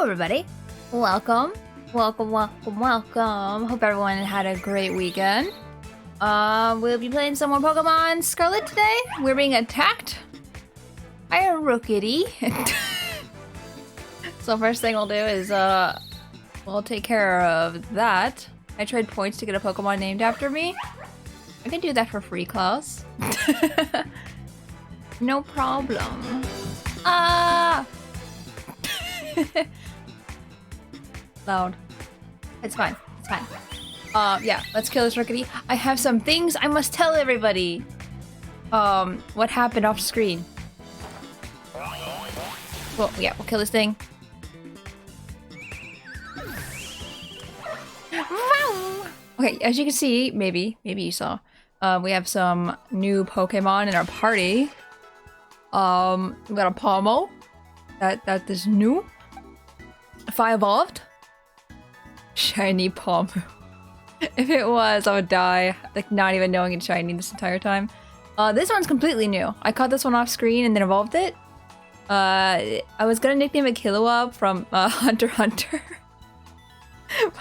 everybody. Welcome. Welcome. Hope everyone had a great weekend. We'll be playing some more Pokemon Scarlet today. We're being attacked by a Rookity. So first thing we'll do is, we'll take care of that. I trade points to get a Pokemon named after me. I can do that for free, Klaus. No problem. Loud. It's fine. It's fine. Yeah, let's kill this Rookity. I have some things I must tell everybody. What happened off screen. Well, yeah, we'll kill this thing. Okay, as you can see, maybe you saw, we have some new Pokemon in our party. We got a Pomo. That is new. If I evolved, shiny Pomu. If it was, I would die. Like, not even knowing it's shiny this entire time. This one's completely new. I caught this one off screen and then evolved it. I was gonna nickname it Killua from Hunter x Hunter.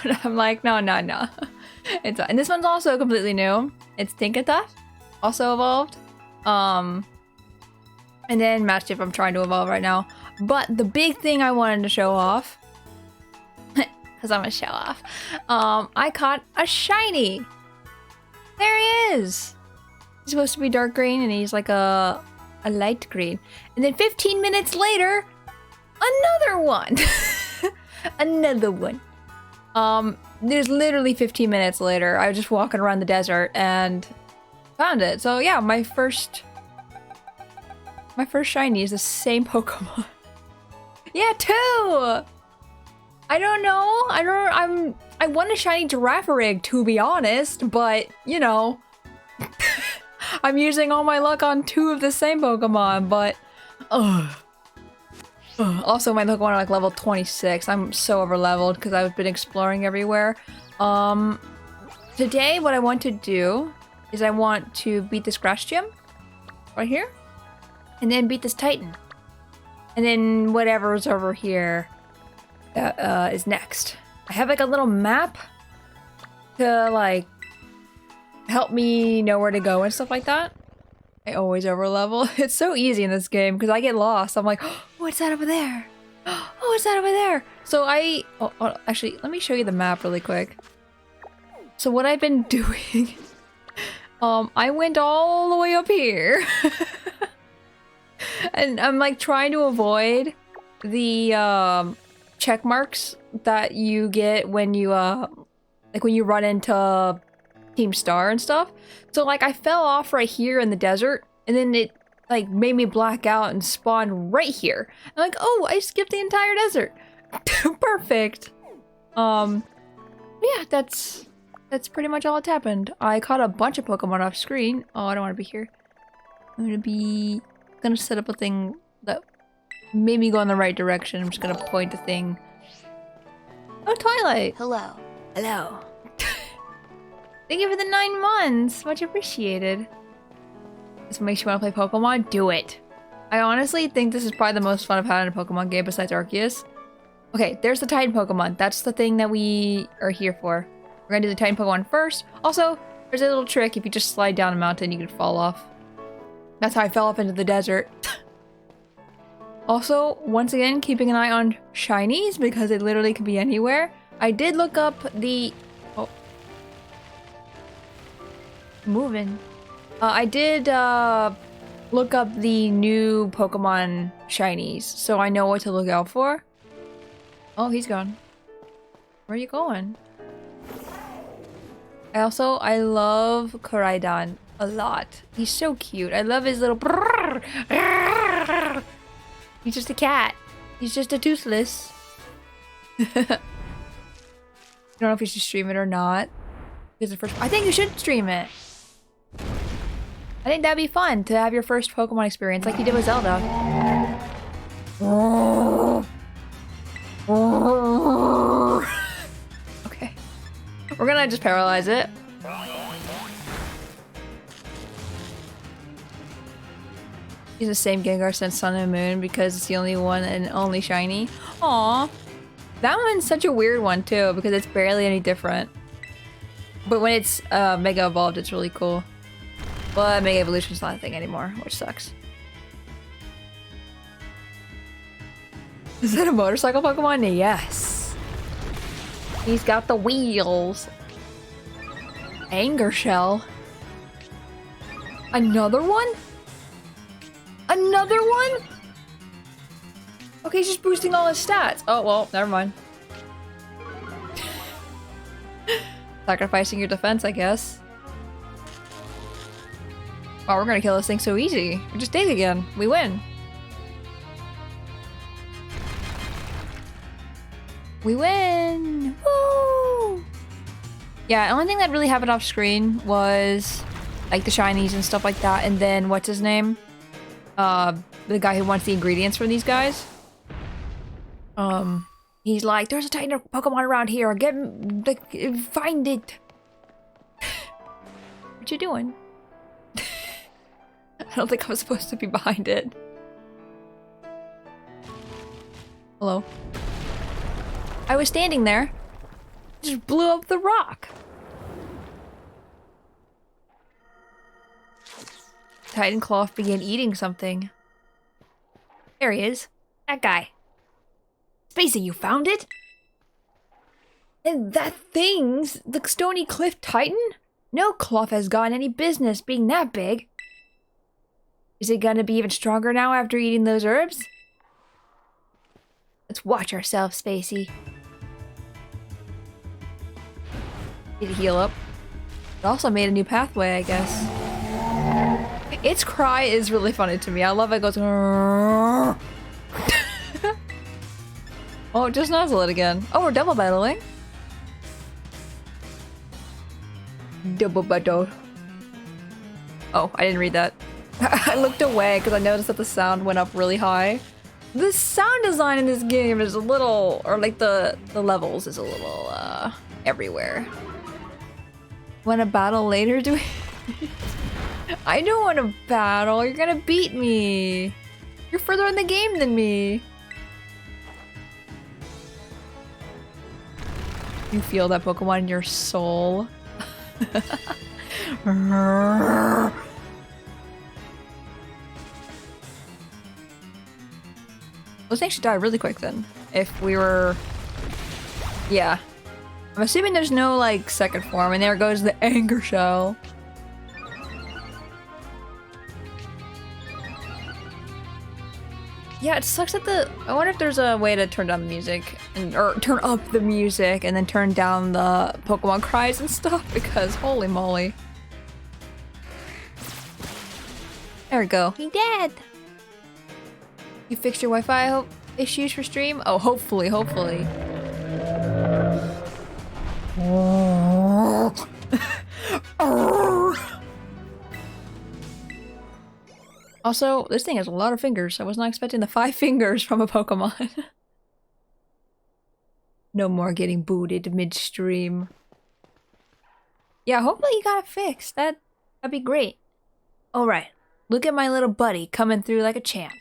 But I'm like, no. And this one's also completely new. It's Tinkaton, also evolved. And then Matchip I'm trying to evolve right now. But the big thing I wanted to show off, because I'm a show off, I caught a shiny. There he is. He's supposed to be dark green and he's like a light green. And then 15 minutes later, another one. Another one. There's literally 15 minutes later, I was just walking around the desert and found it. So yeah, my first shiny is the same Pokemon. Yeah, two! I don't know. I want a shiny Girafarig, to be honest, but, you know, I'm using all my luck on two of the same Pokemon, but, Also, my Pokemon are like level 26. I'm so over-leveled because I've been exploring everywhere. Today, what I want to do is I want to beat this Grass Gym right here, and then beat this Titan, and then whatever's over here is next. I have like a little map to like help me know where to go and stuff like that. I always over-level. It's so easy in this game because I get lost. I'm like, oh, what's that over there? Oh, what's that over there? So actually, let me show you the map really quick. So what I've been doing, I went all the way up here. And I'm like trying to avoid the check marks that you get when you like when you run into Team Star and stuff. So like I fell off right here in the desert and then it like made me black out and spawn right here. I'm like, oh, I skipped the entire desert. Perfect. Yeah, that's pretty much all that's happened. I caught a bunch of Pokemon off screen. Oh, I don't want to be here. I'm gonna set up a thing that made me go in the right direction. I'm just gonna point the thing. Oh, Twilight. Hello. Hello. Thank you for the 9 months. Much appreciated. This makes you want to play Pokemon? Do it. I honestly think this is probably the most fun I've had in a Pokemon game besides Arceus. Okay, there's the Titan Pokemon. That's the thing that we are here for. We're gonna do the Titan Pokemon first. Also, there's a little trick. If you just slide down a mountain, you can fall off. That's how I fell off into the desert. Also, once again, keeping an eye on shinies because they literally could be anywhere. I did look up the... Oh. Moving. I did look up the new Pokemon shinies, so I know what to look out for. Oh, he's gone. Where are you going? I love Koraidon a lot. He's so cute. I love his little... He's just a cat. He's just a toothless. I don't know if you should stream it or not. I think you should stream it. I think that'd be fun to have your first Pokemon experience like you did with Zelda. Okay. We're gonna just paralyze it. He's the same Gengar since Sun and Moon because it's the only one and only shiny. Aww. That one's such a weird one too, because it's barely any different. But when it's Mega Evolved, it's really cool. But Mega Evolution's not a thing anymore, which sucks. Is that a motorcycle Pokemon? Yes. He's got the wheels. Anger Shell. Another one? Another one? Okay, he's just boosting all his stats. Oh, well, never mind. Sacrificing your defense, I guess. Oh, we're gonna kill this thing so easy. We just dig again. We win. We win! Woo! Yeah, the only thing that really happened off screen was like the shinies and stuff like that, and then what's his name? The guy who wants the ingredients for these guys. He's like, there's a Titan Pokemon around here. Find it. What you doing? I don't think I was supposed to be behind it. Hello? I was standing there. Just blew up the rock. Titan Cloth began eating something. There he is. That guy. Spacey, you found it? And that thing's the Stony Cliff Titan? No Cloth has gotten any business being that big. Is it gonna be even stronger now after eating those herbs? Let's watch ourselves, Spacey. Need to heal up. It also made a new pathway, I guess. Its cry is really funny to me. I love it. It goes. Oh, just nuzzle it again. Oh, we're double battling. Double battle. Oh, I didn't read that. I looked away because I noticed that the sound went up really high. The sound design in this game is a little, or like the levels is a little everywhere. Wanna battle later? Do we? I don't want to battle. You're gonna beat me. You're further in the game than me. You feel that Pokemon in your soul. Those things should die really quick then. If we were... Yeah. I'm assuming there's no, like, second form, and there goes the Anger Shell. Yeah, it sucks that the... I wonder if there's a way to turn down the music, or turn up the music, and then turn down the Pokemon cries and stuff, because holy moly. There we go. He dead! You fixed your Wi-Fi issues for stream? Oh, hopefully, hopefully. Also, this thing has a lot of fingers. I was not expecting the 5 fingers from a Pokemon. No more getting booted midstream. Yeah, hopefully you got it fixed. That'd be great. Alright, look at my little buddy coming through like a champ.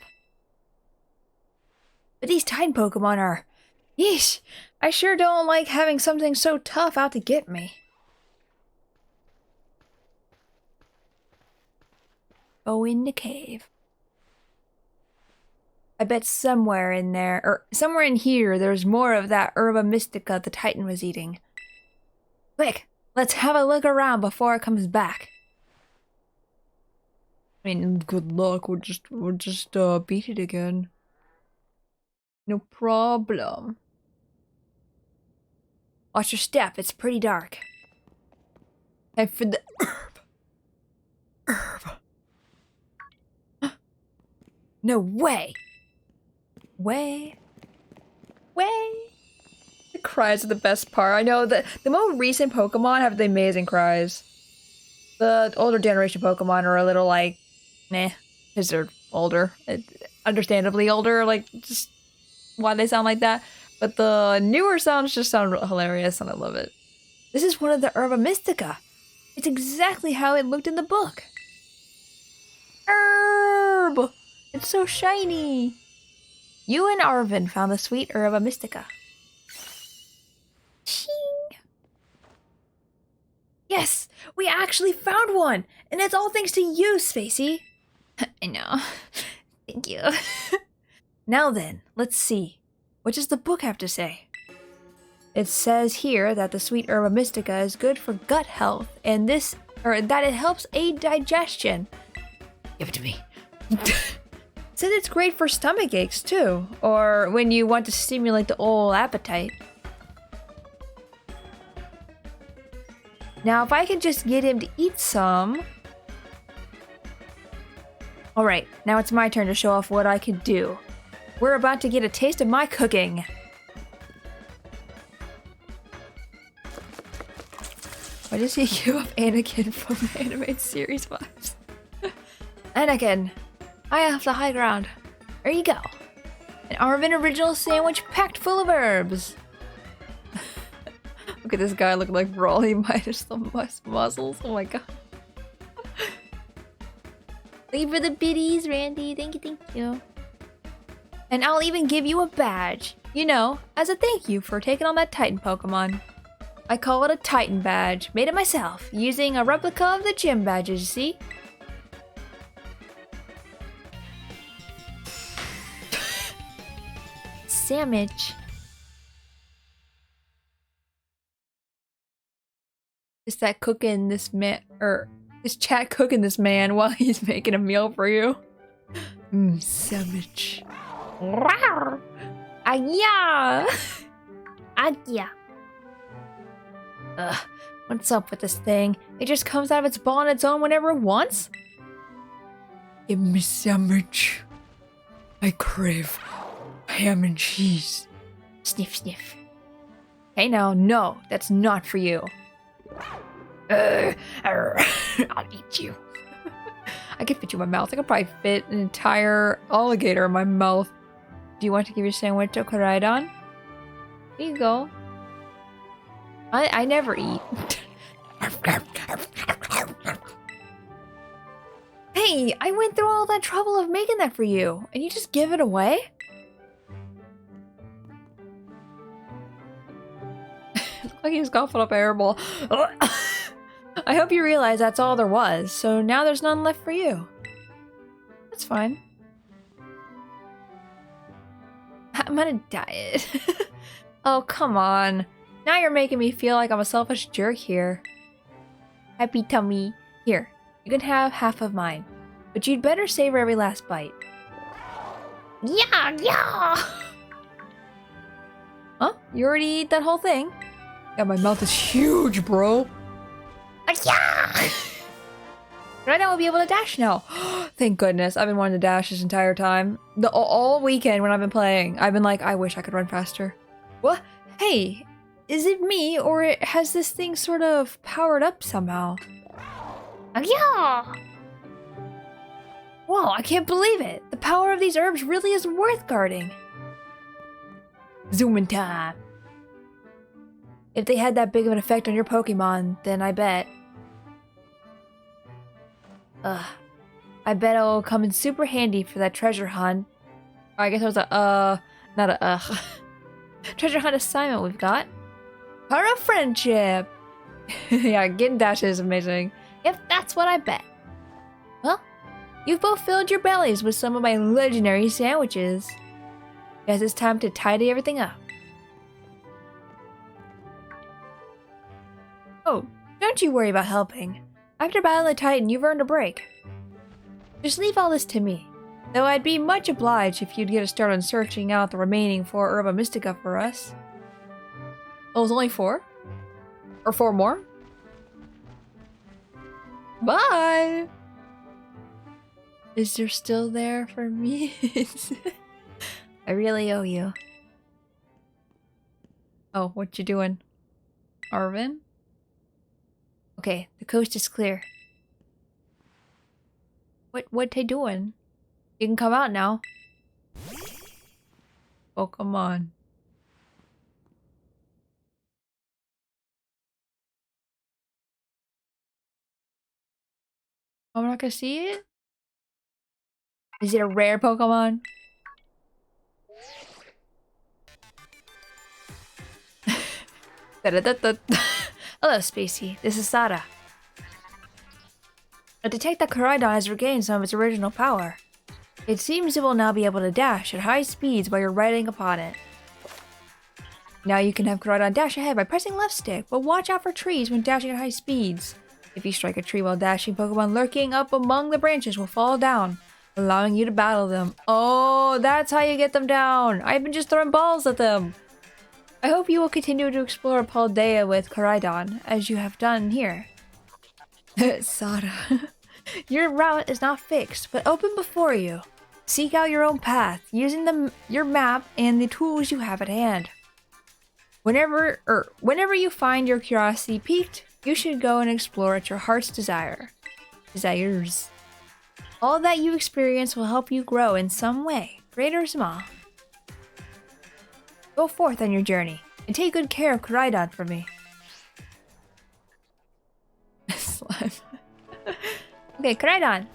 But these Titan Pokemon are... Yeesh, I sure don't like having something so tough out to get me. Go in the cave. I bet somewhere in there, or somewhere in here, there's more of that herba mystica the Titan was eating. Quick, let's have a look around before it comes back. I mean, good luck. We'll just beat it again. No problem. Watch your step. It's pretty dark. Time for the herb. No way! Way. The cries are the best part. I know that the more recent Pokemon have the amazing cries. The older generation Pokemon are a little like, meh, because they're older. Understandably older, like, just why they sound like that. But the newer sounds just sound hilarious and I love it. This is one of the Herba Mystica. It's exactly how it looked in the book. Herb! It's so shiny! You and Arvin found the sweet Herba Mystica. We actually found one! And it's all thanks to you, Spacey! I know. Thank you. Now then, let's see. What does the book have to say? It says here that the sweet herba mystica is good for gut health, and that it helps aid digestion. Give it to me. Said it's great for stomach aches too, or when you want to stimulate the old appetite. Now, if I can just get him to eat some. Alright, now it's my turn to show off what I can do. We're about to get a taste of my cooking. Why does he give up Anakin from the animated series vibes? Anakin, I have the high ground. There you go. An Arvin original sandwich packed full of herbs. Look at this guy looking like Brawly minus the muzzles. Oh my god. Thank you for the biddies, Randy. Thank you, thank you. And I'll even give you a badge. You know, as a thank you for taking on that Titan Pokemon. I call it a Titan badge. Made it myself, using a replica of the gym badges, you see? Sandwich. Is that cooking this man, or is chat cooking this man while he's making a meal for you? Sandwich. Rawr. Yeah. Yeah. Ugh, what's up with this thing? It just comes out of its ball on its own whenever it wants? Give me sandwich. I crave ham and cheese. Sniff, sniff. Hey now, no, that's not for you. I'll eat you. I could fit you in my mouth. I could probably fit an entire alligator in my mouth. Do you want to give your sandwich a Koraidon? Here you go. I never eat. Hey, I went through all that trouble of making that for you, and you just give it away? Looks like he's coughing up a hairball. I hope you realize that's all there was, so now there's none left for you. That's fine. I'm on a diet. Oh, come on. Now you're making me feel like I'm a selfish jerk here. Happy tummy. Here, you can have half of mine. But you'd better savor every last bite. Yeah, yeah! Huh? You already ate that whole thing? Yeah, my mouth is huge, bro. Yeah! Right now I'll be able to dash now. Thank goodness. I've been wanting to dash this entire time. All weekend when I've been playing, I've been like, I wish I could run faster. What? Hey, is it me, or has this thing sort of powered up somehow? Yeah! Whoa, I can't believe it. The power of these herbs really is worth guarding. Zoom in time. If they had that big of an effect on your Pokemon, then I bet. I bet it'll come in super handy for that treasure hunt. Oh, I guess it was a, not a, treasure hunt assignment we've got. Para friendship! Yeah, getting dashes is amazing. Yep, that's what I bet. Well, you've both filled your bellies with some of my legendary sandwiches. Guess it's time to tidy everything up. Oh, don't you worry about helping. After battling a Titan, you've earned a break. Just leave all this to me. Though I'd be much obliged if you'd get a start on searching out the remaining 4 Herba Mystica for us. Oh, it's only 4? Or 4 more? Bye! Is there still there for me? I really owe you. Oh, what you doing? Arvin? Okay, the coast is clear. What they doing? You can come out now. Oh, come on. I'm not gonna see it? Is it a rare Pokemon? Hello, Spacey. This is Sada. I detect that Koraidon has regained some of its original power. It seems it will now be able to dash at high speeds while you're riding upon it. Now you can have Koraidon dash ahead by pressing left stick, but watch out for trees when dashing at high speeds. If you strike a tree while dashing, Pokemon lurking up among the branches will fall down, allowing you to battle them. Oh, that's how you get them down! I've been just throwing balls at them! I hope you will continue to explore Paldea with Koraidon, as you have done here. Sada. Your route is not fixed, but open before you. Seek out your own path, using your map and the tools you have at hand. Whenever you find your curiosity piqued, you should go and explore at your heart's desires. All that you experience will help you grow in some way, great or small. Go forth on your journey, and take good care of Koraidon for me. Slime. Okay, Koraidon.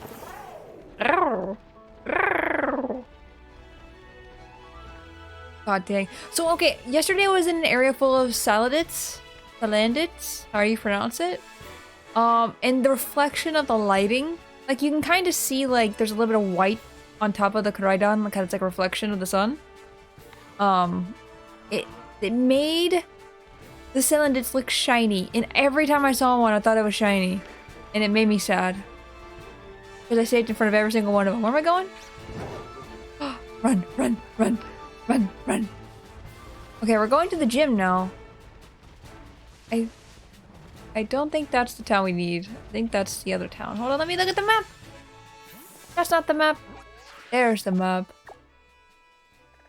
God dang. So, okay, yesterday I was in an area full of Salandits, how you pronounce it. And the reflection of the lighting, like you can kind of see like there's a little bit of white on top of the Koraidon, like it's like a reflection of the sun. It made the Salandits look shiny, and every time I saw one I thought it was shiny. And it made me sad. Because I saved in front of every single one of them. Where am I going? Run, run, run, run, run. Okay, we're going to the gym now. I don't think that's the town we need. I think that's the other town. Hold on, let me look at the map. That's not the map. There's the map.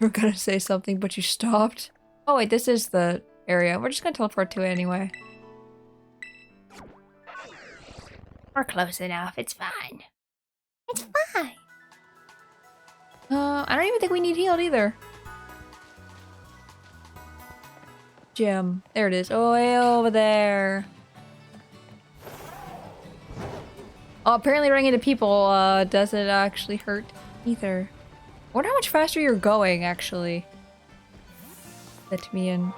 We're gonna say something, but you stopped. Oh wait, this is the area. We're just gonna teleport to it anyway. We're close enough. It's fine. It's fine. I don't even think we need healed either. Gym. There it is. Oh, way over there. Oh, apparently running into people doesn't actually hurt either. I wonder how much faster you're going, actually. Let me in.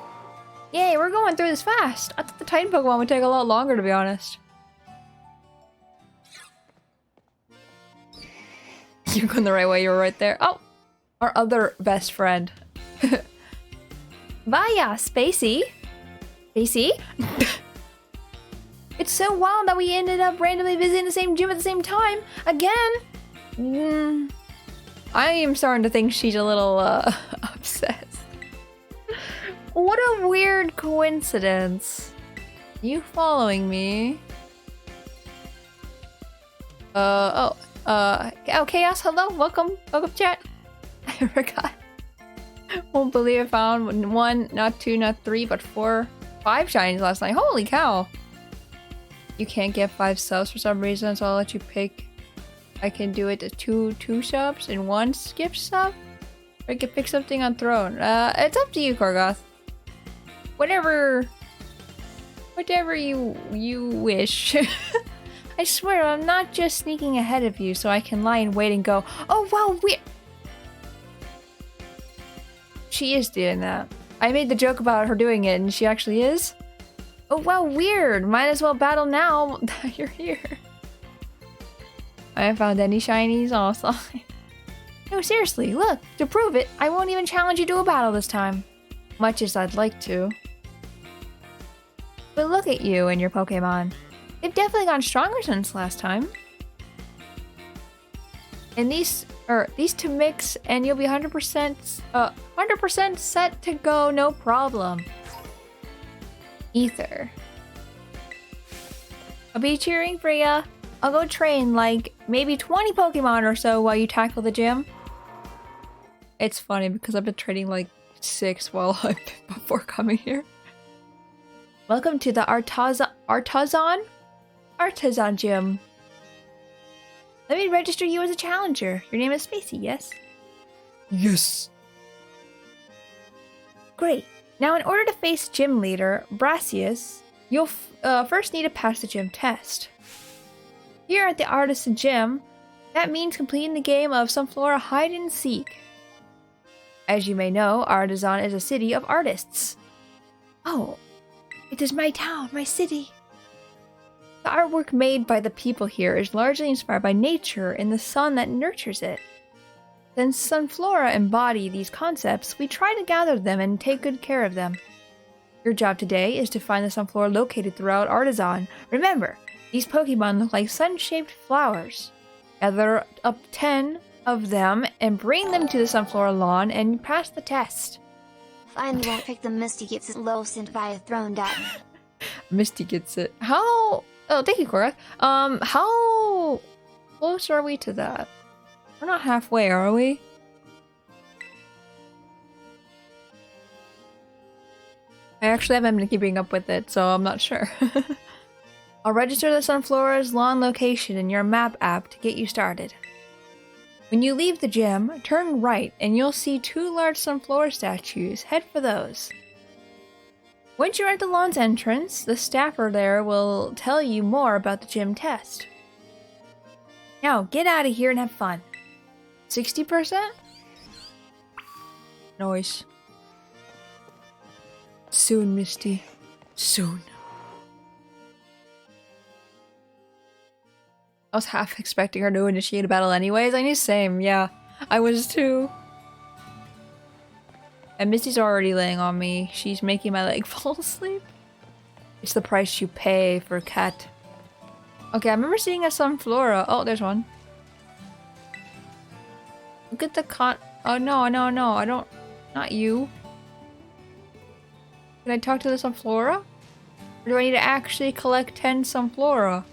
Yay, we're going through this fast. I thought the Titan Pokemon would take a lot longer, to be honest. You're going the right way, you were right there. Oh! Our other best friend. Baya, Spacey! Spacey? It's so wild that we ended up randomly visiting the same gym at the same time. Again! I am starting to think she's a little, obsessed. What a weird coincidence. You following me? Oh, Chaos, hello, welcome chat. I forgot. Won't believe I found one, not two, not three, but 5 shinies last night. Holy cow. You can't get 5 subs for some reason, so I'll let you pick. I can do it to two subs and 1 skip sub? Or I can pick something on Throne. It's up to you, Korgoth. Whatever you wish. I swear, I'm not just sneaking ahead of you so I can lie in wait and go, oh wow, She is doing that. I made the joke about her doing it and she actually is. Oh wow, weird. Might as well battle now that you're here. I haven't found any shinies also. No, seriously, look, to prove it, I won't even challenge you to a battle this time. Much as I'd like to. But look at you and your Pokemon. They've definitely gotten stronger since last time. And these to mix and you'll be 100% set to go, no problem. Ether. I'll be cheering for ya. I'll go train like maybe 20 Pokemon or so while you tackle the gym. It's funny because I've been training like 6 before coming here. Welcome to the Artisan Gym. Let me register you as a challenger. Your name is Spacey, yes? Yes. Great. Now, in order to face gym leader Brassius, you'll first need to pass the gym test. Here at the Artisan Gym, that means completing the game of Sunflora Hide and Seek. As you may know, Artisan is a city of artists. Oh, it is my town, my city. The artwork made by the people here is largely inspired by nature and the sun that nurtures it. Since Sunflora embody these concepts, we try to gather them and take good care of them. Your job today is to find the Sunflora located throughout Artisan. Remember, these Pokemon look like sun-shaped flowers. Gather up 10 of them and bring them to the Sunflora lawn and pass the test. Finally won't pick the Misty gets it low sent by a thrown dot. Misty gets it. How... Oh, thank you, Cora. How close are we to that? We're not halfway, are we? I actually haven't been keeping up with it, so I'm not sure. I'll register the Sunflora's lawn location in your map app to get you started. When you leave the gym, turn right and you'll see 2 large Sunflora statues. Head for those. Once you're at the lawn's entrance, the staffer there will tell you more about the gym test. Now, get out of here and have fun. 60%? Nice. Soon, Misty. Soon. I was half expecting her to initiate a battle anyways. I knew same, yeah. I was too. And Misty's already laying on me. She's making my leg fall asleep. It's the price you pay for a cat. Okay, I remember seeing a Sunflora. Oh, there's one. Look at the Oh, no, no, no. I don't... Not you. Can I talk to the Sunflora? Or do I need to actually collect 10 Sunflora?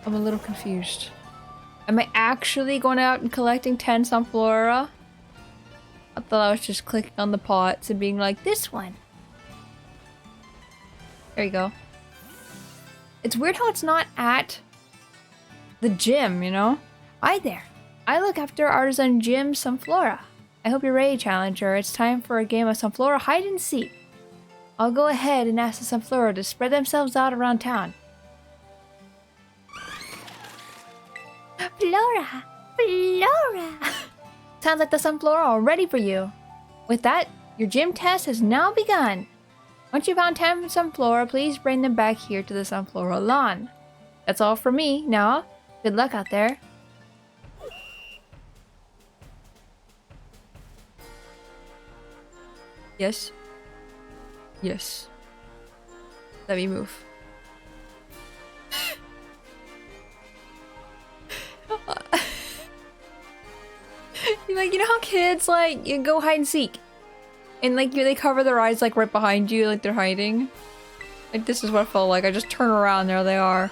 I'm a little confused. Am I actually going out and collecting 10 Sunflora? I thought I was just clicking on the pots and being like, this one. There you go. It's weird how it's not at the gym, you know? Hi there. I look after Artisan Gym Sunflora. I hope you're ready, Challenger. It's time for a game of Sunflora hide and seek. I'll go ahead and ask the Sunflora to spread themselves out around town. Flora! Flora! Sounds like the Sunflora are ready for you. With that, your gym test has now begun. Once you found 10 Sunflora, please bring them back here to the Sunflora lawn. That's all for me. Now, good luck out there. Yes. Yes. Let me move. Like, you know how kids, like, you go hide and seek? And, like, they cover their eyes, like, right behind you, like they're hiding? Like, this is what it felt like. I just turn around, there they are.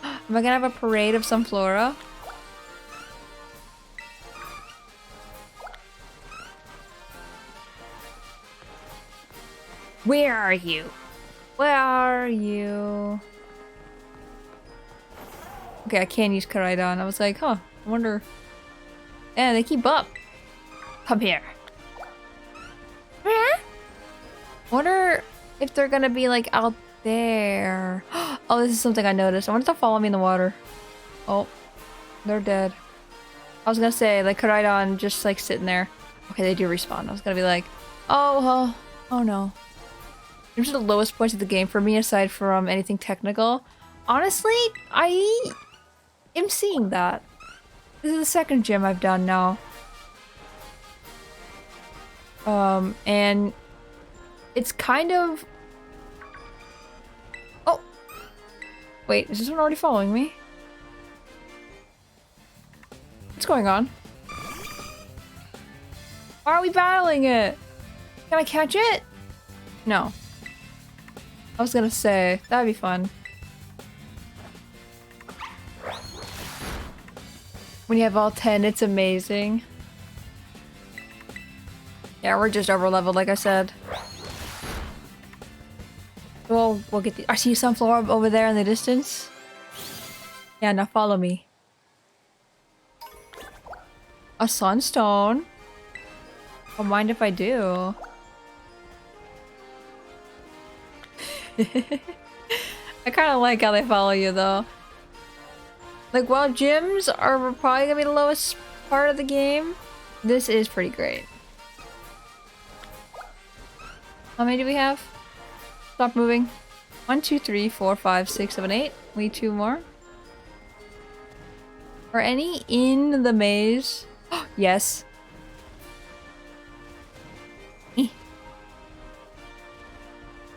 Am I gonna have a parade of Sunflora? Where are you? Where are you? Okay, I can't use Koraidon. I was like, huh, I wonder... Yeah, they keep up. Come here. Wonder if they're gonna be like out there. Oh, this is something I noticed. I wonder if they'll follow me in the water. Oh, they're dead. I was gonna say, like, Koraidon just like sitting there. Okay, they do respawn. I was gonna be like, oh, well, oh no. These are the lowest points of the game for me aside from anything technical. Honestly, I am seeing that. This is the second gym I've done now. And it's kind of... Oh! Wait, is this one already following me? What's going on? Why are we battling it? Can I catch it? No. I was gonna say, that'd be fun. When you have all 10, it's amazing. Yeah, we're just over leveled, like I said. We'll get the— I see a Sunflora over there in the distance. Yeah, now follow me. A Sunstone. Don't mind if I do. I kind of like how they follow you, though. Like, while gyms are probably gonna be the lowest part of the game, this is pretty great. How many do we have? Stop moving. 1, 2, 3, 4, 5, 6, 7, 8. We need 2 more. Are any in the maze? Yes.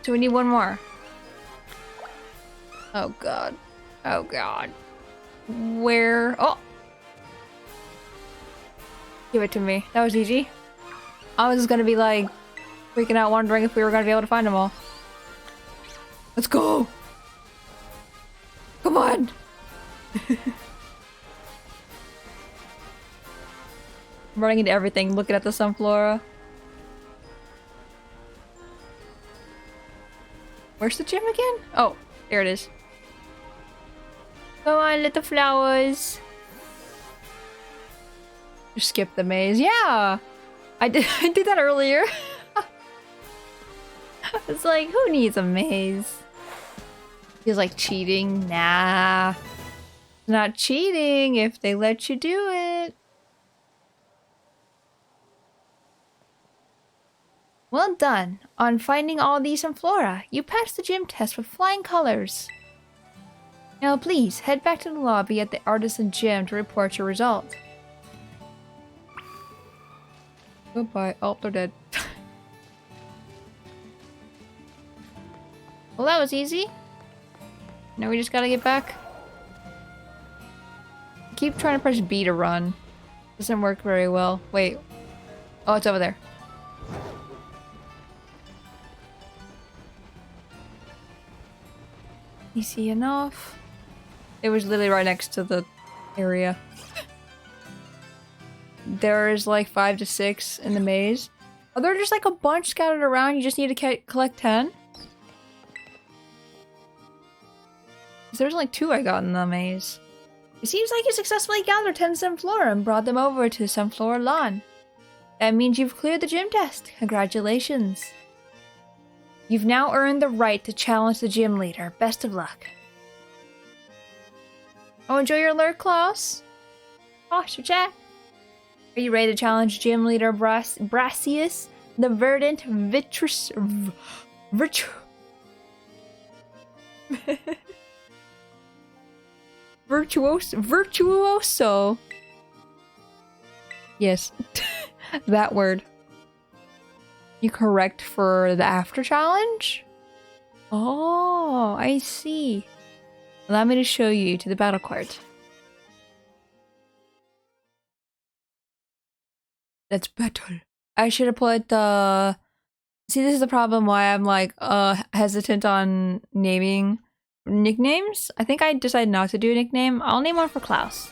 So we need 1 more. Oh god. Oh god. Where? Oh! Give it to me. That was easy. I was gonna be like freaking out wondering if we were gonna be able to find them all. Let's go! Come on! I'm running into everything, looking at the Sunflora. Where's the gym again? Oh, there it is. Come on, little flowers. Just skip the maze. Yeah! I did that earlier. It's like, who needs a maze? Feels like cheating. Nah. Not cheating if they let you do it. Well done on finding all these Sunflora. You passed the gym test with flying colors. Now please, head back to the lobby at the Artisan Gym to report your result. Goodbye. Oh, they're dead. Well, that was easy. Now we just gotta get back. Keep trying to press B to run. Doesn't work very well. Wait. Oh, it's over there. Easy enough. It was literally right next to the area. There's like 5 to 6 in the maze. Are there just like a bunch scattered around? You just need to collect 10? There's like 2 I got in the maze. It seems like you successfully gathered 10 Sunflora and brought them over to Sunflora Lawn. That means you've cleared the gym test. Congratulations. You've now earned the right to challenge the gym leader. Best of luck. Oh, enjoy your alert, Klaus. Posture check. Are you ready to challenge gym leader Brassius, the verdant virtuoso? Yes, that word. You correct for the after challenge? Oh, I see. Allow me to show you to the battle court. Let's battle. I should have put the... See, this is the problem why I'm like hesitant on naming nicknames. I think I decided not to do a nickname. I'll name one for Klaus.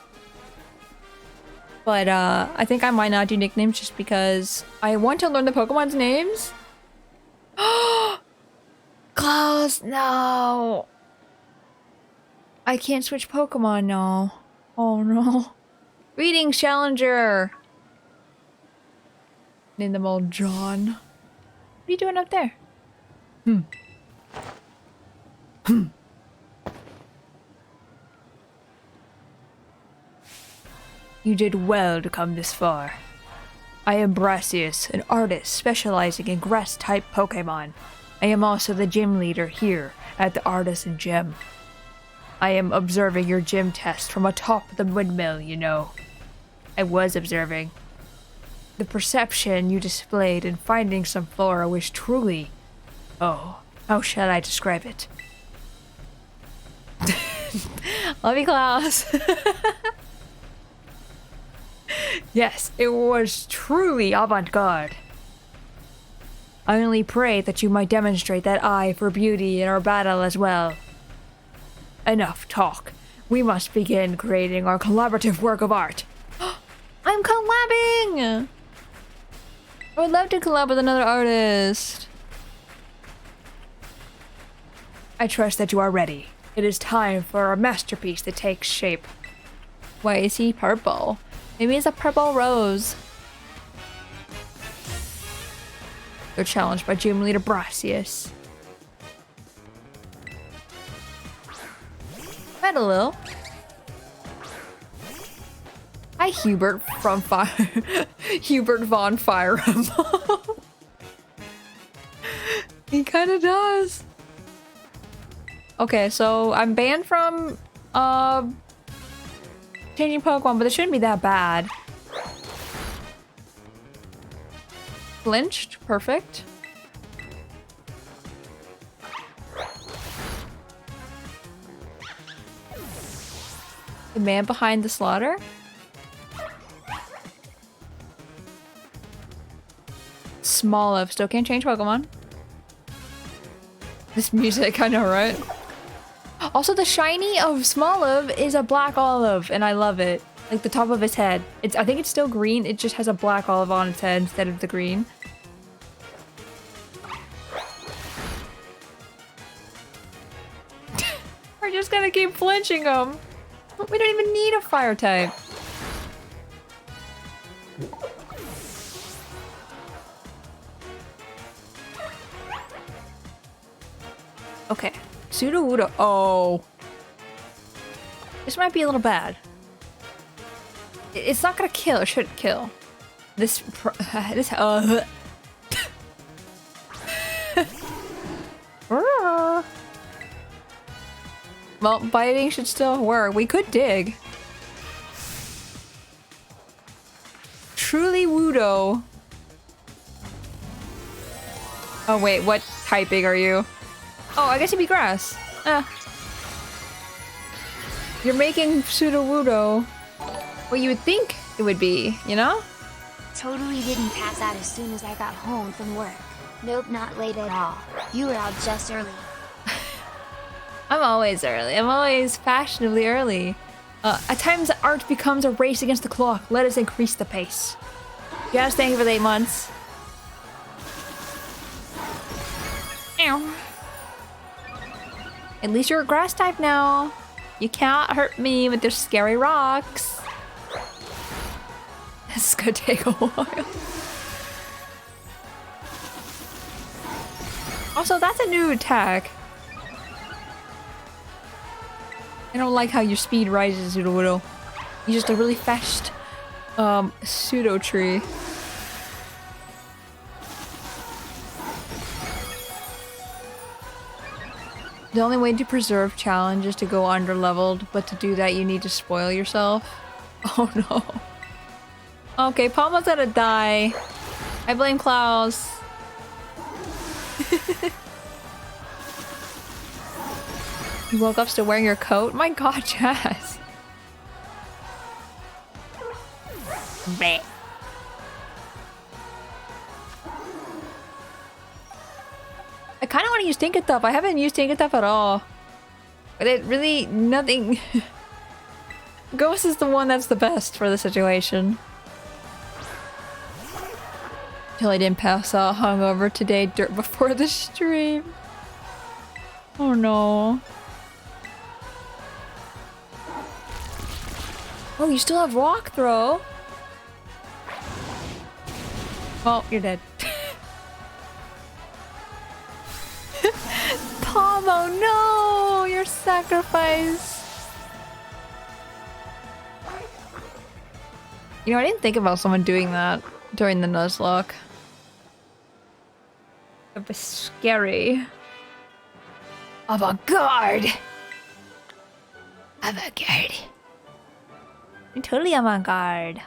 But I think I might not do nicknames just because I want to learn the Pokemon's names. Klaus, no. I can't switch Pokemon, no. Oh no. Greetings, Challenger. Name them all John. What are you doing up there? You did well to come this far. I am Brassius, an artist specializing in grass-type Pokemon. I am also the gym leader here at the Artisan Gym. I am observing your gym test from atop the windmill, you know. I was observing. The perception you displayed in finding Sunflora was truly... Oh, how shall I describe it? Love you, Klaus. Yes, it was truly avant-garde. I only pray that you might demonstrate that eye for beauty in our battle as well. Enough talk. We must begin creating our collaborative work of art. I'm collabing! I would love to collab with another artist. I trust that you are ready. It is time for our masterpiece to take shape. Why is he purple? Maybe it's a purple rose. You're challenged by gym leader Brassius. Met a little. Hi, guy Hubert from Hubert von Fire Emblem. He kind of does. Okay, so I'm banned from changing Pokemon, but it shouldn't be that bad. Flinched, perfect. The man behind the slaughter. Smoliv still can't change Pokemon. This music, I know, right? Also, the shiny of Smoliv is a black olive, and I love it. Like the top of its head. I think it's still green, it just has a black olive on its head instead of the green. We're just gonna keep flinching them. We don't even need a fire type. Okay. Sudowoodo. Oh. This might be a little bad. It's not gonna kill. It shouldn't kill. This. Well, biting should still work. We could dig. Truly Wudo. Oh wait, what typing are you? Oh, I guess you'd be grass. You're making Sudowoodo what you would think it would be, you know? Totally didn't pass out as soon as I got home from work. Nope, not late at all. You were out just early. I'm always early. I'm always fashionably early. At times, art becomes a race against the clock. Let us increase the pace. Yes, thank you for the 8 months. Ow. At least you're a grass type now. You can't hurt me with your scary rocks. This is gonna take a while. Also, that's a new attack. I don't like how your speed rises, Sudowoodo. You're just a really fast pseudo tree. The only way to preserve challenge is to go underleveled, but to do that you need to spoil yourself. Oh no. Okay, Palma's gonna die. I blame Klaus. You woke up still wearing your coat? My god, Jazz. Bleh. I kind of want to use Tinkertuff. I haven't used Tinkertuff at all. But it really, nothing... Ghost is the one that's the best for the situation. Till I didn't pass out hungover today before the stream. Oh no. Oh, you still have rock throw? Well, you're dead. Pomo, no! Your sacrifice! You know, I didn't think about someone doing that during the Nuzlocke. It was scary. Avant-garde! Avant-garde. I'm totally avant-garde.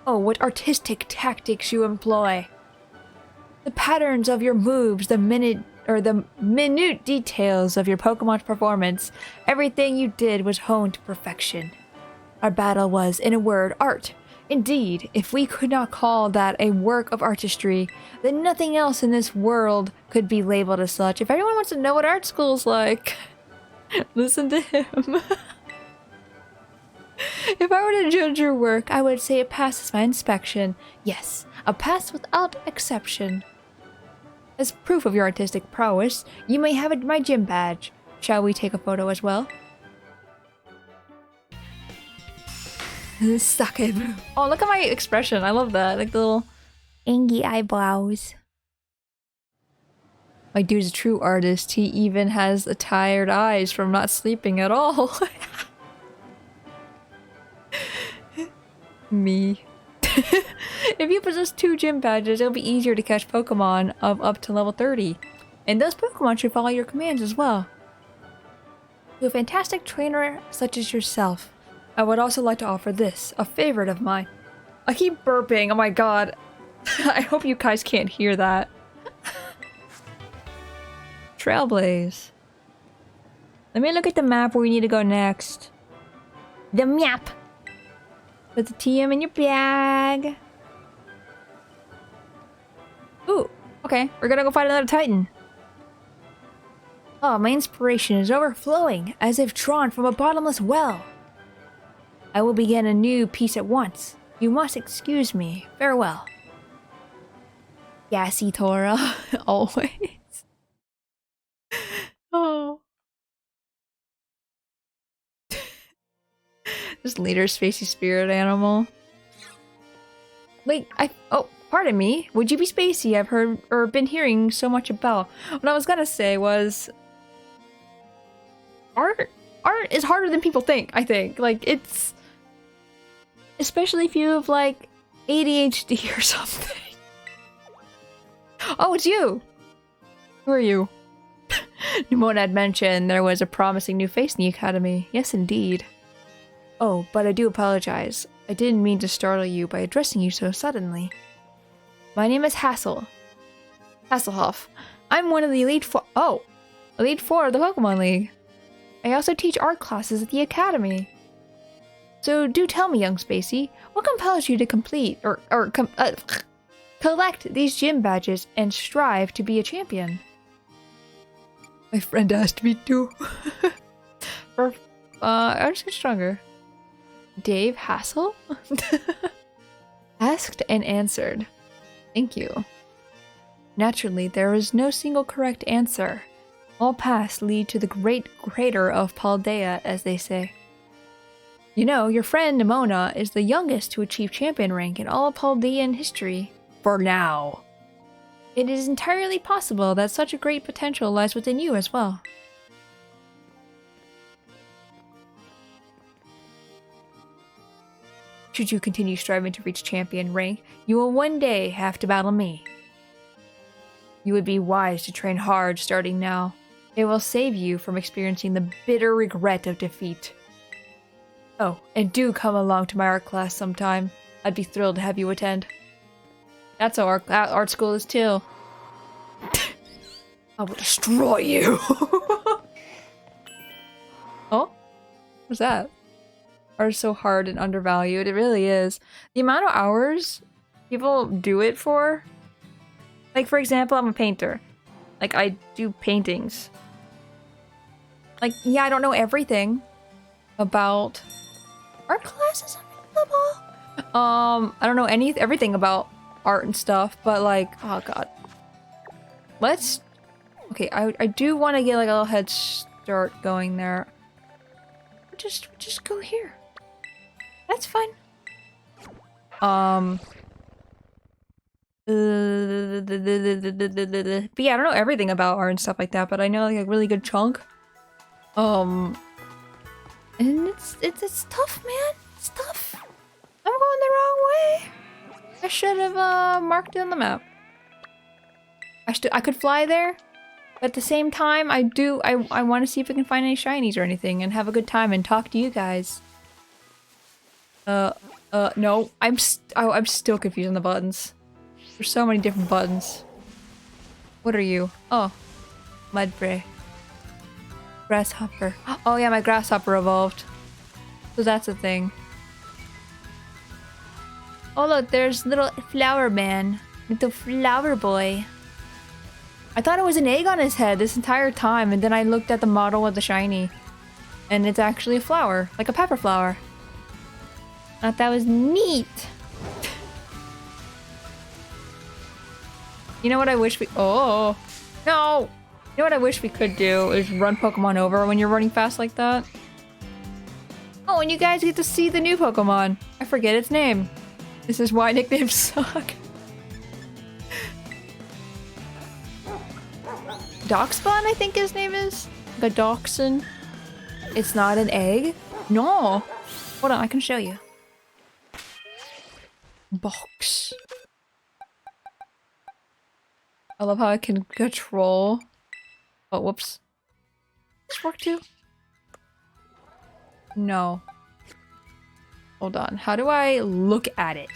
Oh, what artistic tactics you employ. The patterns of your moves, the minute details of your Pokemon's performance. Everything you did was honed to perfection. Our battle was, in a word, art. Indeed, if we could not call that a work of artistry, then nothing else in this world could be labeled as such. If everyone wants to know what art school's like, listen to him. If I were to judge your work, I would say it passes my inspection. Yes, a pass without exception. As proof of your artistic prowess, you may have my gym badge. Shall we take a photo as well? Suck it. Oh, look at my expression. I love that. Like the little angry eyebrows. My dude's a true artist. He even has the tired eyes from not sleeping at all. Me. If you possess 2 gym badges, it'll be easier to catch Pokemon of up to level 30. And those Pokemon should follow your commands as well. To a fantastic trainer such as yourself, I would also like to offer this, a favorite of mine. I keep burping, oh my god. I hope you guys can't hear that. Trailblaze. Let me look at the map where we need to go next. The map! Put the TM in your bag. Ooh, okay, we're gonna go fight another Titan. Oh, my inspiration is overflowing, as if drawn from a bottomless well. I will begin a new piece at once. You must excuse me. Farewell. Spacey Tora, always. Oh. This leader, spacey spirit animal. Wait, oh, pardon me. Would you be Spacey? I've heard or been hearing so much about. What I was gonna say was, art is harder than people think. I think it's, especially if you have like ADHD or something. Oh, it's you. Who are you? Nimona had mentioned there was a promising new face in the academy. Yes, indeed. Oh, but I do apologize. I didn't mean to startle you by addressing you so suddenly. My name is Hasselhoff. I'm one of the Elite Four of the Pokemon League. I also teach art classes at the academy. So do tell me, young Spacey, what compels you to complete collect these gym badges and strive to be a champion? My friend asked me to. I'll just get stronger. Dave Hassel? Asked and answered. Thank you. Naturally, there is no single correct answer. All paths lead to the great crater of Paldea, as they say. You know, your friend Nimona is the youngest to achieve champion rank in all Paldean history. For now. It is entirely possible that such a great potential lies within you as well. Should you continue striving to reach champion rank, you will one day have to battle me. You would be wise to train hard starting now. It will save you from experiencing the bitter regret of defeat. Oh, and do come along to my art class sometime. I'd be thrilled to have you attend. That's how our art school is too. I will destroy you! Oh? What's that? Art is so hard and undervalued. It really is. The amount of hours people do it for. Like, for example, I'm a painter. Like, I do paintings. Like, yeah, I don't know everything about art classes available. I don't know everything about art and stuff, but like, oh god. Okay, I do want to get like a little head start going there. Just go here. That's fine. But yeah, I don't know everything about art and stuff like that, but I know like a really good chunk. And it's tough, man. It's tough. I'm going the wrong way. I should have marked it on the map. I could fly there, but at the same time, I want to see if I can find any shinies or anything and have a good time and talk to you guys. No, I'm still confused on the buttons. There's so many different buttons. What are you? Oh, Mudbray. Grasshopper. Oh yeah, my grasshopper evolved. So that's a thing. Oh look, there's little flower man. Little flower boy. I thought it was an egg on his head this entire time, and then I looked at the model of the shiny. And it's actually a flower. Like a pepper flower. I thought that was neat. You know what I wish we- Oh! No! You know what I wish we could do is run Pokemon over when you're running fast like that. Oh, and you guys get to see the new Pokemon. I forget its name. This is why nicknames suck. Doxbon, I think his name is? The Dachshund. It's not an egg? No! Hold on, I can show you. box. I love how I can control. Oh, whoops. Does this work too? No. Hold on. How do I look at it?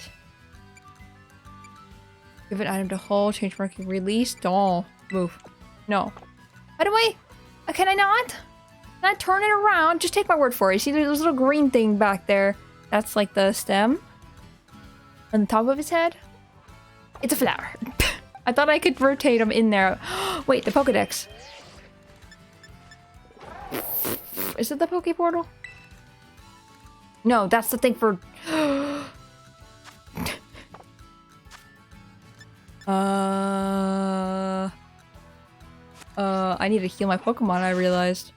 Give an item to hold. Change marking. Release. Don't move. No. How do I? Can I not? Can I turn it around? Just take my word for it. See, there's a little green thing back there. That's like the stem. On the top of his head. It's a flower. I thought I could rotate him in there. Wait, the Pokedex. Is it the Poke Portal? No, that's the thing for... I need to heal my Pokemon, I realized.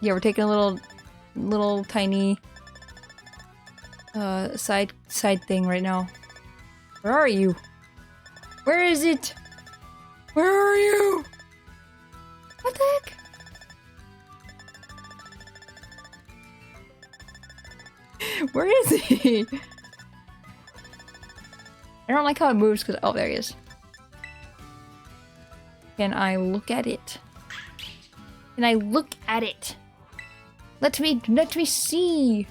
Yeah, we're taking a little tiny... side thing right now. Where are you? Where is it? Where are you? What the heck? Where is he? I don't like how it moves because oh, there he is. Can I look at it? Can I look at it? Let me see.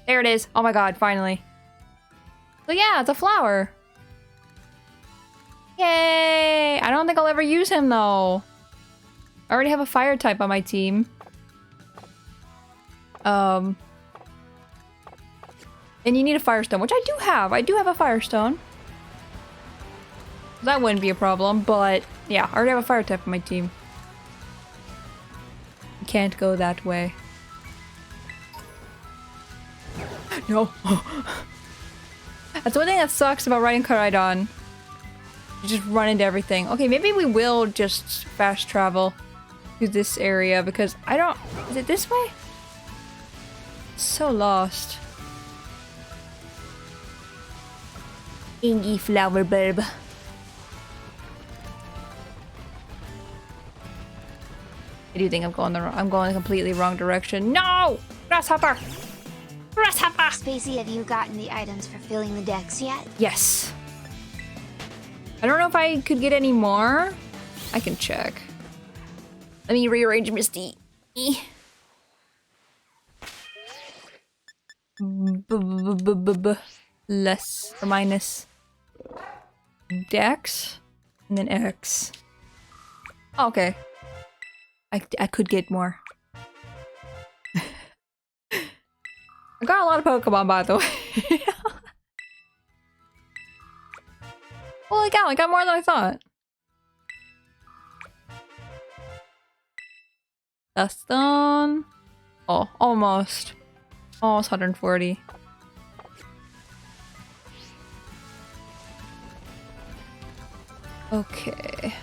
There it is. Oh my god, finally. So yeah, it's a flower. Yay! I don't think I'll ever use him though. I already have a fire type on my team. And you need a firestone, which I do have. I do have a firestone. That wouldn't be a problem, but yeah, I already have a fire type on my team. Can't go that way. No. That's one thing that sucks about riding Koraidon. You just run into everything. Okay, maybe we will just fast travel to this area because I don't... Is it this way? So lost. Ingy flower bulb. I do think I'm going the completely wrong direction. No! Grasshopper! Grasshopper! Spacey, have you gotten the items for filling the decks yet? Yes. I don't know if I could get any more. I can check. Let me rearrange Misty. Less or minus. Dex. And then X. Oh, okay. I could get more. I got a lot of Pokemon, by the way. Holy cow, I got more than I thought. Dustin. Oh, almost. Almost 140. Okay.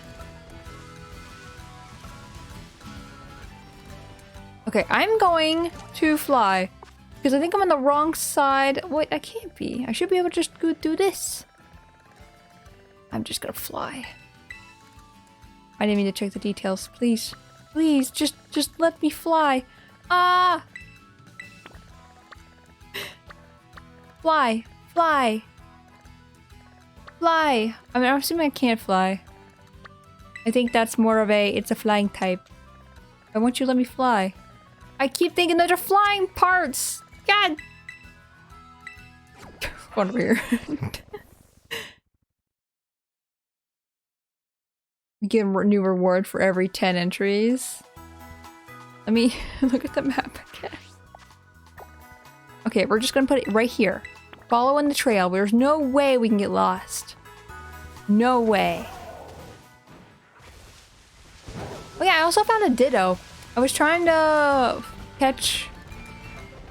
Okay, I'm going to fly. Because I think I'm on the wrong side. Wait, I can't be. I should be able to just go do this. I'm just gonna fly. I didn't mean to check the details. Please. Please, just let me fly. Ah! Fly. Fly. Fly. I mean, I'm assuming I can't fly. I think that's more of a, it's a flying type. Why won't you let me fly? I keep thinking those are flying parts! God! One over here. We get a new reward for every 10 entries. Let me look at the map again. Okay, we're just gonna put it right here. Following the trail. There's no way we can get lost. No way. Oh yeah, I also found a Ditto. I was trying to catch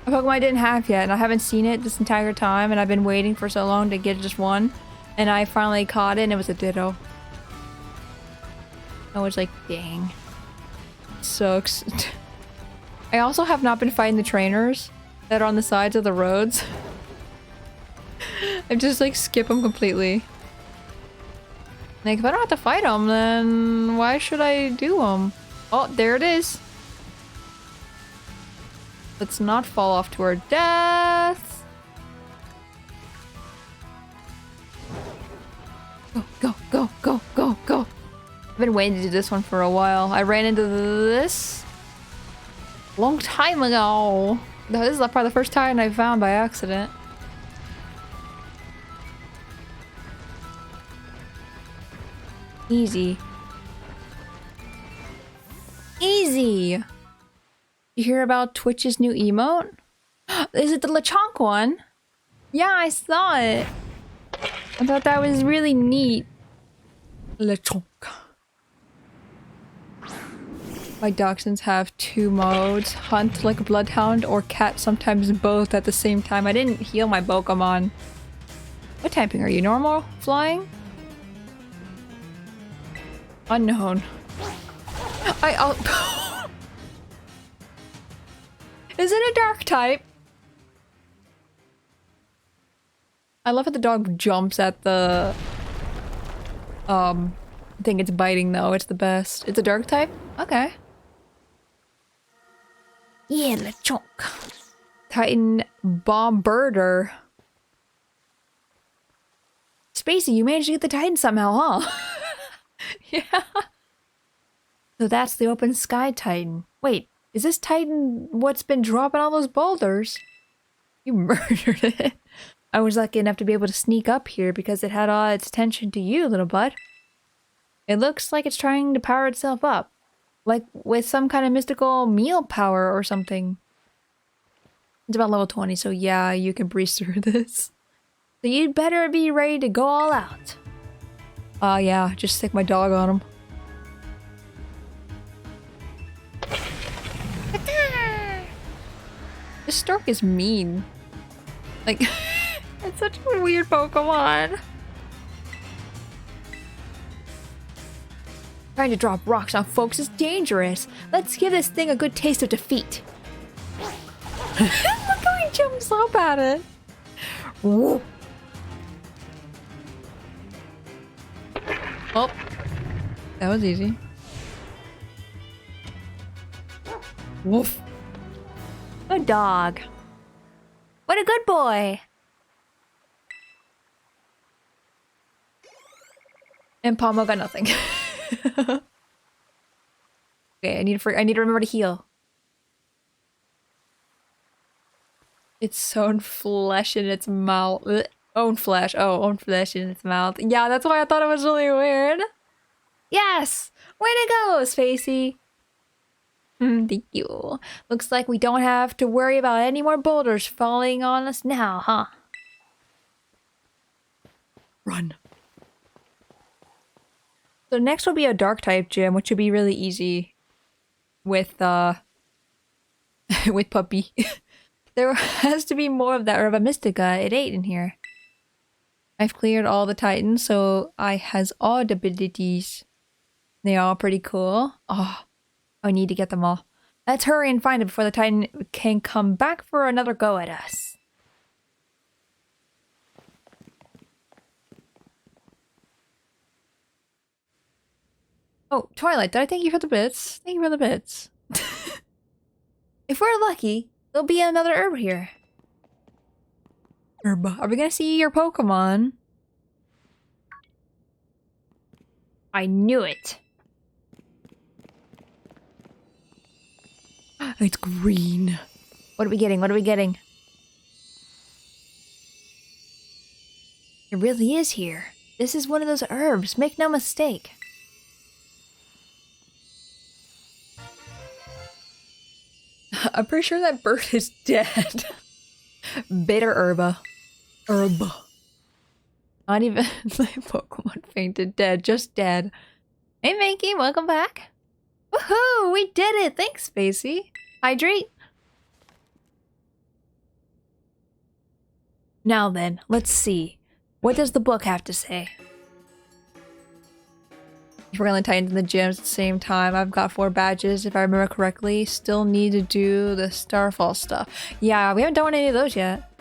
a Pokemon I didn't have yet, and I haven't seen it this entire time, and I've been waiting for so long to get just one, and I finally caught it, and it was a Ditto. I was like, dang. Sucks. I also have not been fighting the trainers that are on the sides of the roads. I just like skip them completely. Like, if I don't have to fight them, then why should I do them? Oh, there it is. Let's not fall off to our death. Go, go, go, go, go, go. I've been waiting to do this one for a while. I ran into this a long time ago. This is probably the first Titan I found by accident. Easy. Easy! You hear about Twitch's new emote? Is it the Lechonk one? Yeah, I saw it. I thought that was really neat. Lechonk. My dachshunds have 2 modes. Hunt like a bloodhound or cat, sometimes both at the same time. I didn't heal my Pokemon. What typing are you? Normal? Flying? Unknown. Is it a dark type? I love how the dog jumps at the thing it's biting though. It's the best. It's a dark type? Okay. Yeah, Lechonk. Titan Bombirder. Spacey, you managed to get the Titan somehow, huh? Yeah. So that's the open sky Titan. Wait, is this Titan what's been dropping all those boulders? You murdered it. I was lucky enough to be able to sneak up here because it had all its attention to you, little bud. It looks like it's trying to power itself up. Like with some kind of mystical meal power or something. It's about level 20, so yeah, you can breeze through this. So you'd better be ready to go all out. Yeah, just stick my dog on him. This stork is mean. Like, it's such a weird Pokemon. Trying to drop rocks on folks is dangerous. Let's give this thing a good taste of defeat. Look how he jumps up at it. Whoa. Oh, that was easy. Woof. Good dog. What a good boy. And Pomo got nothing. Okay, I need to remember to heal. It's sown flesh in its mouth. Ugh. Own flesh. Oh, own flesh in its mouth. Yeah, that's why I thought it was really weird. Yes! Way to go, Spacey! Thank you. Looks like we don't have to worry about any more boulders falling on us now, huh? Run. So next will be a dark type gym, which should be really easy with with Puppy. There has to be more of that Herba Mystica at 8 in here. I've cleared all the Titans, so I has all the abilities. They're all pretty cool. Oh, I need to get them all. Let's hurry and find it before the Titan can come back for another go at us. Oh, Twilight, did I thank you for the bits? Thank you for the bits. If we're lucky, there'll be another herb here. Herb. Are we gonna see your Pokemon? I knew it. It's green. What are we getting? What are we getting? It really is here. This is one of those herbs. Make no mistake. I'm pretty sure that bird is dead. Bitter herba. Herb. Not even my Pokemon fainted dead, just dead. Hey Mankey, welcome back. Woohoo! We did it! Thanks, Spacey. Hydrate. Now then, let's see. What does the book have to say? We're gonna Titans in the gyms at the same time. I've got 4 badges, if I remember correctly. Still need to do the Starfall stuff. Yeah, we haven't done any of those yet.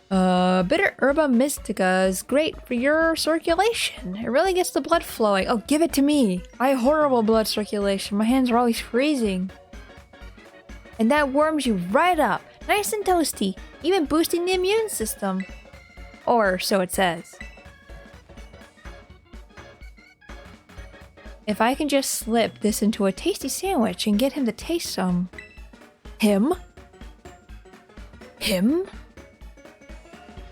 Bitter Herba Mystica is great for your circulation. It really gets the blood flowing. Oh, give it to me. I have horrible blood circulation. My hands are always freezing. And that warms you right up, nice and toasty, even boosting the immune system. Or so it says. If I can just slip this into a tasty sandwich and get him to taste some... Him?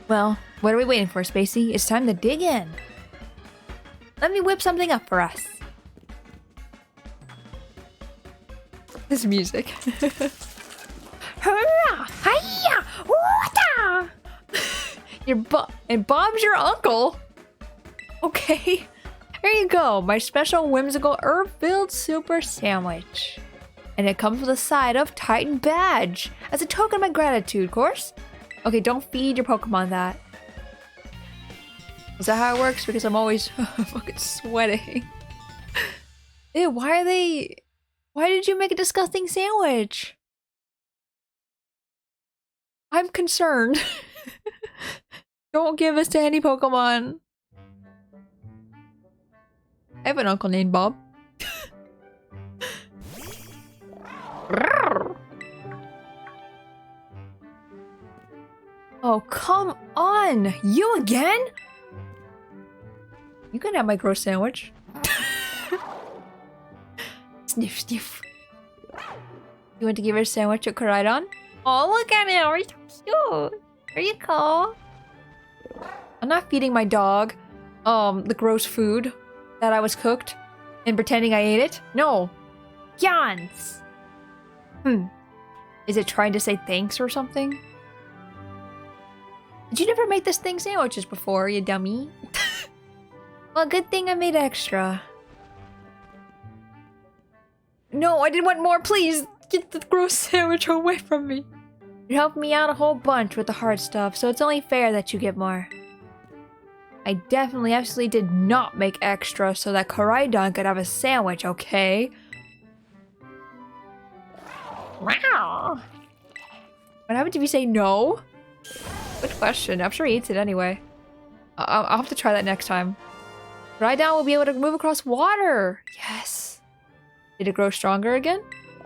Well, what are we waiting for, Spacey? It's time to dig in. Let me whip something up for us. This music. And Bob's your uncle. Okay. Here you go, my special whimsical herb-filled super sandwich. And it comes with a side of Titan badge as a token of my gratitude, of course. Okay, don't feed your Pokemon that. Is that how it works? Because I'm always fucking sweating. Ew, why did you make a disgusting sandwich? I'm concerned. Don't give this to any Pokemon. I have an uncle named Bob. Oh, come on! You again? You can have my gross sandwich. Sniff, sniff. You want to give her a sandwich a Koraidon? Oh, look at him! He's so cute! There you go. I'm not feeding my dog, the gross food that I was cooked and pretending I ate it. No. Yans! Is it trying to say thanks or something? Did you never make this thing sandwiches before, you dummy? Well, good thing I made extra. No, I didn't want more, please! Get the gross sandwich away from me. You helped me out a whole bunch with the hard stuff, so it's only fair that you get more. I definitely absolutely did not make extra so that Koraidon could have a sandwich, okay? Wow. What happens if you say no? Good question. I'm sure he eats it anyway. I'll have to try that next time. Koraidon will be able to move across water. Yes. Did it grow stronger again?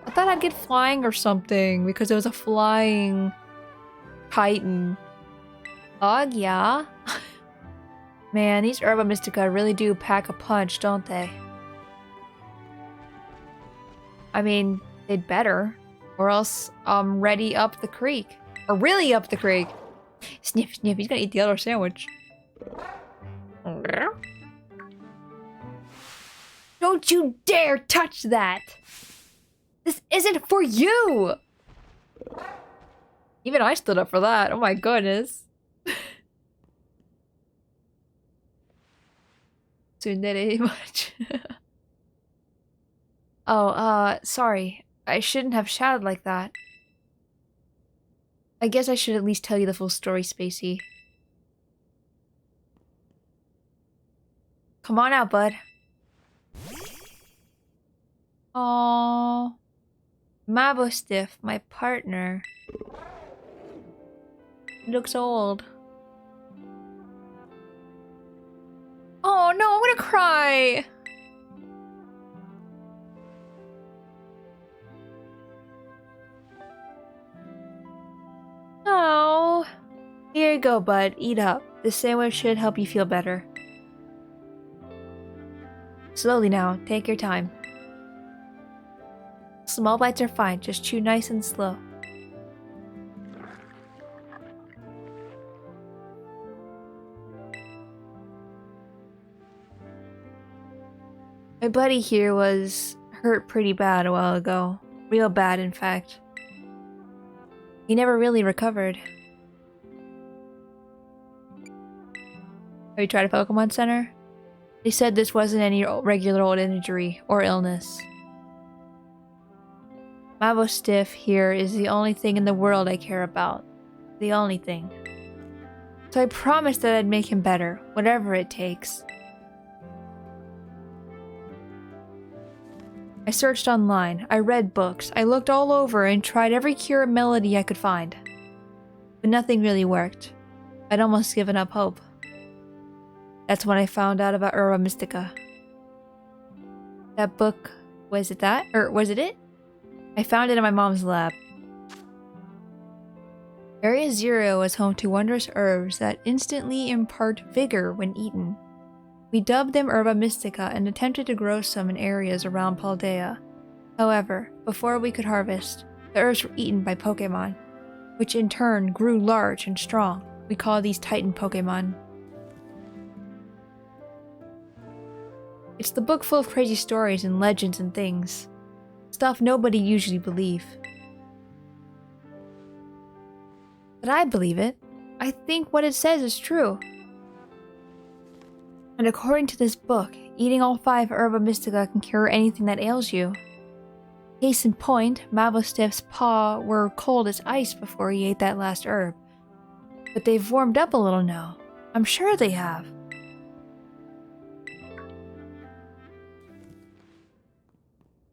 I thought I'd get flying or something because it was a flying Titan. Ugh, yeah. Man, these Herba Mystica really do pack a punch, don't they? I mean, they'd better. Or else, ready up the creek. Or really up the creek. Sniff, sniff, he's gonna eat the other sandwich. Don't you dare touch that! This isn't for you! Even I stood up for that. Oh my goodness. Tsundere much. Oh, sorry. I shouldn't have shouted like that. I guess I should at least tell you the full story, Spacey. Come on out, bud. Aww. Mabostiff, my partner. He looks old. Oh no, I'm gonna cry! Oh. Here you go, bud. Eat up. This sandwich should help you feel better. Slowly now. Take your time. Small bites are fine. Just chew nice and slow. My buddy here was hurt pretty bad a while ago. Real bad, in fact. He never really recovered. Have you tried a Pokemon Center? They said this wasn't any regular old injury or illness. Mabostiff here is the only thing in the world I care about. The only thing. So I promised that I'd make him better, whatever it takes. I searched online, I read books, I looked all over and tried every cure melody I could find. But nothing really worked. I'd almost given up hope. That's when I found out about Herba Mystica. That book, was it that? Or was it it? I found it in my mom's lab. Area 0 is home to wondrous herbs that instantly impart vigor when eaten. We dubbed them Herba Mystica and attempted to grow some in areas around Paldea. However, before we could harvest, the herbs were eaten by Pokémon, which in turn grew large and strong. We call these Titan Pokémon. It's the book full of crazy stories and legends and things. Stuff nobody usually believes. But I believe it. I think what it says is true. And according to this book, eating all 5 Herba Mystica can cure anything that ails you. Case in point, Mabelstiff's paw were cold as ice before he ate that last herb. But they've warmed up a little now. I'm sure they have.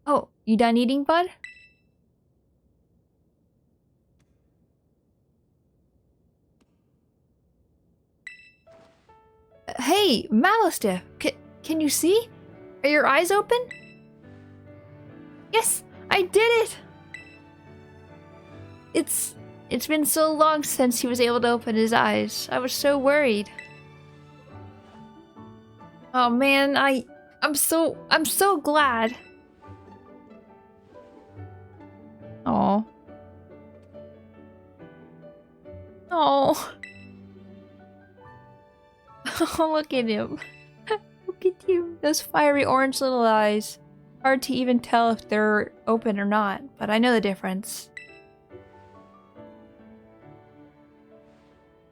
Oh, you done eating, bud? Hey, Malistiff, can you see? Are your eyes open? Yes, I did it! It's been so long since he was able to open his eyes. I was so worried. Oh man, I'm so glad. Oh. Oh. Oh, look at him. Look at him. Those fiery orange little eyes. Hard to even tell if they're open or not, but I know the difference.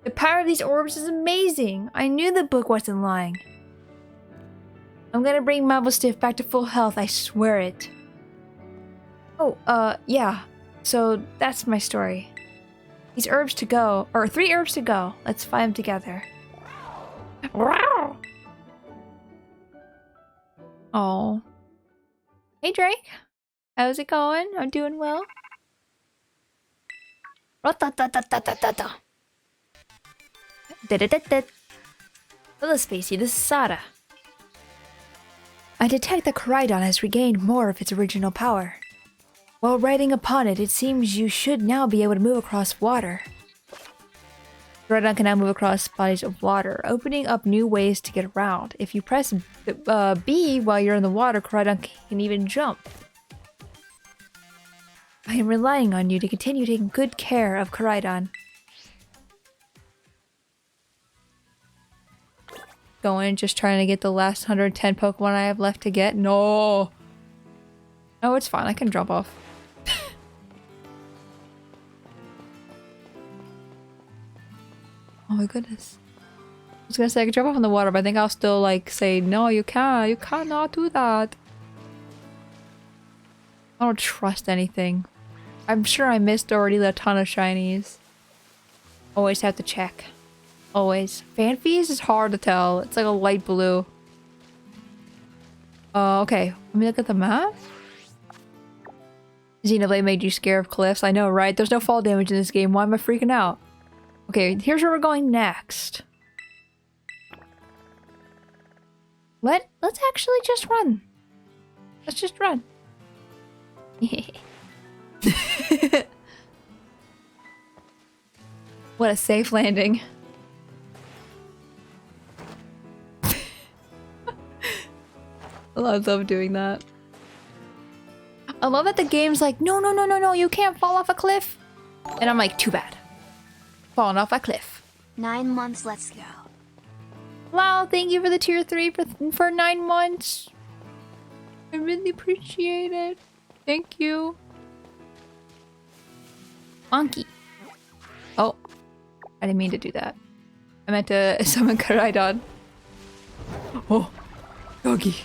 The power of these orbs is amazing. I knew the book wasn't lying. I'm gonna bring Mabelstiff back to full health, I swear it. Oh, yeah. So that's my story. These herbs to go, or 3 herbs to go. Let's find them together. Oh. Hey Drake. How's it going? I'm doing well. Hello Spacey, this is Sada. I detect that Koraidon has regained more of its original power. While riding upon it, it seems you should now be able to move across water. Koraidon can now move across bodies of water, opening up new ways to get around. If you press B while you're in the water, Koraidon can even jump. I am relying on you to continue taking good care of Koraidon. Going, just trying to get the last 110 Pokemon I have left to get. No! Oh, it's fine. I can drop off. Oh my goodness. I was gonna say I could drop off in the water, but I think I'll still like say, no, you can't. You cannot do that. I don't trust anything. I'm sure I missed already a ton of shinies. Always have to check. Always. Fanfees is hard to tell. It's like a light blue. Okay. Let me look at the map. Xenoblade made you scared of cliffs. I know, right? There's no fall damage in this game. Why am I freaking out? Okay, here's where we're going next. Let's actually just run. Let's just run. What a safe landing. I love doing that. I love that the game's like, no, you can't fall off a cliff. And I'm like, too bad. Falling off a cliff. 9 months, let's go. Wow, thank you for the tier 3 for 9 months. I really appreciate it. Thank you. Monkey. Oh, I didn't mean to do that. I meant to summon Koraidon. Oh, doggy.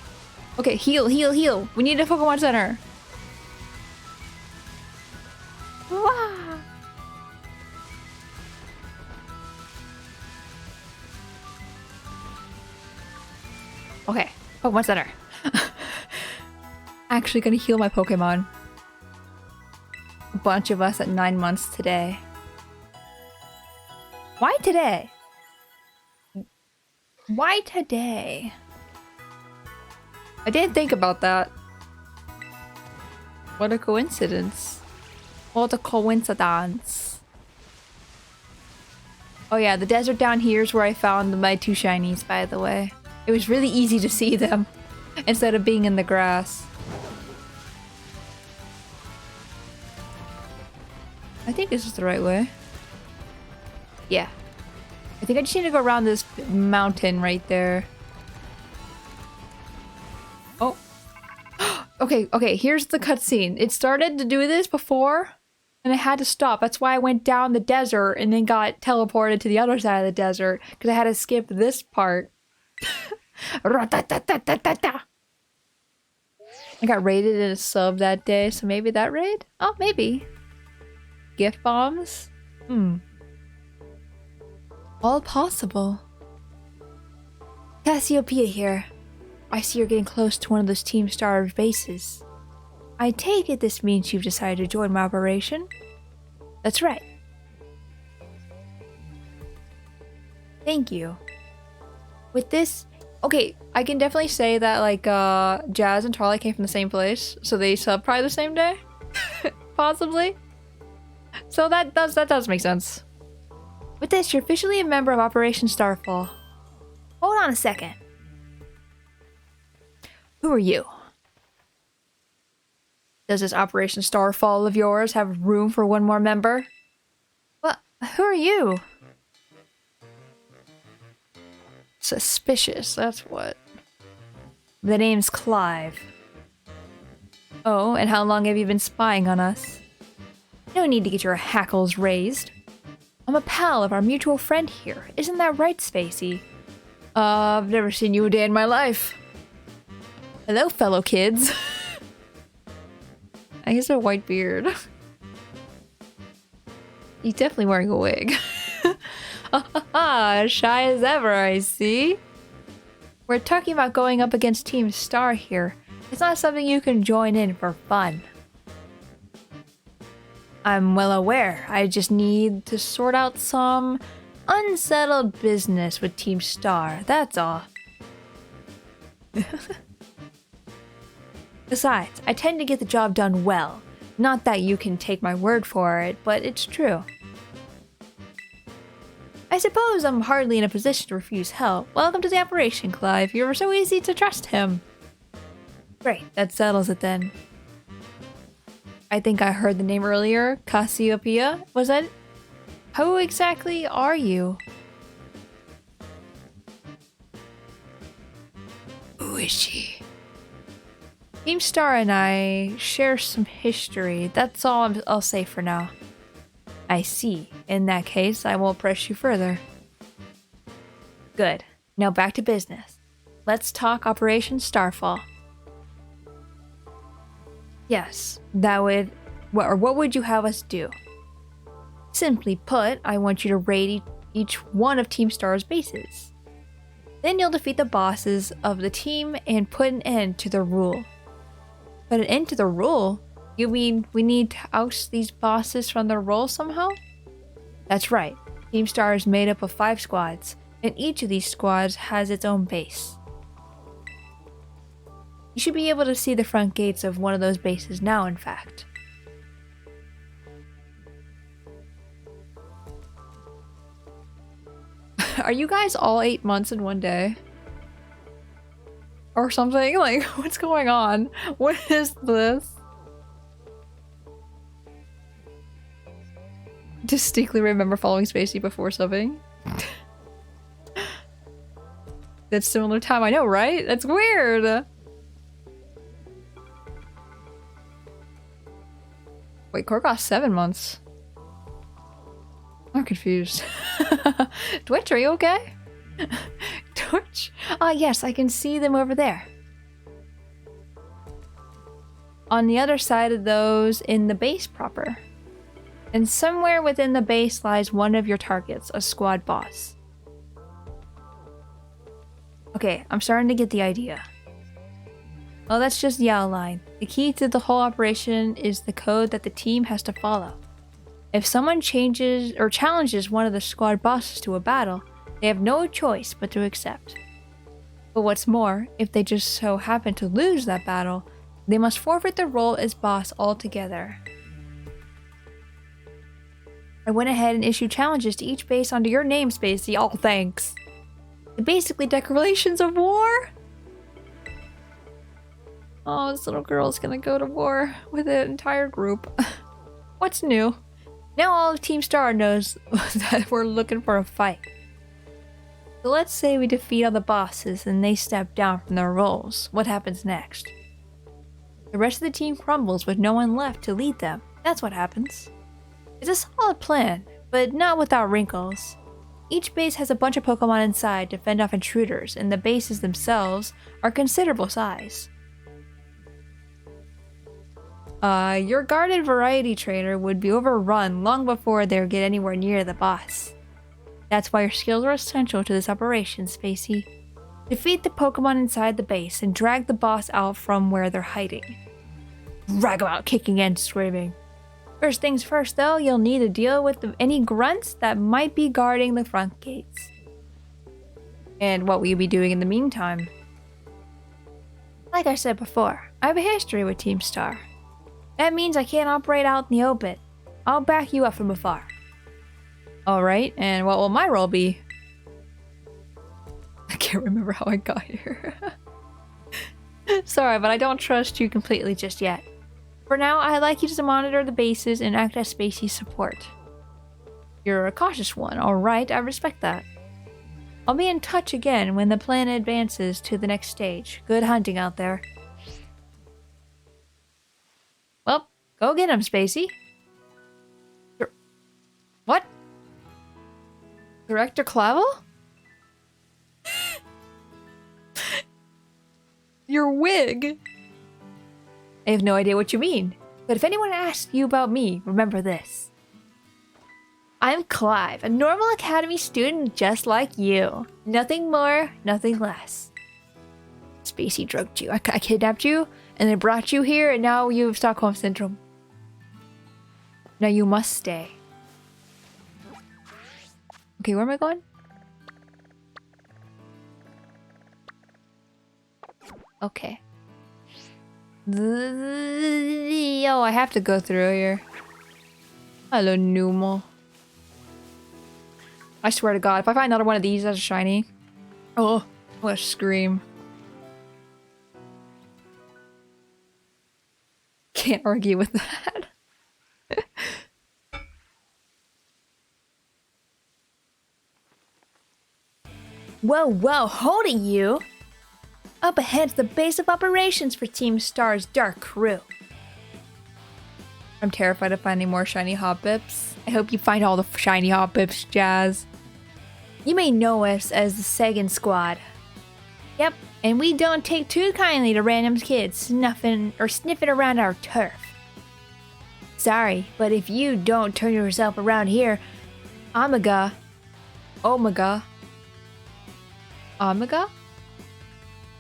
Okay, heal. We need a Pokemon Center. Wow. Okay, Pokemon Center. Actually gonna heal my Pokemon. A bunch of us at 9 months today. Why today? Why today? I didn't think about that. What a coincidence. What a coincidence. Oh yeah, the desert down here is where I found my 2 shinies, by the way. It was really easy to see them instead of being in the grass. I think this is the right way. Yeah. I think I just need to go around this mountain right there. Oh. Okay, here's the cutscene. It started to do this before, and I had to stop. That's why I went down the desert and then got teleported to the other side of the desert, because I had to skip this part. I got raided in a sub that day, so maybe that raid? Oh, maybe. Gift bombs? All possible. Cassiopeia here. I see you're getting close to one of those Team Star bases. I take it this means you've decided to join my operation? That's right. Thank you. With this... Okay, I can definitely say that, like, Jazz and Charlie came from the same place, so they sub probably the same day? Possibly? So that does make sense. With this, you're officially a member of Operation Starfall. Hold on a second. Who are you? Does this Operation Starfall of yours have room for one more member? Well, who are you? Suspicious, that's what. The name's Clive. Oh, and how long have you been spying on us? No need to get your hackles raised. I'm a pal of our mutual friend here. Isn't that right, Spacey? I've never seen you a day in my life. Hello, fellow kids. I guess a white beard. He's definitely wearing a wig. Shy as ever, I see. We're talking about going up against Team Star here. It's not something you can join in for fun. I'm well aware. I just need to sort out some unsettled business with Team Star, that's all. Besides, I tend to get the job done well. Not that you can take my word for it, but it's true. I suppose I'm hardly in a position to refuse help. Welcome to the operation, Clive. You were so easy to trust him. Great, that settles it then. I think I heard the name earlier. Cassiopeia, was that? Who exactly are you? Who is she? Team Star and I share some history. That's all I'll say for now. I see. In that case, I won't press you further. Good. Now back to business. Let's talk Operation Starfall. Yes, that would... What would you have us do? Simply put, I want you to raid each one of Team Star's bases. Then you'll defeat the bosses of the team and put an end to the rule. Put an end to the rule? You mean we need to oust these bosses from their role somehow? That's right. Team Star is made up of 5 squads, and each of these squads has its own base. You should be able to see the front gates of one of those bases now, in fact. Are you guys all 8 months in one day? Or something? Like, what's going on? What is this? Distinctly remember following Spacey before subbing. That's similar time, I know, right? That's weird! Wait, Korgoth's 7 months. I'm confused. Twitch, are you okay? Twitch? Ah, yes, I can see them over there. On the other side of those, in the base proper. And somewhere within the base lies one of your targets, a squad boss. Okay, I'm starting to get the idea. Well, that's just the outline. The key to the whole operation is the code that the team has to follow. If someone changes or challenges one of the squad bosses to a battle, they have no choice but to accept. But what's more, if they just so happen to lose that battle, they must forfeit their role as boss altogether. I went ahead and issued challenges to each base under your name, Spacey. Oh, thanks. They're basically declarations of war. Oh, this little girl's gonna go to war with an entire group. What's new? Now all of Team Star knows that we're looking for a fight. So let's say we defeat all the bosses and they step down from their roles. What happens next? The rest of the team crumbles with no one left to lead them. That's what happens. It's a solid plan, but not without wrinkles. Each base has a bunch of Pokemon inside to fend off intruders, and the bases themselves are considerable size. Your guarded variety trainer would be overrun long before they would get anywhere near the boss. That's why your skills are essential to this operation, Spacey. Defeat the Pokemon inside the base and drag the boss out from where they're hiding. Drag them out kicking and screaming. First things first though, you'll need to deal with any grunts that might be guarding the front gates. And what will you be doing in the meantime? Like I said before, I have a history with Team Star. That means I can't operate out in the open. I'll back you up from afar. Alright, and what will my role be? I can't remember how I got here. Sorry, but I don't trust you completely just yet. For now, I'd like you to monitor the bases and act as Spacey's support. You're a cautious one, alright, I respect that. I'll be in touch again when the plan advances to the next stage. Good hunting out there. Well, go get him, Spacey. What? Director Clavel? Your wig! I have no idea what you mean, but if anyone asks you about me, remember this. I'm Clive, a normal academy student just like you. Nothing more, nothing less. Spacey drugged you. I kidnapped you, and then brought you here, and now you have Stockholm Syndrome. Now you must stay. Okay, where am I going? Okay. Oh, I have to go through here. Hello, Numo. I swear to God, if I find another one of these that's shiny, oh, what a scream. Can't argue with that. Whoa, holding you! Up ahead's the base of operations for Team Star's Dark Crew. I'm terrified of finding more shiny Hoppips. I hope you find all the shiny Hoppips, Jazz. You may know us as the Sagan Squad. Yep, and we don't take too kindly to random kids sniffing around our turf. Sorry, but if you don't turn yourself around here, Omega?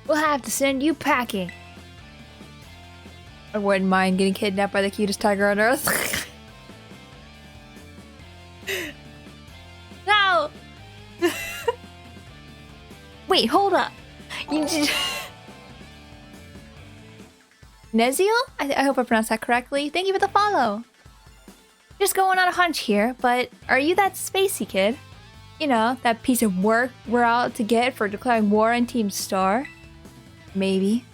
We'll have to send you packing. I wouldn't mind getting kidnapped by the cutest tiger on earth. No! Wait, hold up. You just... Neziel? I hope I pronounced that correctly. Thank you for the follow. Just going on a hunch here, but are you that Spacey kid? You know, that piece of work we're out to get for declaring war on Team Star? Maybe.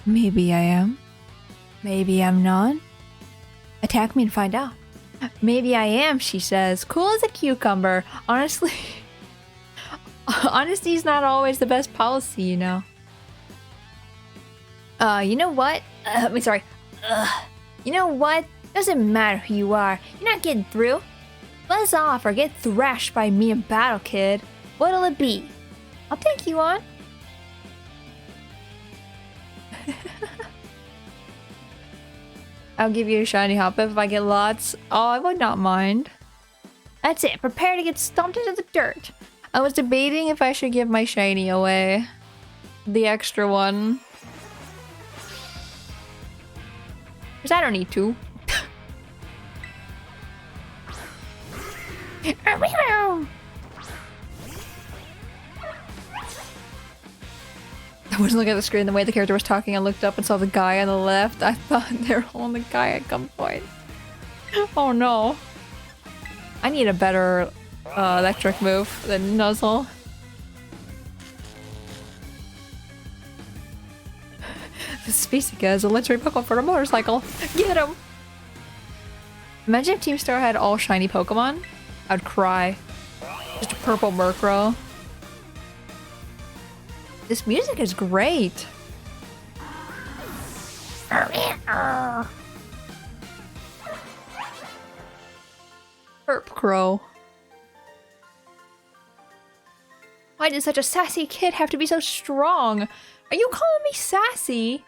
Maybe I am. Maybe I'm not. Attack me and find out. Maybe I am, she says. Cool as a cucumber. Honestly, honesty's not always the best policy, you know. You know what? You know what? Doesn't matter who you are. You're not getting through. Buzz off or get thrashed by me in battle, kid. What'll it be? I'll take you on. I'll give you a shiny Hoppip if I get lots. Oh, I would not mind. That's it. Prepare to get stomped into the dirt. I was debating if I should give my shiny away. The extra one. Because I don't need to. I wasn't looking at the screen. The way the character was talking, I looked up and saw the guy on the left. I thought they were holding the guy at gunpoint. Oh no. I need a better electric move than Nuzzle. The Spacey guy is a legendary Pokemon for a motorcycle. Get him! Imagine if Team Star had all shiny Pokemon. I'd cry. Just a purple Murkrow. This music is great. Herp Crow. Why did such a sassy kid have to be so strong? Are you calling me sassy?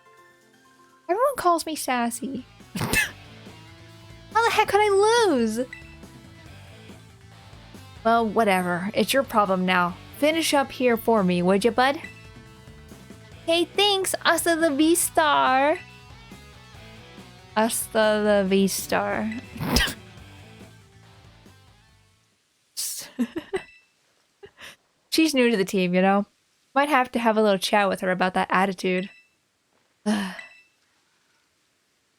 Everyone calls me sassy. How the heck could I lose? Well, whatever. It's your problem now. Finish up here for me, would you, bud? Hey, thanks. Hasta la vista. Hasta la vista. She's new to the team, you know? Might have to have a little chat with her about that attitude.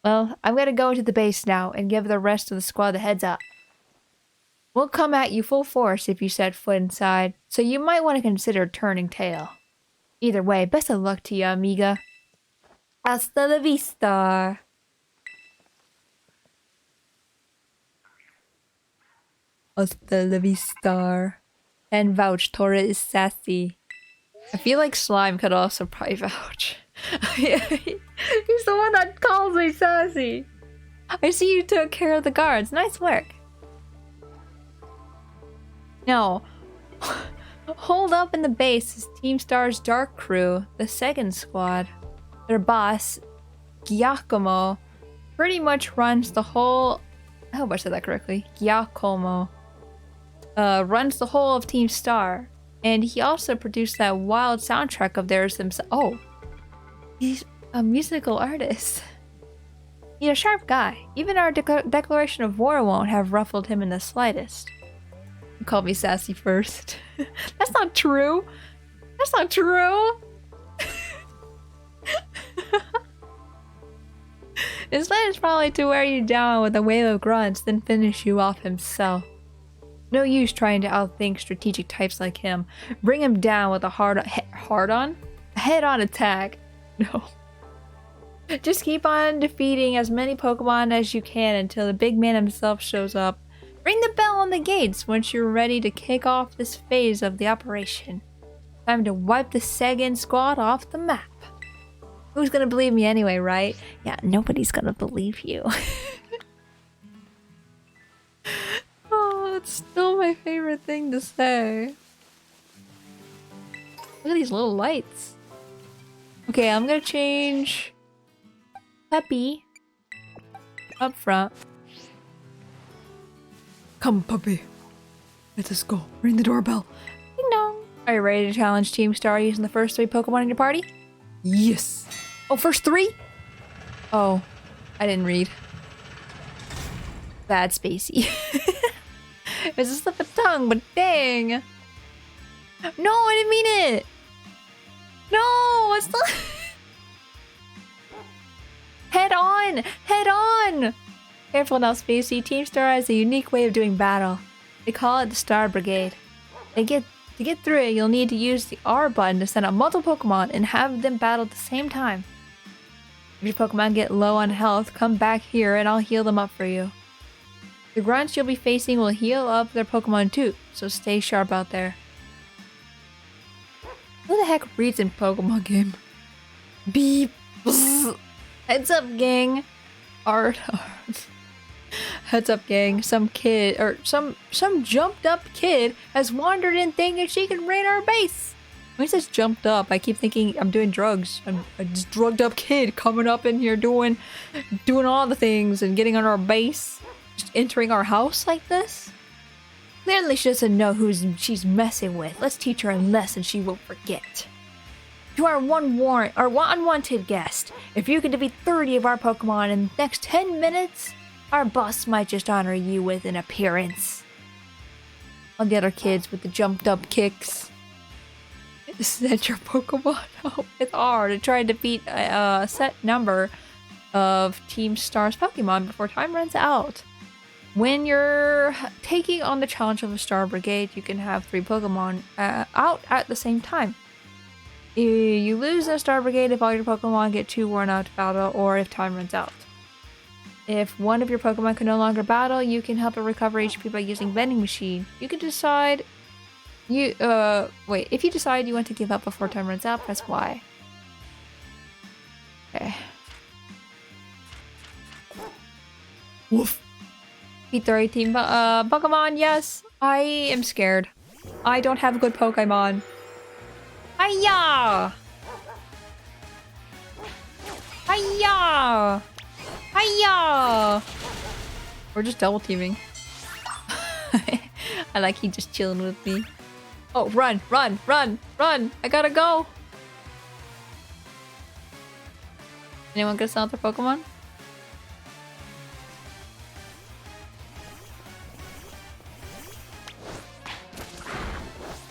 Well, I'm gonna go into the base now and give the rest of the squad the heads up. We'll come at you full force if you set foot inside, so you might want to consider turning tail. Either way, best of luck to you, amiga. Hasta la vista. Hasta la vista. And vouch, Tora is sassy. I feel like Slime could also probably vouch. He's the one that calls me sassy. I see you took care of the guards. Nice work. No. Hold up in the base is Team Star's Dark Crew, the second squad. Their boss, Giacomo, pretty much runs the whole... I hope I said that correctly. Giacomo. Runs the whole of Team Star. And he also produced that wild soundtrack of theirs himself. Oh. He's a musical artist. He's a sharp guy. Even our declaration of war won't have ruffled him in the slightest. You called me sassy first. That's not true. That's not true. His plan is probably to wear you down with a wave of grunts, then finish you off himself. No use trying to outthink strategic types like him. Bring him down with a head-on attack. No. Just keep on defeating as many Pokemon as you can until the big man himself shows up. Ring the bell on the gates once you're ready to kick off this phase of the operation. Time to wipe the Sagan squad off the map. Who's gonna believe me anyway, right? Yeah, nobody's gonna believe you. Oh, it's still my favorite thing to say. Look at these little lights. Okay, I'm gonna change Peppy up front. Come, puppy. Let us go. Ring the doorbell. Ding dong. Are you ready to challenge Team Star using the first 3 Pokemon in your party? Yes. Oh, first 3? Oh, I didn't read. Bad Spacey. It's a slip of tongue, but dang. No, I didn't mean it. No, it's not. Head on! Head on! Careful now, Spacey. Team Star has a unique way of doing battle. They call it the Star Brigade. To get through it, you'll need to use the R button to send out multiple Pokemon and have them battle at the same time. If your Pokemon get low on health, come back here and I'll heal them up for you. The grunts you'll be facing will heal up their Pokemon too, so stay sharp out there. Who the heck reads in Pokemon game? Beep! Bzz. Heads up, gang! Art. Heads up, gang. Some kid, or some jumped up kid has wandered in thinking she can raid our base. When he says jumped up, I keep thinking I'm doing drugs. I'm a drugged up kid coming up in here doing all the things and getting on our base. Just entering our house like this? Clearly she doesn't know who she's messing with. Let's teach her a lesson she won't forget. To our unwanted guest, if you can defeat 30 of our Pokemon in the next 10 minutes, our boss might just honor you with an appearance. All the other kids with the jumped up kicks. Send your Pokemon out with R to try to defeat a set number of Team Star's Pokemon before time runs out. When you're taking on the challenge of a Star Brigade, you can have 3 Pokemon out at the same time. You lose a Star Brigade if all your Pokemon get too worn out to battle or if time runs out. If one of your Pokemon can no longer battle, you can help it recover HP by using Vending Machine. You can decide... If you decide you want to give up before time runs out, press Y. Okay. Woof. Beat the 18 Pokemon, yes. I am scared. I don't have good Pokemon. Hiya! Hiya! Hiya! We're just double teaming. I like he just chilling with me. Oh, run, run, run, run! I gotta go! Anyone gonna sell their Pokemon?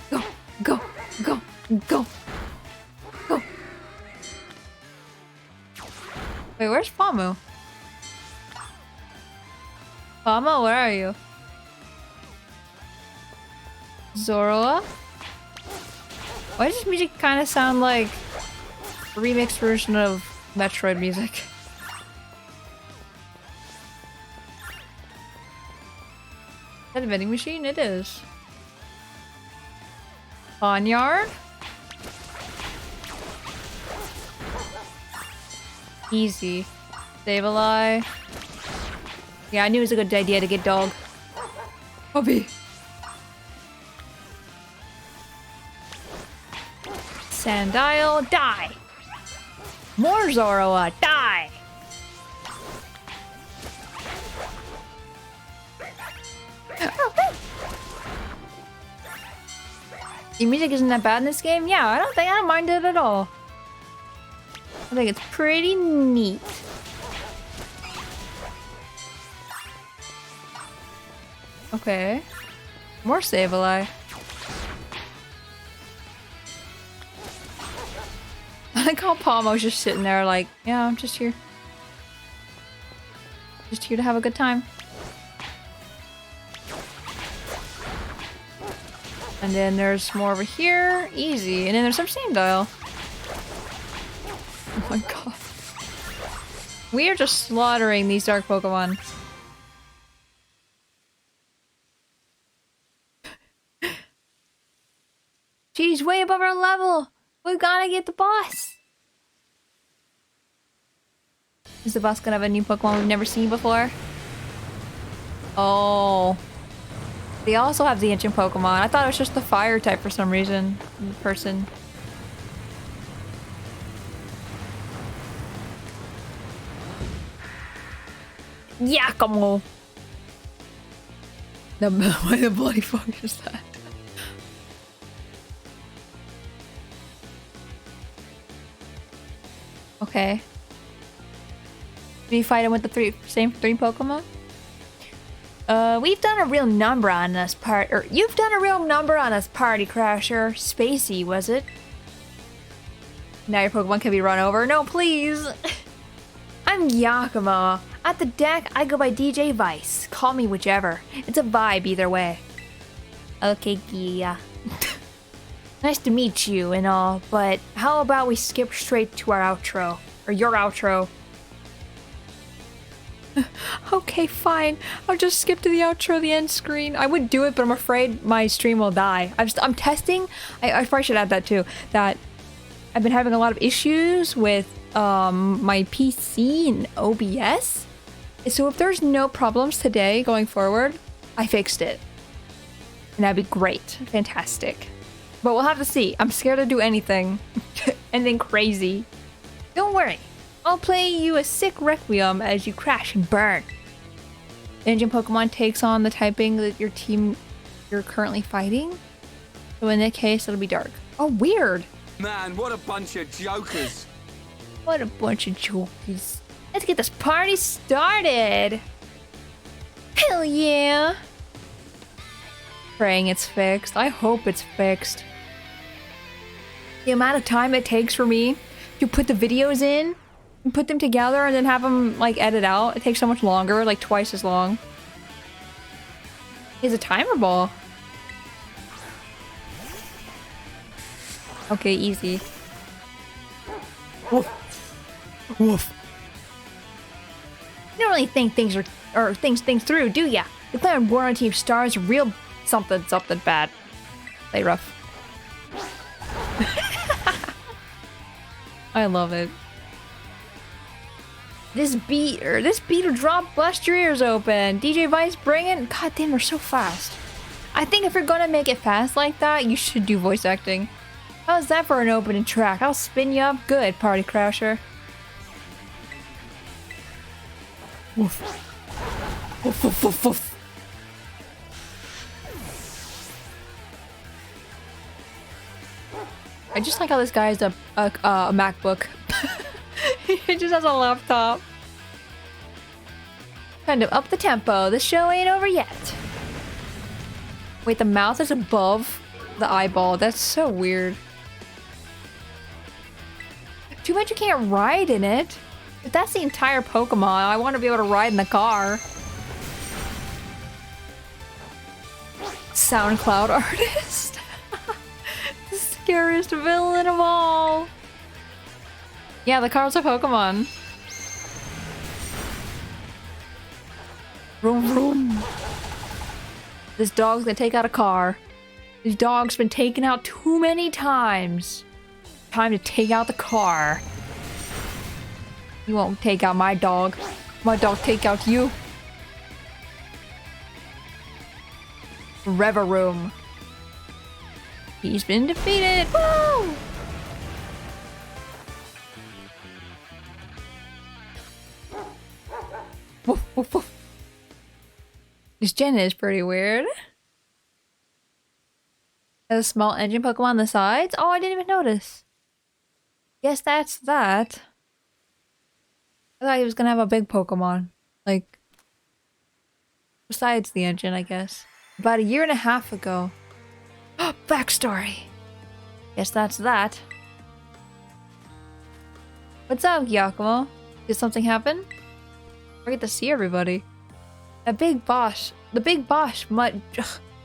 Go, go, go, go, go! Wait, where's Pamu? Pamu, where are you? Zoroa? Why does this music kind of sound like a remixed version of Metroid music? Is that a vending machine? It is. Barnyard? Easy. Sableye. Yeah, I knew it was a good idea to get dog. Puppy. Sandile, die! More Zoroa, die! The music isn't that bad in this game? Yeah, I don't mind it at all. I think it's pretty neat. Okay. More Sableye. I like how Palmo's just sitting there like, yeah, I'm just here. Just here to have a good time. And then there's more over here. Easy. And then there's some Sandile. Oh my god. We are just slaughtering these dark Pokemon. She's way above our level! We've gotta get the boss! Is the boss gonna have a new Pokemon we've never seen before? Oh. They also have the ancient Pokemon. I thought it was just the fire type for some reason. Person. Yakamo! Why the bloody fuck is that? Okay. Do you fight him with the same three Pokemon? We've done a real number on us you've done a real number on us, Party Crasher. Spacey, was it? Now your Pokemon can be run over? No, please! I'm Yakima. At the deck, I go by DJ Vice. Call me whichever. It's a vibe either way. Okay, yeah. Nice to meet you and all, but how about we skip straight to our outro? Or your outro. Okay, fine. I'll just skip to the outro, the end screen. I would do it, but I'm afraid my stream will die. I'm testing. I probably should add that too. That I've been having a lot of issues with my PC and OBS. So if there's no problems today going forward, I fixed it. And that'd be great. Fantastic. But we'll have to see. I'm scared to do anything. Anything crazy. Don't worry. I'll play you a sick requiem as you crash and burn. Engine Pokemon takes on the typing that your team you're currently fighting. So in that case, it'll be dark. Oh, weird. Man, what a bunch of jokers. What a bunch of jokers. Let's get this party started. Hell yeah. Praying it's fixed. I hope it's fixed. The amount of time it takes for me to put the videos in and put them together and then have them like edit out. It takes so much longer, like twice as long. He's a timer ball. Okay, easy. Woof. Woof. You don't really think things things through, do ya? Declaring war on Team Star's real something bad. Play rough. I love it. This beat or drop, bust your ears open. DJ Vice, bring it. God damn, they're so fast. I think if you're gonna make it fast like that, you should do voice acting. How's that for an opening track? I'll spin you up good, Party Crasher. Woof. Woof, woof, woof, woof. I just like how this guy is a MacBook. He just has a laptop. Kind of up the tempo. The show ain't over yet. Wait, the mouth is above the eyeball. That's so weird. Too bad you can't ride in it. If that's the entire Pokemon, I want to be able to ride in the car. SoundCloud artist. The scariest villain of all. Yeah, the car's a Pokemon. Vroom vroom. This dog's gonna take out a car. This dog's been taken out too many times. Time to take out the car. You won't take out my dog. My dog take out you. Reveroom. He's been defeated. Woo! Woof, woof, woof. This gen is pretty weird. Has a small engine Pokemon on the sides? Oh, I didn't even notice. Guess that's that. I thought he was gonna have a big Pokemon. Like, besides the engine, I guess. About 1.5 years ago. Backstory. Guess that's that. What's up, Giacomo? Did something happen? I get to see everybody. The big boss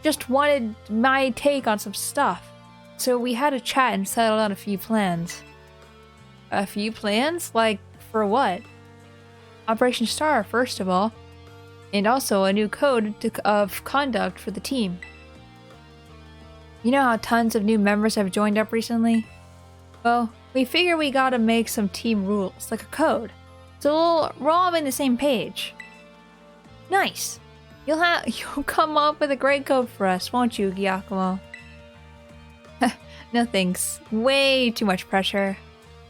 just wanted my take on some stuff. So we had a chat and settled on a few plans. A few plans? Like, for what? Operation Star, first of all. And also a new code of conduct for the team. You know how tons of new members have joined up recently? Well, we figure we gotta make some team rules, like a code. So we're all on the same page. Nice. You'll come up with a great code for us, won't you, Giacomo? No thanks. Way too much pressure.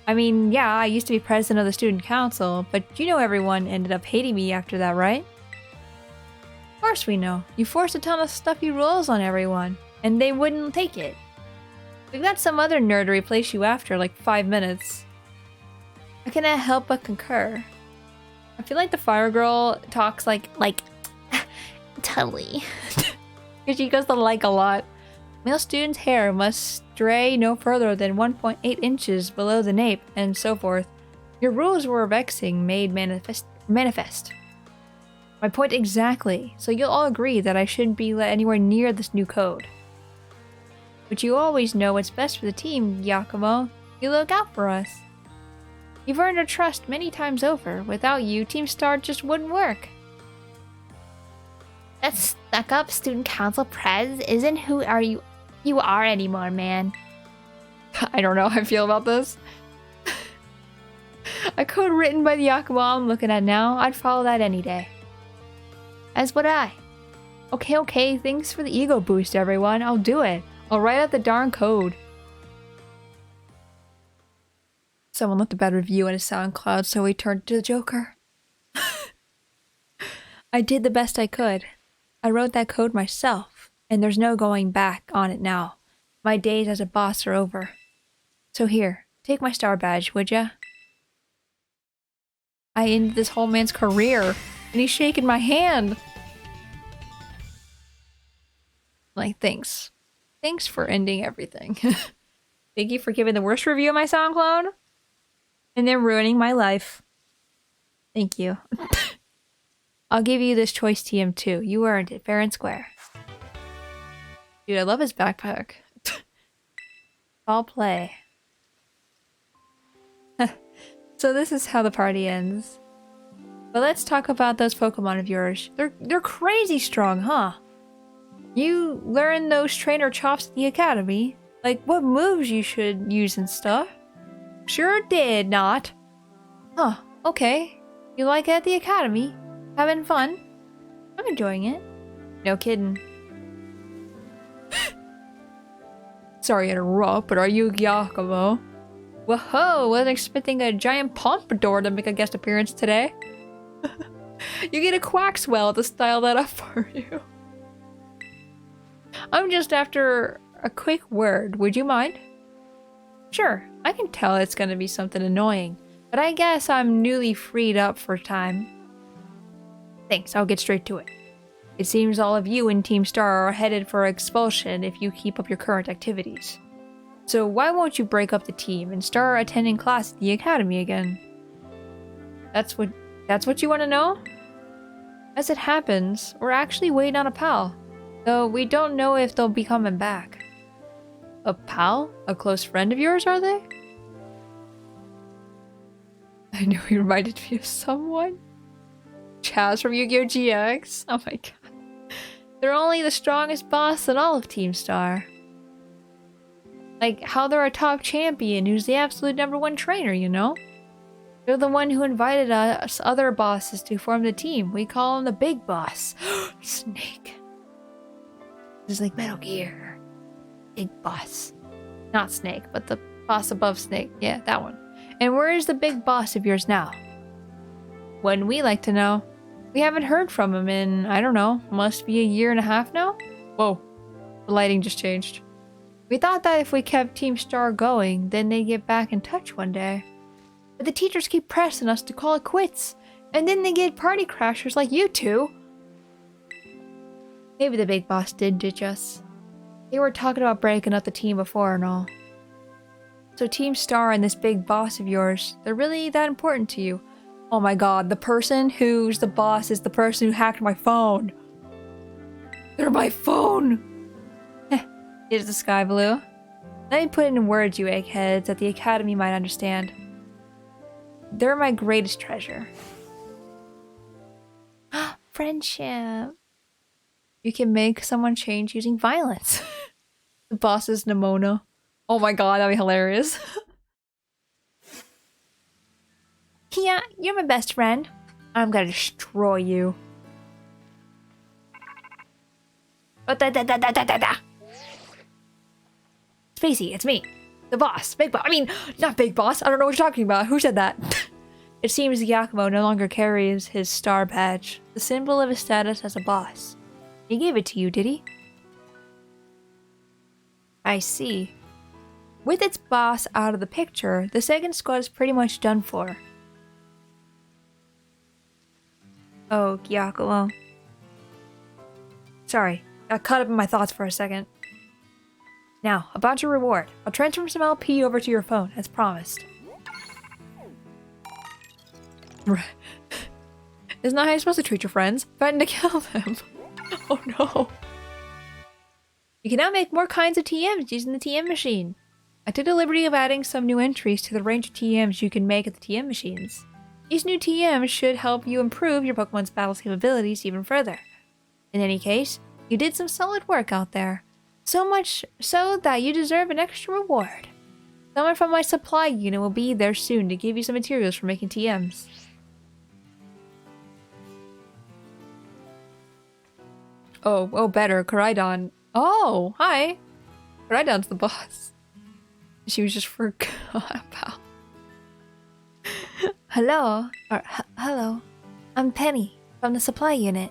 I mean, yeah, I used to be president of the student council, but you know everyone ended up hating me after that, right? Of course we know. You forced a ton of stuffy rules on everyone, and they wouldn't take it. We've got some other nerd to replace you after like 5 minutes. I cannot help but concur. I feel like the Fire Girl talks like totally. Because she goes to like a lot. Male student's hair must stray no further than 1.8 inches below the nape, and so forth. Your rules were vexing, made manifest. My point exactly. So you'll all agree that I shouldn't be let anywhere near this new code. But you always know what's best for the team, Giacomo. You look out for us. You've earned our trust many times over. Without you, Team Star just wouldn't work. That stuck-up student council prez isn't who you are anymore, man. I don't know how I feel about this. A code written by the Giacomo I'm looking at now, I'd follow that any day. As would I. Okay, thanks for the ego boost, everyone. I'll do it. I'll write out the darn code. Someone left a bad review on his SoundCloud, so he turned to the Joker. I did the best I could. I wrote that code myself, and there's no going back on it now. My days as a boss are over. So here, take my star badge, would ya? I ended this whole man's career, and he's shaking my hand. Like, thanks. Thanks for ending everything. Thank you for giving the worst review of my SoundCloud. And then ruining my life. Thank you. I'll give you this choice TM too. You earned it, fair and square. Dude, I love his backpack. I'll play. So this is how the party ends. But let's talk about those Pokemon of yours. They're crazy strong, huh? You learned those trainer chops at the academy? Like what moves you should use and stuff? Sure did not. Huh, okay. You like it at the academy? Having fun? I'm enjoying it. No kidding. Sorry to interrupt, but are you Giacomo? Whoa, wasn't expecting a giant pompadour to make a guest appearance today. You get a Quaxwell to style that up for you. I'm just after a quick word, would you mind? Sure, I can tell it's gonna be something annoying, but I guess I'm newly freed up for time. Thanks, I'll get straight to it. It seems all of you in Team Star are headed for expulsion if you keep up your current activities. So why won't you break up the team and start attending class at the academy again? That's what you want to know? As it happens, we're actually waiting on a pal, though we don't know if they'll be coming back. A pal? A close friend of yours, are they? I knew he reminded me of someone. Chaz from Yu-Gi-Oh! GX? Oh my god. They're only the strongest boss in all of Team Star. Like, how they're a top champion who's the absolute #1 trainer, you know? They're the one who invited us other bosses to form the team. We call him the big boss. Snake. This is like Metal Gear. Big boss. Not Snake, but the boss above Snake. Yeah, that one. And where is the big boss of yours now? Wouldn't we like to know? We haven't heard from him in, I don't know, must be a year and a half now? Whoa, the lighting just changed. We thought that if we kept Team Star going, then they'd get back in touch one day. But the teachers keep pressing us to call it quits, and then they get party crashers like you two. Maybe the big boss did ditch us. They were talking about breaking up the team before and all. So Team Star and this big boss of yours, they're really that important to you. Oh my god, the person who's the boss is the person who hacked my phone. They're my phone! Here's the sky blue. Let me put it in words, you eggheads, that the academy might understand. They're my greatest treasure. Friendship. You can make someone change using violence. The boss is Nimona. Oh my god, that'd be hilarious. Yeah, you're my best friend. I'm gonna destroy you. Spacey, it's me. The boss. Big boss. I mean, not big boss. I don't know what you're talking about. Who said that? It seems Giacomo no longer carries his star badge, the symbol of his status as a boss. He gave it to you, did he? I see. With its boss out of the picture, the second squad is pretty much done for. Oh, Giacomo. Sorry, got caught up in my thoughts for a second. Now, about your reward. I'll transfer some LP over to your phone, as promised. Isn't that how you're supposed to treat your friends? Threaten to kill them. Oh no. You can now make more kinds of TMs using the TM machine. I took the liberty of adding some new entries to the range of TMs you can make at the TM machines. These new TMs should help you improve your Pokemon's battle capabilities even further. In any case, you did some solid work out there. So much so that you deserve an extra reward. Someone from my supply unit will be there soon to give you some materials for making TMs. Oh, better. Koraidon. Oh, hi. Koraidon's the boss. She was just forgot about. Hello. I'm Penny from the supply unit.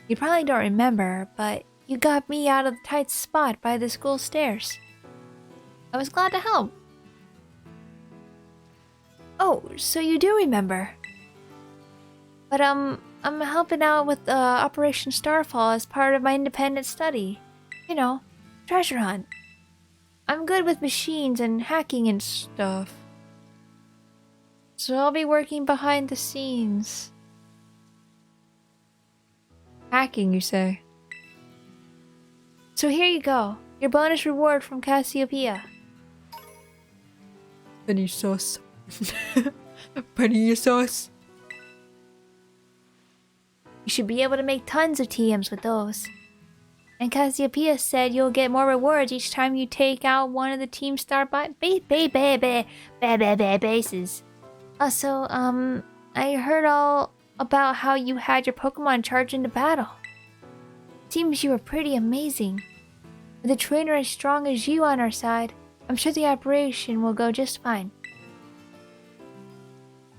You probably don't remember, but you got me out of the tight spot by the school stairs. I was glad to help. Oh, so you do remember. But I'm helping out with Operation Starfall as part of my independent study. You know, treasure hunt. I'm good with machines and hacking and stuff. So I'll be working behind the scenes. Hacking, you say? So here you go. Your bonus reward from Cassiopeia. Penny sauce. Penny sauce. You should be able to make tons of TMs with those. And Cassiopeia said you'll get more rewards each time you take out one of the Team Star bases. Also, I heard all about how you had your Pokemon charge into battle. Seems you were pretty amazing. With a trainer as strong as you on our side, I'm sure the operation will go just fine.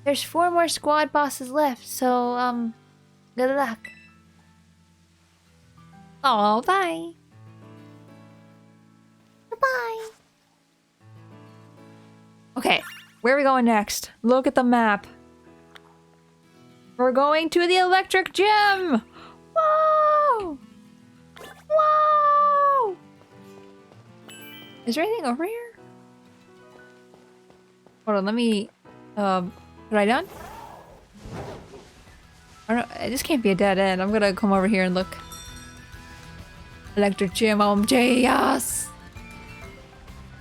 There's 4 more squad bosses left, so, good luck. Oh, bye. Goodbye. Okay, where are we going next? Look at the map. We're going to the electric gym! Whoa! Whoa! Is there anything over here? Hold on, let me... What I done? I don't know, this can't be a dead end. I'm gonna come over here and look. Electric gym, yes!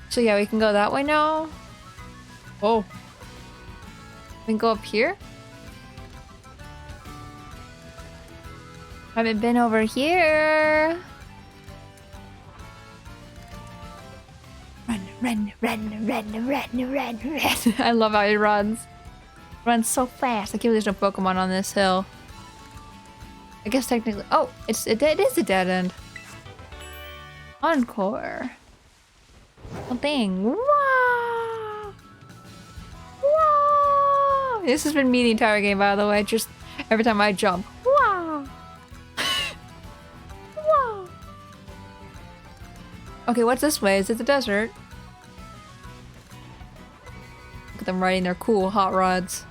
So yeah, we can go that way now. Oh. We can go up here? Haven't been over here. Run. I love how he runs. Runs so fast. I can't believe there's no Pokemon on this hill. I guess technically... Oh, it is a dead end. Encore. Oh, dang. Wow! Wow! This has been me the entire game, by the way. Just every time I jump. Wow! Wow! Okay, what's this way? Is it the desert? Look at them riding their cool hot rods.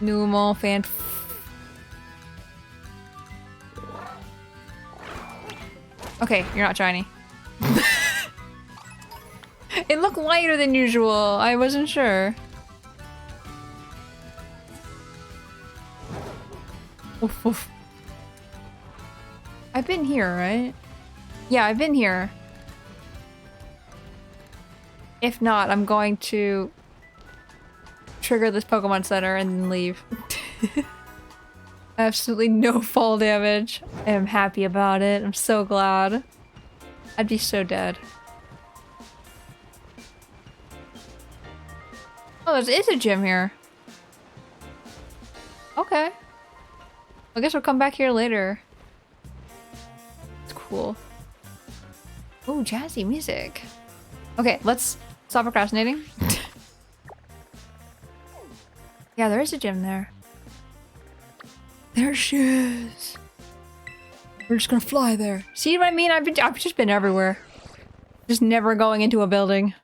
Numal fan. Okay, you're not shiny. It looked lighter than usual. I wasn't sure. Oof, oof. I've been here, right? Yeah, I've been here. If not, I'm going to trigger this Pokemon Center and then leave. Absolutely no fall damage. I am happy about it. I'm so glad. I'd be so dead. Oh, there is a gym here. Okay. I guess we'll come back here later. It's cool. Ooh, jazzy music. Okay, let's stop procrastinating. Yeah, there is a gym there. There she is. We're just gonna fly there. See what I mean? I've just been everywhere. Just never going into a building.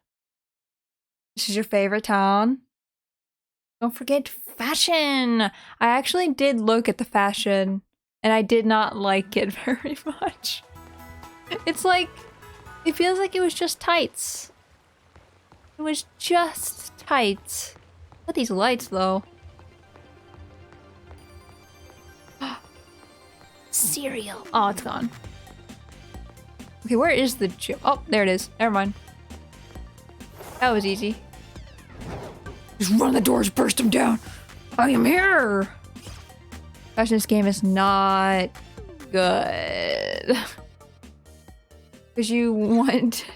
This is your favorite town? Don't forget fashion! I actually did look at the fashion, and I did not like it very much. It's like... It feels like it was just tights. It was just tights. Look at these lights, though. Cereal. Oh, it's gone. Okay, where is the gym? Oh, there it is. Never mind. That was easy. Just run the doors, burst them down. I am here. Gosh, this game is not good. Because you want...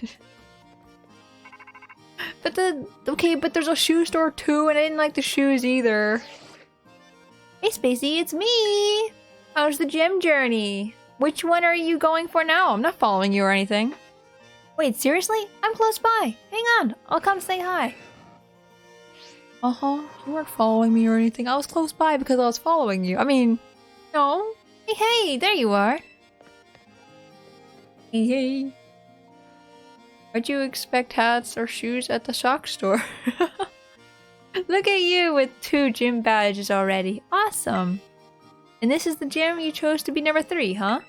but there's a shoe store too, and I didn't like the shoes either. Hey Spacey, it's me! How's the gym journey? Which one are you going for now? I'm not following you or anything. Wait, seriously? I'm close by. Hang on, I'll come say hi. Uh-huh, you weren't following me or anything. I was close by because I was following you. I mean, no. Hey, there you are. Hey. Why'd you expect hats or shoes at the sock store? Look at you with 2 gym badges already. Awesome. And this is the gym you chose to be number 3, huh?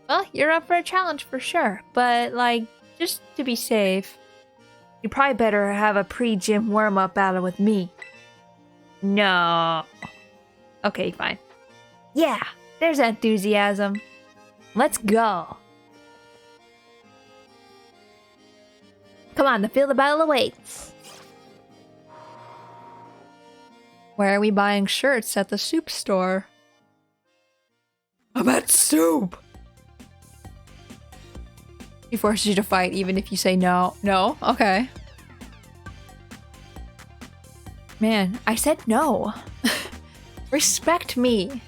Well, you're up for a challenge for sure. But, like, just to be safe, you probably better have a pre-gym warm-up battle with me. No. Okay, fine. Yeah, there's enthusiasm. Let's go. Come on, the field of battle awaits. Where are we buying shirts at the soup store? I'm at soup! He forces you to fight even if you say no. No? Okay. Man, I said no. Respect me.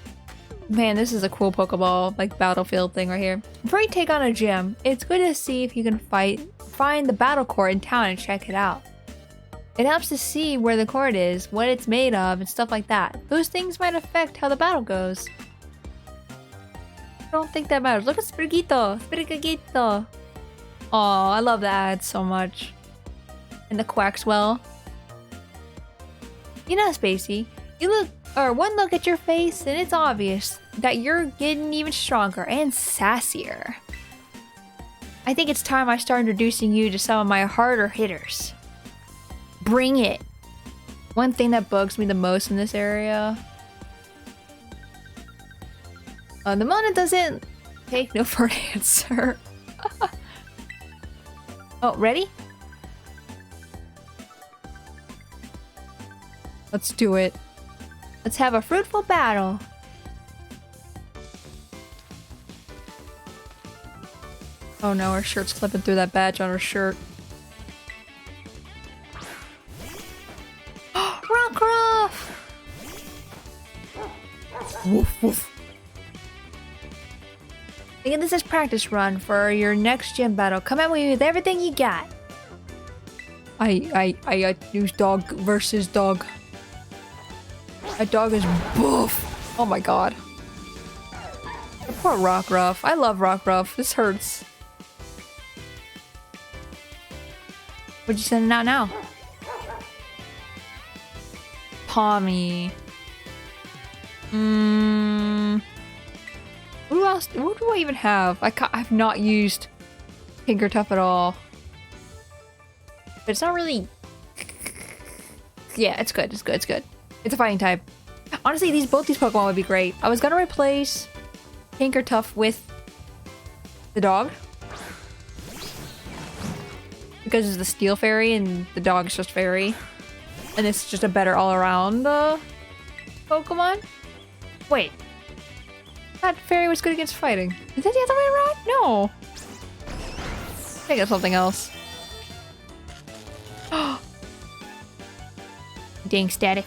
Man, this is a cool Pokeball, like, battlefield thing right here. Before you take on a gym, it's good to see if you can find the battle court in town and check it out. It helps to see where the court is, what it's made of, and stuff like that. Those things might affect how the battle goes. I don't think that matters. Look at Sprigito! Sprigito! Aw, I love the ads so much. And the Quaxwell. You know, Spacey, one look at your face and it's obvious that you're getting even stronger and sassier. I think it's time I start introducing you to some of my harder hitters. Bring it! One thing that bugs me the most in this area... the Mona doesn't take no for an answer. Oh, ready? Let's do it. Let's have a fruitful battle. Oh no, her shirt's clipping through that badge on her shirt. Rockruff! Woof woof. Think of this as practice run for your next gym battle. Come at me with everything you got. I use dog versus dog. That dog is buff. Oh my god. Poor Rockruff. I love Rockruff. This hurts. What'd you send out now? Tommy. Who else? Who do I even have? I've not used Tinkertuff at all. But it's not really... Yeah, it's good. It's good. It's good. It's a fighting type. Honestly, both these Pokemon would be great. I was gonna replace Tinkertuff with the dog. Because it's the Steel Fairy and the dog's just Fairy. And it's just a better all-around Pokemon. Wait. That Fairy was good against fighting. Is that the other way around? No. I think it's something else. Dang static.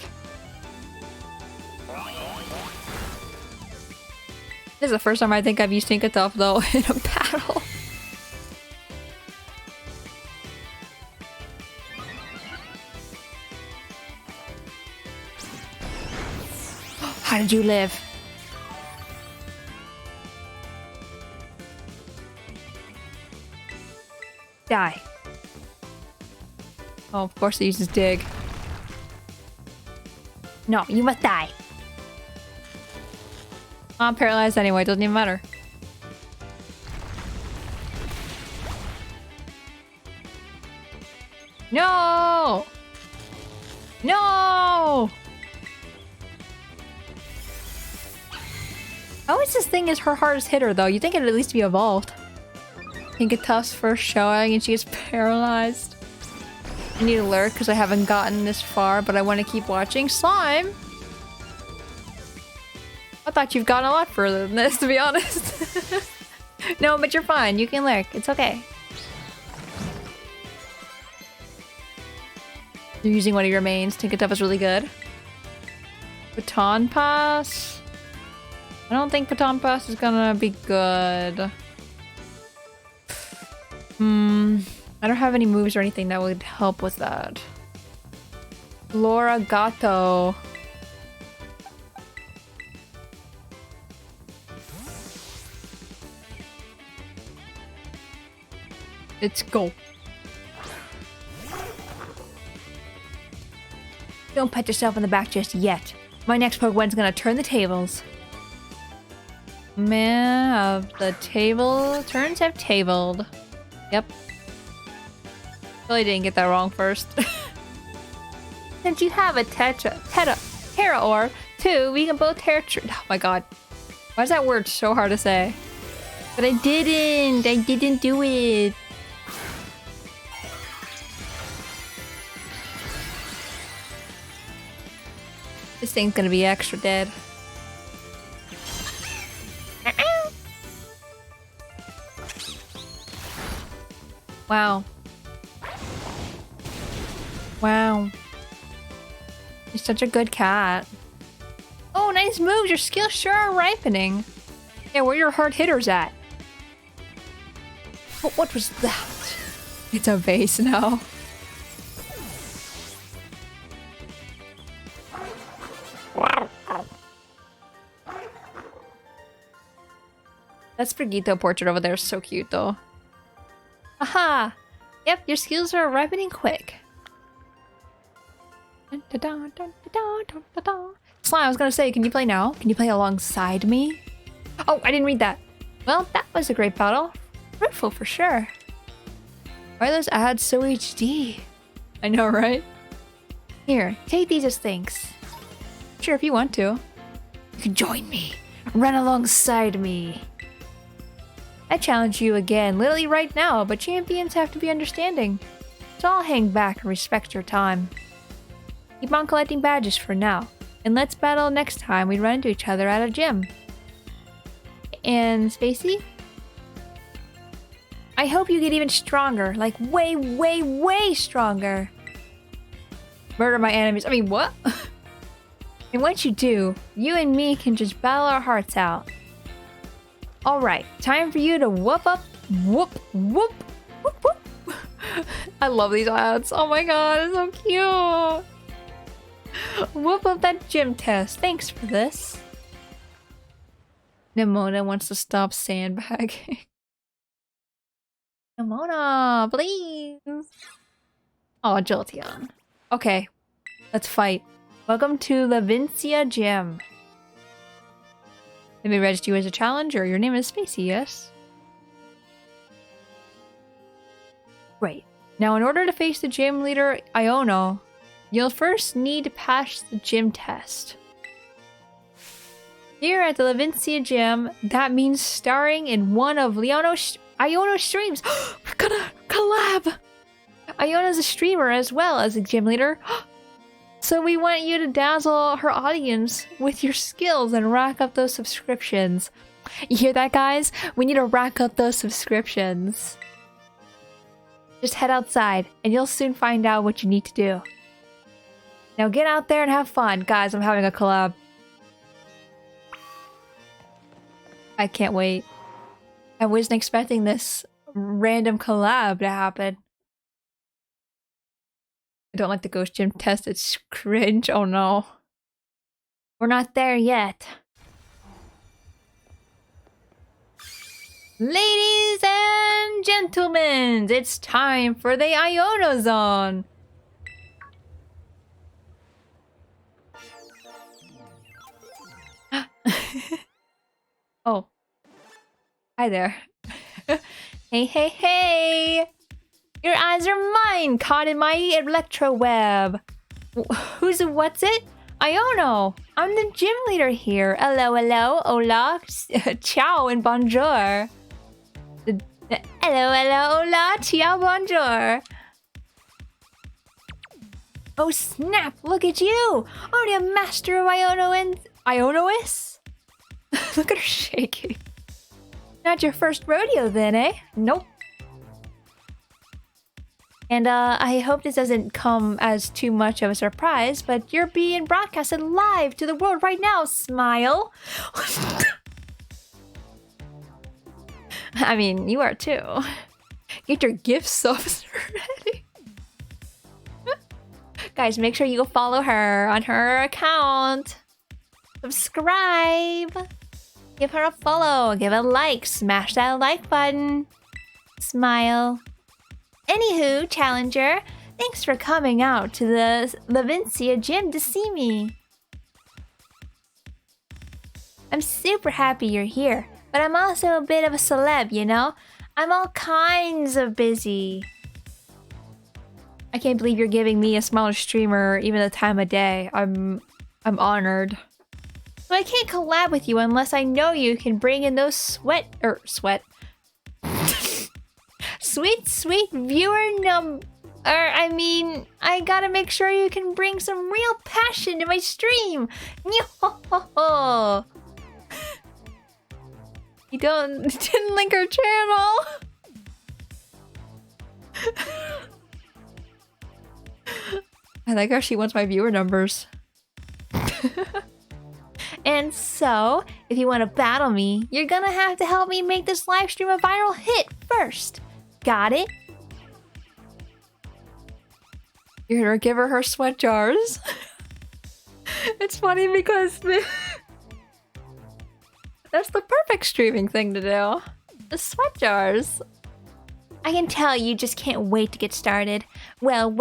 This is the first time I think I've used Tinkertuff though in a battle. How did you live? Die. Oh, of course it uses Dig. No, you must die. I'm paralyzed anyway, doesn't even matter. No! No! How is this thing is her hardest hitter though? You think it'd at least be evolved. Tinkertuff's first showing and she gets paralyzed. I need to lurk because I haven't gotten this far, but I want to keep watching. Slime! I thought you've gotten a lot further than this, to be honest. No, but you're fine. You can lurk. It's okay. You're using one of your mains. Tinkertuff is really good. Baton Pass? I don't think Baton Pass is gonna be good. I don't have any moves or anything that would help with that. Laura Gato. Let's go. Don't pat yourself on the back just yet. My next Pokemon's gonna turn the tables. Man of the table. Turns have tabled. Yep. Really didn't get that wrong first. Since you have a Terra Ore, too, we can both oh my god. Why is that word so hard to say? But I didn't do it. This thing's gonna be extra dead. Wow. Wow. You're such a good cat. Oh, nice moves. Your skills sure are ripening. Yeah, where are your hard hitters at? What was that? It's a vase now. That Sprigito portrait over there is so cute though. Aha! Yep, your skills are ripening quick. Slime, I was gonna say, can you play now? Can you play alongside me? Oh, I didn't read that. Well, that was a great battle. Fruitful for sure. Why are those ads so HD? I know, right? Here, take these as thanks. Sure, if you want to. You can join me. Run alongside me. I challenge you again, literally right now, but champions have to be understanding. So I'll hang back and respect your time. Keep on collecting badges for now, and let's battle next time we run into each other at a gym. And Spacey? I hope you get even stronger, like way, way, way stronger. Murder my enemies. I mean, what? And once you do, you and me can just battle our hearts out. Alright, time for you to whoop up, whoop, whoop, whoop, whoop. I love these ads. Oh my god, it's so cute. Whoop up that gym test. Thanks for this. Nimona wants to stop sandbagging. Nimona, please. Oh, Jolteon. Okay, let's fight. Welcome to the Vincia Gym. Let me register you as a challenger. Your name is Spacey, yes? Great. Now, in order to face the gym leader, Iono, you'll first need to pass the gym test. Here at the Levincia Gym, that means starring in one of Iono's streams. We're gonna collab! Iona's a streamer as well as a gym leader. So we want you to dazzle her audience with your skills and rack up those subscriptions. You hear that, guys? We need to rack up those subscriptions. Just head outside and you'll soon find out what you need to do. Now get out there and have fun. Guys, I'm having a collab. I can't wait. I wasn't expecting this random collab to happen. I don't like the ghost gym test. It's cringe. Oh no. We're not there yet. Ladies and gentlemen, it's time for the Iono Zone. Oh. Hi there. Hey, hey, hey! Your eyes are mine, caught in my electro web. What's it? Iono. I'm the gym leader here. Hello, hello, hola, ciao, and bonjour. Hello, hello, hola, ciao, bonjour. Oh snap! Look at you! Already a master of Iono and Ionois? Look at her shaking. Not your first rodeo then, eh? Nope. And I hope this doesn't come as too much of a surprise, but you're being broadcasted live to the world right now. Smile. I mean, you are too. Get your gift subs ready. Guys, make sure you go follow her on her account. Subscribe. Give her a follow. Give a like. Smash that like button. Smile. Anywho, Challenger, thanks for coming out to the Levincia Gym to see me. I'm super happy you're here, but I'm also a bit of a celeb, you know? I'm all kinds of busy. I can't believe you're giving me, a smaller streamer, even the time of day. I'm honored. So I can't collab with you unless I know you can bring in those sweet, sweet viewer I gotta make sure you can bring some real passion to my stream. You didn't link our channel. I like how she wants my viewer numbers. And so, if you want to battle me, you're gonna have to help me make this live stream a viral hit first. Got it? You're gonna give her sweat jars. It's funny because that's the perfect streaming thing to do. The sweat jars. I can tell you just can't wait to get started. Well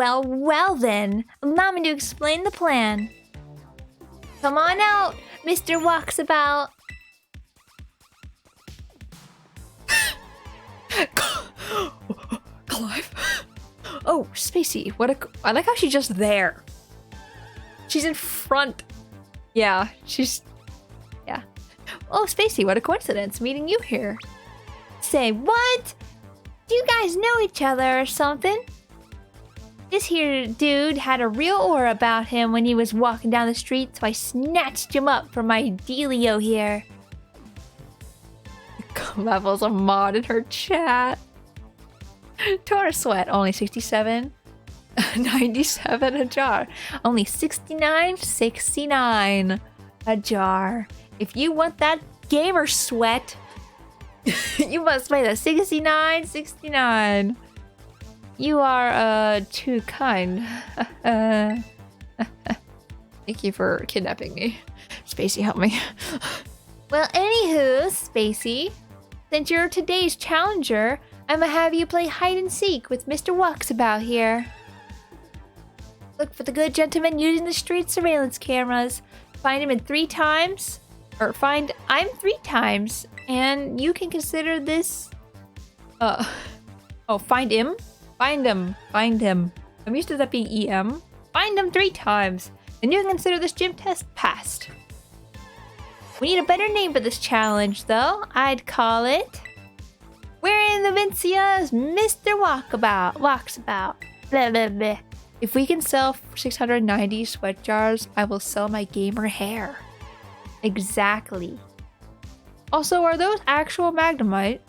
then. Allow me to explain the plan. Come on out, Mr. Walksabout. Clive. Oh, Spacey, I like how she's just there. She's in front. Yeah, yeah. Oh, Spacey, what a coincidence meeting you here. Say, what? Do you guys know each other or something? This here dude had a real aura about him when he was walking down the street, so I snatched him up from my dealio here. Levels of mod in her chat. Tora sweat, only 67. 97 a jar. Only 69.69 a jar. If you want that gamer sweat, you must pay the 69.69. You are too kind. Thank you for kidnapping me. Spacey, help me. Well, anywho, Spacey, since you're today's challenger, I'ma have you play hide and seek with Mr. Walksabout here. Look for the good gentleman using the street surveillance cameras. Find him in 3 times, or find I'm 3 times, and you can consider this. Oh, find him. Find him. Find him. I'm used to that being EM. Find him 3 times, and you can consider this gym test passed. We need a better name for this challenge, though. I'd call it We're in the Vincia's Mr. Walksabout. Blah, blah, blah. If we can sell 690 sweat jars, I will sell my gamer hair. Exactly. Also, are those actual Magnemite?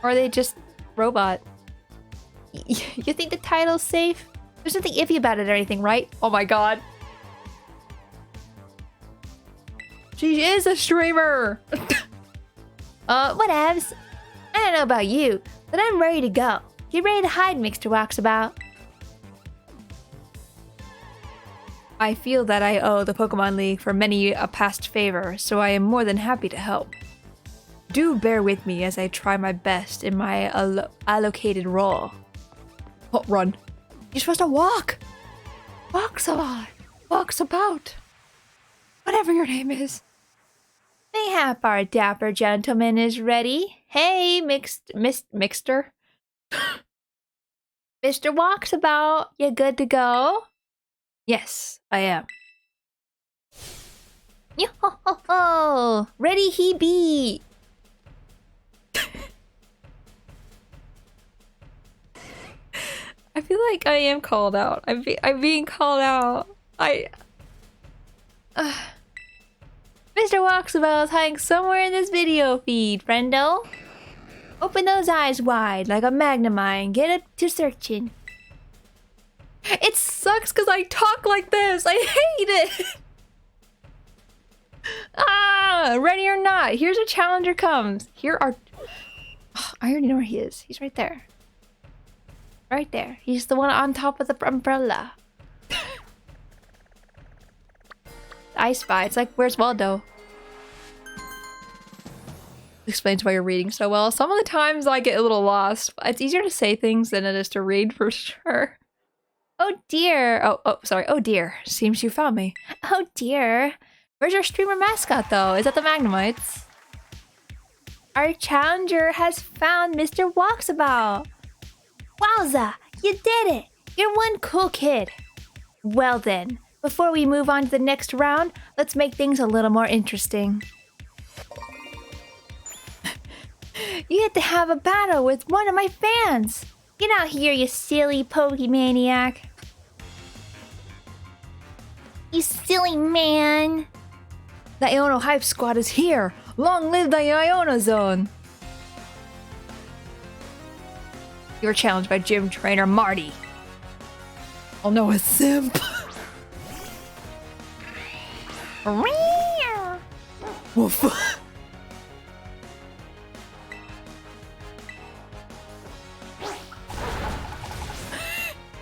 Or are they just robot? You think the title's safe? There's nothing iffy about it or anything, right? Oh my god. She is a streamer! Whatevs. I don't know about you, but I'm ready to go. Get ready to hide, Mr. Walksabout. I feel that I owe the Pokemon League for many a past favor, so I am more than happy to help. Do bear with me as I try my best in my allocated role. Oh, run. You're supposed to walk! Walksabout. Whatever your name is. Mayhap our dapper gentleman is ready. Hey, Mixter? Mr. Walksabout, you good to go? Yes, I am. Yo-ho-ho-ho! Ready he be! I feel like I am called out. I'm being called out. Mr. Walksabout is hiding somewhere in this video feed, friendo. Open those eyes wide like a Magnemite and get up to searching. It sucks because I talk like this. I hate it. Ready or not, here's a challenger comes. Here are... Oh, I already know where he is. He's right there. Right there. He's the one on top of the umbrella. I Spy. It's like, where's Waldo? Explains why you're reading so well. Some of the times I get a little lost. It's easier to say things than it is to read for sure. Oh dear. Oh, sorry. Oh dear. Seems you found me. Oh dear. Where's your streamer mascot though? Is that the Magnemites? Our challenger has found Mr. Walksabout. Wowza, you did it. You're one cool kid. Well then, Before we move on to the next round, let's make things a little more interesting. You have to have a battle with one of my fans! Get out here, you silly Pokemaniac! You silly man! The Iono Hype Squad is here! Long live the Iono Zone! You're challenged by Gym Trainer Marty. Oh no, a simp! Woof.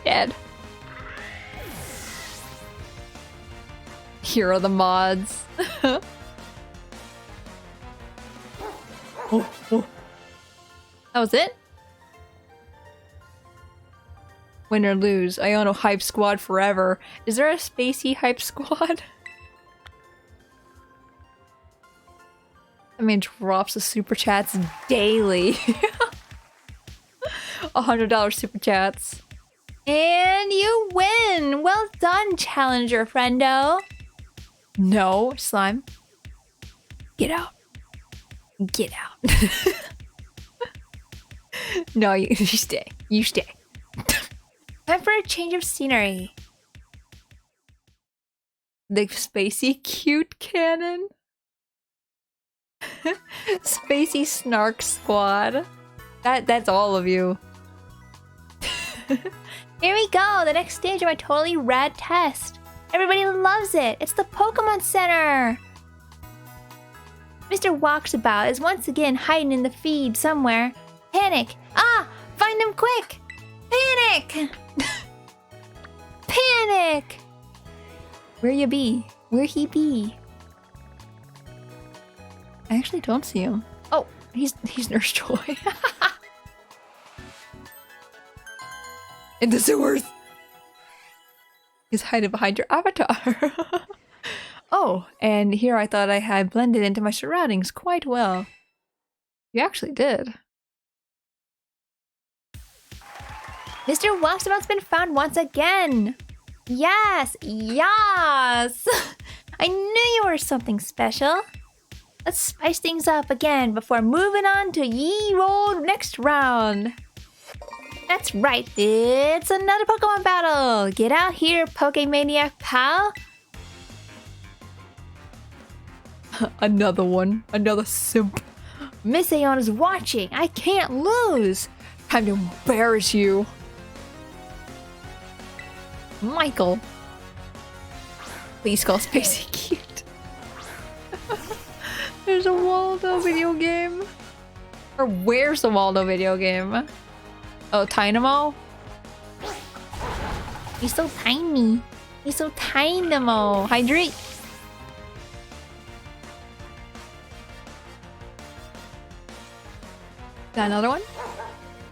Dead. Here are the mods. Oh. That was it? Win or lose, Iono Hype Squad forever. Is there a Spacey Hype Squad? I mean, drops of super chats daily. $100 super chats. And you win! Well done, Challenger friendo! No, slime. Get out. Get out. No, you stay. You stay. Time for a change of scenery. The Spacey Cute Cannon. Spacey Snark Squad. That's all of you. Here we go, the next stage of my totally rad test. Everybody loves it. It's the Pokemon Center. Mr. Walksabout is once again hiding in the feed somewhere. Panic! Ah! Find him quick! Panic! Panic! Where you be? Where he be? I actually don't see him. Oh, he's Nurse Joy. In the sewers. He's hiding behind your avatar. Oh, and here I thought I had blended into my surroundings quite well. You actually did. Mr. Walksabout's been found once again! Yes! Yes! I knew you were something special! Let's spice things up again before moving on to ye old next round! That's right, it's another Pokemon battle! Get out here, Pokemaniac pal! Another one. Another simp. Miss Aona's watching! I can't lose! Time to embarrass you. Michael. Please call Spacey cute. There's a Waldo video game. Or where's the Waldo video game? Oh, Tynamo? He's so tiny. He's so Tynamo. Hydrate. Got another one?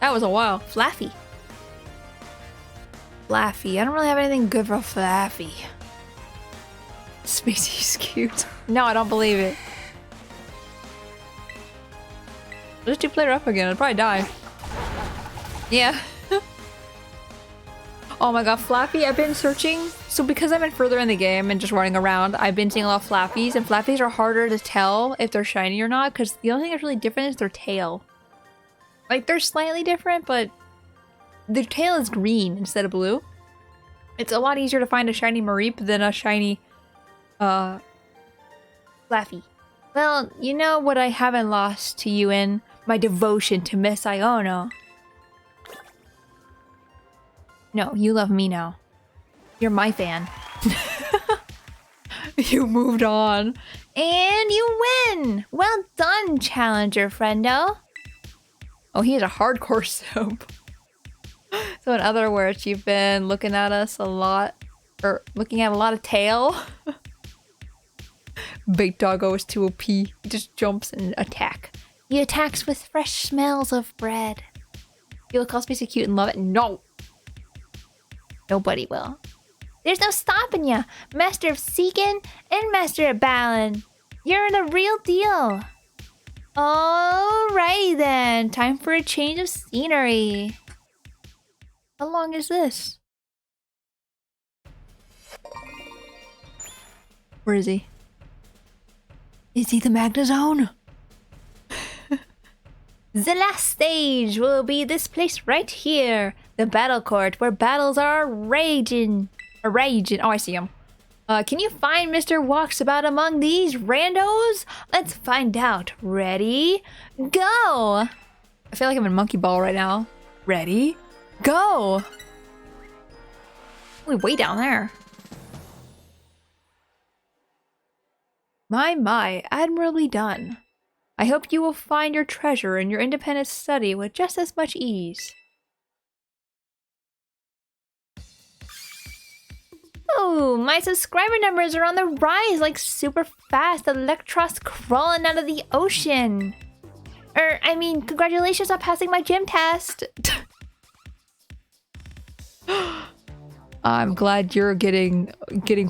That was a while. Flaffy. Flaffy. I don't really have anything good for Flaffy. Spacey's cute. No, I don't believe it. Just do play her up again. I'd probably die. Yeah. Oh my god, Flaffy. I've been searching. So because I've been further in the game and just running around, I've been seeing a lot of Flaffies. And Flaffies are harder to tell if they're shiny or not. Because the only thing that's really different is their tail. Like, they're slightly different, but their tail is green instead of blue. It's a lot easier to find a shiny Mareep than a shiny, Flaffy. Well, you know what I haven't lost to you in? My devotion to Miss Iono. No, you love me now. You're my fan. You moved on. And you win! Well done, Challenger friendo. Oh, he is a hardcore soap. So in other words, you've been looking at us a lot, or looking at a lot of tail. Bait Doggo is too OP. He just jumps and attack. He attacks with fresh smells of bread. You'll call Spacey cute and love it? No. Nobody will. There's no stopping ya, Master of Seekin and Master of Balan. You're the real deal. Alrighty then, time for a change of scenery. How long is this? Where is he? Is he the Magnezone? The last stage will be this place right here. The battle court where battles are raging. Raging. Oh, I see him. Can you find Mr. Walks About among these randos? Let's find out. Ready? Go! I feel like I'm in Monkey Ball right now. Ready? Go! Wait, way down there. My, admirably done. I hope you will find your treasure in your independent study with just as much ease. Oh, my subscriber numbers are on the rise like super fast Electros crawling out of the ocean. I mean, congratulations on passing my gym test. I'm glad you're getting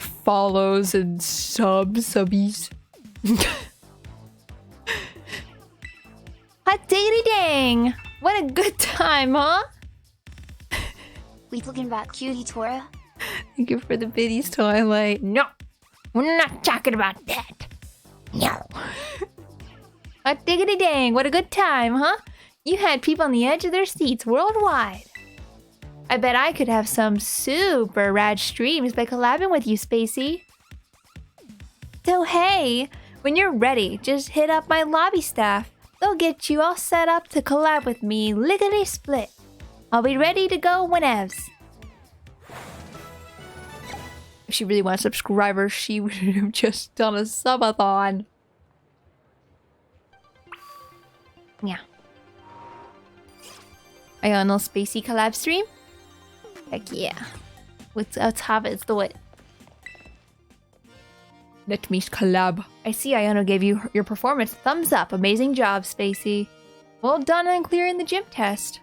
follows and subbies. Hot diggity dang! What a good time, huh? We talking about Cutie Tora? Thank you for the biddies, Twilight. No, we're not talking about that. No. Hot diggity dang, what a good time, huh? You had people on the edge of their seats worldwide. I bet I could have some super rad streams by collabing with you, Spacey. So hey, when you're ready, just hit up my lobby staff. They'll get you all set up to collab with me lickety split. I'll be ready to go whenevs. If she really wants subscribers, she would have just done a subathon. Yeah. Iono Spacey collab stream? Heck yeah. Let's have it. Let's do it. Let me collab. I see Iono gave you your performance thumbs up. Amazing job, Spacey. Well done on clearing the gym test.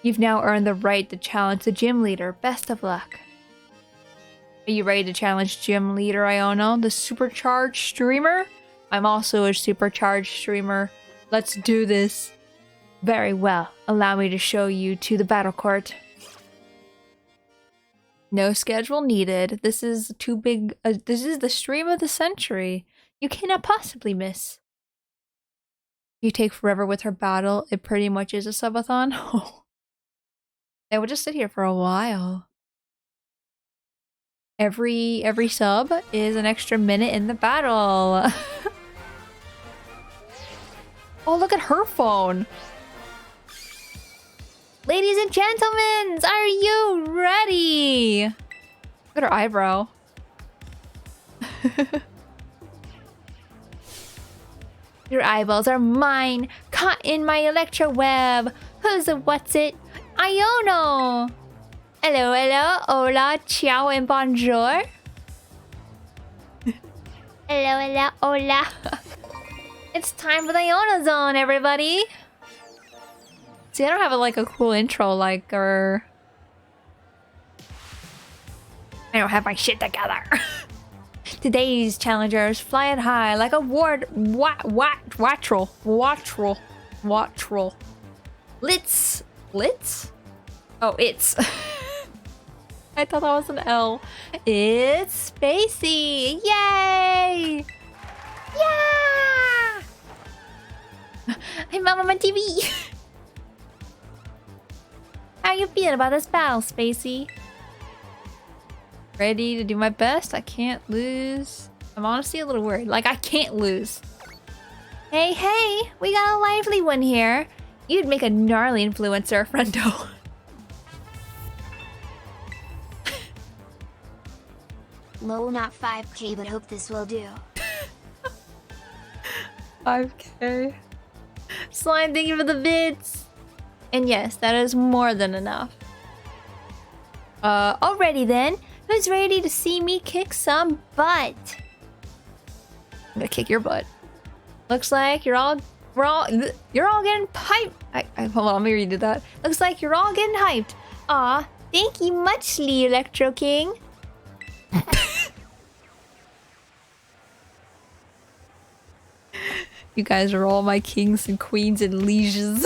You've now earned the right to challenge the gym leader. Best of luck. Are you ready to challenge gym leader Iono, the supercharged streamer? I'm also a supercharged streamer. Let's do this. Very well. Allow me to show you to the battle court. No schedule needed. This is too big. This is the stream of the century. You cannot possibly miss. You take forever with her battle. It pretty much is a subathon. Oh. I would just sit here for a while. Every sub is an extra minute in the battle. Oh, look at her phone. Ladies and gentlemen, are you ready? Look at her eyebrow. Your eyeballs are mine, caught in my electro web. Who's a what's it? Iono! Hello, hello, hola, ciao, and bonjour. Hello, hello, hola. It's time for the Iono Zone, everybody. See, I don't have like a cool intro like her. I don't have my shit together. Today's challengers flying high like a wattrel. Litz. Oh, it's. I thought that was an L. It's Spacey. Yay! Yeah! I'm on my TV. How you feeling about this battle, Spacey? Ready to do my best. I can't lose. I'm honestly a little worried. Like, I can't lose. Hey, we got a lively one here. You'd make a gnarly influencer, friendo. Low, not 5K, but hope this will do. 5K. Slime, thank you for the vids. And yes, that is more than enough. Alrighty then. Who's ready to see me kick some butt? I'm gonna kick your butt. Looks like you're all getting hyped. Hold on, let me redo that. Looks like you're all getting hyped. Aw, thank you muchly, Electro King. You guys are all my kings and queens and lieges.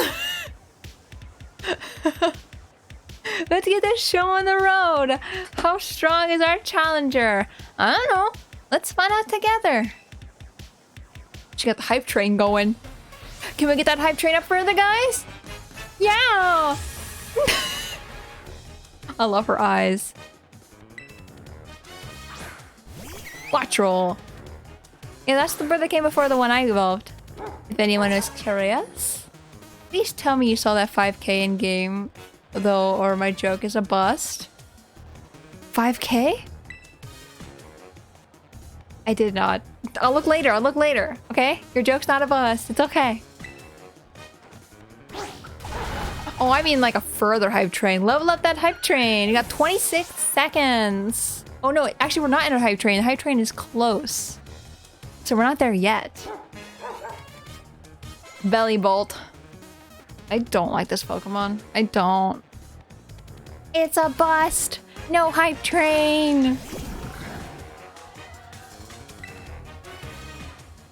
Let's get this show on the road. How strong is our challenger? I don't know. Let's find out together. She got the hype train going. Can we get that hype train up further, guys? Yeah! I love her eyes. Watch roll. Yeah, that's the bird that came before the one I evolved. If anyone is curious, please tell me you saw that 5K in game, though, or my joke is a bust. 5K? I did not. I'll look later. I'll look later. Okay? Your joke's not a bust. It's okay. Oh, I mean like a further hype train. Level up that hype train. You got 26 seconds. Oh no, actually we're not in a hype train. The hype train is close. So we're not there yet. Belly Bolt. I don't like this Pokemon. I don't. It's a bust. No hype train.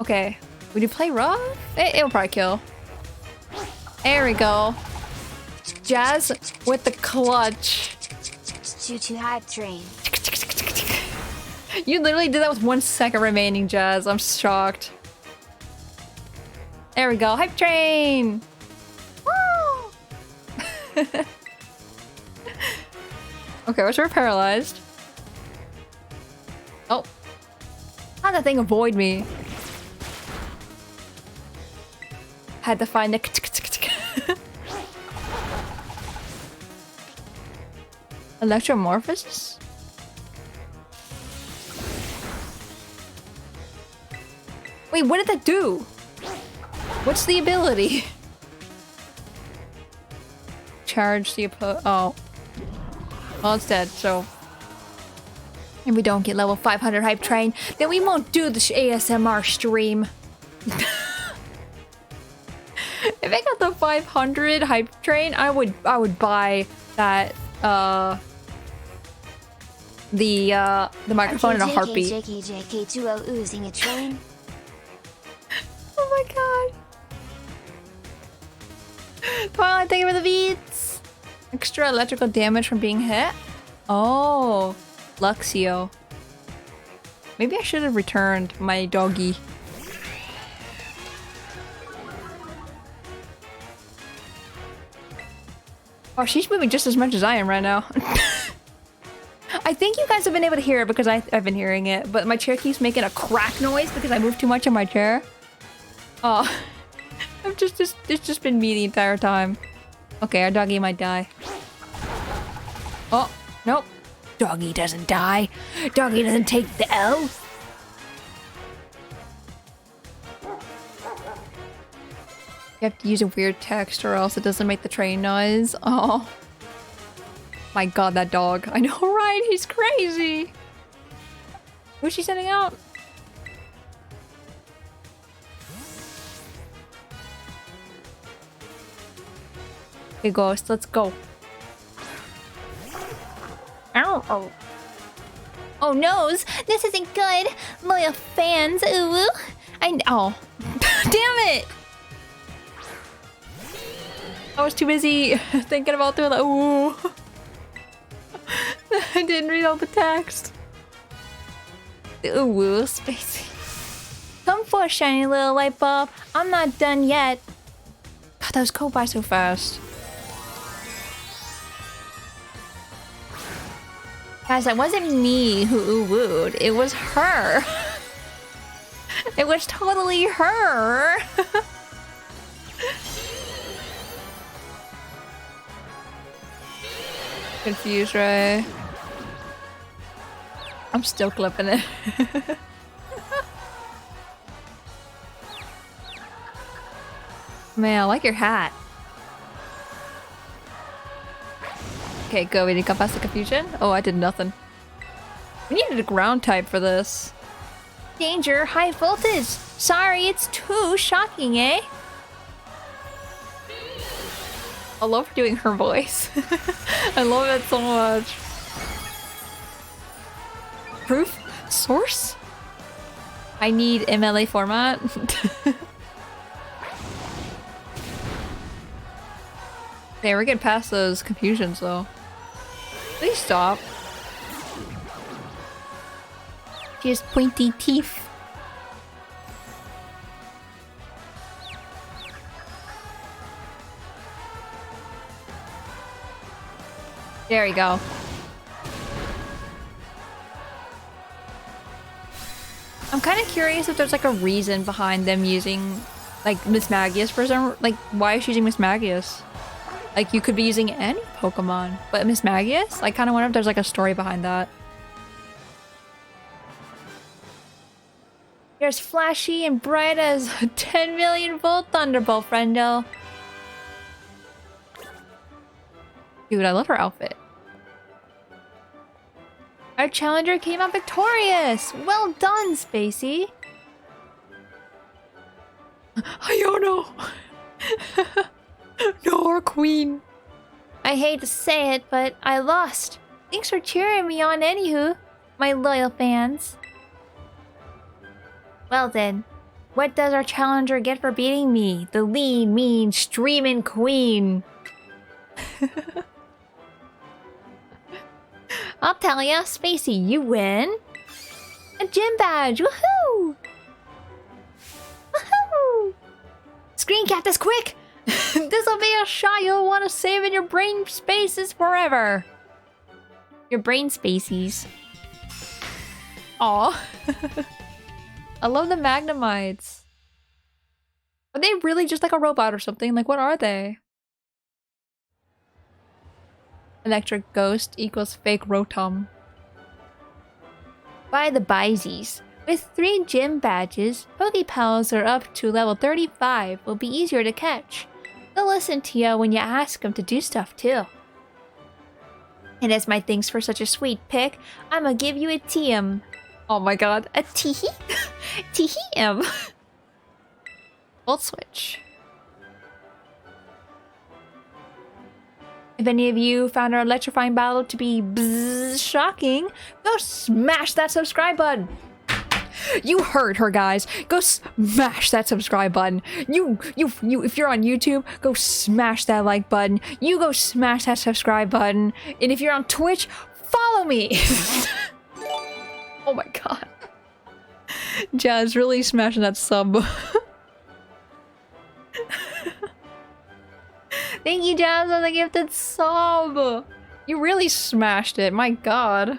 Okay. Would you play rough? It'll probably kill. There we go. Jazz with the clutch. Choo-choo hype train. You literally did that with 1 second remaining, Jazz. I'm shocked. There we go. Hype train! Woo! Okay, we're paralyzed. Oh. How'd that thing avoid me? Had to find the... Electromorphosis? Wait, what did that do? What's the ability? Charge the oh. Well, it's dead, so... If we don't get level 500 hype train, then we won't do the ASMR stream. If I got the 500 hype train, I would buy that the microphone in a heartbeat. JK2O oozing a train. Oh my god. Twilight, thank you for the beats. Extra electrical damage from being hit. Oh, Luxio. Maybe I should have returned my doggy. Oh, she's moving just as much as I am right now. I think you guys have been able to hear it because I've been hearing it, but my chair keeps making a crack noise because I moved too much in my chair. Oh, it's just been me the entire time. Okay, our doggy might die. Oh, nope. Doggy doesn't die. Doggy doesn't take the L. You have to use a weird text or else it doesn't make the train noise. Oh. My god, that dog. I know, right? He's crazy. Who's she sending out? Okay, Ghost, let's go. Ow. Oh. Oh, noes. This isn't good. Loyal fans. Ooh. Oh. Damn it. I was too busy thinking about doing that. Ooh. I didn't read all the text. Ooh, Spacey. Come for a shiny little light bulb. I'm not done yet. God, those go by so fast. Guys, that wasn't me who ooh-wooed. It was her. It was totally her. Confused, right? I'm still clipping it. Man, I like your hat. Okay, go. We need to come past the confusion. Oh, I did nothing. We needed a ground type for this. Danger, high voltage. Sorry, it's too shocking, eh? I love doing her voice. I love it so much. Proof? Source? I need MLA format. Okay, we're getting past those confusions though. Please stop. She has pointy teeth. There you go. I'm kind of curious if there's like a reason behind them using like Miss Magius for some, like why is she using Miss Magius? Like you could be using any Pokemon, but Miss Magius? I kind of wonder if there's like a story behind that. You're as flashy and bright as a 10 million volt Thunderbolt, friendo. Dude, I love her outfit. Our challenger came out victorious! Well done, Spacey! Iono! No, our queen! I hate to say it, but I lost. Thanks for cheering me on anywho, my loyal fans. Well then, what does our challenger get for beating me? The lean, mean, streamin' queen! I'll tell ya, Spacey, you win! A gym badge! Woohoo! Woohoo! Screen cap this quick! This'll be a shot you'll want to save in your brain spaces forever! Your brain spacies. Aw. I love the Magnemites. Are they really just like a robot or something? Like, what are they? Electric Ghost equals fake Rotom. By the bysies. With 3 gym badges, Pokepals are up to level 35 will be easier to catch. They'll listen to you when you ask them to do stuff too. And as my thanks for such a sweet pick, I'ma give you a TM. Oh my god. A teehee? Teehee-em. Volt Switch. If any of you found our electrifying battle to be shocking, go smash that subscribe button. You heard her, guys. Go smash that subscribe button. You, if you're on YouTube, go smash that like button. You go smash that subscribe button. And if you're on Twitch, follow me. Oh my god. Jazz really smashing that sub. Thank you, Jazz, for the gifted sub. You really smashed it. My god.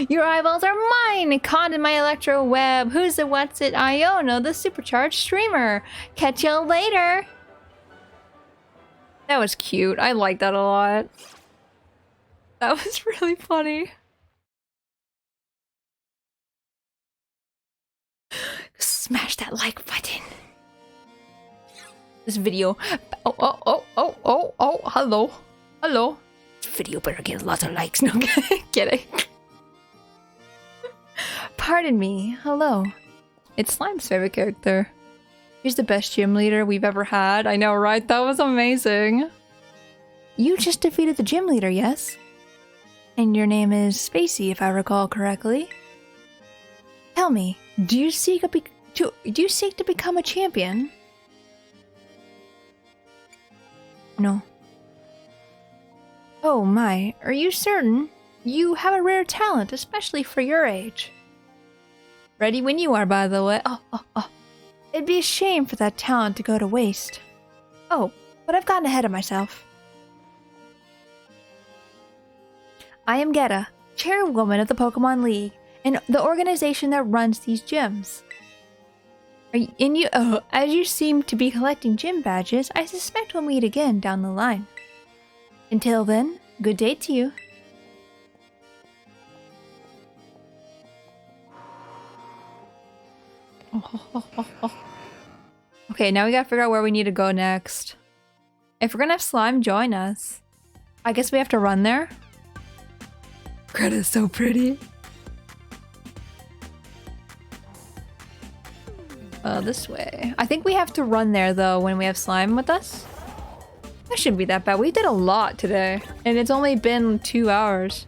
Your eyeballs are mine! Caught in my electro web. Who's the what's it? Iono, the supercharged streamer. Catch you later. That was cute. I like that a lot. That was really funny. Smash that like button. This video. Oh, hello. Hello. This video better get lots of likes. No, kidding. Pardon me. Hello. It's Slime's favorite character. He's the best gym leader we've ever had. I know, right? That was amazing. You just defeated the gym leader, yes? And your name is Spacey, if I recall correctly. Tell me, do you seek to become a champion? No. Oh my, are you certain? You have a rare talent, especially for your age. Ready when you are, by the way. Oh. It'd be a shame for that talent to go to waste. Oh, but I've gotten ahead of myself. I am Geta, chairwoman of the Pokemon League, and the organization that runs these gyms. As you seem to be collecting gym badges, I suspect we'll meet again down the line. Until then, good day to you. Okay, now we gotta figure out where we need to go next. If we're gonna have Slime join us, I guess we have to run there. Greta's so pretty. This way. I think we have to run there though when we have Slime with us. That shouldn't be that bad. We did a lot today, and it's only been 2 hours.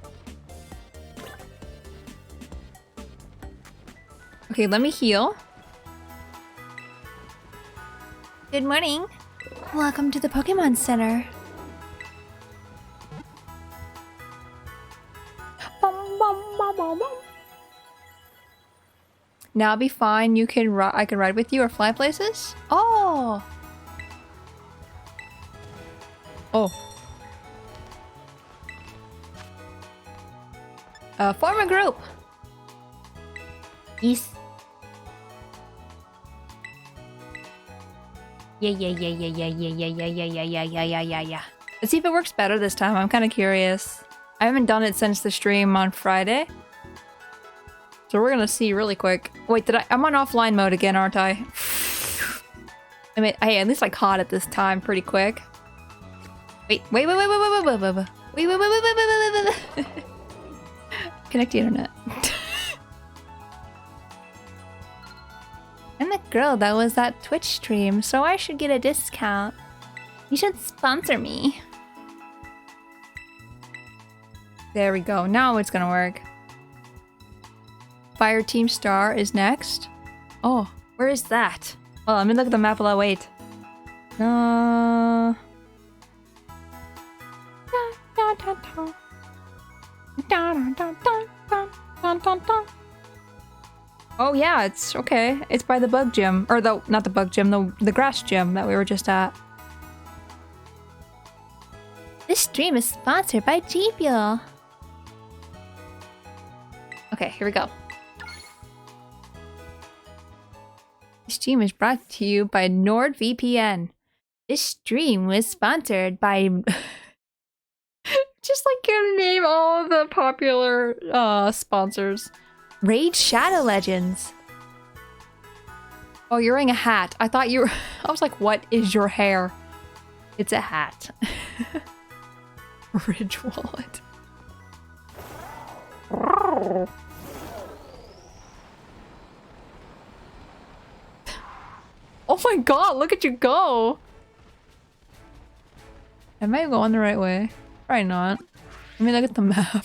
Okay, let me heal. Good morning. Welcome to the Pokemon Center. Now I'll be fine. You can I can ride with you or fly places. Oh. Oh. Form a group. Yes. Yeah. Let's see if it works better this time. I'm kind of curious. I haven't done it since the stream on Friday. So we're gonna see really quick. Wait, I'm on offline mode again, aren't I? I mean, hey, at least I caught it this time pretty quick. Wait. Connect the internet. I'm the girl that was at Twitch stream, so I should get a discount. You should sponsor me. There we go. Now it's gonna work. Fire Team Star is next. Oh, where is that? Oh, let me look at the map while I wait. Oh yeah, it's okay. It's by the bug gym. Or not the bug gym, the grass gym that we were just at. This stream is sponsored by G Fuel. Okay, here we go. This stream is brought to you by NordVPN. This stream was sponsored by... Just like gonna name all the popular sponsors. Raid Shadow Legends. Oh, you're wearing a hat. I thought you were... I was like, what is your hair? It's a hat. Ridge Wallet. Oh my god, look at you go! Am I going the right way? Probably not. Let me look at the map.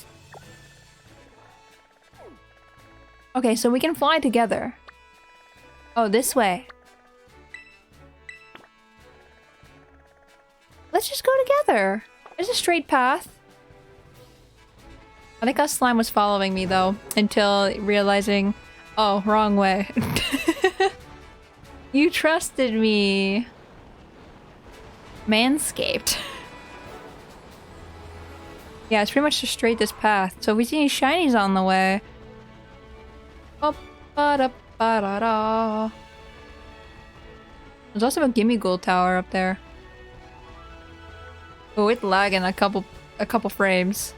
Okay, so we can fly together. Oh, this way. Let's just go together. There's a straight path. I think our slime was following me though, until realizing, oh, wrong way. You trusted me. Manscaped. Yeah, it's pretty much just straight this path. So if we see any shinies on the way. Ba-da-ba-da-da. There's also a Gimme Ghoul tower up there. Oh, it's lagging a couple frames.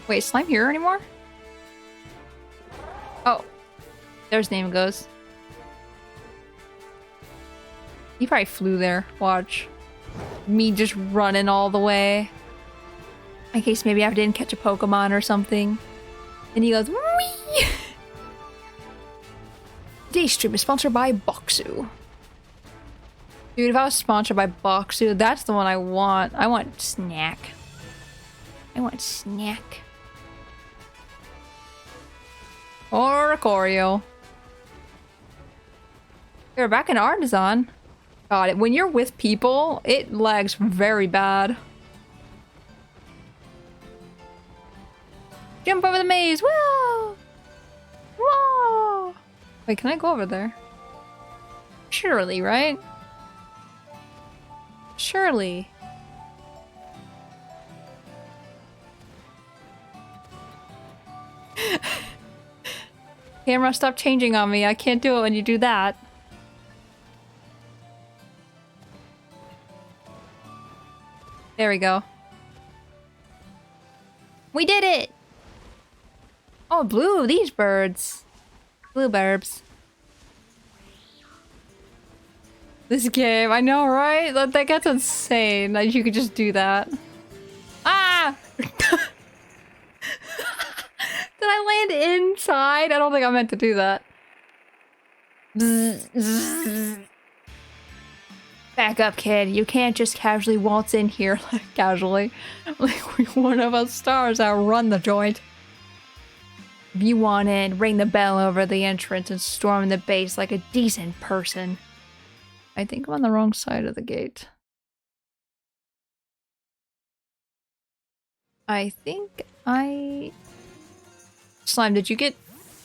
Wait, is slime here anymore? Oh, there's name goes. He probably flew there. Watch. Me just running all the way. In case maybe I didn't catch a Pokemon or something. And he goes, wee! Today's stream is sponsored by Boxu. Dude, if I was sponsored by Boxu, that's the one I want. I want snack. I want snack. Or a Choreo. We're back in Artisan. God, when you're with people, it lags very bad. Jump over the maze! Whoa! Whoa! Wait, can I go over there? Surely, right? Surely. Camera, stop changing on me. I can't do it when you do that. There we go. We did it! Oh, blue, these birds. Blue burbs. This game, I know, right? That gets insane that you could just do that. Ah! Did I land inside? I don't think I meant to do that. Back up, kid. You can't just casually waltz in here, like, casually. Like, we're one of us stars that run the joint. If you want in, ring the bell over the entrance and storm the base like a decent person. I think I'm on the wrong side of the gate. I think I... Slime, did you get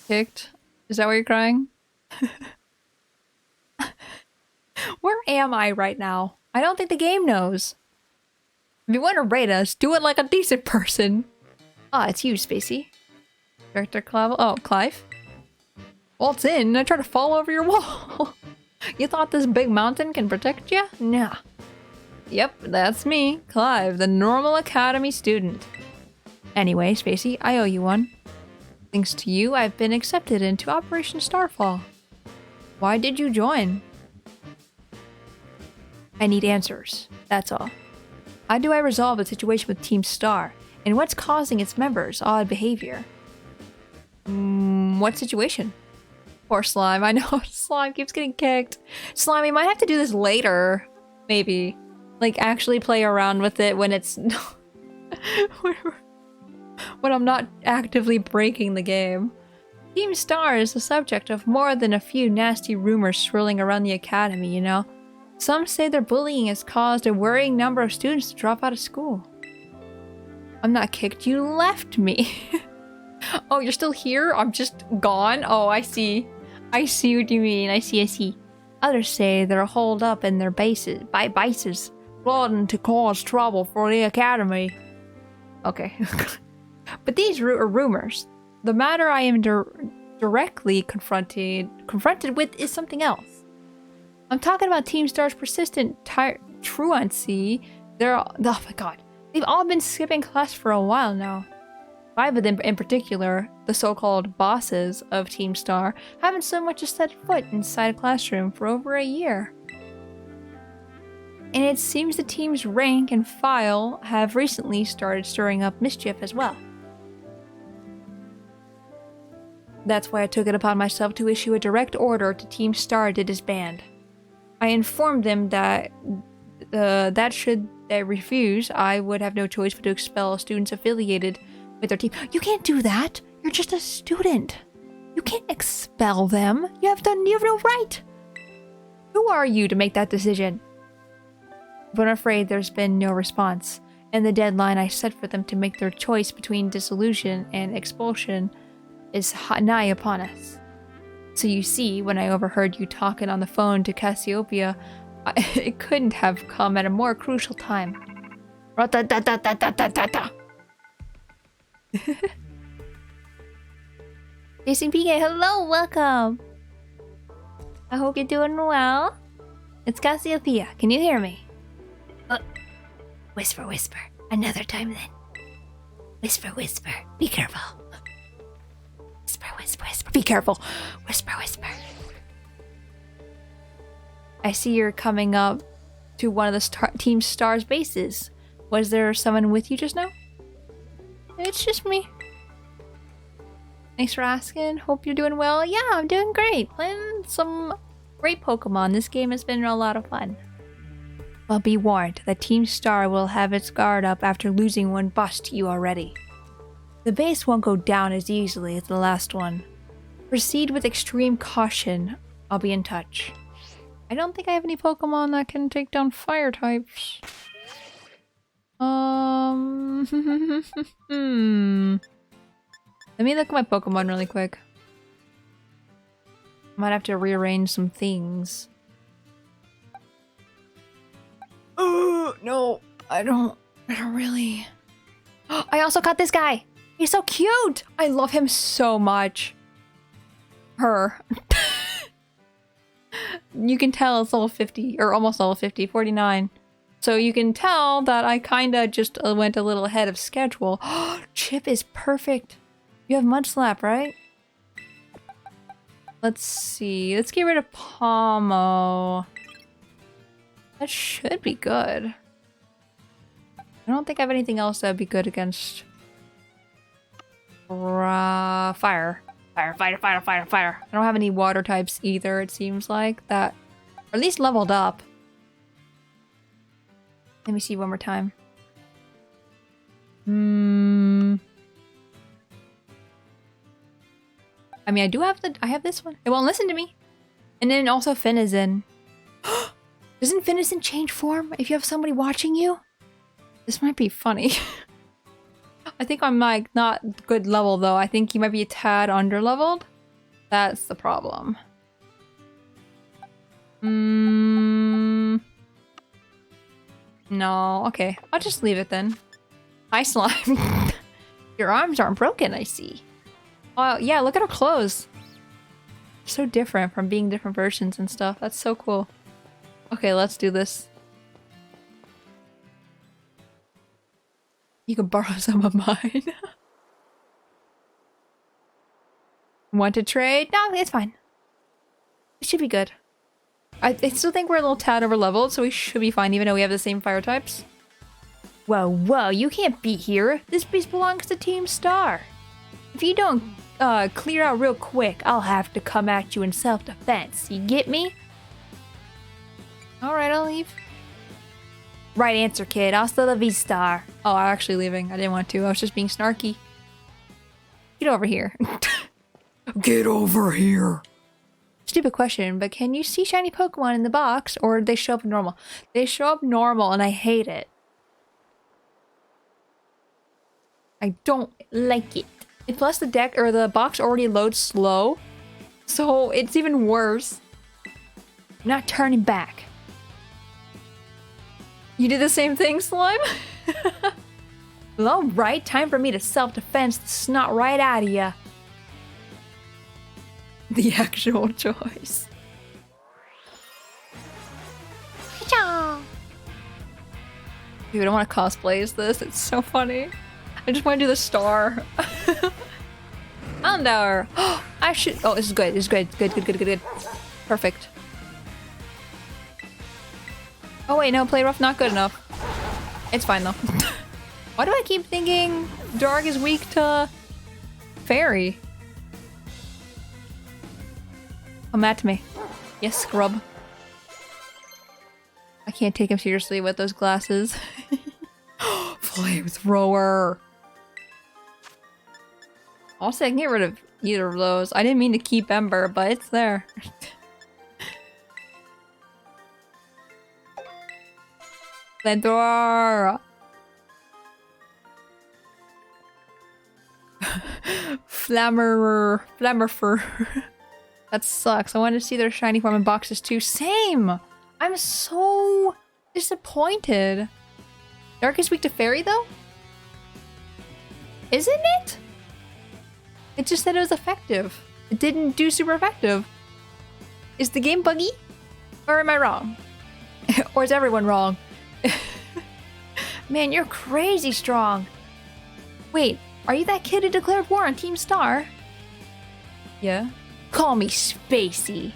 kicked? Is that why you're crying? Where am I right now? I don't think the game knows. If you want to rate us, do it like a decent person. Ah, it's you, Spacey. Director Clive. Oh, Clive? Waltz in. I try to fall over your wall. You thought this big mountain can protect you? Nah. Yep, that's me, Clive, the normal academy student. Anyway, Spacey, I owe you one. Thanks to you, I've been accepted into Operation Starfall. Why did you join? I need answers, that's all. How do I resolve the situation with Team Star? And what's causing its members' odd behavior? What situation? Poor Slime, I know Slime keeps getting kicked. Slime, we might have to do this later. Maybe. Like, actually play around with it when it's... when I'm not actively breaking the game. Team Star is the subject of more than a few nasty rumors swirling around the academy, you know? Some say their bullying has caused a worrying number of students to drop out of school. I'm not kicked, you left me. Oh, you're still here? I'm just gone? Oh, I see. I see what you mean. I see. Others say they're holed up in their bases, plotting to cause trouble for the academy. Okay. But these are rumors. The matter I am directly confronted with is something else. I'm talking about Team Star's persistent truancy. Oh my god. They've all been skipping class for a while now. 5 of them in particular, the so-called bosses of Team Star, haven't so much as set foot inside a classroom for over a year. And it seems the team's rank and file have recently started stirring up mischief as well. That's why I took it upon myself to issue a direct order to Team Star to disband. I informed them that should they refuse, I would have no choice but to expel students affiliated with their team. You can't do that! You're just a student! You can't expel them! You have no right! Who are you to make that decision? But I'm afraid there's been no response, and the deadline I set for them to make their choice between dissolution and expulsion is nigh upon us. So you see, when I overheard you talking on the phone to Cassiopeia, it couldn't have come at a more crucial time. Jason PK, hello, welcome! I hope you're doing well. It's Cassiopeia, can you hear me? Whisper, whisper. Another time then. Whisper, whisper. Be careful. Whisper, whisper, whisper. Be careful. Whisper, whisper. I see you're coming up to one of the Team Star's bases. Was there someone with you just now? It's just me. Thanks for asking. Hope you're doing well. Yeah, I'm doing great. Playing some great Pokemon. This game has been a lot of fun. Well, be warned that Team Star will have its guard up after losing one boss to you already. The base won't go down as easily as the last one. Proceed with extreme caution. I'll be in touch. I don't think I have any Pokemon that can take down fire types. Let me look at my Pokemon really quick. Might have to rearrange some things. Oh no, I don't really. I also got this guy. He's so cute. I love him so much. Her. You can tell it's level 50 or almost level 50, 49. So you can tell that I kind of just went a little ahead of schedule. Chip is perfect. You have Mudslap, right? Let's see. Let's get rid of Pomo. That should be good. I don't think I have anything else that would be good against fire. Fire. I don't have any water types either, it seems like. That, or at least leveled up. Let me see one more time. I mean, I have this one. It won't listen to me. And then also Finn is in. Doesn't Venison change form if you have somebody watching you? This might be funny. I think I'm like not good level though. I think you might be a tad under-leveled. That's the problem. No, okay. I'll just leave it then. Hi, slime. Your arms aren't broken, I see. Oh, yeah, look at her clothes. So different from being different versions and stuff. That's so cool. Okay, let's do this. You can borrow some of mine. Want to trade? No, it's fine. It should be good. I still think we're a little tad over leveled, so we should be fine even though we have the same fire types. Whoa, whoa, you can't be here. This base belongs to Team Star. If you don't clear out real quick, I'll have to come at you in self-defense. You get me? Alright, I'll leave. Right answer, kid. Hasta la vista. Oh, I'm actually leaving. I didn't want to. I was just being snarky. Get over here. Get over here. Stupid question, but can you see shiny Pokemon in the box, or do they show up normal? They show up normal, and I hate it. I don't like it. And plus the deck, or the box already loads slow, so it's even worse. I'm not turning back. You did the same thing, Slime? Well, alright, time for me to self-defense the snot right out of ya. The actual choice. Dude, I want to cosplay as this. It's so funny. I just want to do the star. Houndour. I should. Oh, this is good. This is good. Good. Perfect. Oh wait, no, play rough, not good enough. It's fine though. Why do I keep thinking Dark is weak to Fairy? Come at me. Yes, scrub. I can't take him seriously with those glasses. Flamethrower. Also, I can get rid of either of those. I didn't mean to keep Ember, but it's there. Flamethrower. Flammerfur. That sucks. I wanted to see their shiny form in boxes too. Same! I'm so disappointed. Dark is weak to Fairy though? Isn't it? It just said it was effective. It didn't do super effective. Is the game buggy? Or am I wrong? Or is everyone wrong? Man, you're crazy strong. Wait, are you that kid who declared war on Team Star? Yeah. Call me Spacey.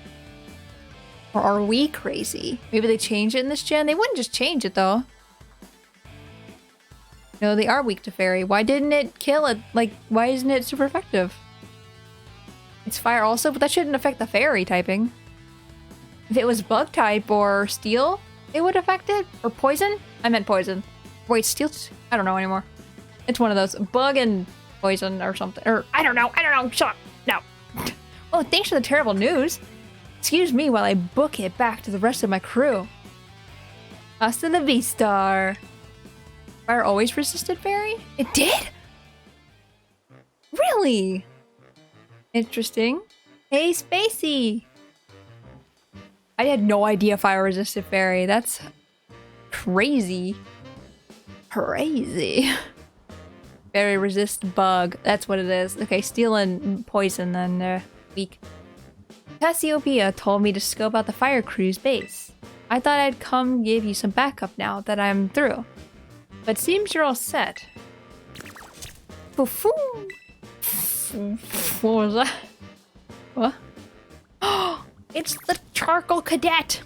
Or are we crazy? Maybe they change it in this gen? They wouldn't just change it though. No, they are weak to Fairy. Why didn't it kill it? Like, why isn't it super effective? It's fire also, but that shouldn't affect the Fairy typing. If it was bug type or steel, it would affect it. Or poison? I meant poison. Wait, steel? I don't know anymore. It's one of those. Bug and poison or something. Or, I don't know. Shut up. No. Oh, thanks for the terrible news. Excuse me while I book it back to the rest of my crew. Hasta la vista. Fire always resisted Fairy? It did? Really? Interesting. Hey, Spacey! I had no idea fire resisted Fairy. That's crazy. Crazy. Fairy resist bug. That's what it is. Okay, steel and poison then they're weak. Cassiopeia told me to scope out the fire crew's base. I thought I'd come give you some backup now that I'm through. But seems you're all set. Foo-foo. What was that? What? Oh, it's the charcoal cadet.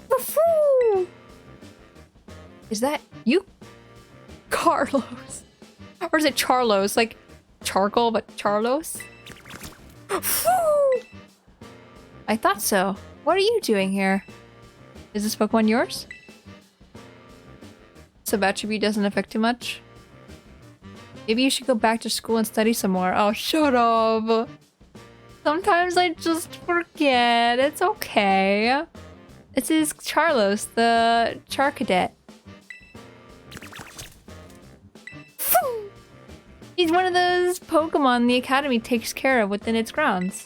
Foo-foo. Is that you? Carlos. Or is it Charlos? Like charcoal, but Charlos? Foo. I thought so. What are you doing here? Is this Pokemon yours? Sub-attribute doesn't affect too much. Maybe you should go back to school and study some more. Oh, shut up. Sometimes I just forget. It's okay. This is Charlos, the Char Cadet. He's one of those Pokemon the Academy takes care of within its grounds.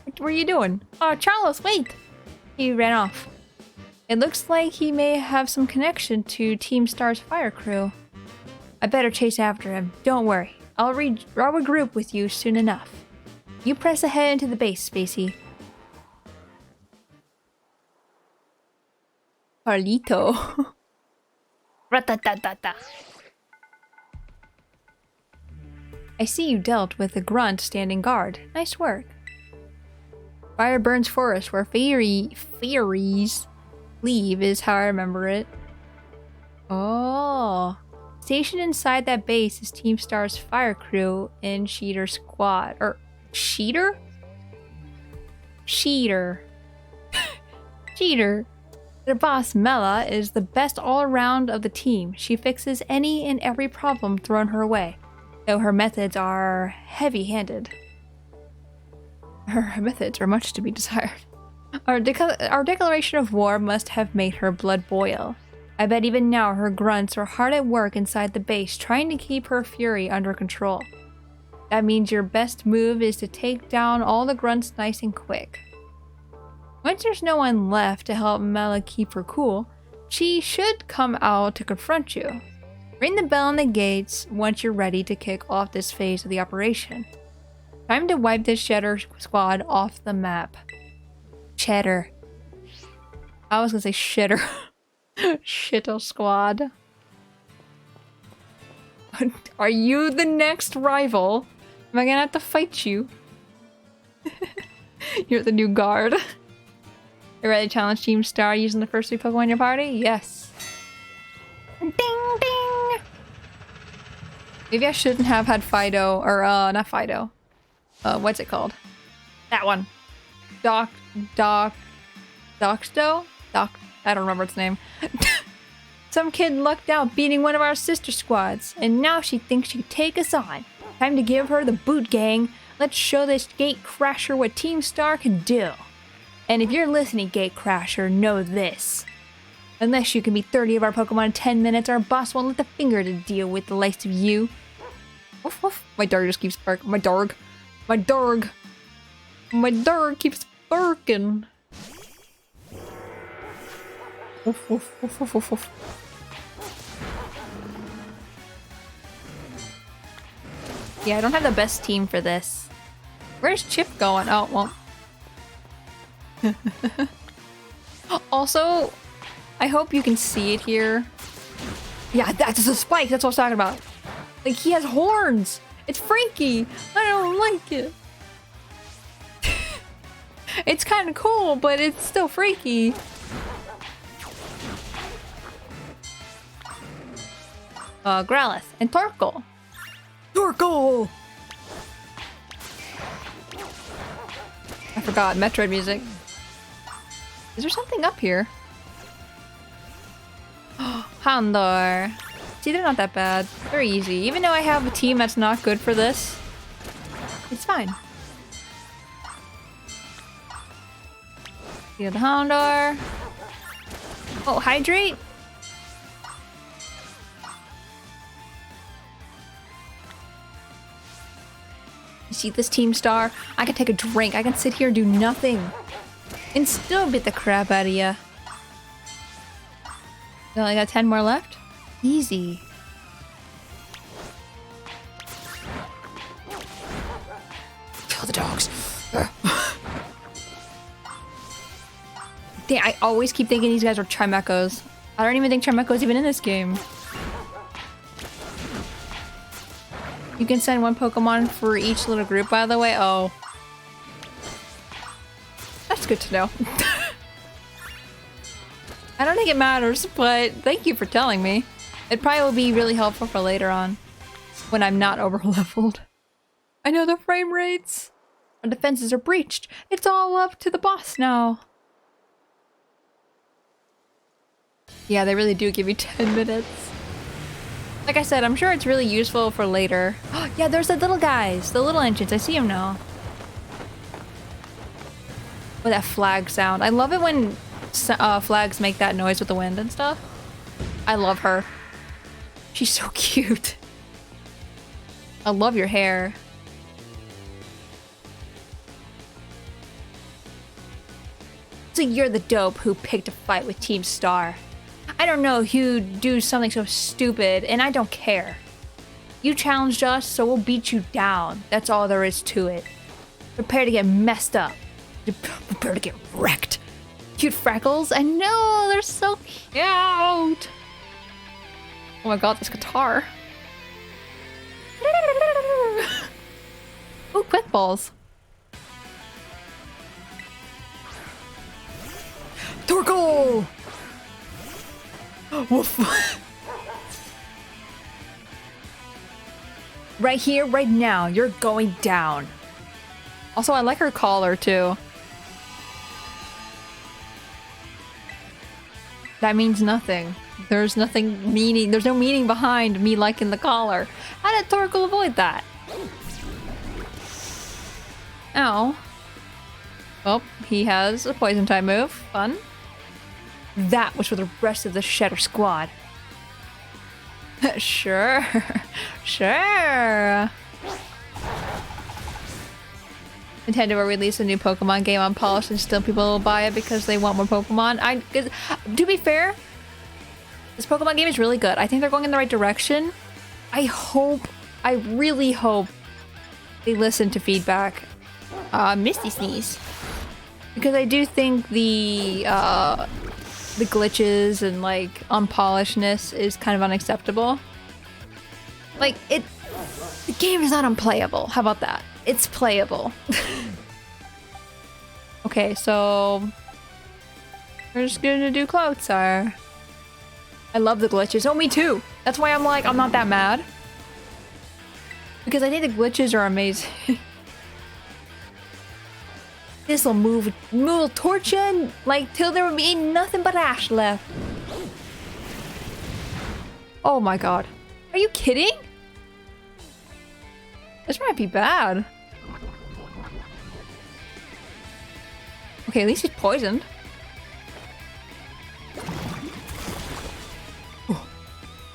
What were you doing? Oh, Charlos, wait! He ran off. It looks like he may have some connection to Team Star's fire crew. I better chase after him. Don't worry. I'll regroup with you soon enough. You press ahead into the base, Spacey. Carlito. Ratatatata. I see you dealt with a grunt standing guard. Nice work. Fire burns forest where fairies leave is how I remember it. Oh. Stationed inside that base is Team Star's fire crew in Cheater Squad. Or Cheater? Cheater. Cheater. Their boss, Mela, is the best all-around of the team. She fixes any and every problem thrown her way, though her methods are heavy-handed. Her methods are much to be desired. Our declaration of war must have made her blood boil. I bet even now her grunts are hard at work inside the base, trying to keep her fury under control. That means your best move is to take down all the grunts nice and quick. Once there's no one left to help Mela keep her cool, she should come out to confront you. Ring the bell on the gates once you're ready to kick off this phase of the operation. Time to wipe this Cheddar squad off the map. Cheddar. I was gonna say shitter. Shittle squad. Are you the next rival? Am I gonna have to fight you? You're the new guard. You ready to challenge Team Star using the first 3 Pokemon in your party? Yes. Ding ding! Maybe I shouldn't have had Fido, or not Fido. What's it called? That one. Doxto? I don't remember its name. Some kid lucked out beating one of our sister squads, and now she thinks she can take us on. Time to give her the boot, gang. Let's show this gate crasher what Team Star can do. And if you're listening, Gate Crasher, know this. Unless you can beat 30 of our Pokemon in 10 minutes, our boss won't lift a finger to deal with the likes of you. Woof woof. My dog just keeps barking. My dog keeps barking. Woof woof woof woof woof woof. Yeah, I don't have the best team for this. Where's Chip going? Oh, well. Also, I hope you can see it here. Yeah, that's a spike. That's what I was talking about. Like, he has horns. It's freaky. I don't like it. It's kind of cool, but it's still freaky. Growlithe and Torkoal. Torkoal! I forgot Metroid music. Is there something up here? Houndour. See, they're not that bad. They're easy. Even though I have a team that's not good for this, it's fine. See the Houndour. Oh, Hydrate? You see this Team Star? I can take a drink. I can sit here and do nothing. And still beat the crap out of you. You only got 10 more left? Easy. Kill the dogs. Dang, I always keep thinking these guys are Chimechos. I don't even think Chimecho's even in this game. You can send 1 Pokemon for each little group, by the way. Oh. That's good to know. I don't think it matters, but thank you for telling me. It probably will be really helpful for later on, when I'm not over-leveled. I know the frame rates. Our defenses are breached. It's all up to the boss now. Yeah, they really do give you 10 minutes. Like I said, I'm sure it's really useful for later. Oh, yeah, there's the little guys, the little engines. I see them now. with that flag sound. I love it when flags make that noise with the wind and stuff. I love her. She's so cute. I love your hair. So you're the dope who picked a fight with Team Star. I don't know who'd do something so stupid, and I don't care. You challenged us, so we'll beat you down. That's all there is to it. Prepare to get messed up. Prepare to get wrecked. Cute freckles? I know, they're so cute. Oh my god, this guitar. Ooh, quick balls. Torkoal! Woof. Right here, right now, you're going down. Also, I like her collar too. That means nothing. There's nothing meaning. There's no meaning behind me liking the collar. How did Torkoal avoid that? Ow. Oh, he has a poison type move. Fun. That was for the rest of the Shatter Squad. Sure. Sure. Nintendo will release a new Pokemon game unpolished and still people will buy it because they want more Pokemon. To be fair, this Pokemon game is really good. I think they're going in the right direction. I really hope they listen to feedback. Misty sneeze. Because I do think the glitches and like unpolishedness is kind of unacceptable. Like the game is not unplayable. How about that? It's playable. Okay, so we're just gonna do Clotsire. I love the glitches. Oh, me too. That's why I'm like, I'm not that mad. Because I think the glitches are amazing. This'll move torch in like till there will be nothing but ash left. Oh my god. Are you kidding? This might be bad. Okay, at least he's poisoned.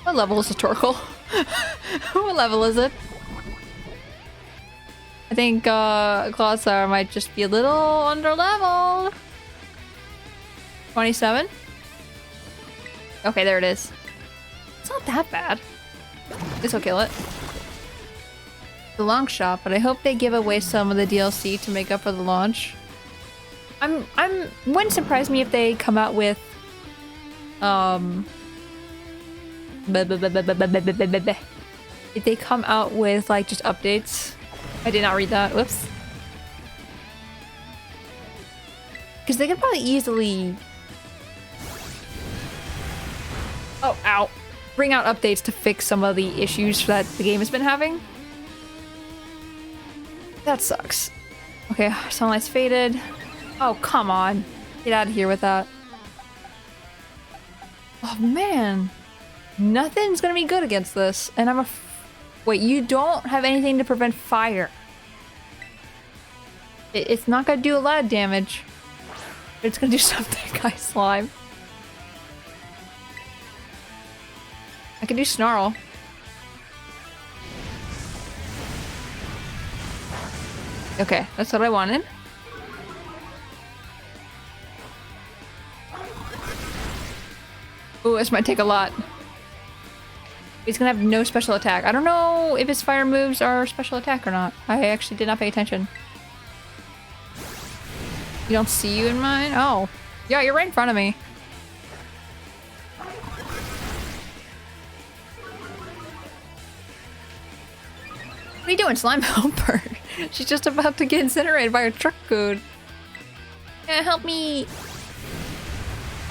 What level is the Torkoal? What level is it? I think Clotsire might just be a little underleveled. 27? Okay, there it is. It's not that bad. This'll kill it. The long shot, but I hope they give away some of the DLC to make up for the launch. Wouldn't surprise me if they come out with if they come out with like just updates. I did not read that. Whoops. Because they could probably easily ow, bring out updates to fix some of the issues that the game has been having. That sucks. Okay, Sunlight's faded. Oh, come on. Get out of here with that. Oh, man. Nothing's gonna be good against this. And wait, you don't have anything to prevent fire. It's not gonna do a lot of damage. But it's gonna do something, Ice Slime. I can do Snarl. Okay, that's what I wanted. Ooh, this might take a lot. He's gonna have no special attack. I don't know if his fire moves are special attack or not. I actually did not pay attention. You don't see you in mine? Oh. Yeah, you're right in front of me. What are you doing, Slime? Help her. She's just about to get incinerated by her truck food. Yeah, help me.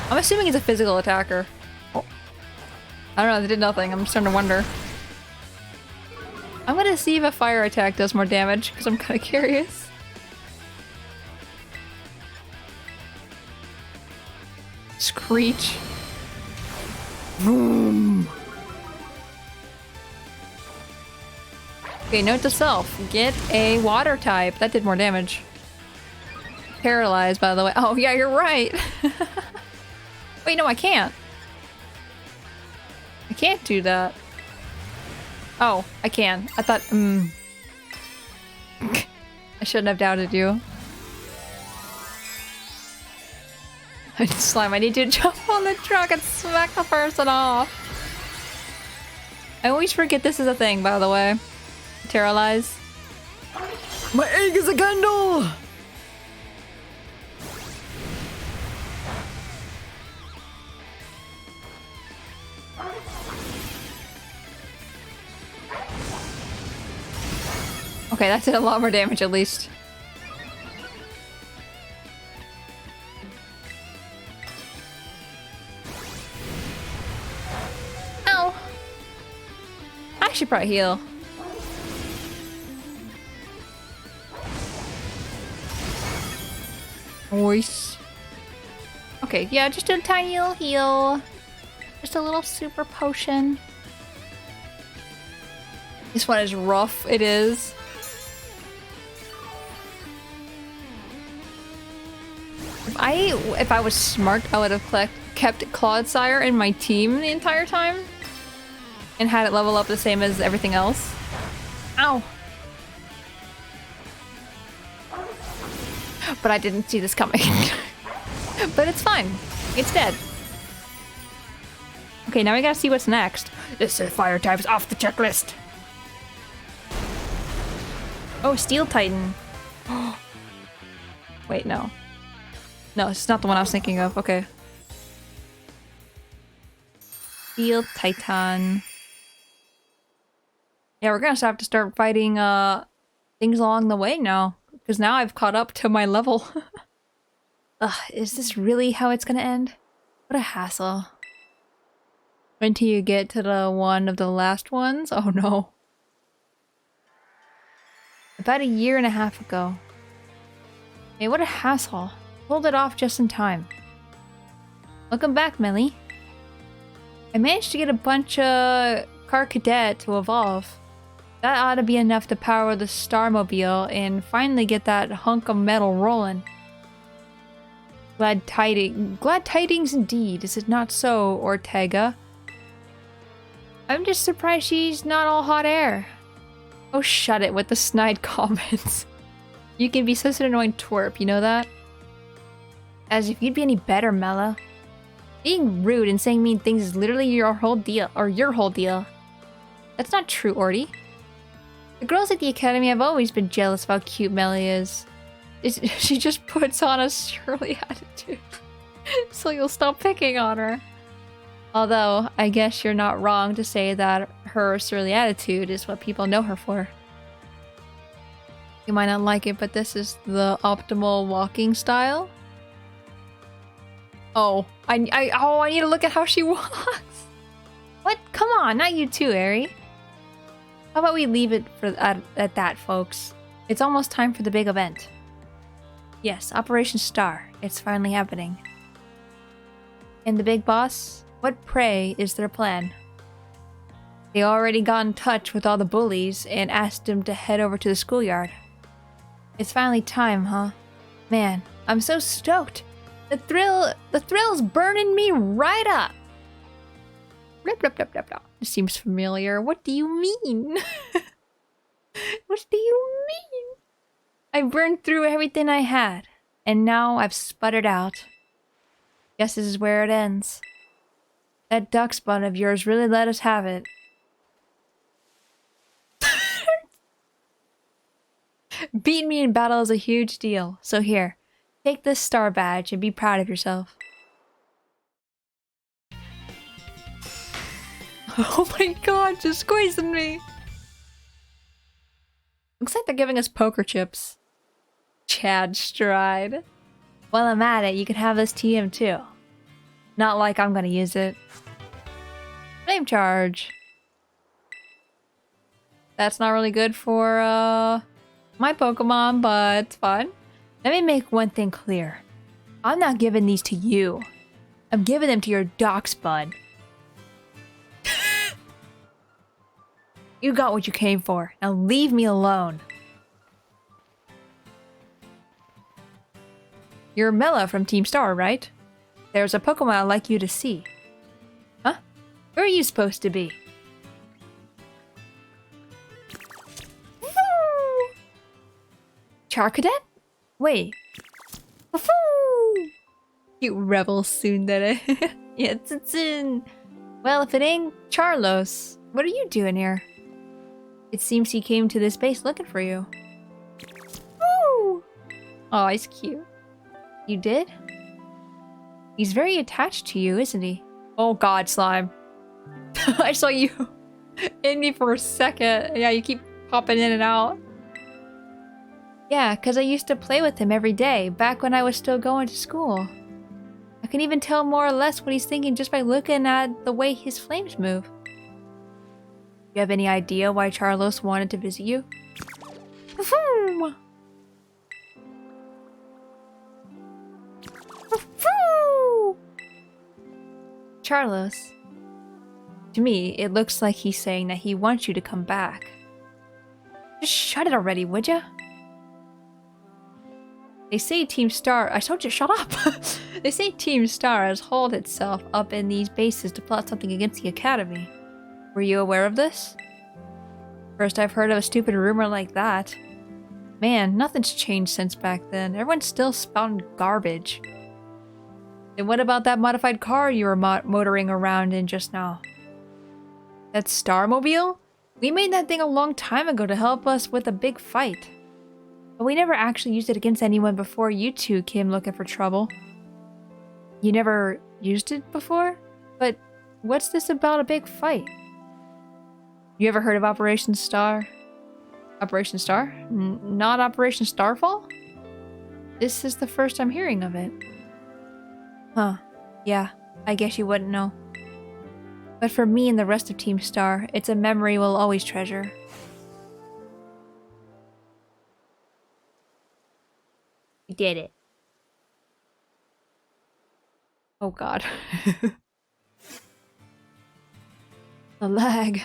I'm assuming he's a physical attacker. Oh. I don't know, they did nothing. I'm starting to wonder. I'm gonna see if a fire attack does more damage, because I'm kind of curious. Screech. Vroom. Okay, note to self. Get a water type. That did more damage. paralyzed, by the way. Oh, yeah, you're right. Wait, no, I can't. I can't do that. Oh, I can. I thought, I shouldn't have doubted you. Slime, I need to jump on the truck and smack the person off. I always forget this is a thing, by the way. Terrorize. My egg is a candle! Okay, that did a lot more damage at least. Ow! I should probably heal. Nice. Okay, yeah, just a tiny little heal. Just a little super potion. This one is rough, it is. If I was smart, I would have kept Clodsire in my team the entire time. And had it level up the same as everything else. Ow! But I didn't see this coming. But it's fine. It's dead. Okay, now we gotta see what's next. This is fire types off the checklist. Oh, Steel Titan. Wait, no. No, it's not the one I was thinking of. Okay. Steel Titan. Yeah, we're gonna have to start fighting things along the way now. Because now I've caught up to my level. Ugh, is this really how it's gonna end? What a hassle. Until you get to the one of the last ones? Oh no. About a year and a half ago. Hey, what a hassle. Pulled it off just in time. Welcome back, Millie. I managed to get a bunch of Car Cadet to evolve. That ought to be enough to power the Starmobile and finally get that hunk of metal rolling. Glad tidings indeed, is it not so, Ortega? I'm just surprised she's not all hot air. Oh, shut it with the snide comments. You can be such an annoying twerp, you know that? As if you'd be any better, Mela. Being rude and saying mean things is literally your whole deal, or your whole deal. That's not true, Orty. The girls at the academy have always been jealous of how cute Melly is. She just puts on a surly attitude. So you'll stop picking on her. Although, I guess you're not wrong to say that her surly attitude is what people know her for. You might not like it, but this is the optimal walking style. Oh, I need to look at how she walks. What? Come on, not you too, Ari. How about we leave it at that, folks? It's almost time for the big event. Yes, Operation Star. It's finally happening. And the big boss? What, pray, is their plan? They already got in touch with all the bullies and asked them to head over to the schoolyard. It's finally time, huh? Man, I'm so stoked. The thrill's burning me right up. This seems familiar. What do you mean? What do you mean? I burned through everything I had, and now I've sputtered out. Guess this is where it ends. That duck spawn of yours really let us have it. Beating me in battle is a huge deal, so here, take this star badge and be proud of yourself. Oh my god, just squeezing me! Looks like they're giving us poker chips. Chad Stride. While I'm at it, you can have this TM too. Not like I'm gonna use it. Flame charge. That's not really good for my Pokemon, but it's fine. Let me make one thing clear. I'm not giving these to you. I'm giving them to your Doxbud. You got what you came for. Now leave me alone. You're Mela from Team Star, right? There's a Pokemon I'd like you to see. Huh? Where are you supposed to be? Charcadet? Wait. Cute rebel tsundere. Yeah, tsutsun. Well, if it ain't Charlos, what are you doing here? It seems he came to this base looking for you. Woo! Oh, he's cute. You did? He's very attached to you, isn't he? Oh god, Slime. I saw you in me for a second. Yeah, you keep popping in and out. Yeah, because I used to play with him every day, back when I was still going to school. I can even tell more or less what he's thinking just by looking at the way his flames move. You have any idea why Charlos wanted to visit you? Charlos. To me, it looks like he's saying that he wants you to come back. Just shut it already, would ya? They say Team Star— I told you, shut up! They say Team Star has hauled itself up in these bases to plot something against the Academy. Were you aware of this? First I've heard of a stupid rumor like that. Man, nothing's changed since back then. Everyone's still spouting garbage. Then what about that modified car you were motoring around in just now? That Starmobile? We made that thing a long time ago to help us with a big fight. But we never actually used it against anyone before you two came looking for trouble. You never used it before? But what's this about a big fight? You ever heard of Operation Star? Operation Star? Not Operation Starfall? This is the first I'm hearing of it. Huh. Yeah, I guess you wouldn't know. But for me and the rest of Team Star, it's a memory we'll always treasure. We did it. Oh god. The lag.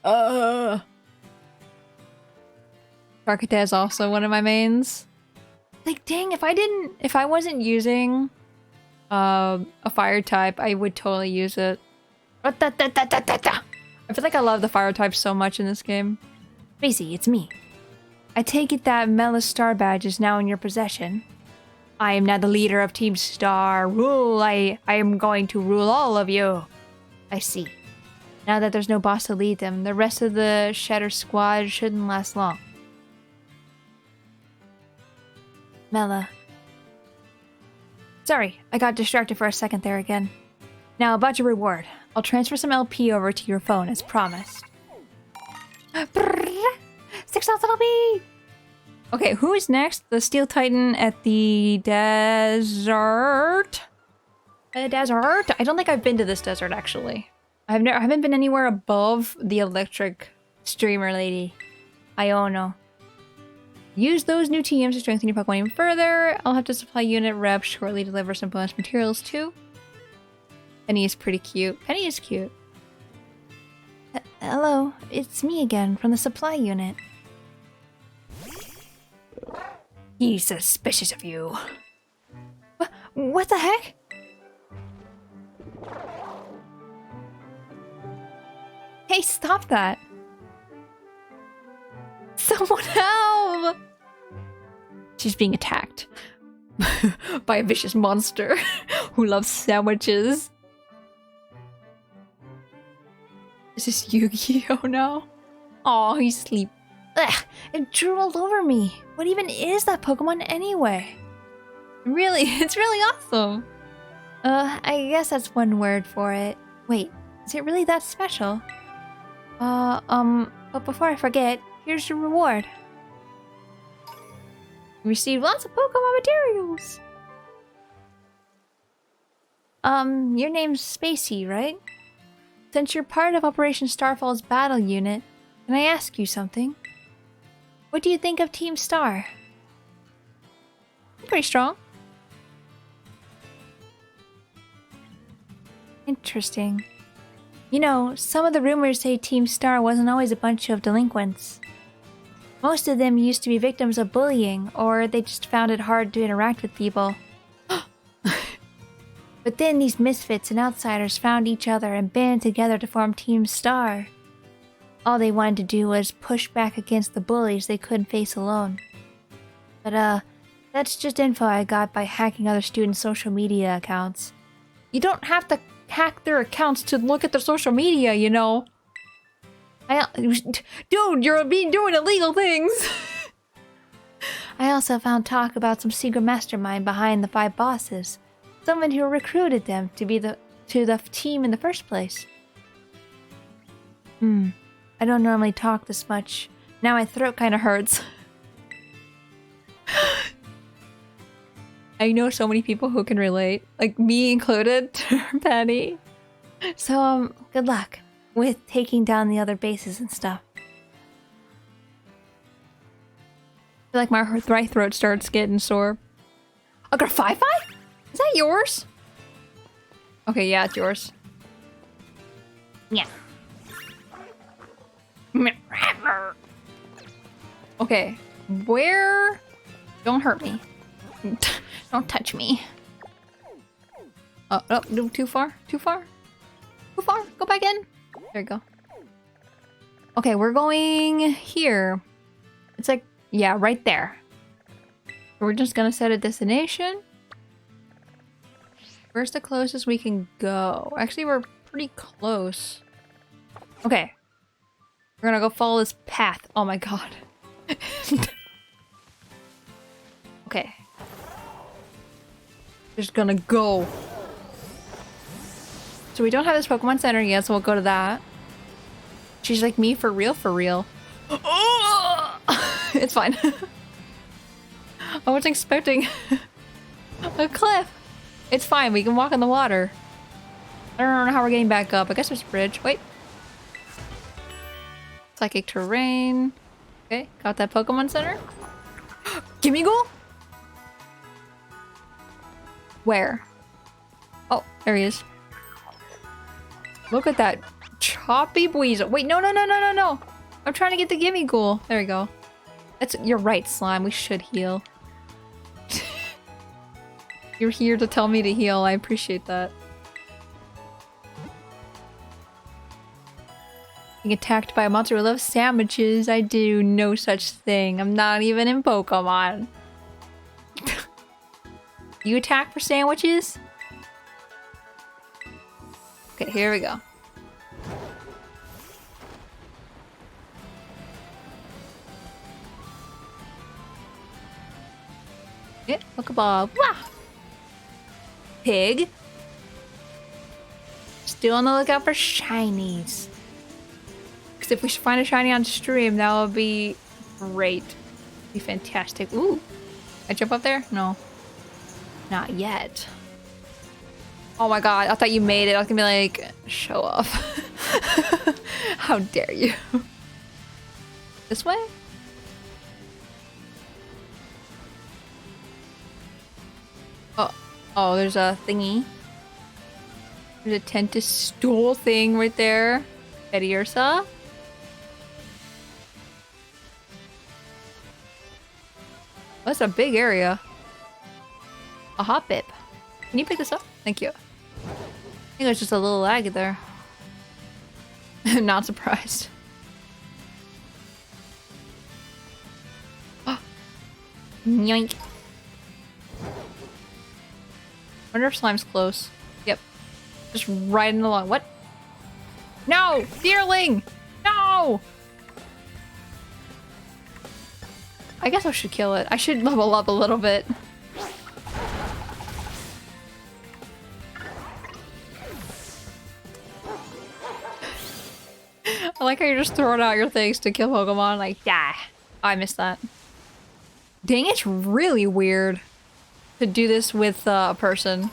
Charcadet is also one of my mains. Like, dang, if I wasn't using a fire type, I would totally use it. I feel like I love the fire type so much in this game. Spacey, it's me. I take it that Mela's star badge is now in your possession. I am now the leader of Team Star. Rule! I am going to rule all of you. I see. Now that there's no boss to lead them, the rest of the Shatter Squad shouldn't last long. Mela. Sorry, I got distracted for a second there again. Now about your reward. I'll transfer some LP over to your phone as promised. 6,000 LP! Okay, who is next? The Steel Titan at the desert? The desert? I don't think I've been to this desert, actually. I haven't been anywhere above the electric streamer lady. Iono. Use those new TMs to strengthen your Pokemon even further. I'll have to supply unit reps shortly, deliver some bonus materials too. Penny is pretty cute. Penny is cute. Hello, it's me again from the supply unit. He's suspicious of you. What the heck? Hey, stop that. Someone help! She's being attacked by a vicious monster who loves sandwiches. Is this Yu-Gi-Oh now? Aw, he's asleep. Ugh, it drew all over me. What even is that Pokemon anyway? Really, it's really awesome. I guess that's one word for it. Wait, is it really that special? But before I forget, here's your reward. You received lots of Pokemon materials. Your name's Spacey, right? Since you're part of Operation Starfall's battle unit, can I ask you something? What do you think of Team Star? Pretty strong. Interesting. You know, some of the rumors say Team Star wasn't always a bunch of delinquents. Most of them used to be victims of bullying, or they just found it hard to interact with people. But then these misfits and outsiders found each other and banded together to form Team Star. All they wanted to do was push back against the bullies they couldn't face alone. But that's just info I got by hacking other students' social media accounts. You don't have to hack their accounts to look at their social media, you know. Dude, you're doing illegal things. I also found talk about some secret mastermind behind the 5 bosses. Someone who recruited them to be the team in the first place. I don't normally talk this much. Now my throat kind of hurts. I know so many people who can relate, like me included, Penny. So good luck with taking down the other bases and stuff. I feel like my throat starts getting sore. I got a 5-5? Is that yours? Okay, yeah, it's yours. Yeah. Okay, where? Don't hurt me. Don't touch me. Oh, no, too far? Too far? Too far? Go back in. There you go. Okay, we're going here. It's like, yeah, right there. We're just gonna set a destination. Where's the closest we can go? Actually, we're pretty close. Okay. We're gonna go follow this path. Oh my god. Okay. Just gonna go. So we don't have this Pokemon Center yet, so we'll go to that. She's like me for real, for real. It's fine. I wasn't expecting a cliff. It's fine, we can walk on the water. I don't know how we're getting back up. I guess there's a bridge. Wait. Psychic terrain. Okay, got that Pokemon Center. Gimme Ghoul? Where? Oh, there he is. Look at that choppy weasel. Wait, no. I'm trying to get the Gimme Ghoul. There we go. You're right, Slime. We should heal. You're here to tell me to heal. I appreciate that. Being attacked by a monster who loves sandwiches. I do no such thing. I'm not even in Pokemon. You attack for sandwiches? Okay, here we go. Yeah, Pokeball. Wah! Pig. Still on the lookout for shinies. Because if we find a shiny on stream, that would be great. Be fantastic. Ooh. I jump up there? No. Not yet. Oh my god, I thought you made it. I was gonna be like, show off. How dare you? This way? Oh, there's a thingy. There's a Tentastool thing right there. Betty Ursa. That's a big area. A hot bib. Can you pick this up? Thank you. I think it's just a little lag there. Not surprised. Yoink. Wonder if Slime's close. Yep. Just riding along. What? No! Deerling! No! I guess I should kill it. I should level up a little bit. I like how you're just throwing out your things to kill Pokemon. Like, yeah. Oh, I missed that. Dang, it's really weird to do this with a person.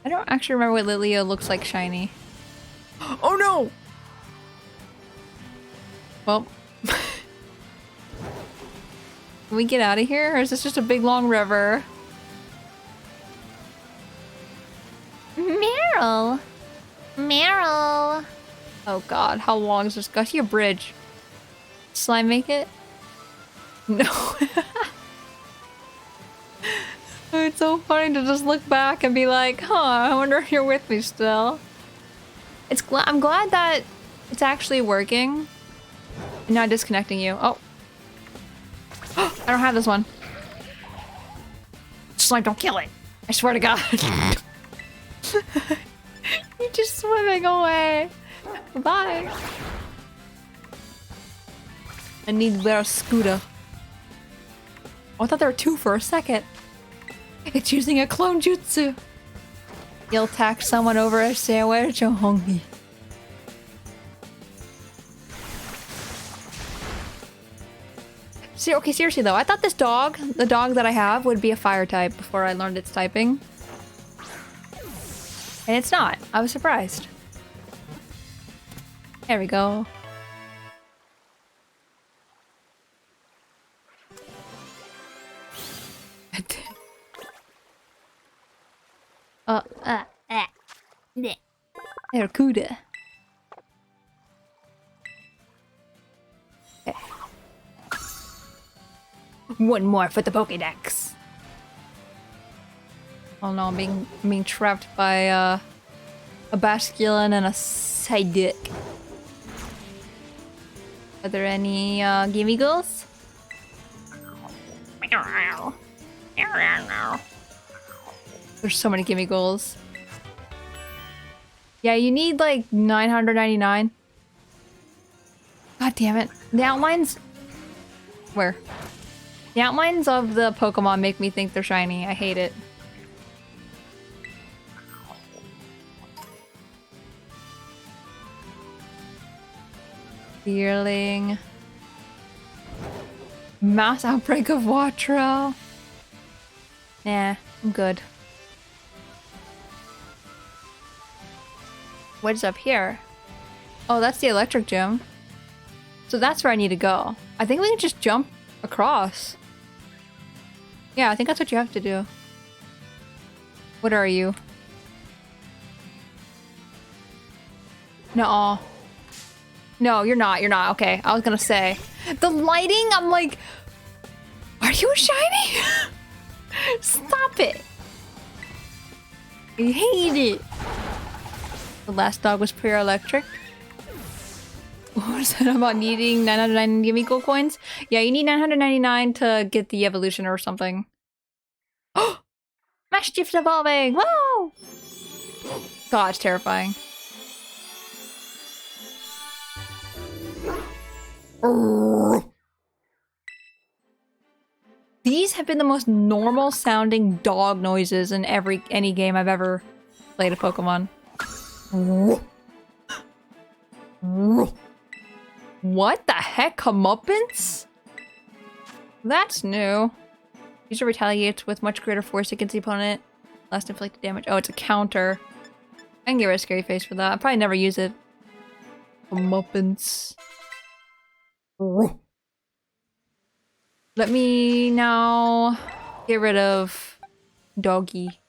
I don't actually remember what Lilia looks like shiny. Oh no! Well. Can we get out of here? Or is this just a big long river? Meryl! Meryl! Oh god, how long is this? Got to a bridge. Slime make it? No. It's so funny to just look back and be like, huh, I wonder if you're with me still. I'm glad that it's actually working. And not disconnecting you. Oh. I don't have this one. Slime, don't kill it. I swear to God. You're just swimming away. Bye. I need their scooter. Oh, I thought there were two for a second. It's using a clone jutsu. You'll attack someone over a sandwich or hungry. Okay, seriously though, I thought this dog, the dog that I have, would be a fire type before I learned its typing. And it's not. I was surprised. There we go. Barracuda. Okay. One more for the Pokédex. Oh no, I'm being trapped by a Basculin and a Psyduck. Are there any gimme goals? There's so many gimme goals. Yeah, you need like 999. God damn it. The outlines... Where? The outlines of the Pokemon make me think they're shiny. I hate it. Deerling. Mass outbreak of Wattrel. Nah, I'm good. What's up here? Oh, that's the electric gym. So that's where I need to go. I think we can just jump across. Yeah, I think that's what you have to do. What are you? No. No, you're not. You're not. Okay, I was gonna say. The lighting, I'm like... Are you shiny? Stop it. I hate it. The last dog was pure electric. What was that about needing 999 gimme gold coins? Yeah, you need 999 to get the evolution or something. Oh! Mischief's evolving! Whoa! God, it's terrifying. These have been the most normal sounding dog noises in any game I've ever played of Pokemon. What the heck, comeuppance? That's new. User retaliates with much greater force against the opponent. Last inflicted damage. Oh, it's a counter. I can give her a scary face for that. I'll probably never use it. Comeuppance. Let me now get rid of Doggy.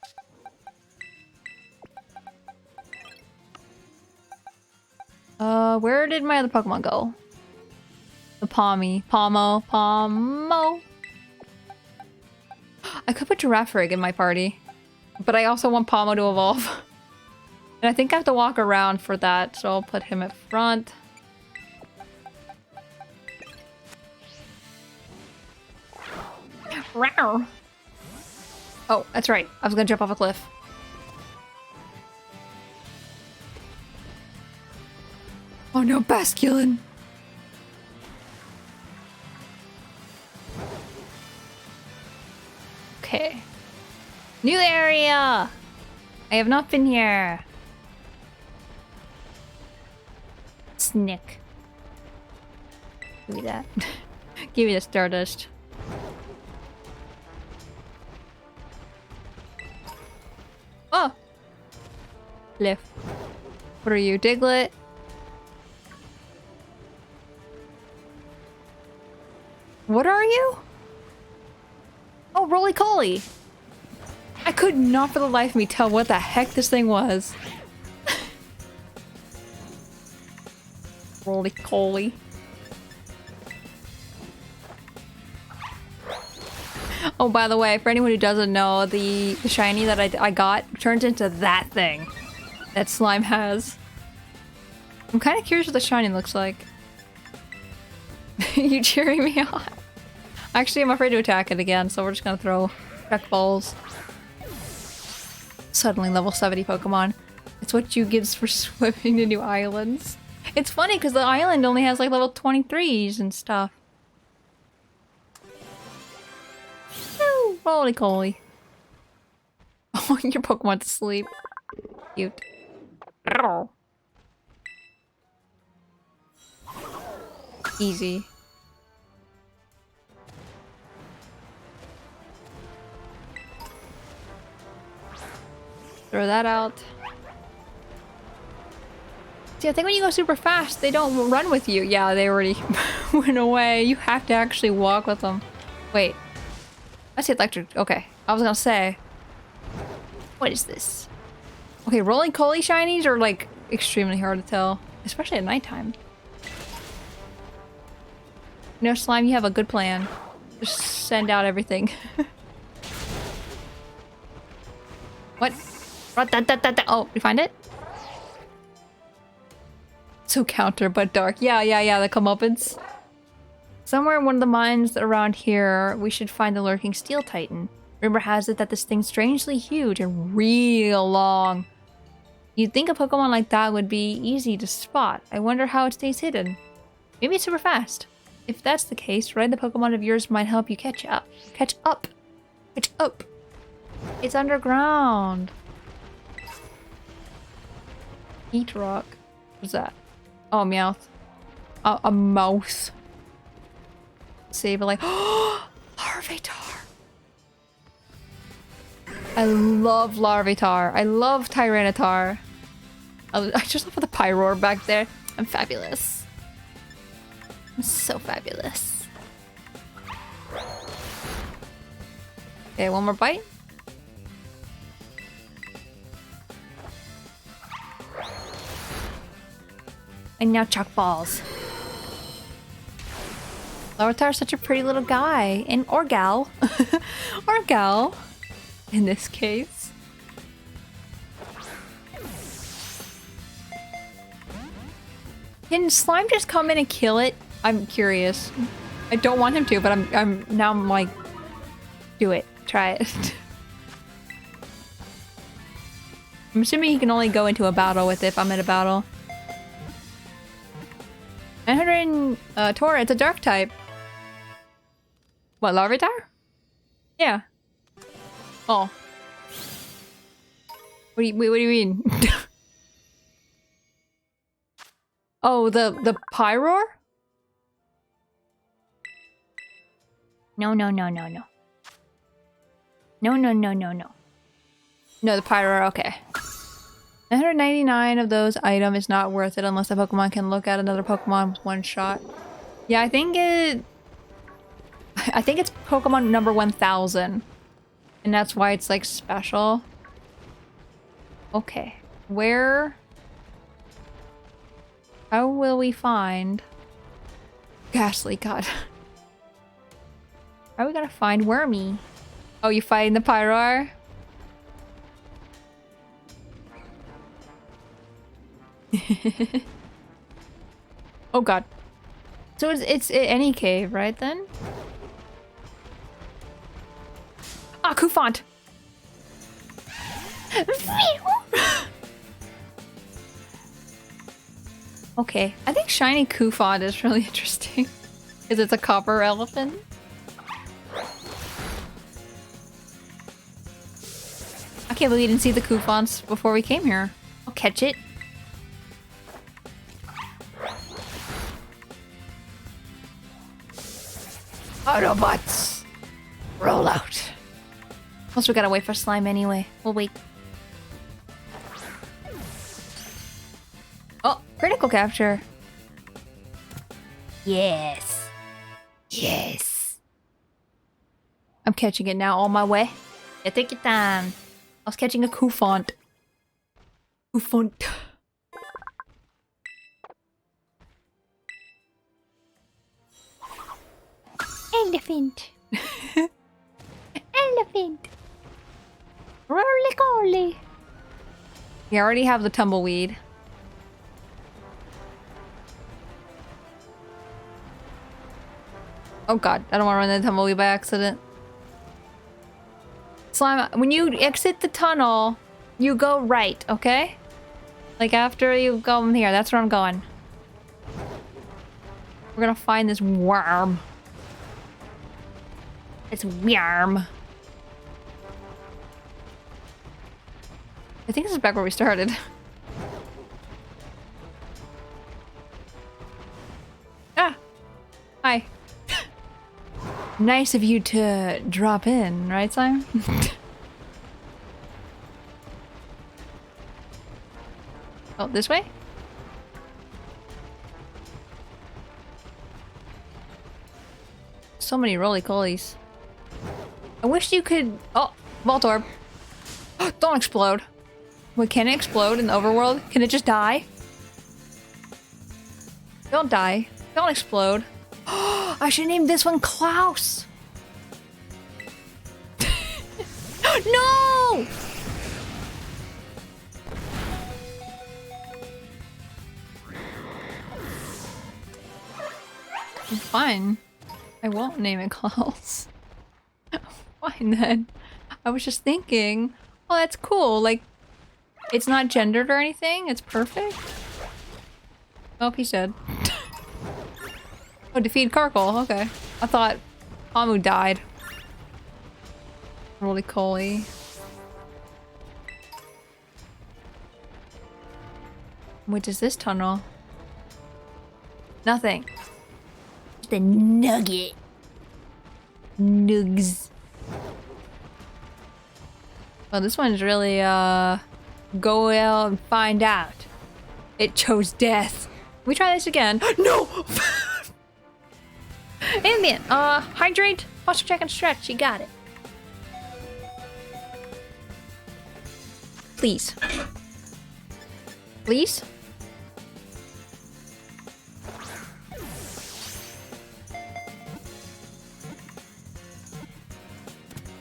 Where did my other Pokemon go? The Palmy. Palmo. I could put Girafarig in my party. But I also want Palmo to evolve. And I think I have to walk around for that, so I'll put him at front. Rawr. Oh, that's right. I was gonna jump off a cliff. Oh no, Basculin! Okay. New area! I have not been here. Snick. Give me that. Give me the Stardust. Oh! Lift. What are you, Diglett? What are you? Oh, Roly-Poly! I could not for the life of me tell what the heck this thing was. Roly-Poly. Oh, by the way, for anyone who doesn't know, the shiny that I got turns into that thing that slime has. I'm kind of curious what the shiny looks like. You cheering me on? Actually, I'm afraid to attack it again, so we're just gonna throw check balls. Suddenly level 70 Pokemon. It's what you gives for swimming to new islands. It's funny because the island only has like level 23s and stuff. Woo! Holy coly. Oh, your Pokemon's asleep. Cute. Easy. Throw that out. See, I think when you go super fast, they don't run with you. Yeah, they already went away. You have to actually walk with them. Wait. I see electric. Okay. I was gonna say. What is this? Okay, rolling coly shinies are like extremely hard to tell. Especially at nighttime. No, Slime, you have a good plan. Just send out everything. What? Oh, you find it? So counter, but dark. Yeah, the comeuppance. Somewhere in one of the mines around here, we should find the lurking Steel Titan. Rumor has it that this thing's strangely huge and real long. You'd think a Pokemon like that would be easy to spot. I wonder how it stays hidden. Maybe it's super fast. If that's the case, riding the Pokemon of yours might help you catch up. Catch up! Catch up! It's underground! Heat rock. What's that? Oh, Meowth. A mouse. Save it like. Larvitar! I love Larvitar. I love Tyranitar. I just love the Pyroar back there. I'm fabulous. I'm so fabulous. Okay, one more bite. And now chuck balls. Larvitar's such a pretty little guy. And or gal. Or gal. In this case. Can Slime just come in and kill it? I'm curious. I don't want him to, but I'm like, do it. Try it. I'm assuming he can only go into a battle with it if I'm in a battle. 900 Tora, it's a dark type. What, Larvitar? Yeah. Oh. What do you mean? Oh, the Pyroar? No. No, the Pyroar, okay. 999 of those items is not worth it unless the Pokemon can look at another Pokemon with one shot. Yeah, I think it's Pokemon number 1000. And that's why it's like special. Okay. Where? How will we find Ghastly? God. How are we gonna find Wormy? Oh, you fighting the Pyroar? Oh god. So it's any cave, right then? Ah, Kufant! Okay, I think shiny Kufant is really interesting. Because it's a copper elephant. I can't believe you didn't see the Kufants before we came here. I'll catch it. Autobots! Roll out. Plus we gotta wait for Slime anyway. We'll wait. Oh, critical capture. Yes. Yes. I'm catching it now on my way. Yeah, take your time. I was catching a Kufant. Kufant. Elephant. elephant. Roly goly. You already have the tumbleweed. Oh god, I don't want to run the tumbleweed by accident. Slime, when you exit the tunnel, you go right, okay? Like after you go in here, that's where I'm going. We're gonna find this worm. It's worm. I think this is back where we started. Ah! Hi. Nice of you to drop in, right, Simon? Oh, this way? So many roly-polies. I wish you could... Oh, Voltorb. Don't explode. Wait, can it explode in the overworld? Can it just die? Don't die. Don't explode. I should name this one Klaus. No! Fine. I won't name it Klaus. Fine then. I was just thinking, oh, that's cool. Like, it's not gendered or anything. It's perfect. Oh, he's dead. Oh, defeat Karkle. Okay. I thought Amu died. Roly Coly. Which is this tunnel? Nothing. The nugget. Nugs. Well, this one's really, go out and find out. It chose death. Can we try this again? No! Ambient, hydrate, posture check and stretch. You got it. Please. Please?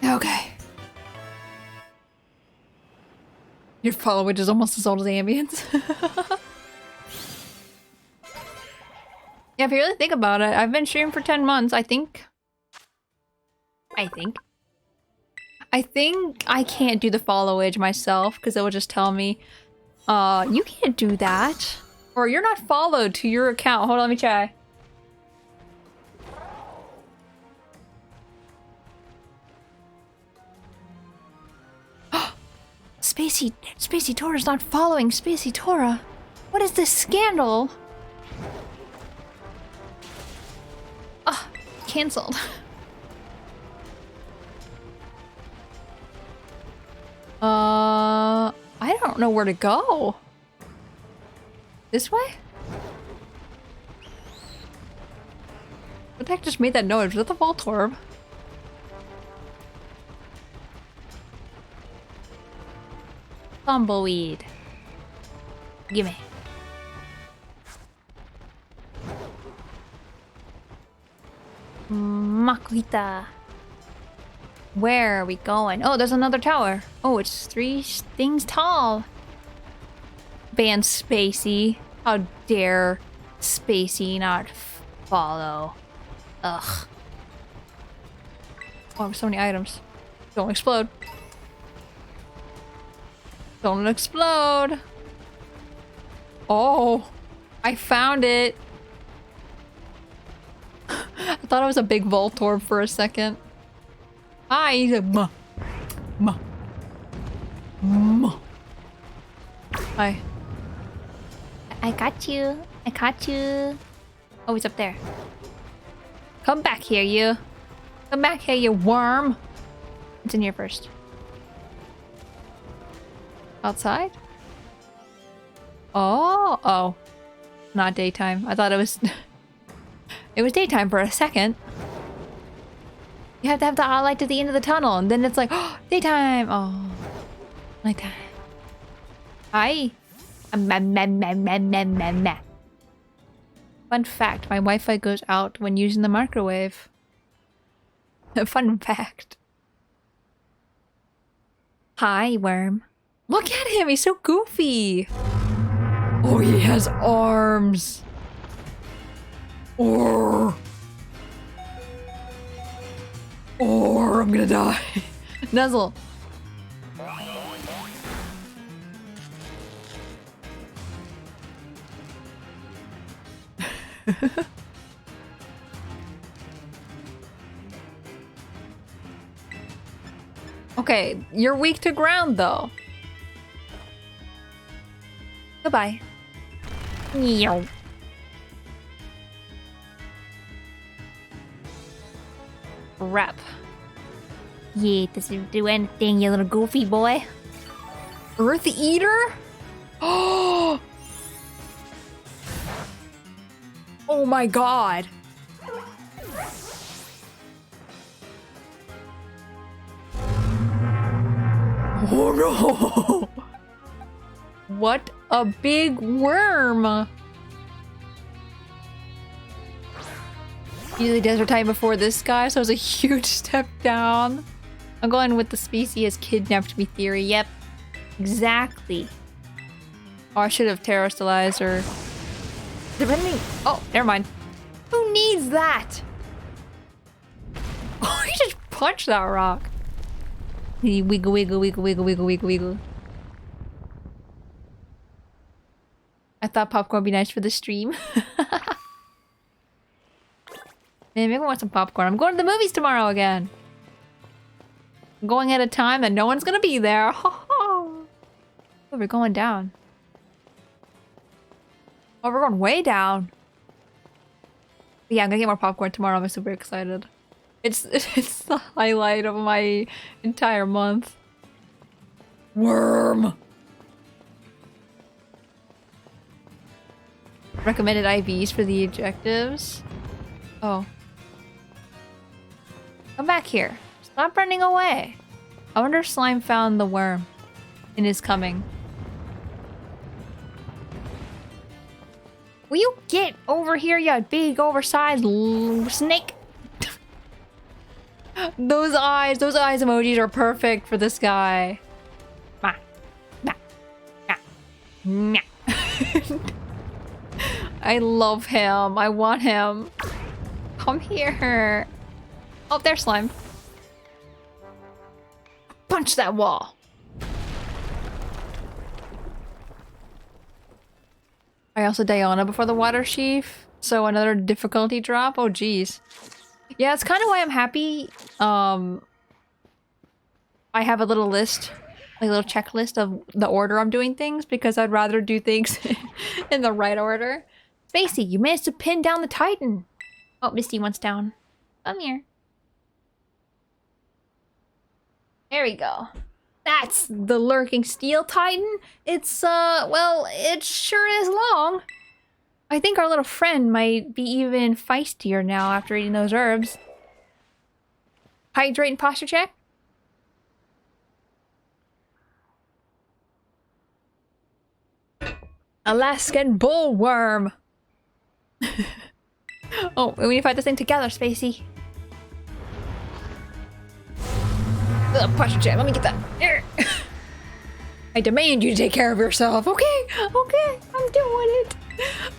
Okay. Your follow is almost as old as Ambience. Yeah, if you really think about it, I've been streaming for 10 months, I think I can't do the followage myself, because it will just tell me, you can't do that. Or you're not followed to your account. Hold on, let me try. Spacey Tora's not following Spacey Tora. What is this scandal? Ah, cancelled. I don't know where to go. This way? What the heck just made that noise? Was that the Voltorb? Tumbleweed. Gimme. Makuhita. Where are we going? Oh, there's another tower. Oh, it's 3 things tall. Ban Spacey. How dare Spacey not follow. Ugh. Oh, so many items. Don't explode. Don't explode. Oh, I found it. I thought it was a big Voltorb for a second. Hi, he's a ma. Hi. I got you. I caught you. Oh, he's up there. Come back here, you. Come back here, you worm. It's in here first. Outside? Oh, oh. Not daytime. I thought it was... It was daytime for a second. You have to have the light at the end of the tunnel, and then it's like, oh, daytime! Oh. Nighttime. Hi. Fun fact, my Wi-Fi goes out when using the microwave. Fun fact. Hi, worm. Look at him, he's so goofy. Oh, he has arms. Or I'm gonna die. Nuzzle. Okay, you're weak to ground though. Goodbye. Meow. Rep. Yeah, doesn't do anything, you little goofy boy. Earth Eater? Oh! Oh my god. Oh no! What a big worm! Usually desert time before this guy, so it was a huge step down. I'm going with the Spacey has kidnapped me theory. Yep. Exactly. Oh, I should have terrestrialized or... Depending... Oh, never mind. Who needs that? Oh, he just punched that rock. He wiggle, wiggle, wiggle, wiggle, wiggle, wiggle, wiggle. I thought popcorn would be nice for the stream. Man, maybe I want some popcorn. I'm going to the movies tomorrow again. I'm going at a time that no one's gonna be there. Oh, we're going down. Oh, we're going way down. But yeah, I'm gonna get more popcorn tomorrow. I'm super excited. It's the highlight of my entire month. Worm. Recommended IVs for the objectives. Oh. Come back here. Stop running away. I wonder if Slime found the worm and is coming. Will you get over here, you big oversized snake? Those eyes emojis are perfect for this guy. Ma. Ma. Ma. Ma. I love him. I want him. Come here. Oh, there's Slime. Punch that wall. I also Diana before the water sheaf. So another difficulty drop. Oh, geez. Yeah, it's kind of why I'm happy. I have a little list, like a little checklist of the order I'm doing things, because I'd rather do things in the right order. Spacey, you managed to pin down the Titan. Oh, Misty wants down. Come here. There we go. That's the lurking steel Titan. It's, well, it sure is long. I think our little friend might be even feistier now after eating those herbs. Hydrate and posture check. Alaskan bullworm. Oh, we need to fight this thing together, Spacey. Posture check. Let me get that. Here. I demand you to take care of yourself. Okay, okay, I'm doing it.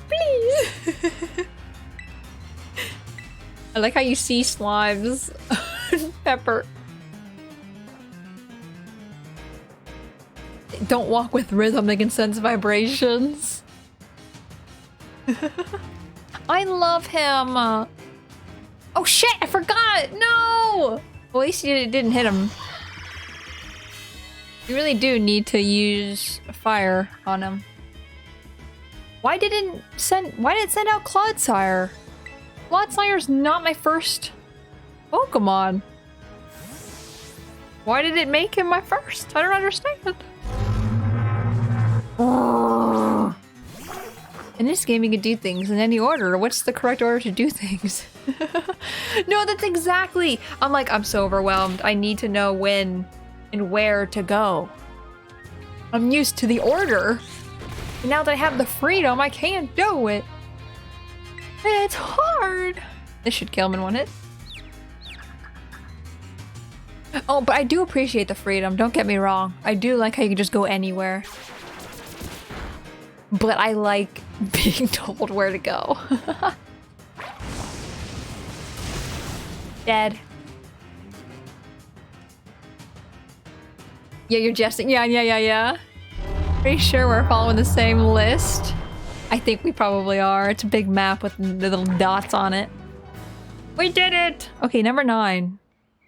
Please. I like how you see Slime's pepper. Don't walk with rhythm, they can sense vibrations. I love him. Oh shit, I forgot! No! Well, at least it didn't hit him. You really do need to use fire on him. Why did it send out Clodsire? Clodsire's not my first Pokemon. Why did it make him my first? I don't understand. In this game, you can do things in any order. What's the correct order to do things? No, that's exactly. I'm so overwhelmed. I need to know when and where to go. I'm used to the order. And now that I have the freedom, I can't do it. It's hard. This should kill him in one hit. Oh, but I do appreciate the freedom, don't get me wrong. I do like how you can just go anywhere. But I like being told where to go. Dead. Yeah, you're jesting. Yeah. Pretty sure we're following the same list. I think we probably are. It's a big map with little dots on it. We did it! Okay, number 9.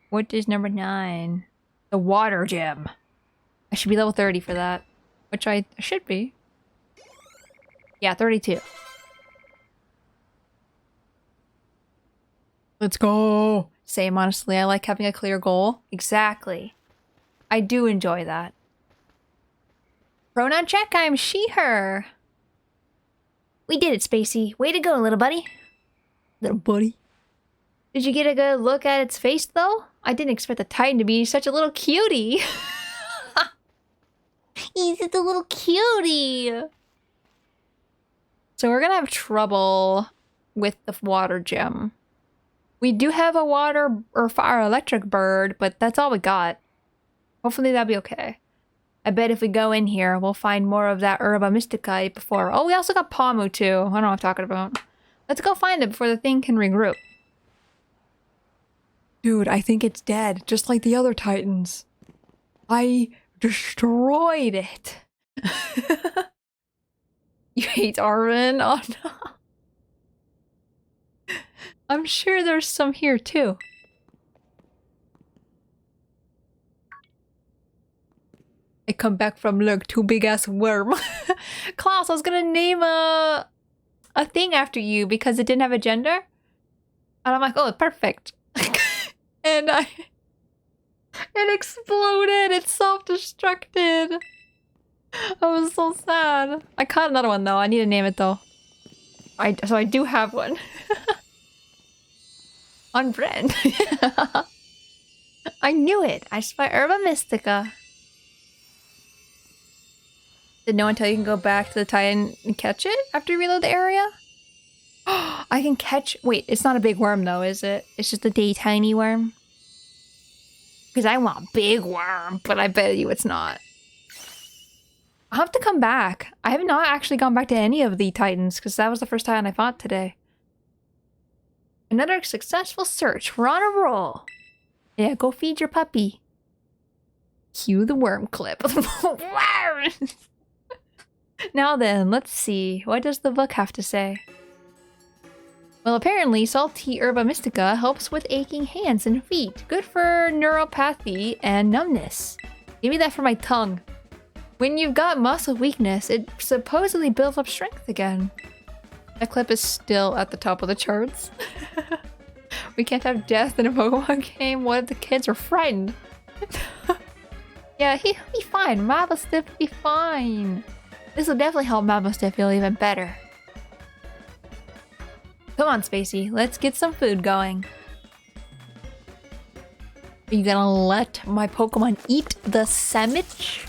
What is number 9? The water gem. I should be level 30 for that. Which I should be. Yeah, 32. Let's go! Same, honestly. I like having a clear goal. Exactly. I do enjoy that. Pronoun check, I'm she, her. We did it, Spacey. Way to go, little buddy. Little buddy. Did you get a good look at its face, though? I didn't expect the Titan to be such a little cutie. He's just a little cutie. So we're gonna have trouble with the water gem. We do have a water or fire electric bird, but that's all we got. Hopefully that'll be okay. I bet if we go in here, we'll find more of that Herba Mystica before. Oh, we also got Pamu too. I don't know what I'm talking about. Let's go find it before the thing can regroup. Dude, I think it's dead, just like the other Titans. I destroyed it. You hate Arvin? Oh no. I'm sure there's some here too. I come back from look, too big ass worm. Klaus, I was gonna name a thing after you because it didn't have a gender. And I'm like, oh, perfect. And it exploded. It self-destructed. I was so sad. I caught another one though. I need to name it though. So I do have one. On brand. I knew it. I spy Herba Mystica. Did no one tell you can go back to the Titan and catch it after you reload the area? I can catch... Wait, it's not a big worm though, is it? It's just a tiny worm? Because I want big worm, but I bet you it's not. I'll have to come back. I have not actually gone back to any of the Titans because that was the first Titan I fought today. Another successful search. We're on a roll. Yeah, go feed your puppy. Cue the worm clip. Now then, let's see. What does the book have to say? Well, apparently, salty Herba Mystica helps with aching hands and feet. Good for neuropathy and numbness. Give me that for my tongue. When you've got muscle weakness, it supposedly builds up strength again. That clip is still at the top of the charts. We can't have death in a Pokemon game. What if the kids are frightened? Yeah, he'll be fine. Mabustiff will be fine. This will definitely help Mabustiff feel even better. Come on, Spacey. Let's get some food going. Are you gonna let my Pokemon eat the sandwich?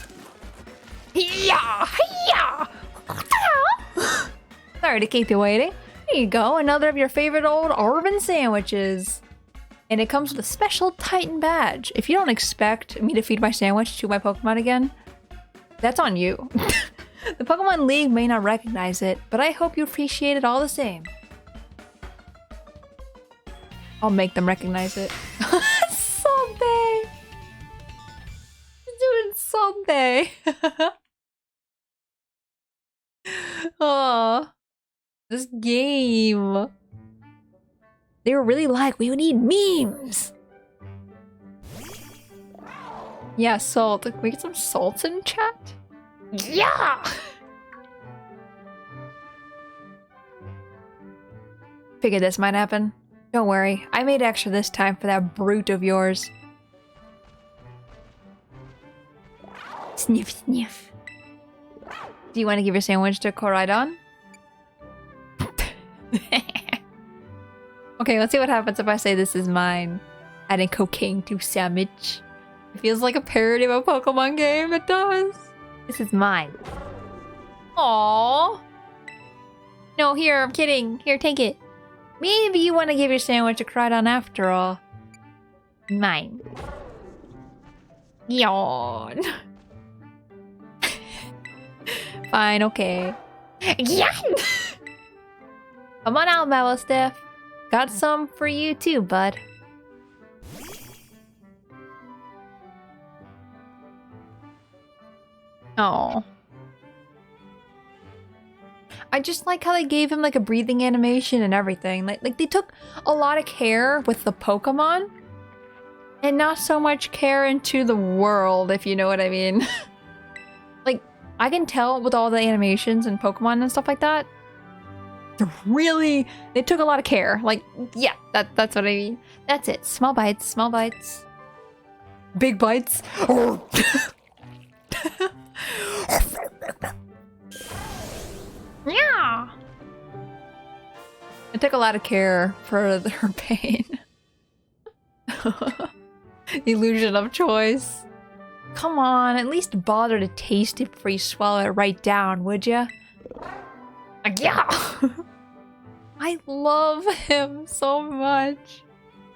Yeah! Yeah! Sorry to keep you waiting. Here you go, another of your favorite old Arvin sandwiches. And it comes with a special Titan badge. If you don't expect me to feed my sandwich to my Pokemon again, that's on you. The Pokemon League may not recognize it, but I hope you appreciate it all the same. I'll make them recognize it. Someday! Doing someday! Oh, this game. They were really like, we need memes! Yeah, salt. Can we get some salt in chat? Yeah! Figured this might happen. Don't worry, I made extra this time for that brute of yours. Sniff, sniff. Do you want to give your sandwich to Koraidon? Okay, let's see what happens if I say this is mine. Adding cocaine to sandwich. It feels like a parody of a Pokemon game, it does. This is mine. Aww. No, here, I'm kidding. Here, take it. Maybe you want to give your sandwich to Koraidon after all. Mine. Yawn. Fine, okay. Yawn. Come on out, Mastiff. Got some for you too, bud. Oh. I just like how they gave him like a breathing animation and everything. Like they took a lot of care with the Pokemon and not so much care into the world, if you know what I mean. Like, I can tell with all the animations and Pokemon and stuff like that. They took a lot of care. Like, yeah, that's what I mean. That's it. Small bites, small bites. Big bites. Yeah. It took a lot of care for her pain. Illusion of choice. Come on, at least bother to taste it before you swallow it right down, would ya? Yeah. I love him so much.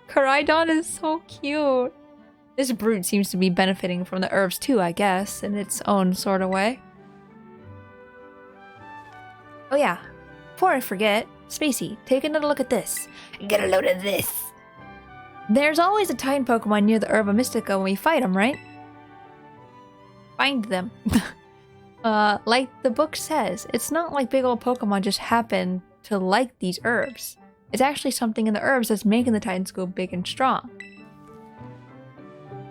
Koraidon is so cute. This brute seems to be benefiting from the herbs too, I guess, in its own sort of way. Oh yeah, before I forget, Spacey, take another look at this. Get a load of this. There's always a Titan Pokemon near the Herba Mystica when we fight them, right? Find them. Like the book says, it's not like big old Pokemon just happen to like these herbs. It's actually something in the herbs that's making the Titans go big and strong.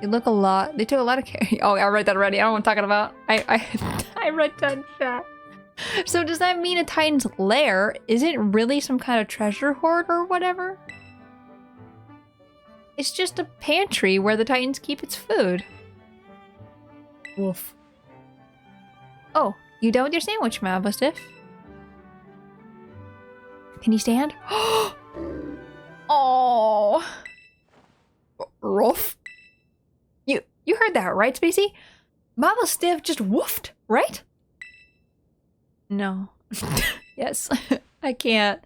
They took a lot of care. Oh, I read that already. I don't know what I'm talking about. I read that in chat. So does that mean a Titan's lair isn't really some kind of treasure hoard or whatever? It's just a pantry where the Titans keep its food. Woof. Oh, you done with your sandwich, Mastiff? Can you stand? Oh, rough. You heard that, right, Spacey? Mastiff just woofed, right? No. Yes. I can't.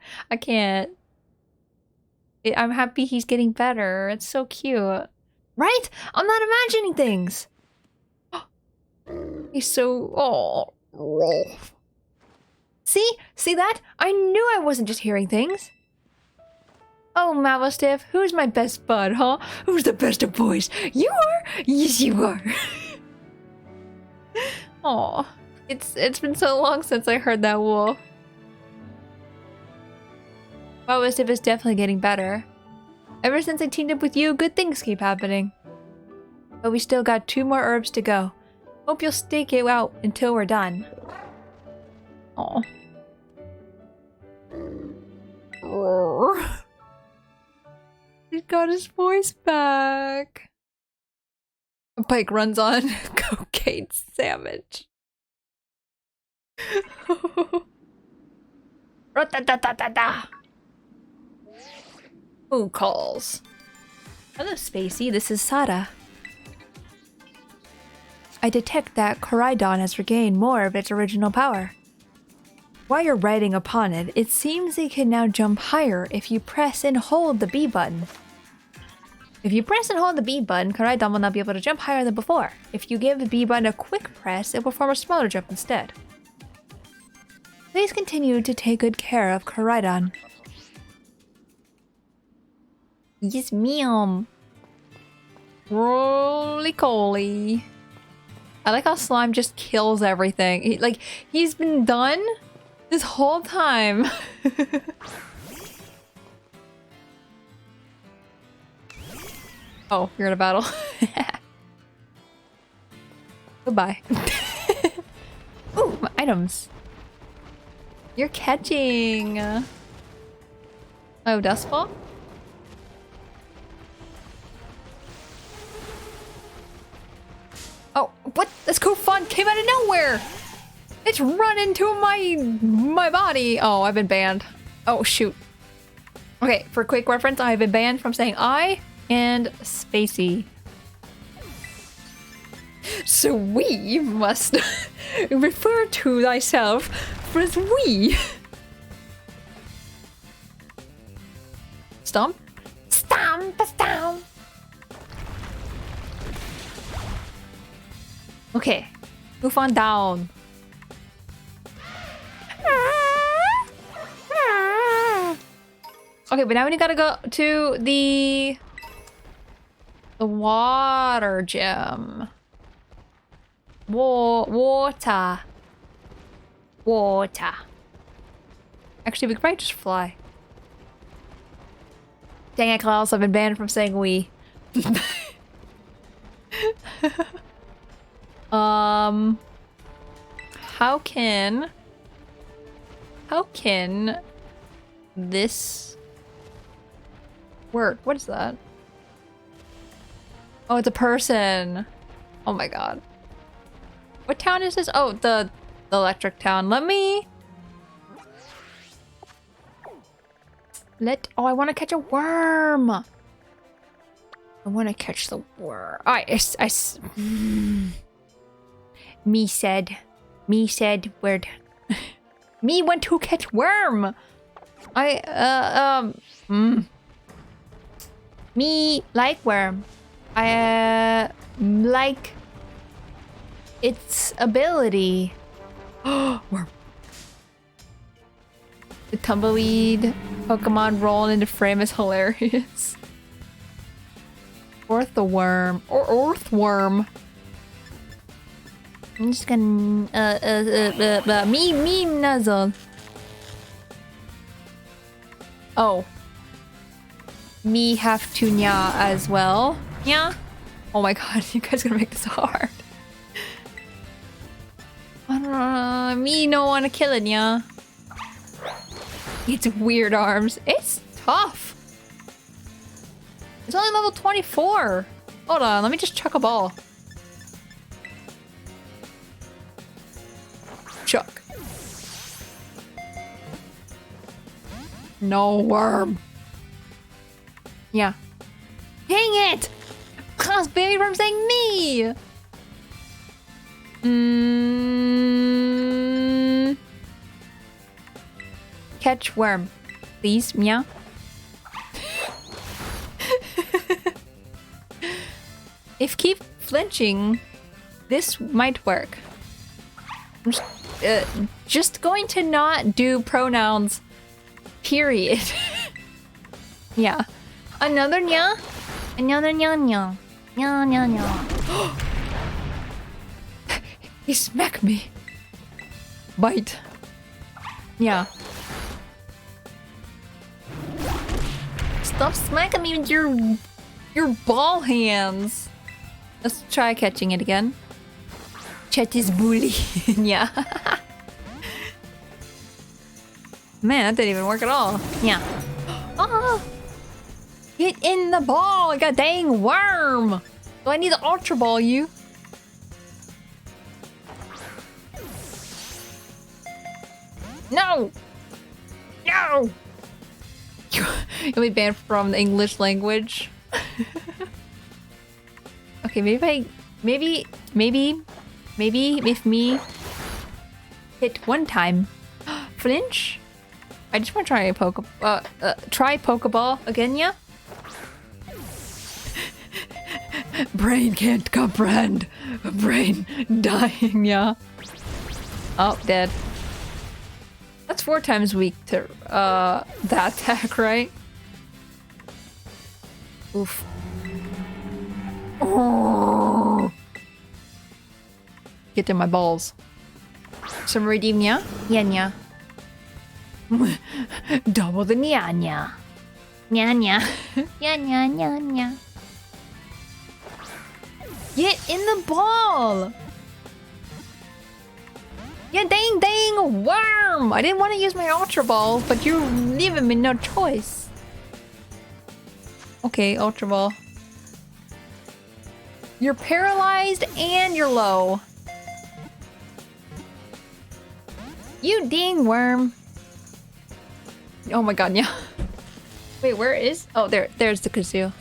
I'm happy he's getting better. It's so cute. Right? I'm not imagining things. He's so... Oh. Rough. See that? I knew I wasn't just hearing things. Oh, Mastiff, who's my best bud, huh? Who's the best of boys? You are? Yes, you are. Aw. It's been so long since I heard that wolf. Mastiff is definitely getting better. Ever since I teamed up with you, good things keep happening. But we still got 2 more herbs to go. Hope you'll stake it out until we're done. Aw. He's got his voice back. Pike runs on cocaine sandwich. Who calls? Hello, Spacey. This is Sada. I detect that Koraidon has regained more of its original power. While you're riding upon it, it seems it can now jump higher if you press and hold the B button. If you press and hold the B button, Koraidon will not be able to jump higher than before. If you give the B button a quick press, it will form a smaller jump instead. Please continue to take good care of Koraidon. Yes, ma'am. Roly-coly. I like how Slime just kills everything. He's been done this whole time. Oh, you're in a battle. Goodbye. Ooh, my items. You're catching. Oh, Dustfall? Oh, what? This Kofun came out of nowhere! It's run into my body! Oh, I've been banned. Oh, shoot. Okay, for quick reference, I've been banned from saying I and Spacey. So we must refer to thyself as we. Stomp? Stomp, stomp. Okay. Move on down. Okay, but now we gotta go to the water gym. Water. Actually, we could probably just fly. Dang it, Klaus, I've been banned from saying we. How can this work? What is that? Oh, it's a person. Oh my god. What town is this? Oh, the electric town. Oh, I want to catch a worm. I want to catch the worm. Me said word. Me want to catch worm. Me like worm. I like its ability. Worm. The tumbleweed Pokemon rolling into frame is hilarious. Orthworm or Earthworm. I'm just gonna me nuzzle. Oh. Me have to nya as well. Yeah. Oh my god, you guys are gonna make this hard. Me no wanna kill it, yeah. It's weird arms. It's tough. It's only level 24. Hold on, let me just chuck a ball. Chuck. No worm. Yeah. Dang it! Class baby from saying me! Catch worm. Please, meow. If keep flinching, this might work. I'm just going to not do pronouns. Period. Yeah. Another nya? Another nya nya. Nya nya nya. He smacked me. Bite. Yeah. Stop smacking me with your ball hands. Let's try catching it again. Chet is bully. Yeah. Man, that didn't even work at all. Yeah. Oh. Get in the ball, like a dang worm. Do I need the ultra ball, you? No! No! You'll be banned from the English language. Okay, maybe if me hit one time. Flinch? I just want to try a try Pokeball again, yeah? Brain can't comprehend. Brain dying, yeah. Oh, dead. That's 4 times weak to that attack, right? Oof. Oh. Get to my balls. Some redeem nya? Yeah, nya. Double the nya nya. Nya nya. Yeah, nya nya nya. Get in the ball! Yeah, dang, worm! I didn't want to use my Ultra Ball, but you're leaving me no choice. Okay, Ultra Ball. You're paralyzed and you're low. You dang worm. Oh my god, yeah. Wait, where is? Oh, there's the kazoo.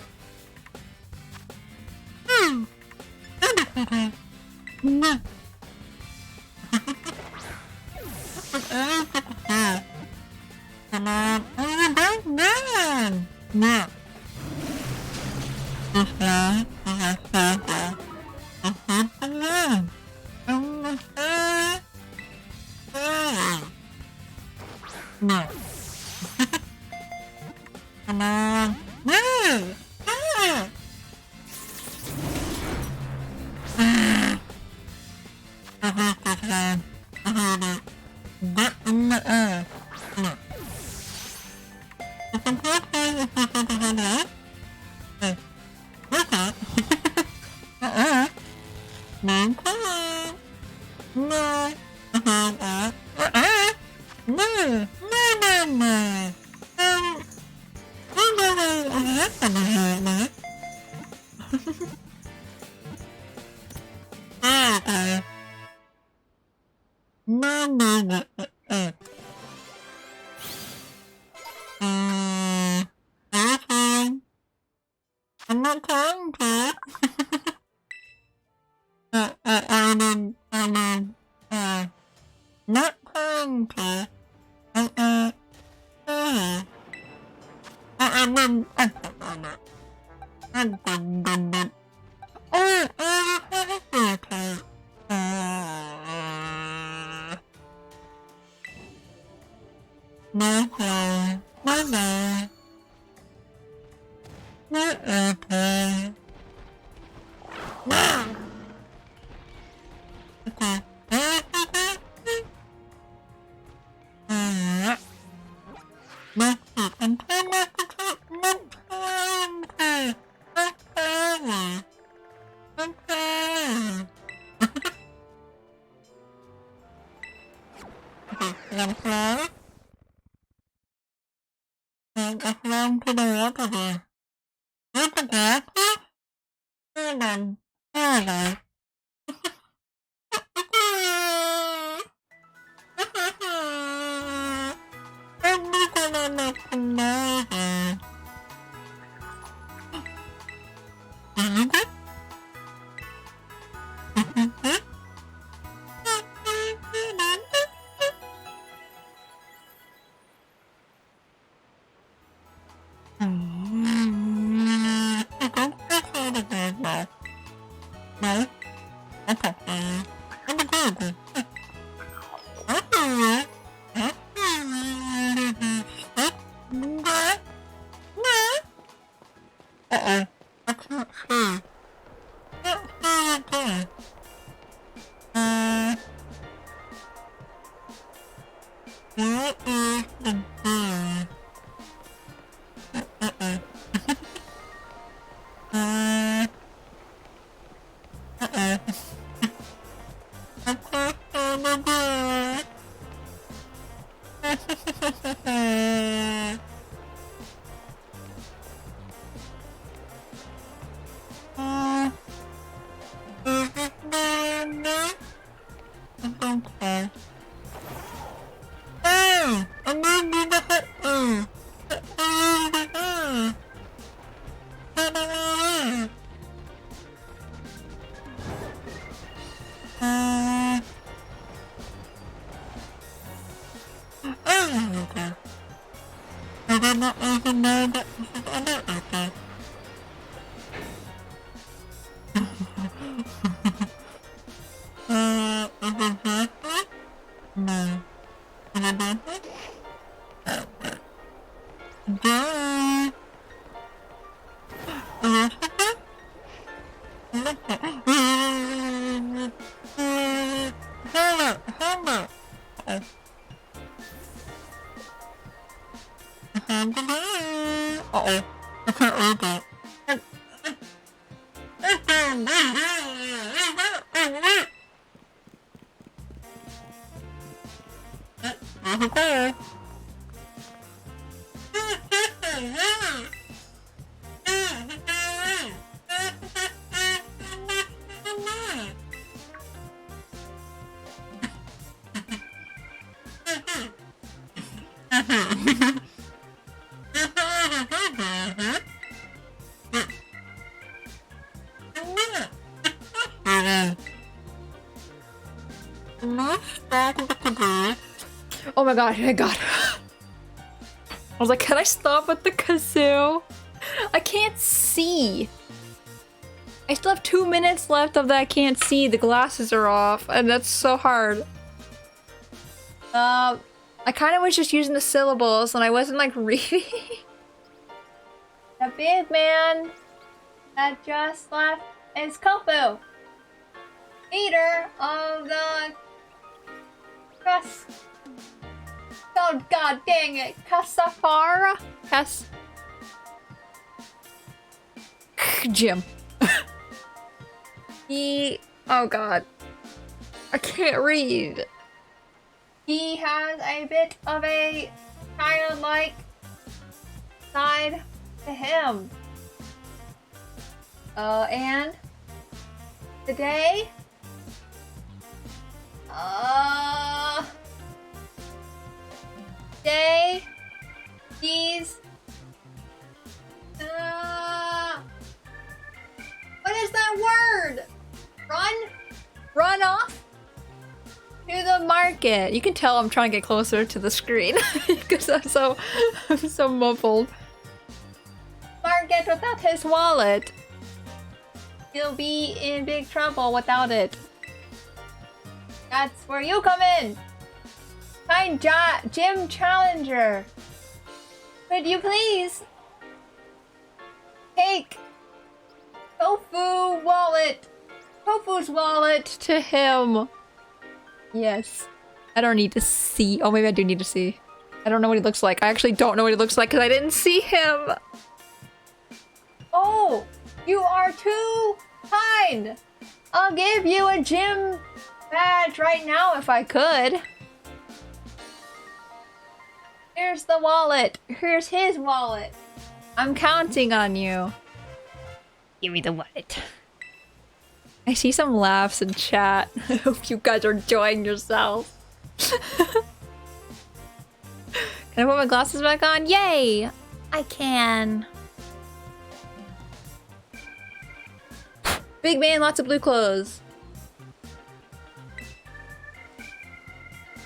I'm not trying to. Not trying to. Oh my god, I got. I was like, can I stop with the kazoo? I can't see. I still have 2 minutes left of that. I can't see. The glasses are off, and that's so hard. I kind of was just using the syllables, and I wasn't like reading. The big man that just left is Kofu. leader of the Cuss. Oh god dang it, Cussafara? Jim. Oh god. I can't read. He has a bit of a childlike side to him. And today, he's, what is that word? Run off to the market. You can tell I'm trying to get closer to the screen because I'm so muffled. Market without his wallet. He'll be in big trouble without it. That's where you come in. Kind Gym Challenger. Could you please take Tofu's wallet to him? Yes. I don't need to see. Oh, maybe I do need to see. I don't know what he looks like. I actually don't know what he looks like because I didn't see him. Oh, you are too kind. I'll give you a gym badge right now if I could. Here's the wallet. Here's his wallet. I'm counting on you. Give me the wallet. I see some laughs in chat. I hope you guys are enjoying yourselves. Can I put my glasses back on? Yay! I can. Big man, lots of blue clothes.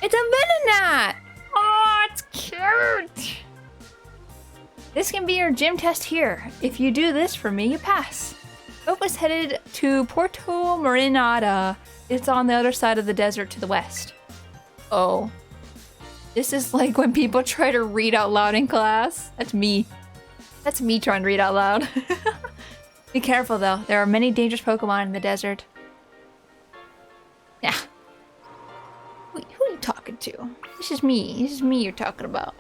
It's a Venonat! Oh, it's cute! This can be your gym test here. If you do this for me, you pass. Boat was headed to Puerto Marinada. It's on the other side of the desert to the west. Oh. This is like when people try to read out loud in class. That's me. That's me trying to read out loud. Be careful though. There are many dangerous Pokemon in the desert. Yeah. Who are you talking to? This is me. This is me you're talking about.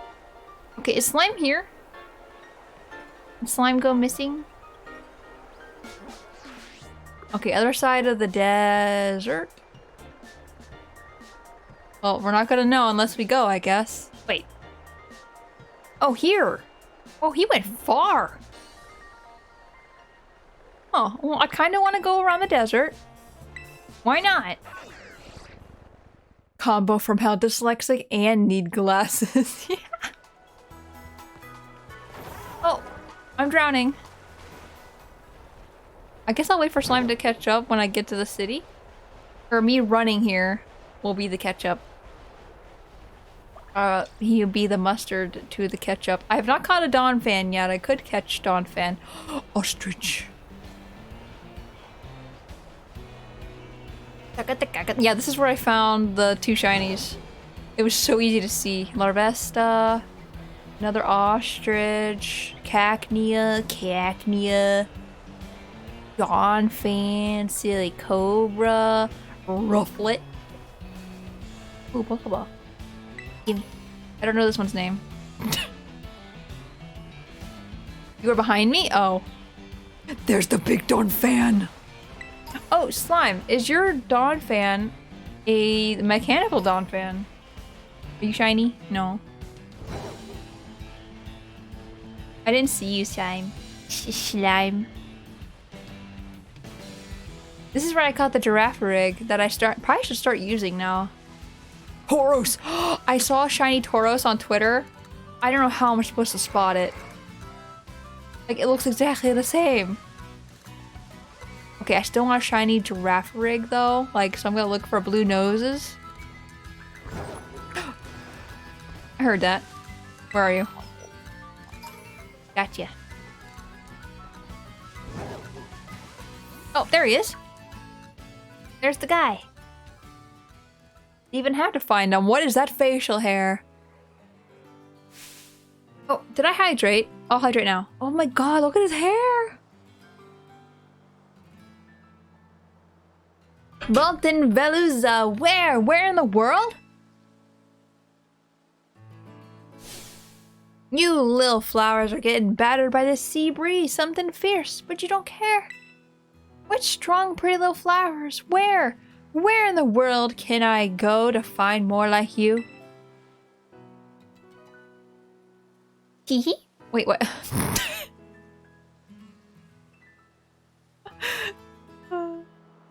Okay, is Slime here? Did Slime go missing? Okay, other side of the desert. Well, we're not gonna know unless we go, I guess. Wait. Oh, here. Oh, he went far. Oh, well, I kind of want to go around the desert. Why not? Combo from how dyslexic and need glasses. Yeah. Oh, I'm drowning. I guess I'll wait for Slime to catch up when I get to the city. Or me running here will be the ketchup. He'll be the mustard to the ketchup. I have not caught a Dawn fan yet. I could catch Dawn fan. Ostrich. Yeah, this is where I found the two shinies. It was so easy to see. Larvesta, another ostrich, Cacnea, Dawn fan, Silly Cobra, Rufflet. Ooh, Pokeball. Gimme. I don't know this one's name. You were behind me? Oh. There's the big Dawn fan. Oh, Slime, is your Dawn fan a mechanical Dawn fan? Are you shiny? No. I didn't see you, Slime. Slime. This is where I caught the giraffe rig that I probably should start using now. Tauros! I saw a shiny Tauros on Twitter. I don't know how I'm supposed to spot it. Like, it looks exactly the same. Okay, I still want a shiny giraffe rig though. Like, so I'm gonna look for blue noses. I heard that. Where are you? Gotcha. Oh, there he is. There's the guy. Even have to find him. What is that facial hair? Oh, did I hydrate? I'll hydrate now. Oh my god, look at his hair. Bolton Veluza, where? Where in the world? You little flowers are getting battered by the sea breeze, something fierce, but you don't care. Which strong, pretty little flowers? Where? Where in the world can I go to find more like you? Teehee? Wait, what?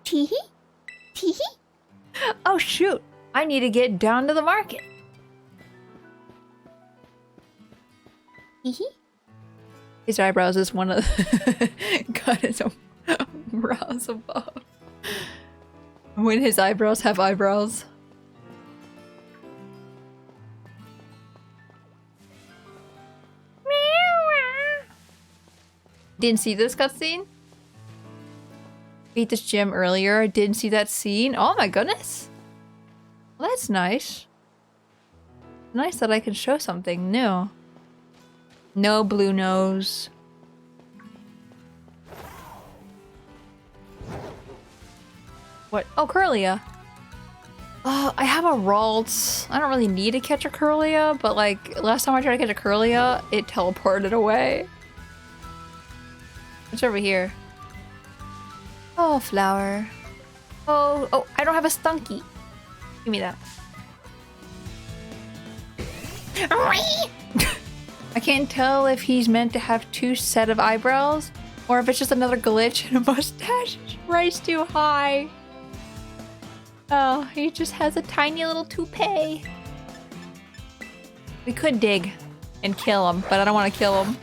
Teehee? Teehee? Oh shoot! I need to get down to the market. Teehee? His eyebrows is one of the got his brows above. When his eyebrows have eyebrows. Didn't see this cutscene? Beat this gym earlier. I didn't see that scene. Oh my goodness. Well, that's nice. Nice that I can show something new. No blue nose. What? Oh, Curlia. Oh, I have a Ralts. I don't really need to catch a Curlia, but like last time I tried to catch a Curlia, it teleported away. What's over here? Oh, flower. Oh, I don't have a Stunky. Give me that. I can't tell if he's meant to have two set of eyebrows or if it's just another glitch and a mustache raised too high. Oh, he just has a tiny little toupee. We could dig and kill him, but I don't want to kill him.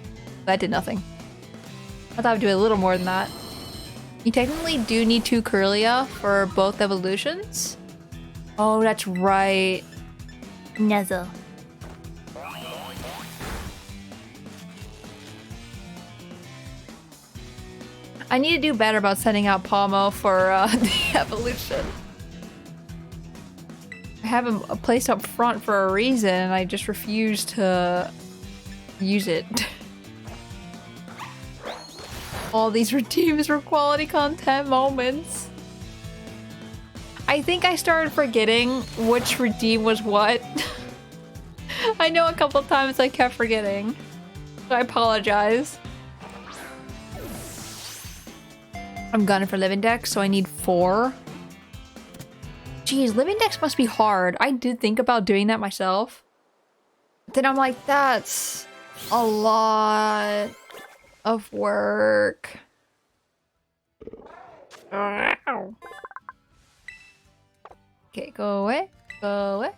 That did nothing. I thought I'd do a little more than that. You technically do need two Curlia for both evolutions. Oh, that's right. Nuzzle. I need to do better about sending out Palmo for the evolution. I have him placed up front for a reason, and I just refuse to use it. All these redeems for quality content moments. I think I started forgetting which redeem was what. I know a couple times I kept forgetting. So I apologize. I'm gunning for Living Dex, so I need 4. Jeez, Living Dex must be hard. I did think about doing that myself. Then I'm like, that's a lot of work. Okay, go away. Go away.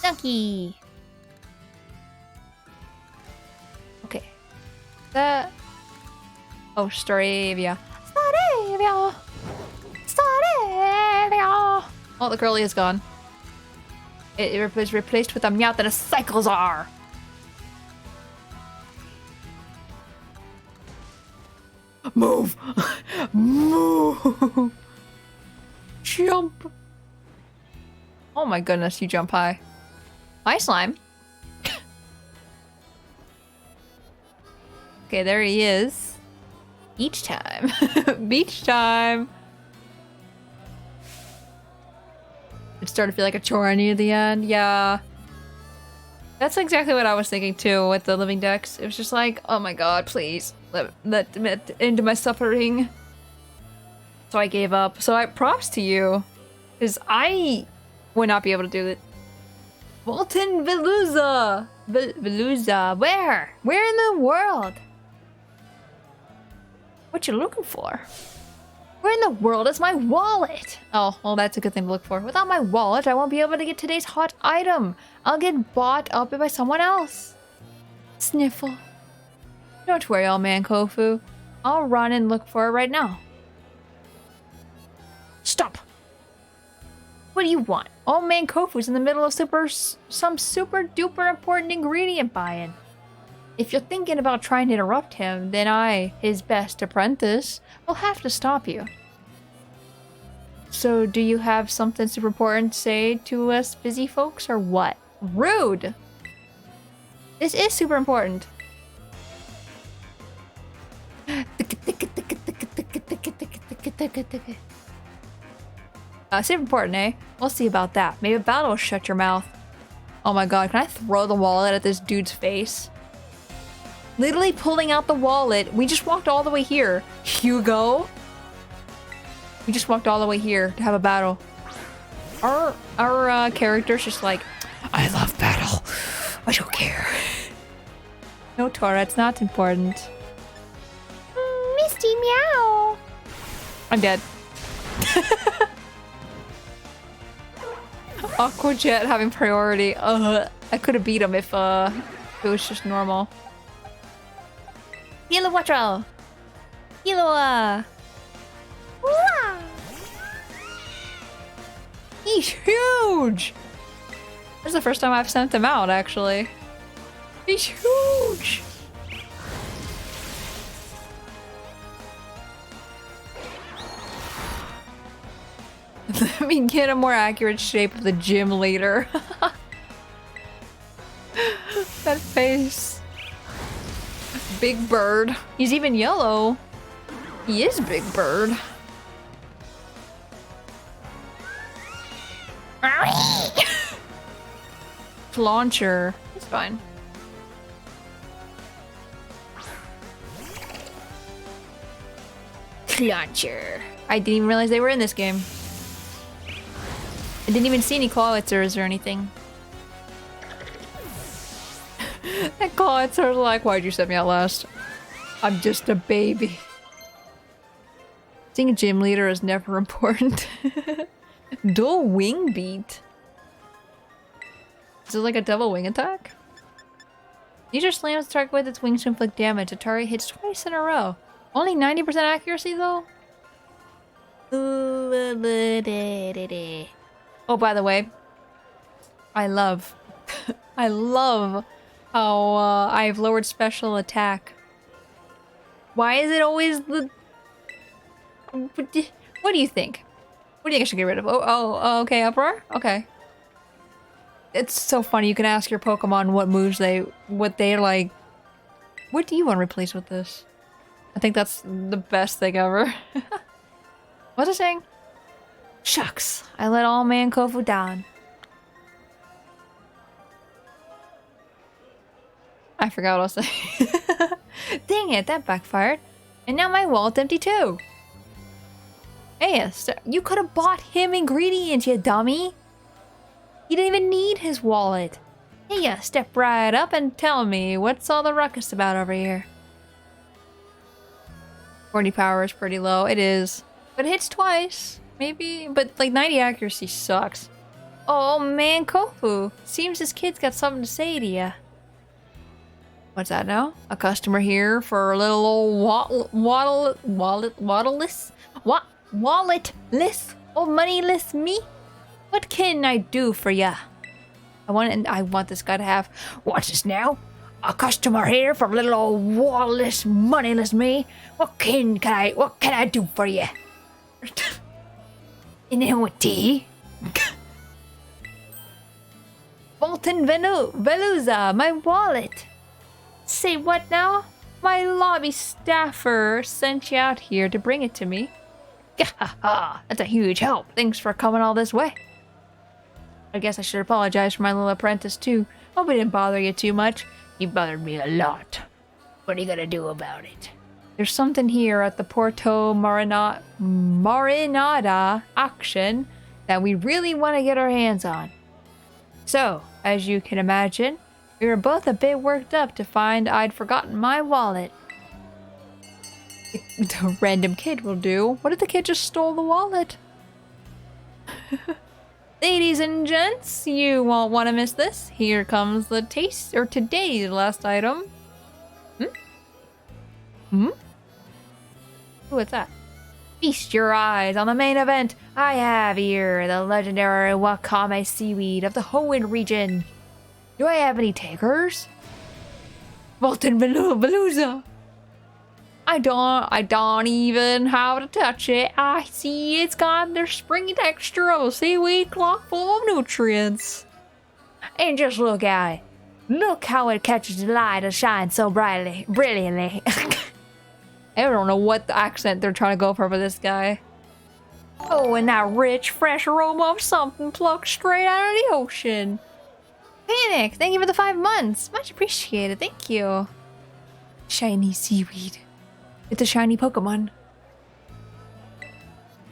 Ducky. Okay. That. Oh, Staravia. Staravia! Staravia! Oh, the girlie is gone. It was replaced with a Meowth and a Cyclezar! Move! Move! Jump! Oh my goodness, you jump high. Hi, slime. Okay, there he is. Beach time. Beach time. It started to feel like a chore near the end. Yeah. That's exactly what I was thinking too with the Living Dex. It was just like, oh my god, please. Let me into my suffering. So I gave up. So props to you. Because I would not be able to do it. Bolton Veluza! Veluza, where? Where in the world? What you looking for? Where in the world is my wallet? Oh, well, that's a good thing to look for. Without my wallet, I won't be able to get today's hot item. I'll get bought up by someone else. Sniffle. Don't worry, old man Kofu. I'll run and look for it right now. Stop! What do you want? Old man Kofu's in the middle of some super duper important ingredient buying. If you're thinking about trying to interrupt him, then I, his best apprentice, will have to stop you. So, do you have something super important to say to us busy folks, or what? Rude! This is super important. Super important, eh? We'll see about that. Maybe a battle will shut your mouth. Oh my god, can I throw the wallet at this dude's face? Literally pulling out the wallet. We just walked all the way here. Hugo? We just walked all the way here to have a battle. Our character's just like, I love battle. I don't care. No, Tora, it's not important. Misty meow. I'm dead. Aqua Jet having priority. I could have beat him if it was just normal. Kilowattrel. Kilowa. He's huge! This is the first time I've sent him out, actually. He's huge! Let me get a more accurate shape of the gym leader. That face. Big Bird. He's even yellow. He is Big Bird. Launcher. It's fine. Launcher. I didn't even realize they were in this game. I didn't even see any clawitzers or anything. That clawitzer like, why'd you set me out last? I'm just a baby. Being a gym leader is never important. Dual wing beat. Is it like a double wing attack? User slams the target with its wings to inflict damage. The target hits twice in a row. Only 90% accuracy though? Oh, by the way, I love how I've lowered special attack. Why is it always the... What do you think? What do you think I should get rid of? Oh, okay, uproar? Okay. It's so funny, you can ask your Pokemon what moves what they like. What do you want to replace with this? I think that's the best thing ever. What's it saying? Shucks, I let all man Kofu down. I forgot what I was saying. Dang it, that backfired. And now my wallet's empty too. Hey, you could have bought him ingredients, you dummy. He didn't even need his wallet. Hey, step right up and tell me what's all the ruckus about over here. 40 power is pretty low. It is. But it hits twice. Maybe, but like 90 accuracy sucks. Oh man, Kofu. Seems this kid's got something to say to ya. What's that now? A customer here for a little old walletless old moneyless me? What can I do for ya? I want this guy to have. What's this now? A customer here for little old walletless, moneyless me. What can I do for ya? Annuity. Bolton Veluza, my wallet. Say what now? My lobby staffer sent you out here to bring it to me. That's a huge help. Thanks for coming all this way. I guess I should apologize for my little apprentice too. Hope it didn't bother you too much. He bothered me a lot. What are you gonna do about it? There's something here at the Porto Marinada auction that we really want to get our hands on. So, as you can imagine, we were both a bit worked up to find I'd forgotten my wallet. The random kid will do. What if the kid just stole the wallet? Ladies and gents, you won't want to miss this. Here comes the today's last item. Ooh, what's that? Feast your eyes on the main event. I have here the legendary Wakame seaweed of the Hoenn region. Do I have any takers? Bolton Veluza. I don't even have to touch it. I see it's got their springy texture of a seaweed cloth full of nutrients. And just look at it. Look how it catches the light and shines so brilliantly. I don't know what the accent they're trying to go for this guy. Oh, and that rich, fresh aroma of something plucked straight out of the ocean. Panic, thank you for the 5 months. Much appreciated, thank you. Shiny seaweed. It's a shiny Pokemon.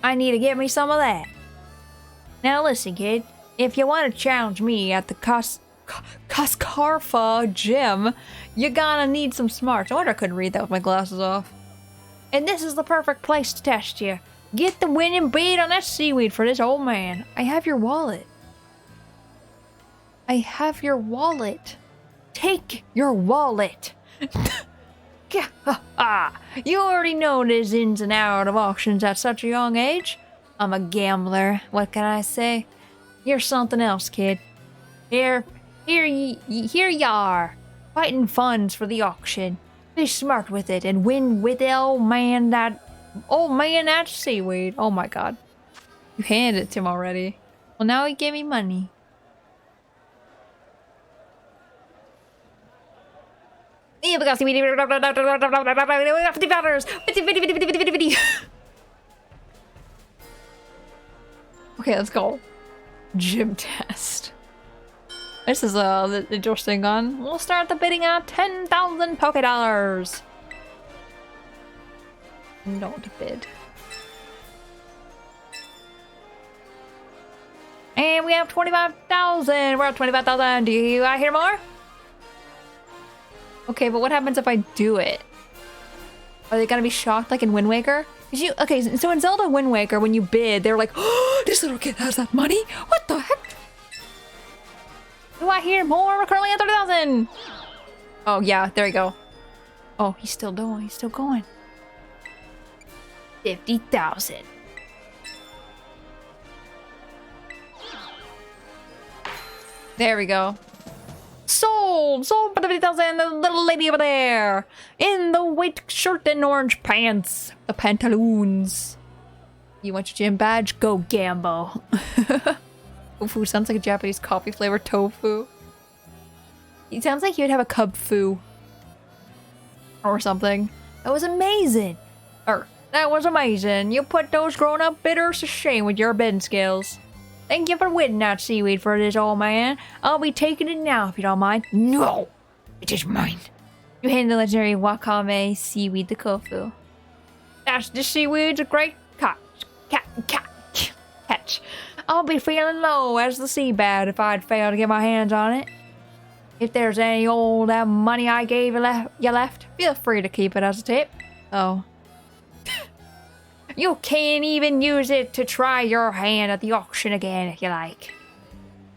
I need to get me some of that. Now listen, kid. If you want to challenge me at the Cascarfa gym, you're gonna need some smarts. I wonder I couldn't read that with my glasses off. And this is the perfect place to test you. Get the winning bid on that seaweed for this old man. I have your wallet. I have your wallet. Take your wallet. You already know the ins and outs of auctions at such a young age. I'm a gambler. What can I say? You're something else, kid. Here you are, fighting funds for the auction. Be smart with it and win with the old man that seaweed. Oh my god. You handed it to him already. Well, now he gave me money. Okay, let's go. Gym test. This is the interesting one. We'll start the bidding at 10,000 Poké Dollars. Don't bid. And we have 25,000. We're at 25,000. Do you hear more? Okay, but what happens if I do it? Are they gonna be shocked like in Wind Waker? Okay, so in Zelda Wind Waker, when you bid, they're like, oh, this little kid has that money? What the heck? Do I hear more? We're currently at 30,000. Oh, yeah, there we go. Oh, he's still going. He's still going. 50,000. There we go. Sold! Sold for 50,000. The little lady over there. In the white shirt and orange pants. The pantaloons. You want your gym badge? Go Gambo. Tofu sounds like a Japanese coffee flavored tofu. It sounds like you'd have a cub foo. Or something. That was amazing. That was amazing. You put those grown-up bidders to shame with your bidding skills. Thank you for winning that seaweed for this old man. I'll be taking it now if you don't mind. No! It is mine. You hand the legendary Wakame seaweed to Kofu. That's the seaweed's a great catch. I'll be feeling low as the sea bat if I'd fail to get my hands on it. If there's any old that money I gave you left, feel free to keep it as a tip. Oh. You can even use it to try your hand at the auction again if you like.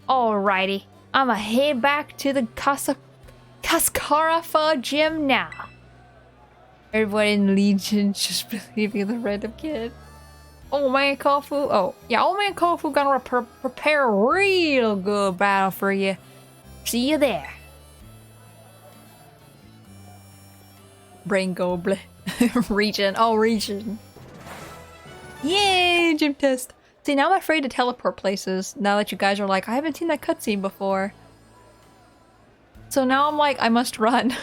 Alrighty, I'ma head back to the Cascarafa gym now. Everyone in Legion just believing the random kid. Old man Kofu, old man Kofu gonna prepare a real good battle for you. See you there. Brain goblin. Region, region. Yay, gym test. See, now I'm afraid to teleport places, now that you guys are like, I haven't seen that cutscene before. So now I'm like, I must run.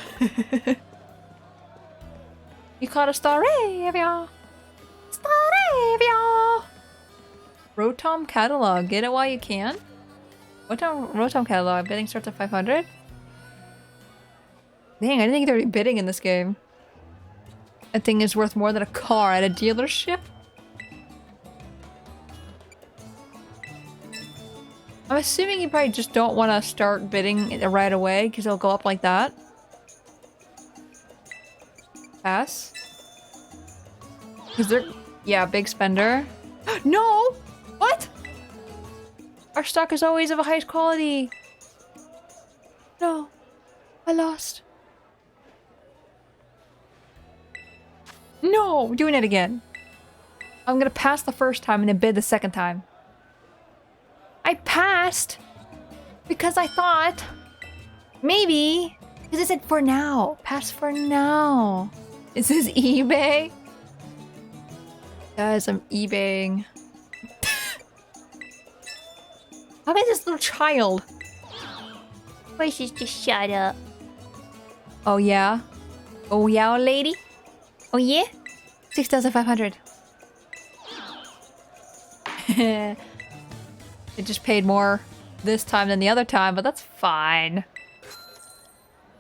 You caught a Staravia! Staravia! Rotom catalog, get it while you can? Rotom catalog, bidding starts at 500? Dang, I didn't think there would be bidding in this game. That thing is worth more than a car at a dealership? I'm assuming you probably just don't want to start bidding right away because it'll go up like that. Pass. Because they're... Yeah, big spender. No! What? Our stock is always of a highest quality. No. I lost. No! Doing it again. I'm gonna pass the first time and then bid the second time. I passed because I thought maybe because it said for now. Pass for now. Is this eBay? Guys, I'm eBaying. How is this little child? Why she's just shut up. Oh yeah? Oh yeah, lady? Oh yeah? 6,500. It just paid more this time than the other time, but that's fine.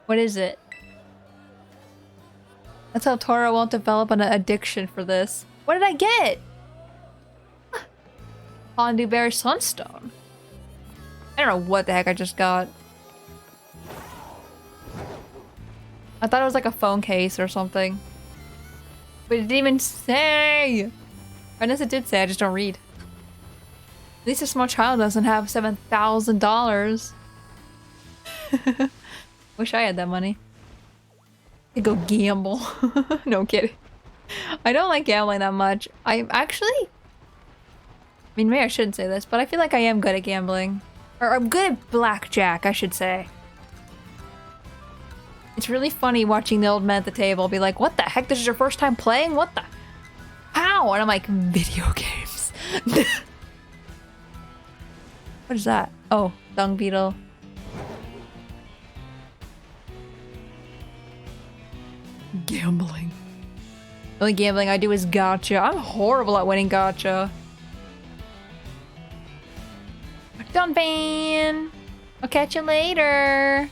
What is it? That's how Tora won't develop an addiction for this. What did I get? Fondue Berry Sunstone. I don't know what the heck I just got. I thought it was like a phone case or something. But it didn't even say! Unless it did say, I just don't read. At least a small child doesn't have $7,000. Wish I had that money. I go gamble. No kidding. I don't like gambling that much. I actually... I mean, maybe I shouldn't say this, but I feel like I am good at gambling. Or I'm good at blackjack, I should say. It's really funny watching the old man at the table be like, what the heck? This is your first time playing? What the? How? And I'm like, video games. What is that? Oh, dung beetle. Gambling. The only gambling I do is gacha. I'm horrible at winning gacha. Done, Van. I'll catch you later.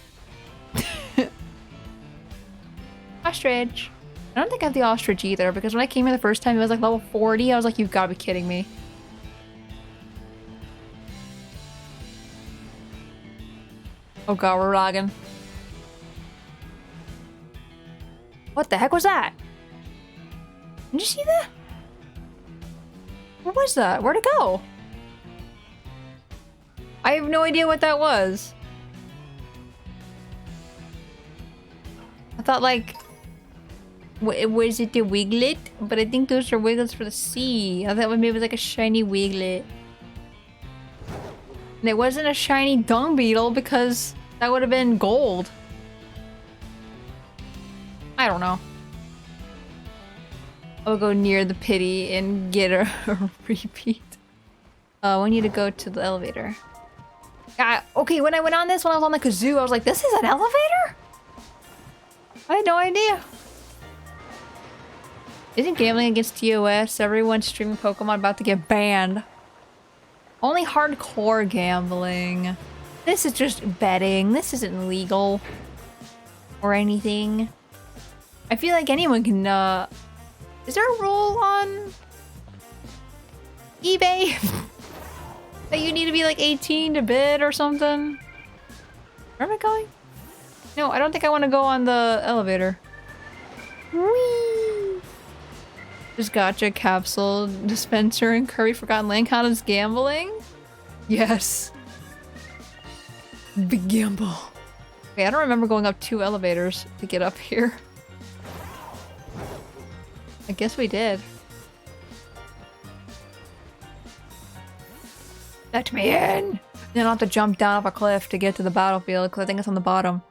Ostrich. I don't think I have the ostrich either, because when I came here the first time it was like level 40. I was like, you've got to be kidding me. Oh god, we're lagging. What the heck was that? Did you see that? What was that? Where'd it go? I have no idea what that was. I thought like... was it the wiglet? But I think those are wiglets for the sea. I thought maybe it was like a shiny wiglet. And it wasn't a shiny dung beetle because that would have been gold. I don't know. I'll go near the pity and get a repeat. We need to go to the elevator. Okay, when I went on this, when I was on the kazoo, I was like, this is an elevator? I had no idea. Isn't gambling against TOS? Everyone streaming Pokemon about to get banned. Only hardcore gambling. This is just betting. This isn't legal. Or anything. I feel like anyone can, is there a rule on eBay? That you need to be like 18 to bid or something? Where am I going? No, I don't think I want to go on the elevator. Whee! Just gotcha capsule dispenser and Kirby Forgotten Land count as gambling? Yes. Big gamble. Okay, I don't remember going up 2 elevators to get up here. I guess we did. Let me in! Then I'll have to jump down off a cliff to get to the battlefield because I think it's on the bottom.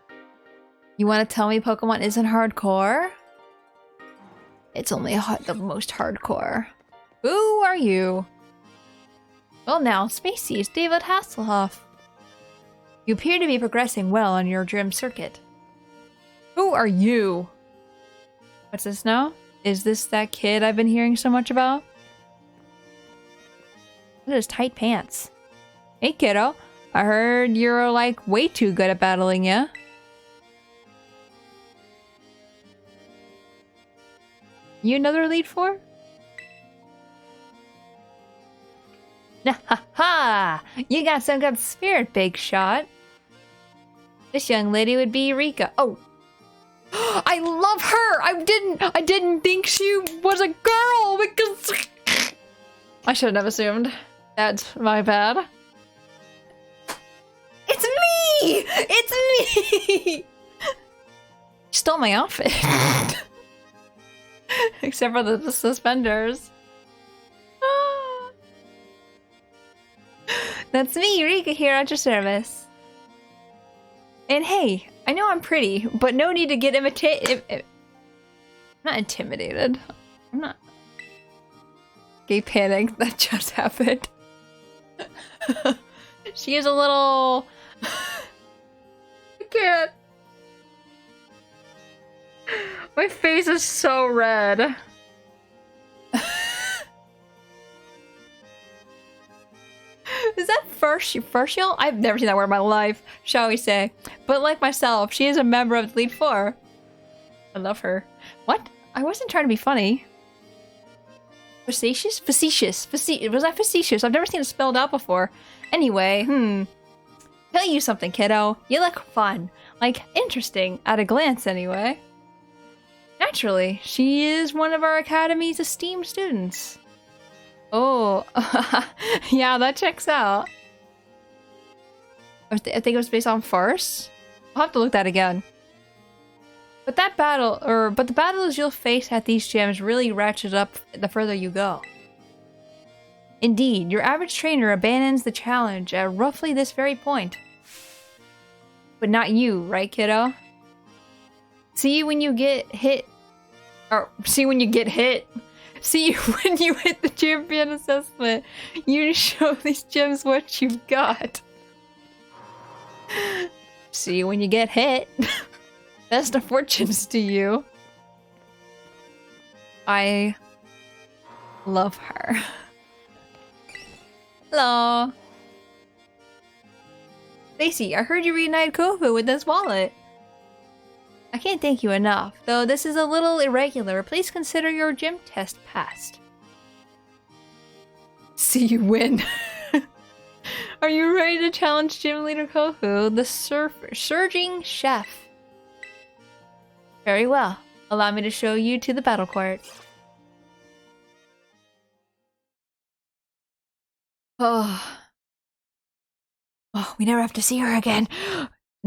You want to tell me Pokemon isn't hardcore? It's only the most hardcore. Who are you? Well now, Spacey, it's David Hasselhoff. You appear to be progressing well on your gym circuit. Who are you? What's this now? Is this that kid I've been hearing so much about? Look at his tight pants. Hey kiddo, I heard you're like way too good at battling, yeah? You another lead for? Ha ha! You got some good spirit, big shot. This young lady would be Rika. Oh! I love her! I didn't think she was a girl because... I shouldn't have assumed. That's my bad. It's me! It's me! She stole my outfit. Except for the suspenders. That's me, Rika, here at your service. And hey, I know I'm pretty, but no need to get I'm not intimidated. I'm not. Gay panic that just happened. She is a little... I can't. My face is so red. Is that Furtial? I've never seen that word in my life, shall we say. But like myself, she is a member of the Elite Four. I love her. What? I wasn't trying to be funny. Facetious? Facetious. Was that facetious? I've never seen it spelled out before. Anyway, tell you something, kiddo. You look fun. Like, interesting. At a glance, anyway. Naturally, she is one of our Academy's esteemed students. Oh, yeah, that checks out. I think it was based on farce. I'll have to look that again. But the battles you'll face at these gyms really ratchet up the further you go. Indeed, your average trainer abandons the challenge at roughly this very point. But not you, right, kiddo? See you when you get hit. Or, see when you get hit. See you when you hit the champion assessment. You show these gyms what you've got. See you when you get hit. Best of fortunes to you. I love her. Hello. Spacey, I heard you reunited Kofu with this wallet. I can't thank you enough, though this is a little irregular. Please consider your gym test passed. See you win. Are you ready to challenge Gym Leader Kofu, the surging chef? Very well. Allow me to show you to the battle court. Oh, we never have to see her again.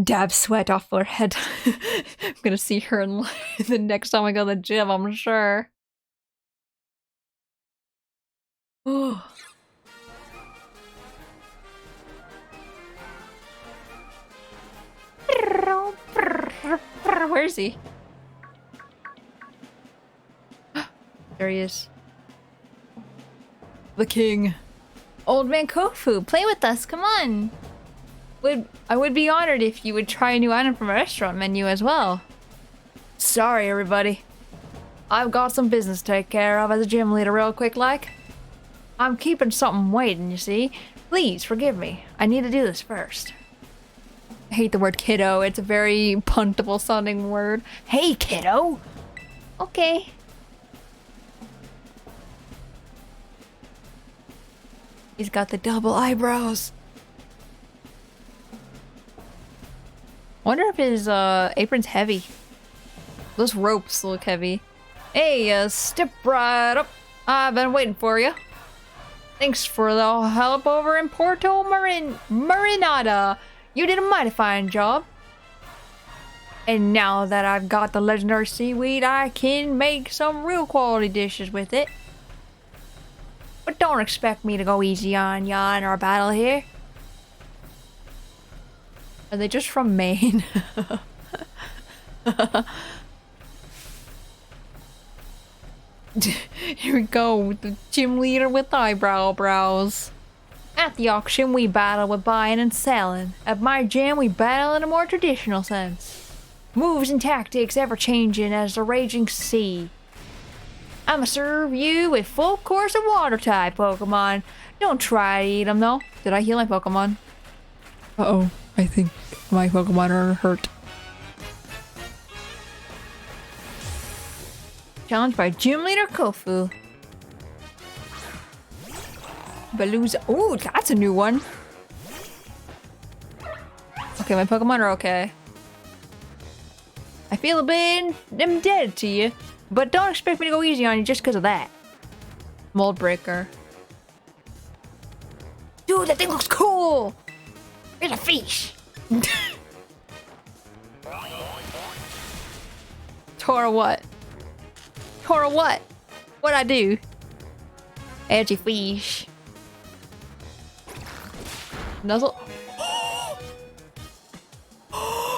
Dab sweat off her head. I'm gonna see her in the next time I go to the gym, I'm sure. Oh. Where is he? There he is. The king. Old man Kofu, play with us, come on! I would be honored if you would try a new item from a restaurant menu as well. Sorry, everybody. I've got some business to take care of as a gym leader real quick like. I'm keeping something waiting, you see. Please forgive me. I need to do this first. I hate the word kiddo. It's a very puntable sounding word. Hey, kiddo! Okay. He's got the double eyebrows. I wonder if his apron's heavy. Those ropes look heavy. Hey, step right up. I've been waiting for you. Thanks for the help over in Porto Marinada. You did a mighty fine job. And now that I've got the legendary seaweed, I can make some real quality dishes with it. But don't expect me to go easy on ya in our battle here. Are they just from Maine? Here we go with the gym leader with eyebrow brows. At the auction, we battle with buying and selling. At my gym, we battle in a more traditional sense. Moves and tactics ever changing as the raging sea. I'ma serve you with full course of water type Pokemon. Don't try to eat them though. Did I heal my Pokemon? Uh-oh. I think my Pokemon are hurt. Challenged by Gym Leader Kofu. Balooza. Ooh, that's a new one. Okay, my Pokemon are okay. I feel a bit indebted to you, but don't expect me to go easy on you just because of that. Mold Breaker. Dude, that thing looks cool! It's a fish! Tora what? Tora what? What'd I do? Edgy fish. Nuzzle.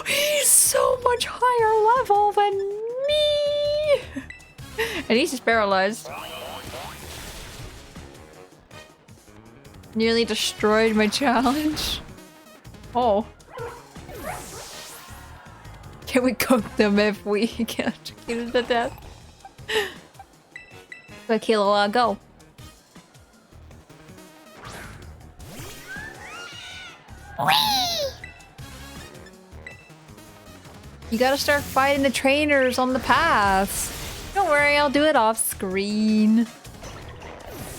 He's so much higher level than me! And he's just paralyzed. Nearly destroyed my challenge. Oh. Can we cook them if we get executed to death? Go kill, go. You gotta start fighting the trainers on the paths. Don't worry, I'll do it off screen.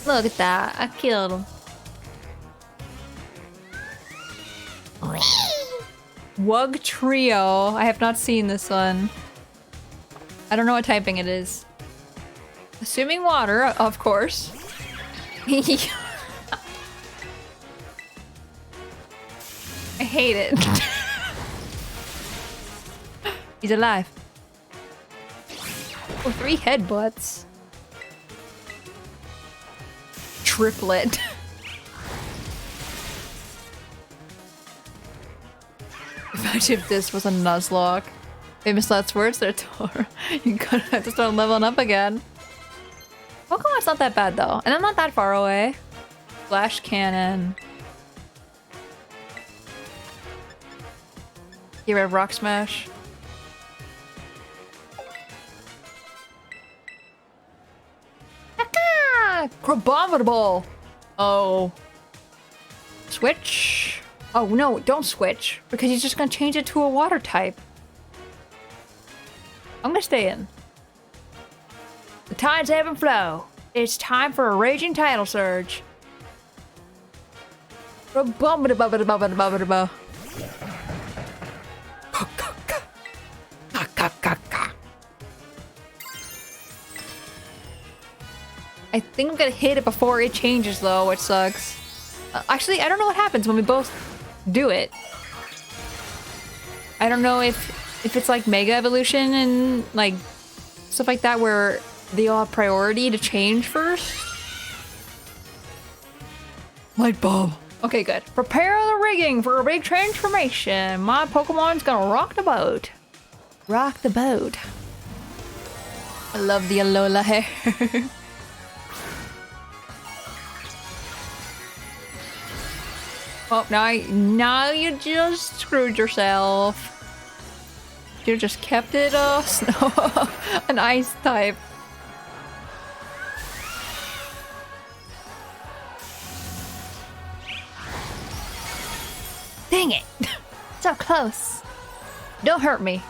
Look at that, I killed him. Wug Trio. I have not seen this one. I don't know what typing it is. Assuming water, of course. I hate it. He's alive. Oh, 3 headbutts. Triplet. Imagine if this was a Nuzlocke. Famous last words there, Tora. You're gonna have to start leveling up again. Pokemon's not that bad though, and I'm not that far away. Flash cannon. Get rid of Rock Smash. Crabominable! Oh. Switch? Oh no, don't switch. Because he's just gonna change it to a water type. I'm gonna stay in. The tides ebb and flow. It's time for a raging tidal surge. Crabominable. I think I'm gonna hit it before it changes though, which sucks. Actually, I don't know what happens when we both do it. I don't know if it's like Mega Evolution and like stuff like that where they all have priority to change first. Light bulb. Okay, good. Prepare the rigging for a big transformation. My Pokemon's gonna rock the boat. Rock the boat. I love the Alola hair. Oh, now you just screwed yourself. You just kept it snow, an ice type. Dang it! So close. Don't hurt me.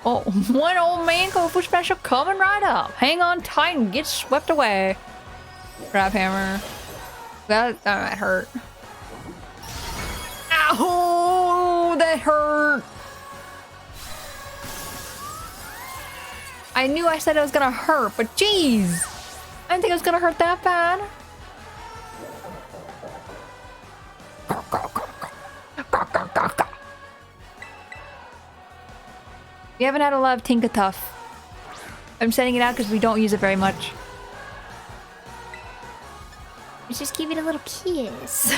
Oh, one old man Kofu special coming right up. Hang on tight and get swept away. Grab hammer. That hurt. Ow! That hurt. I knew I said it was gonna hurt, but jeez! I didn't think it was gonna hurt that bad. We haven't had a lot of Tinkatuff. I'm sending it out because we don't use it very much. Let's just give it a little kiss.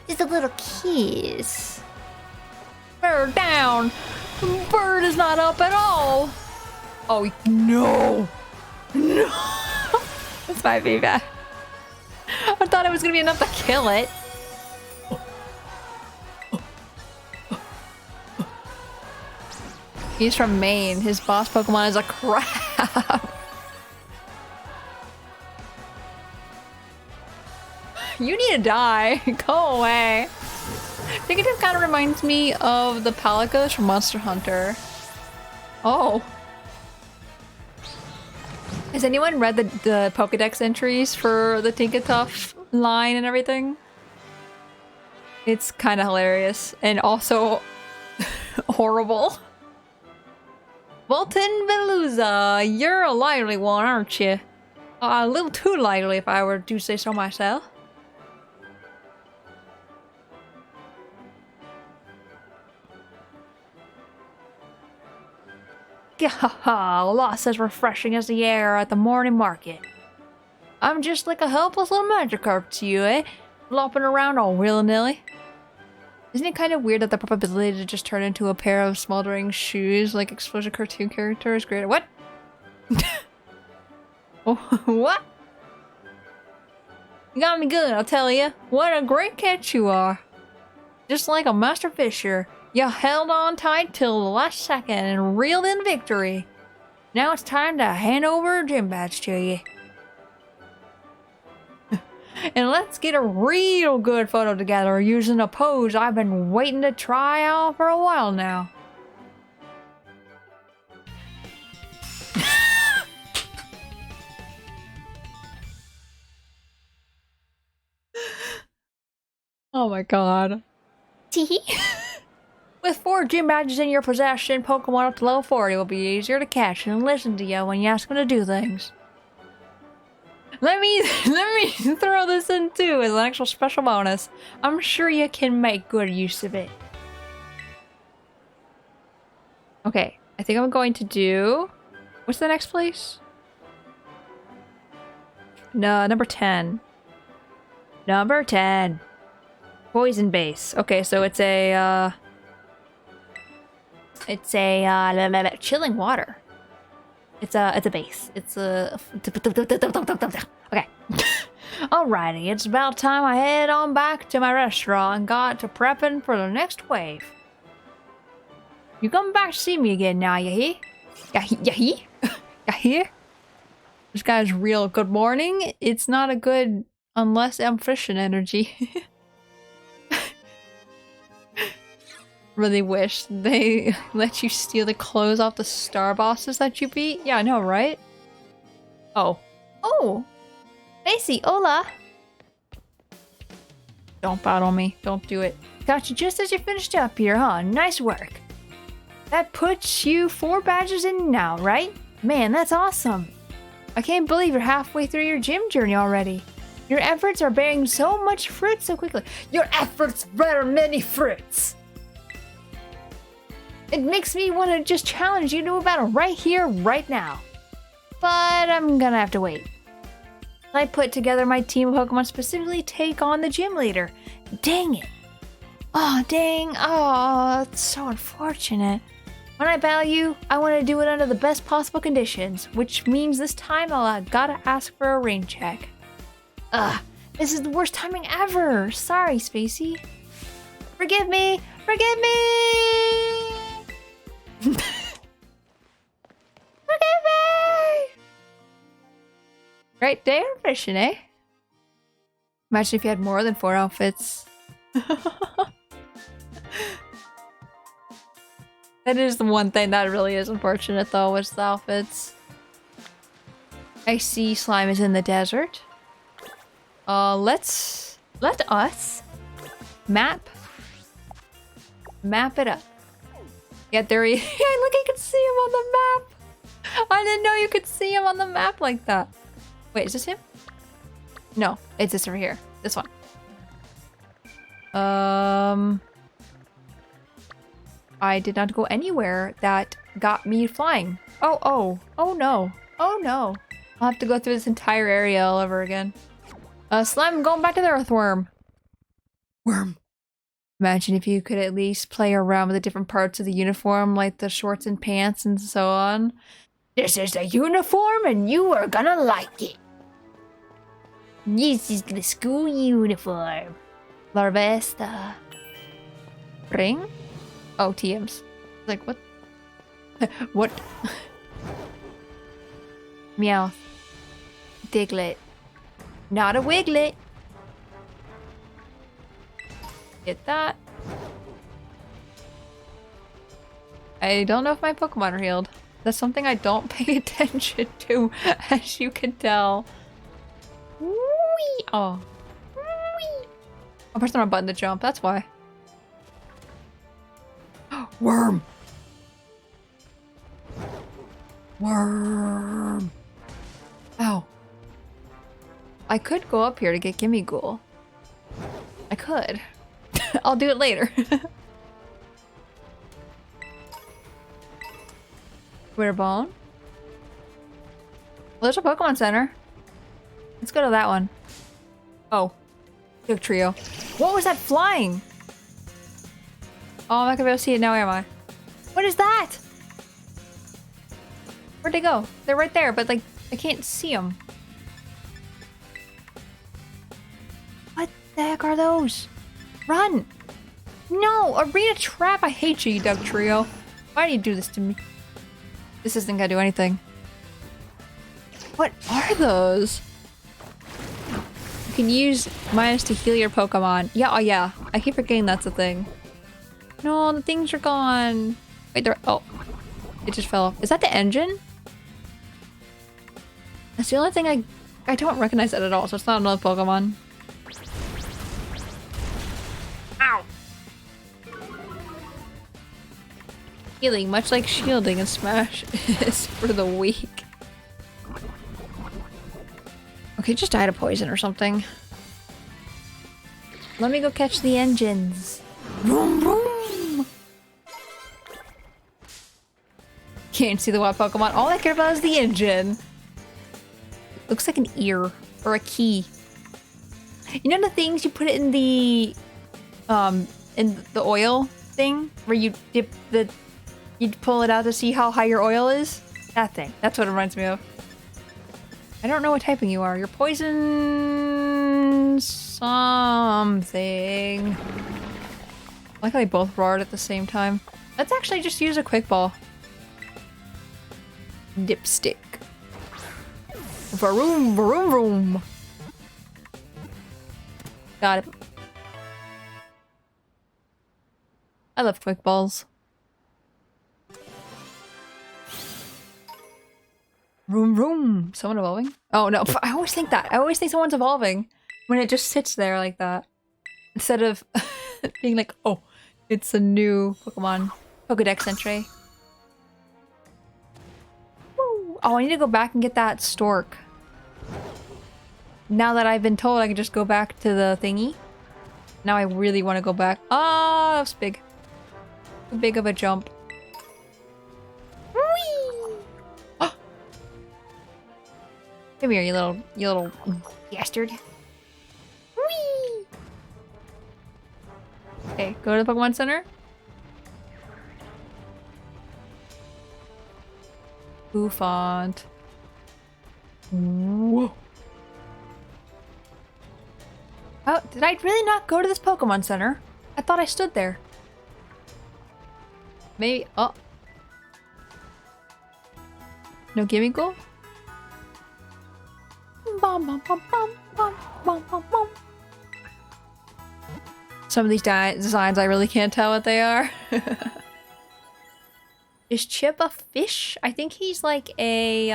Just a little kiss. Bird down! Bird is not up at all! Oh, no! No! This might be bad. I thought it was gonna be enough to kill it. He's from Maine. His boss Pokemon is a crab. You need to die. Go away. Tinkatuff kind of reminds me of the Palicos from Monster Hunter. Oh. Has anyone read the Pokedex entries for the Tinkatuff line and everything? It's kind of hilarious and also horrible. Bolton Veluza, you're a lively one, aren't you? A little too lively if I were to say so myself. Gahaha, lost as refreshing as the air at the morning market. I'm just like a helpless little Magikarp to you, eh? Flopping around all willy-nilly. Isn't it kind of weird that the probability to just turn into a pair of smoldering shoes like Explosion cartoon character is greater? What? Oh, what? You got me good, I'll tell you. What a great catch you are. Just like a master fisher, you held on tight till the last second and reeled in victory. Now it's time to hand over a gym badge to you. And let's get a real good photo together using a pose I've been waiting to try out for a while now. Oh my god. Teehee. With 4 gym badges in your possession, Pokemon up to level 40 will be easier to catch and listen to you when you ask them to do things. Let me throw this in too as an actual special bonus. I'm sure you can make good use of it. Okay, I think I'm going to do... What's the next place? No, number 10. Number 10. Poison base. Okay, so it's a, chilling water. It's a base. It's a... Okay. Alrighty, it's about time I head on back to my restaurant and got to prepping for the next wave. You come back to see me again now, you hear? You hear? You hear? This guy's real good morning. It's not a good unless I'm fishing energy. Really wish they let you steal the clothes off the star bosses that you beat. Yeah, I know, right? Oh. Oh! Spacey, hola! Don't battle me. Don't do it. Got you just as you finished up here, huh? Nice work. That puts you 4 badges in now, right? Man, that's awesome. I can't believe you're halfway through your gym journey already. Your efforts are bearing so much fruit so quickly. Your efforts bear many fruits! It makes me want to just challenge you to a battle right here, right now. But I'm gonna have to wait. I put together my team of Pokemon specifically take on the gym leader. Dang it. Oh, dang. Oh, it's so unfortunate. When I battle you, I want to do it under the best possible conditions, which means this time I gotta ask for a rain check. Ugh, this is the worst timing ever. Sorry, Spacey. Forgive me! Forgive me! Forgive me! Great day of fishing, eh? Imagine if you had more than 4 outfits. That is the one thing that really is unfortunate though, is the outfits. I see slime is in the desert. Let us map it up. Yeah, there he is. Yeah, look, I can see him on the map. I didn't know you could see him on the map like that. Wait, is this him? No, it's this over here. This one. I did not go anywhere that got me flying. Oh no. Oh no. I'll have to go through this entire area all over again. Slime, going back to the earthworm. Worm. Imagine if you could at least play around with the different parts of the uniform, like the shorts and pants and so on. This is a uniform and you are gonna like it. This is the school uniform. Larvesta. Ring? Oh, TMs. Like, what? What? Meowth. Diglett. Not a Wiglet. Get that. I don't know if my Pokemon are healed. That's something I don't pay attention to, as you can tell. Whee! Oh. Whee! I'm pressing my button to jump, that's why. Worm! Worm! Ow. I could go up here to get Gimme Ghoul. I could. I'll do it later. Winterbone. Well, there's a Pokemon Center. Let's go to that one. Oh. Big trio. What was that flying? Oh, I'm not gonna be able to see it now, am I? What is that? Where'd they go? They're right there, but like, I can't see them. What the heck are those? Run! No! Arena trap! I hate you, you Doug Trio. Why do you do this to me? This isn't gonna do anything. What are those? You can use minus to heal your Pokemon. Yeah, oh yeah. I keep forgetting that's a thing. No, the things are gone. Wait, they're... Oh. It just fell off. Is that the engine? That's the only thing I don't recognize that at all, so it's not another Pokemon. Ow! Healing, much like shielding in Smash, is for the weak. Okay, just died of poison or something. Let me go catch the engines. Vroom, vroom. Can't see the wild Pokemon. All I care about is the engine. Looks like an ear or a key. You know the things you put it in the oil thing where you dip the you pull it out to see how high your oil is? That thing. That's what it reminds me of. I don't know what typing you are. You're poison something. I like how they both roared at the same time. Let's actually just use a quick ball. Dipstick. Vroom, vroom, vroom. Got it. I love quick balls. Vroom, vroom. Someone evolving? Oh no, I always think that. I always think someone's evolving when it just sits there like that. Instead of being like, oh, it's a new Pokemon. Pokedex entry. Woo. Oh, I need to go back and get that stork. Now that I've been told I can just go back to the thingy. Now I really want to go back. Oh, that's big. Too big of a jump. Whee! Oh. Come here, you little bastard. Whee! Okay, go to the Pokemon Center. Bouffant. Whoa. Oh, did I really not go to this Pokemon Center? I thought I stood there. Maybe. Oh. No gimme go? Bum, bum, bum, bum, bum, bum, bum, bum. Some of these designs, I really can't tell what they are. Is Chip a fish? I think he's like a,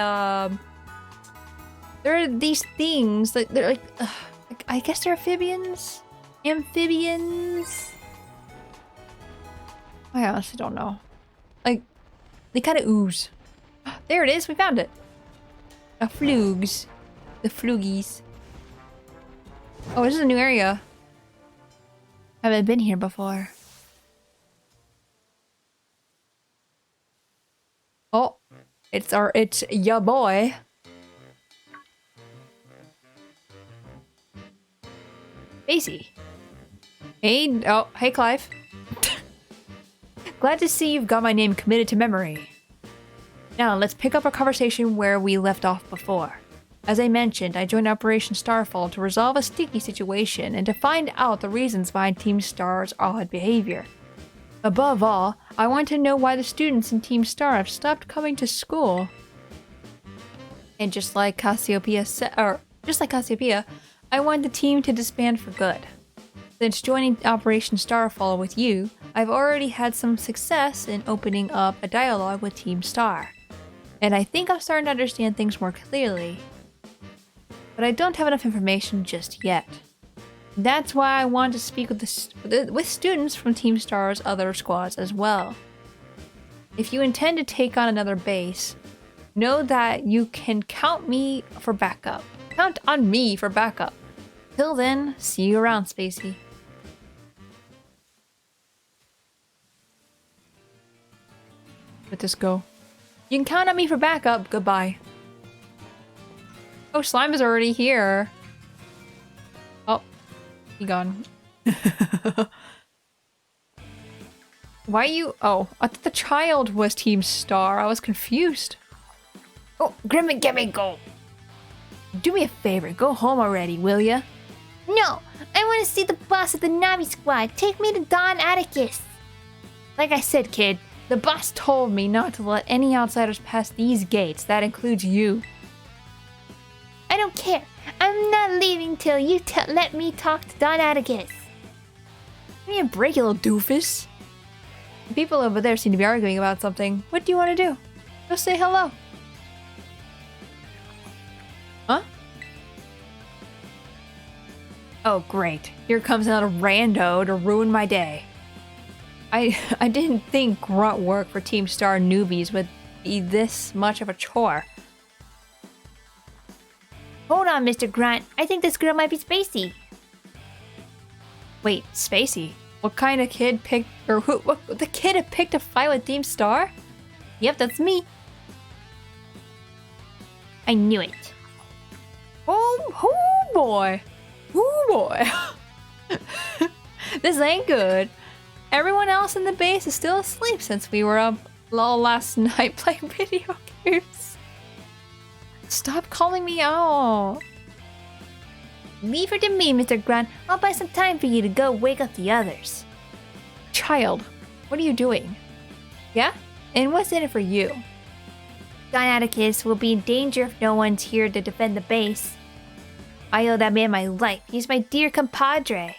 there are these things that they're like, I guess they're amphibians? Amphibians? I honestly don't know. Like, they kind of ooze. There it is, we found it. A flugs. The flugies. Oh, this is a new area. Haven't been here before. Oh, it's ya boy. Spacey. Hey, oh, hey Clive. Glad to see you've got my name committed to memory. Now, let's pick up our conversation where we left off before. As I mentioned, I joined Operation Starfall to resolve a sticky situation and to find out the reasons behind Team Star's odd behavior. Above all, I want to know why the students in Team Star have stopped coming to school. And just like Cassiopeia I want the team to disband for good. Since joining Operation Starfall with you, I've already had some success in opening up a dialogue with Team Star. And I think I'm starting to understand things more clearly. But I don't have enough information just yet. That's why I want to speak with students from Team Star's other squads as well. If you intend to take on another base, know that you can count me for backup. Count on me for backup. Till then, see you around, Spacey. Let this go. You can count on me for backup. Goodbye. Oh, Slime is already here. Oh, he gone. Why are you? Oh, I thought the child was Team Star. I was confused. Oh, Grim and Gimme Go. Do me a favor, go home already, will ya? No, I want to see the boss of the Navi squad. Take me to Don Atticus. Like I said, kid, the boss told me not to let any outsiders pass these gates. That includes you. I don't care. I'm I'm not leaving till you let me talk to Don Atticus. Give me a break, you little doofus. The people over there seem to be arguing about something. What do you want to do? Go say hello. Huh? Oh, great. Here comes another rando to ruin my day. I didn't think grunt work for Team Star newbies would be this much of a chore. Hold on, Mr. Grunt. I think this girl might be Spacey. Wait, Spacey? What kind of kid picked, or who, the kid who picked a fight with Team Star? Yep, that's me. I knew it. Oh boy. Oh boy. This ain't good. Everyone else in the base is still asleep since we were up all last night playing video games. Stop calling me out. Leave her to me, Mr. Grunt. I'll buy some time for you to go wake up the others. Child, what are you doing? Yeah? And what's in it for you? Don Atticus will be in danger if no one's here to defend the base. I owe that man my life. He's my dear compadre.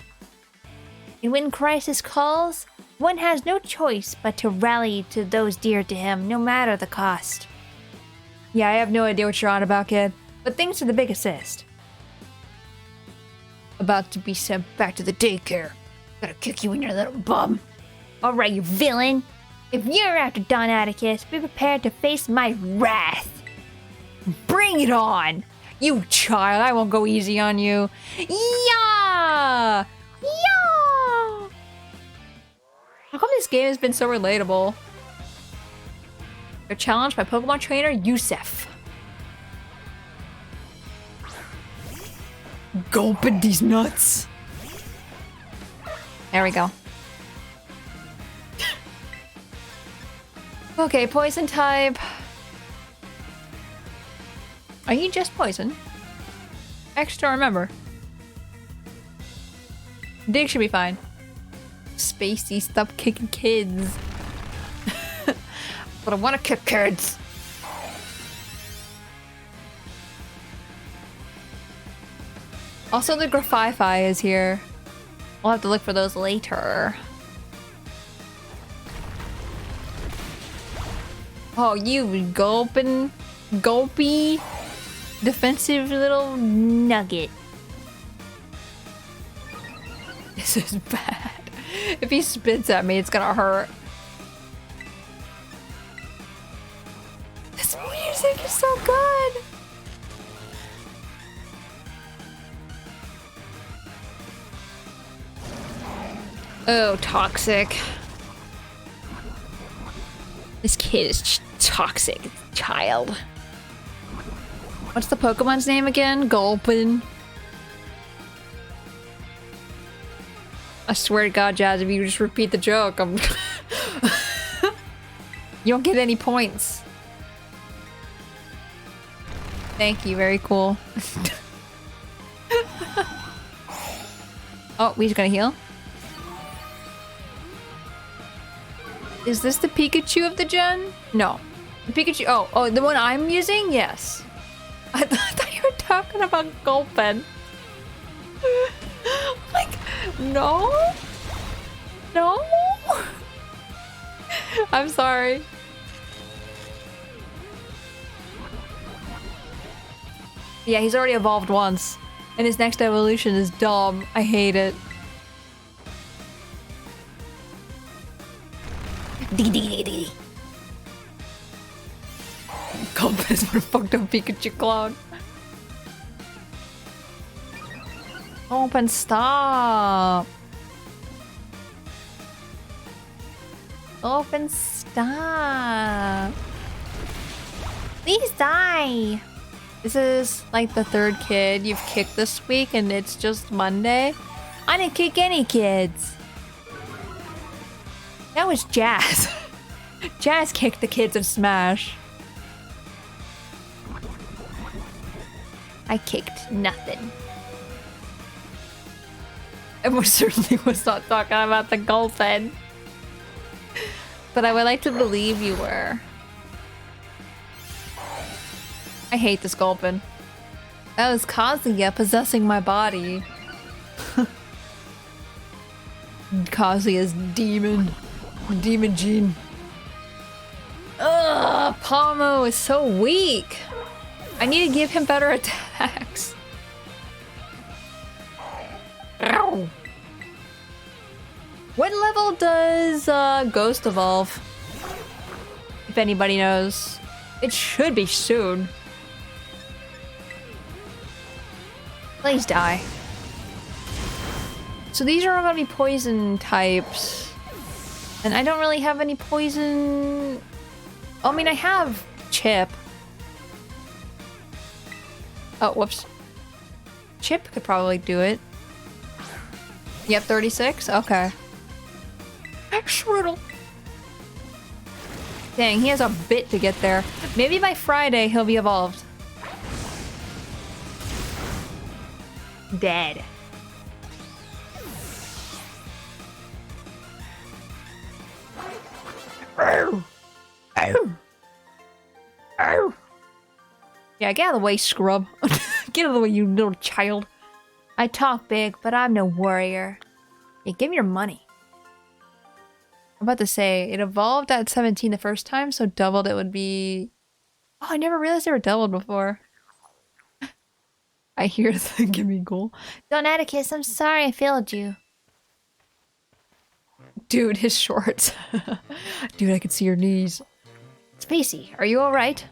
And when crisis calls, one has no choice but to rally to those dear to him, no matter the cost. Yeah, I have no idea what you're on about, kid. But thanks for the big assist. About to be sent back to the daycare. Gotta kick you in your little bum. Alright, you villain. If you're after Don Atticus, be prepared to face my wrath. Bring it on! You child, I won't go easy on you. Yeah! Yeah! How come this game has been so relatable? You're challenged by Pokemon trainer Yusef. Gulping these nuts. There we go. Okay, poison type. Are you just poison? Extra, remember. Dig should be fine. Spacey, stop kicking kids. But I want to kick kids. Also, the Grafify is here. We'll have to look for those later. Oh, you gulpy, defensive little nugget. This is bad. If he spits at me, it's gonna hurt. This music is so good. Oh, toxic. This kid is toxic. Child. What's the Pokemon's name again? Gulpin. I swear to God, Jazz, if you just repeat the joke, I'm... You don't get any points. Thank you, very cool. Oh, he's gonna heal. Is this the Pikachu of the gen? No. The Pikachu, oh, the one I'm using? Yes. I thought you were talking about Gulpin. Like, no? No? I'm sorry. Yeah, he's already evolved once. And his next evolution is dumb. I hate it. Gulpin is what a fucked up Pikachu clone. Gulpin, stop. Gulpin, stop. Please die. This is like the third kid you've kicked this week and it's just Monday. I didn't kick any kids. That was Jazz. Jazz kicked the kids in Smash. I kicked nothing. I most certainly was not talking about the Gulpin. But I would like to believe you were. I hate this Gulpin. That was Kazuya possessing my body. Kazuya's demon. Demon gene. Ugh, Pomo is so weak. I need to give him better attacks. Ow. What level does Ghost evolve? If anybody knows. It should be soon. Please die. So these are all gonna be poison types. And I don't really have any poison... I mean, I have Chip. Oh, whoops. Chip could probably do it. Yep, 36? Okay. Shriddle. Dang, he has a bit to get there. Maybe by Friday he'll be evolved. Dead. Ow. Ow. Ow. Yeah, get out of the way, scrub. Get out of the way, you little child. I talk big, but I'm no warrior. Yeah, give me your money. I'm about to say, it evolved at 17 the first time, so doubled it would be... Oh, I never realized they were doubled before. I hear the give me goal. Don Atticus, I'm sorry I failed you. Dude, his shorts. Dude, I can see your knees. Spacey, are you alright?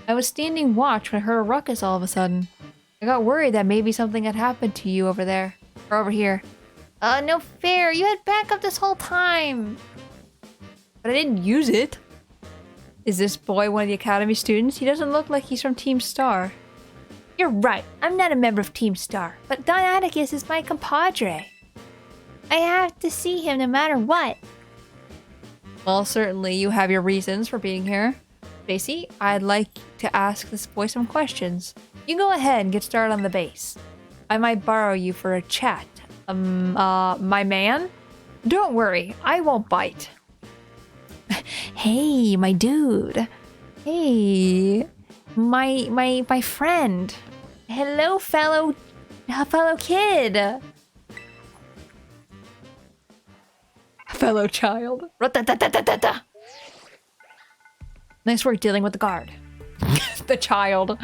I was standing watch when I heard a ruckus all of a sudden. I got worried that maybe something had happened to you over there. Or over here. No fair. You had backup this whole time. But I didn't use it. Is this boy one of the Academy students? He doesn't look like he's from Team Star. You're right. I'm not a member of Team Star. But Don Atticus is my compadre. I have to see him no matter what. Well, certainly you have your reasons for being here. Spacey, I'd like to ask this boy some questions. You go ahead and get started on the base. I might borrow you for a chat. My man? Don't worry, I won't bite. Hey, my dude. Hey, my friend. Hello, fellow kid. Fellow child. Nice work dealing with the guard. The child.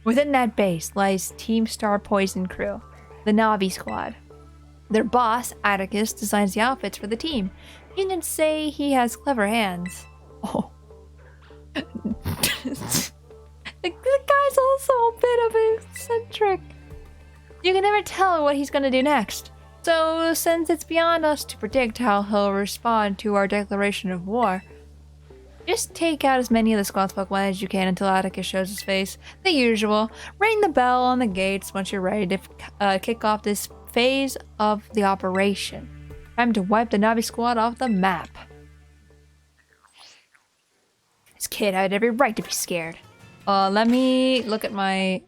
Within that base lies Team Star Poison Crew, the Navi Squad. Their boss, Atticus, designs the outfits for the team. You can say he has clever hands. Oh. The guy's also a bit of eccentric. You can never tell what he's gonna do next. So, since it's beyond us to predict how he'll respond to our declaration of war, just take out as many of the squad's Pokemon as you can until Atticus shows his face. The usual. Ring the bell on the gates once you're ready to kick off this phase of the operation. Time to wipe the Navi squad off the map. This kid had every right to be scared. Let me look at my...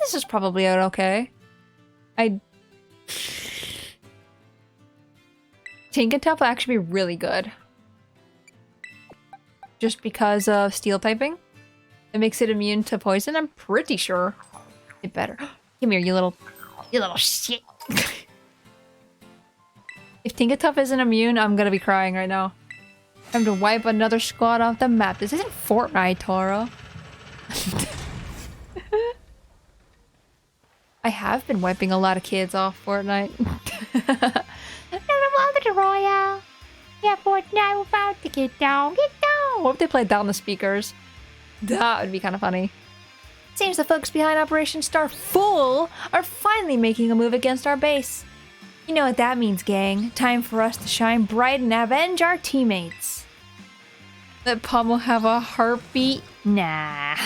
This is probably out okay. Tinkertuff will actually be really good. Just because of steel typing. It makes it immune to poison, I'm pretty sure. It better. Come here, you little shit. If Tinkertuff isn't immune, I'm gonna be crying right now. Time to wipe another squad off the map. This isn't Fortnite, Tora. I have been wiping a lot of kids off Fortnite. Royale. Yeah, Fortnite, we're about to get down. Get down. What if they played down the speakers? That would be kind of funny. Seems the folks behind Operation Star Full are finally making a move against our base. You know what that means, gang. Time for us to shine bright and avenge our teammates. Let Pommel have a heartbeat? Nah.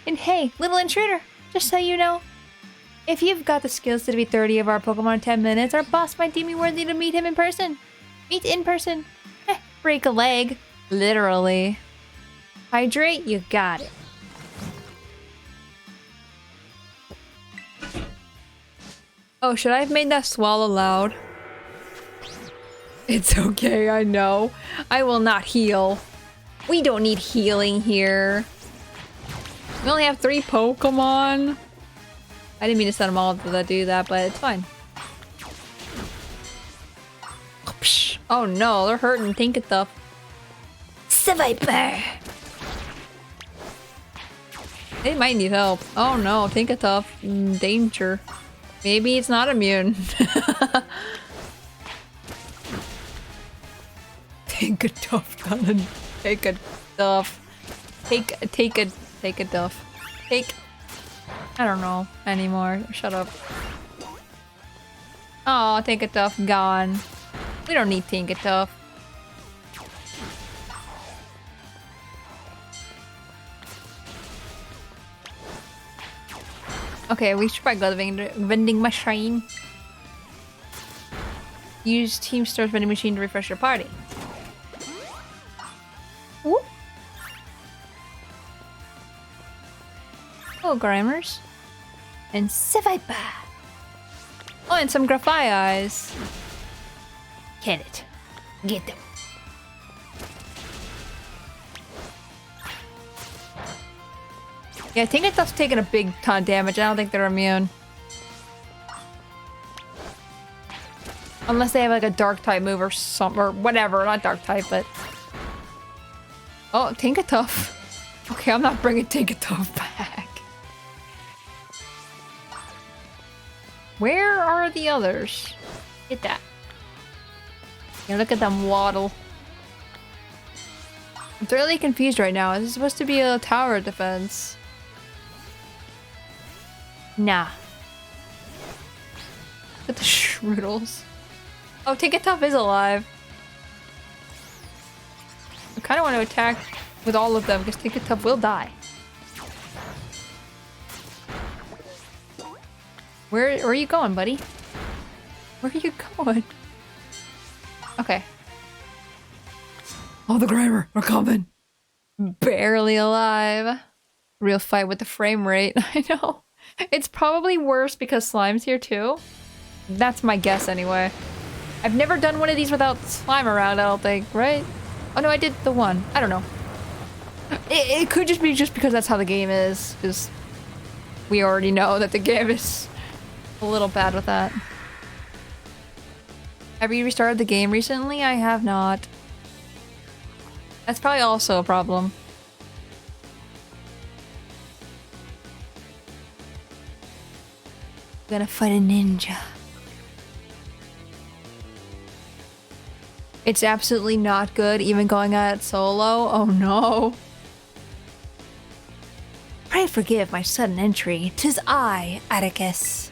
And hey, little intruder, just so you know, if you've got the skills to defeat 30 of our Pokemon in 10 minutes, our boss might deem you worthy to meet him in person. Meet in person. Break a leg. Literally. Hydrate, you got it. Oh, should I have made that swallow loud? It's okay, I know. I will not heal. We don't need healing here. We only have 3 Pokemon. I didn't mean to send them all to do that, but it's fine. Oh no, they're hurting Tinkertuff. Seviper! They might need help. Oh no, Tinkertuff in danger. Maybe it's not immune. Tinkertuff gonna take a duff. Take a duff. I don't know anymore. Shut up. Oh, Tinkertuff gone. We don't need Tinkertuff. Okay, we should probably go to the vending machine. Use Team Star's vending machine to refresh your party. Whoop. Oh, Grimers. And Seviper. Oh, and some Graphite Eyes. Get it. Get them. Yeah, I think it's taking a big ton of damage. I don't think they're immune. Unless they have like a dark type move or something, or whatever. Not dark type, but... Oh, Tinkertuff. Okay, I'm not bringing Tinkertuff back. Where are the others? Get that. Yeah, look at them waddle. I'm thoroughly confused right now. Is this supposed to be a tower defense? Nah. Look at the Shroodles. Oh, Tinkertuff is alive. I kind of want to attack with all of them because Tinkertuff will die. Where are you going, buddy? Where are you going? Okay. Oh, the Grimer! We're coming! Barely alive. Real fight with the frame rate. I know. It's probably worse because Slime's here too. That's my guess anyway. I've never done one of these without Slime around, I don't think, right? Oh no, I did the one. I don't know. It could just be because that's how the game is, because we already know that the game is a little bad with that. Have you restarted the game recently? I have not. That's probably also a problem. I'm gonna fight a ninja. It's absolutely not good, even going at it solo. Oh no. Pray forgive my sudden entry. 'Tis I, Atticus.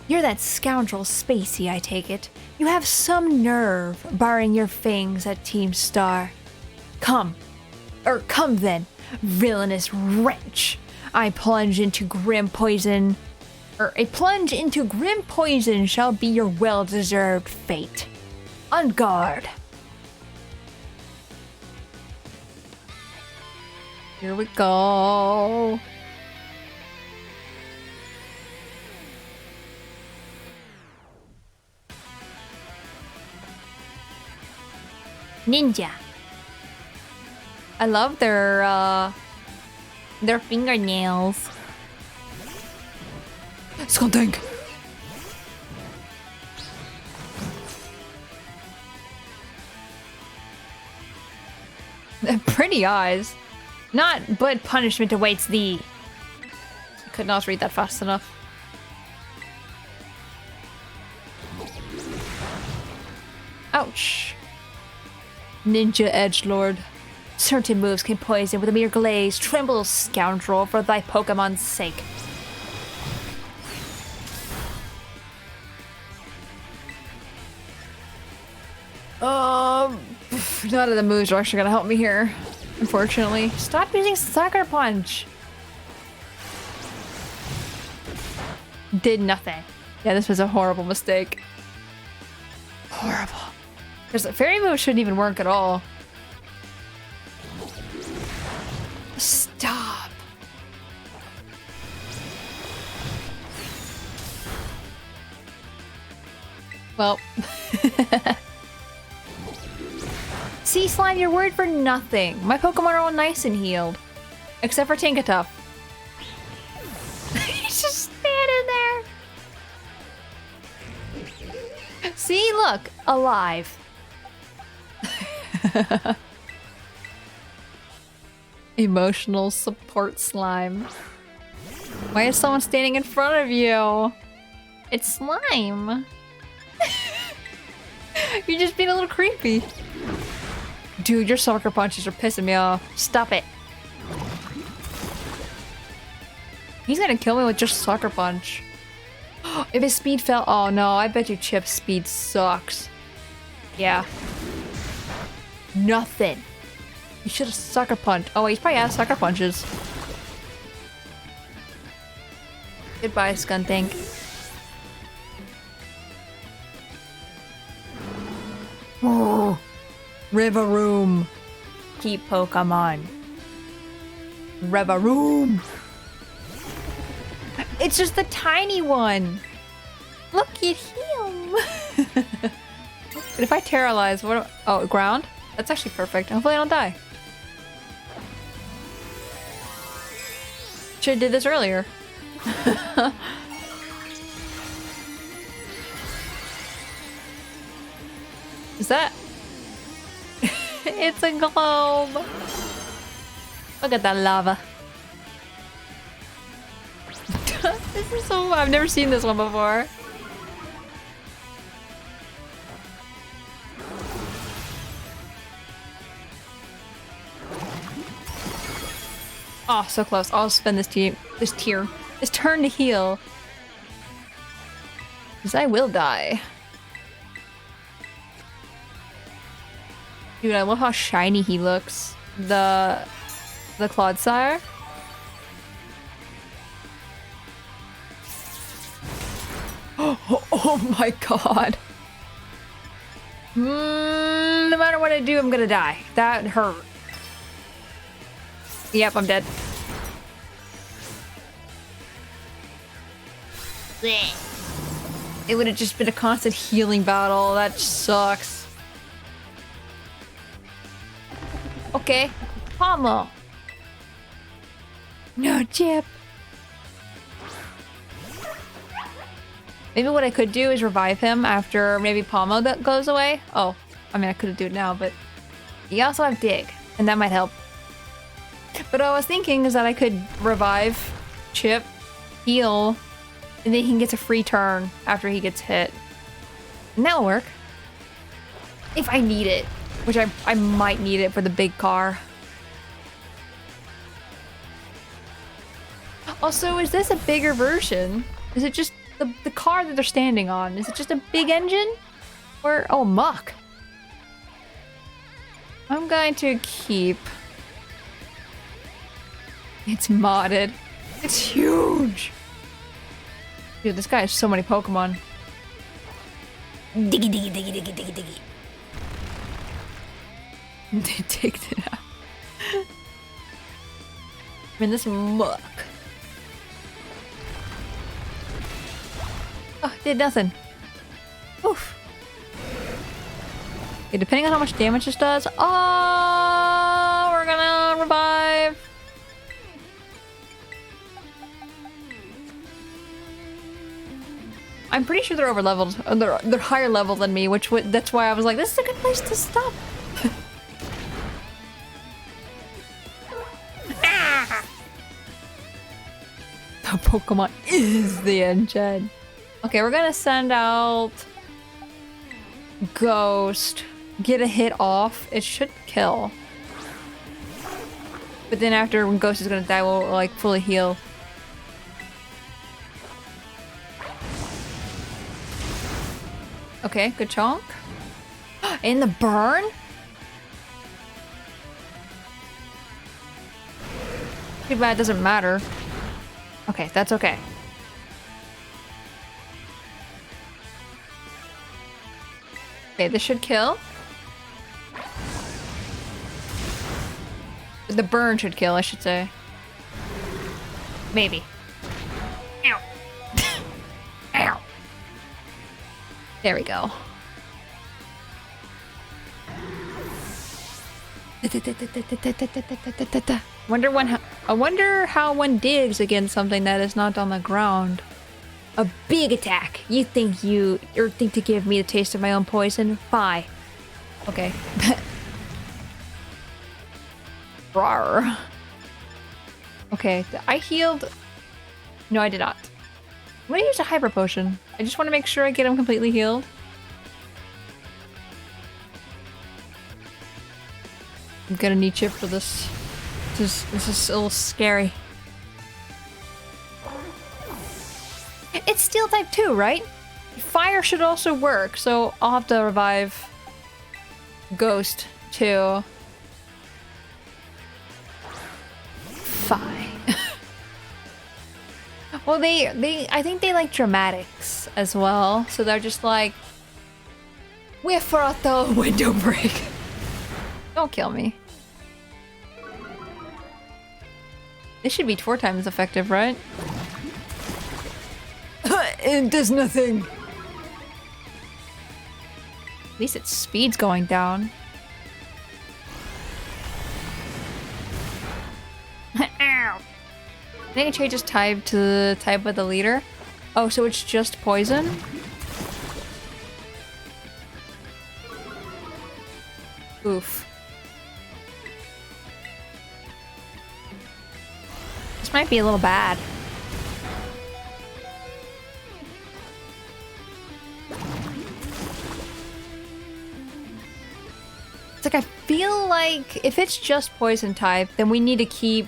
You're that scoundrel Spacey, I take it. You have some nerve, barring your fangs at Team Star. Come then, villainous wretch. A plunge into grim poison shall be your well-deserved fate. On guard. Here we go. Ninja. I love their fingernails. Skuntank. Pretty eyes. Not but punishment awaits thee. I could not read that fast enough. Ouch. Ninja Edgelord. Certain moves can poison with a mere glaze. Tremble, scoundrel, for thy Pokemon's sake. None of the moves are actually gonna help me here, unfortunately. Stop using Sucker Punch! Did nothing. Yeah, this was a horrible mistake. Horrible. Because the fairy move shouldn't even work at all. Stop. Well. See, Slime, you're worried for nothing. My Pokemon are all nice and healed. Except for Tinkertuff. See, look, alive. Emotional support slime. Why is someone standing in front of you? It's slime. You're just being a little creepy. Dude, your sucker punches are pissing me off. Stop it. He's gonna kill me with just sucker punch. If his speed fell, oh no, I bet you Chip's speed sucks. Yeah. Nothing. He should have sucker punched. Oh, he's probably out of sucker punches. Goodbye, Skuntank. Oh, Rivaroom. Keep Pokemon. Rivaroom. It's just the tiny one. Look at him. But if I Terralize, what? Oh, ground? That's actually perfect. Hopefully I don't die. Should've did this earlier. Is that? It's a globe. Look at that lava. This is so... I've never seen this one before. Oh, so close. I'll spend this turn to heal. Because I will die. Dude, I love how shiny he looks. The Clodsire. Oh my god. No matter what I do, I'm gonna die. That hurt. Yep, I'm dead. It would have just been a constant healing battle. That sucks. Okay, Pommel. No, Chip. Maybe what I could do is revive him after maybe Pommel that goes away. Oh, I mean, I could do it now, but you also have Dig, and that might help. But what I was thinking is that I could revive Chip, heal, and then he gets a free turn after he gets hit. And that'll work. If I need it, which I might need it for the big car. Also, is this a bigger version? Is it just the car that they're standing on? Is it just a big engine? Or, oh, muck. I'm going to keep... It's modded. It's huge! Dude, this guy has so many Pokemon. Diggy, diggy, diggy, diggy, diggy, diggy. They taked it out. I mean, this muck. Oh, did nothing. Oof. Okay, depending on how much damage this does. Oh, we're gonna revive. I'm pretty sure they're over leveled. They're higher level than me, that's why I was like, this is a good place to stop. The Pokemon is the engine. Okay, we're gonna send out Ghost. Get a hit off. It should kill. But then after when Ghost is gonna die, we'll like fully heal. Okay, good chunk. In the burn? Too bad it doesn't matter. Okay, that's okay. Okay, this should kill. The burn should kill, I should say. Maybe. Ow. Ow. There we go. I wonder how one digs against something that is not on the ground. A big attack. You think to give me the taste of my own poison? Bye. Okay. Rawr. Okay, I healed. No, I did not. I'm gonna use a hyper potion. I just want to make sure I get him completely healed. I'm gonna need chip for this. This is a little scary. It's steel type 2, right? Fire should also work, so I'll have to revive Ghost too. Fine. Well, I think they like dramatics as well, so they're just like, we're for the window break. Don't kill me. This should be 4 times effective, right? It does nothing. At least its speed's going down. Ow. I think it changes type to the type of the leader. Oh, so it's just poison? Oof. This might be a little bad. It's like I feel like if it's just poison type, then we need to keep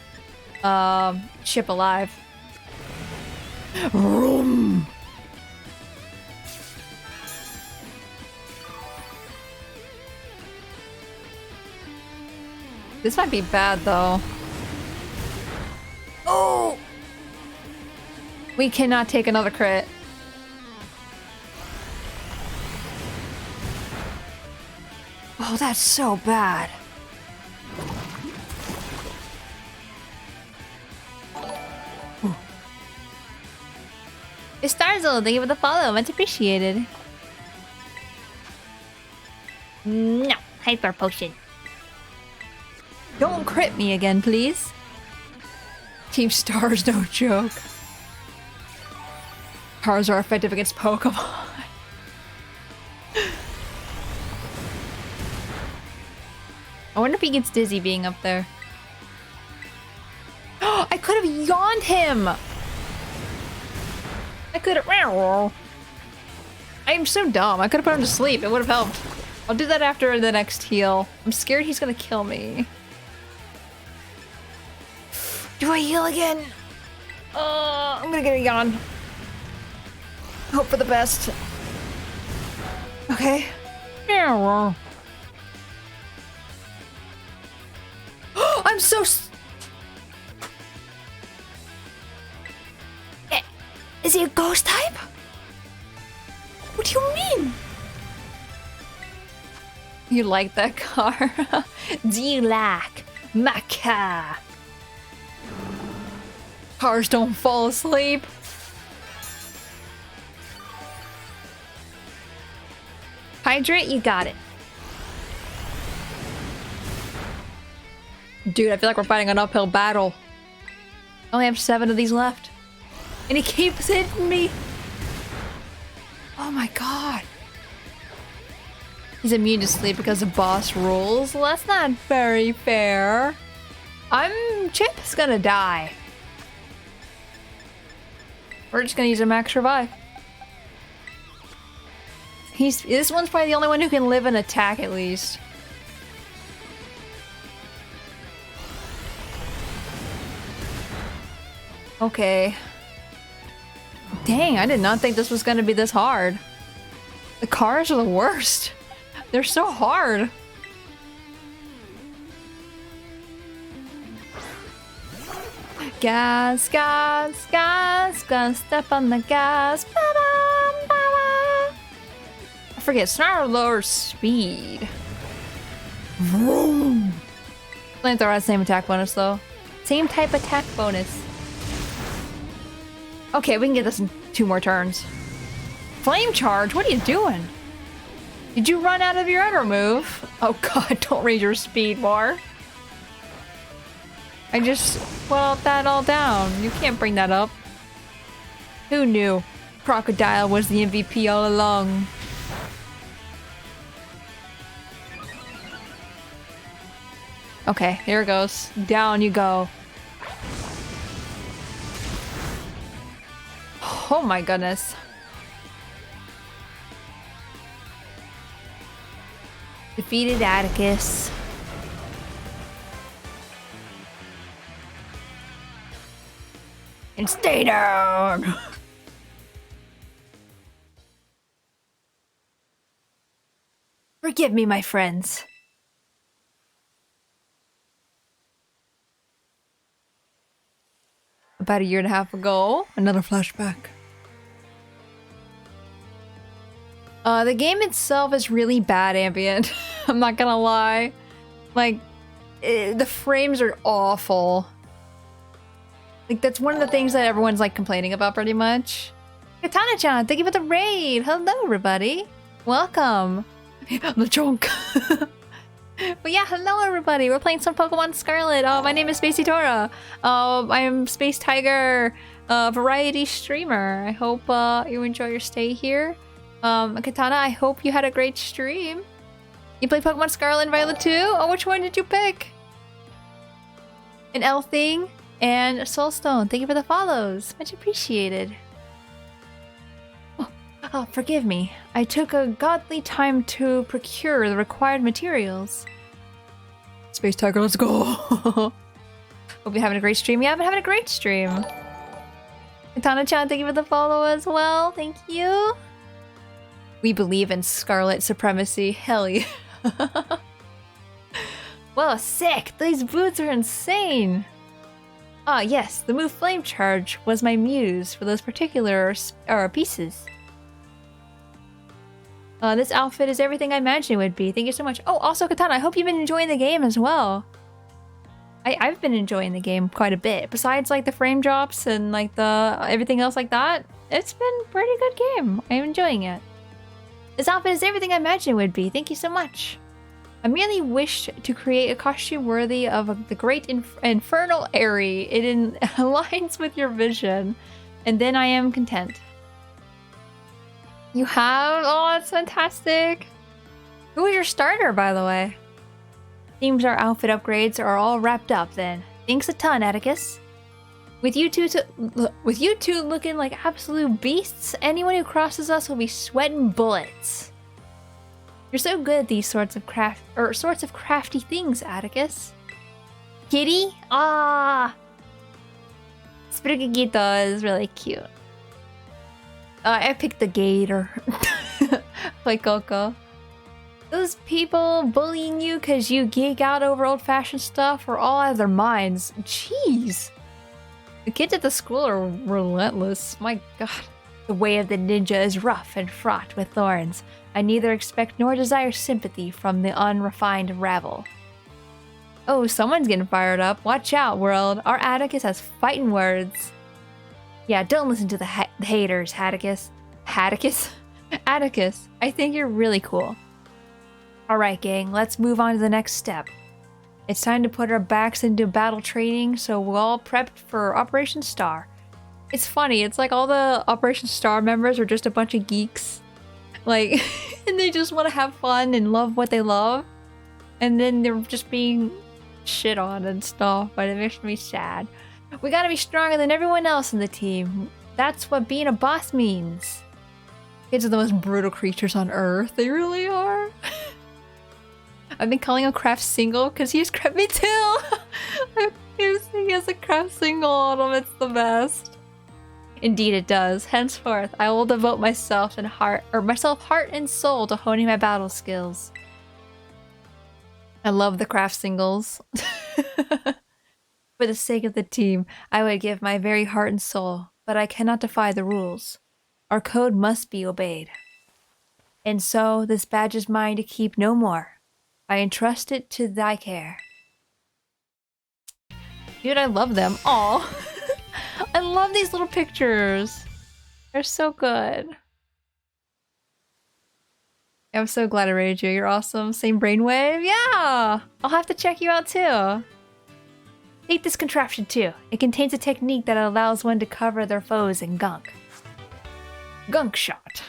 Chip alive. Vroom. This might be bad though. Oh! We cannot take another crit. Oh, that's so bad. Ooh. Starzo, thank you for the follow. Much appreciated. No, hyper potion. Don't crit me again, please. Team Star's no joke. Cars are effective against Pokemon. I wonder if he gets dizzy being up there. I could have yawned him! I could have... I am so dumb. I could have put him to sleep. It would have helped. I'll do that after the next heal. I'm scared he's gonna kill me. Do I heal again? I'm gonna get a yawn. Hope for the best. Okay. I'm so... Is he a ghost type? What do you mean? You like that car? Do you like my car? Cars don't fall asleep. Hydrate, you got it. Dude, I feel like we're fighting an uphill battle. I only have 7 of these left. And he keeps hitting me. Oh my god. He's immune to sleep because of boss rules. Well, that's not very fair. Chip's gonna die. We're just gonna use a max revive. This one's probably the only one who can live an attack at least. Okay. Dang, I did not think this was gonna be this hard. The cars are the worst. They're so hard. Gas, gas, gas, gonna step on the gas. Ba-dum, ba-da. I forget, Snarl lowers speed. Vroom. Flamethrower has the same attack bonus though. Same type attack bonus. Okay, we can get this in 2 more turns. Flame charge? What are you doing? Did you run out of your other move? Oh god, don't raise your speed more. I just put that all down. You can't bring that up. Who knew? Crocodile was the MVP all along. Okay, here it goes. Down you go. Oh my goodness. Defeated Atticus. And stay down! Forgive me, my friends. About a year and a half ago, another flashback. The game itself is really bad ambient. I'm not gonna lie. Like, the frames are awful. Like, that's one of the things that everyone's like complaining about pretty much. Katana-chan, thank you for the raid! Hello, everybody! Welcome! The chunk! But yeah, hello everybody! We're playing some Pokemon Scarlet. My name is Spacey Tora. I am Space Tiger, variety streamer. I hope you enjoy your stay here. Katana, I hope you had a great stream. You play Pokemon Scarlet and Violet too? Oh, which one did you pick? An Elfing and a Soulstone. Thank you for the follows. Much appreciated. Oh, forgive me. I took a godly time to procure the required materials. Space Tiger, let's go. Hope you're having a great stream. Yeah, I've been having a great stream. Katana-chan, thank you for the follow as well. Thank you. We believe in Scarlet supremacy. Hell yeah. Whoa, sick! These boots are insane! Ah, yes, the move Flame Charge was my muse for those particular pieces. This outfit is everything I imagined it would be. Thank you so much. Oh, also Katana, I hope you've been enjoying the game as well. I've been enjoying the game quite a bit. Besides like the frame drops and like the everything else like that, it's been a pretty good game. I'm enjoying it. This outfit is everything I imagined it would be. Thank you so much. I merely wished to create a costume worthy of the great infernal Airy. It aligns with your vision, and then I am content. You have? Oh, that's fantastic. Who is your starter, by the way? Seems our outfit upgrades are all wrapped up then. Thanks a ton, Atticus. With you two looking like absolute beasts, anyone who crosses us will be sweating bullets. You're so good at these sorts of crafty things, Atticus. Kitty? Ah! Sprigagita is really cute. I picked the gator. Play Coco. Those people bullying you because you geek out over old-fashioned stuff are all out of their minds. Jeez. The kids at the school are relentless. My god. The way of the ninja is rough and fraught with thorns. I neither expect nor desire sympathy from the unrefined rabble. Oh, someone's getting fired up. Watch out, world. Our Atticus has fighting words. Yeah, don't listen to the haters, Atticus. Atticus? Atticus, I think you're really cool. Alright, gang, let's move on to the next step. It's time to put our backs into battle training, so we're all prepped for Operation Star. It's funny, it's like all the Operation Star members are just a bunch of geeks. Like, and they just want to have fun and love what they love. And then they're just being shit on and stuff, but it makes me sad. We gotta be stronger than everyone else in the team. That's what being a boss means. Kids are the most brutal creatures on Earth. They really are. I've been calling him Craft Single because he's craft me too. He has a craft single on him. It's the best. Indeed, it does. Henceforth, I will devote myself heart and soul to honing my battle skills. I love the craft singles. For the sake of the team, I would give my very heart and soul, but I cannot defy the rules. Our code must be obeyed. And so, this badge is mine to keep no more. I entrust it to thy care. Dude, I love them. Aw. I love these little pictures. They're so good. I'm so glad I rated you. You're awesome. Same brainwave? Yeah! I'll have to check you out too. Take this contraption too. It contains a technique that allows one to cover their foes in gunk. Gunk shot.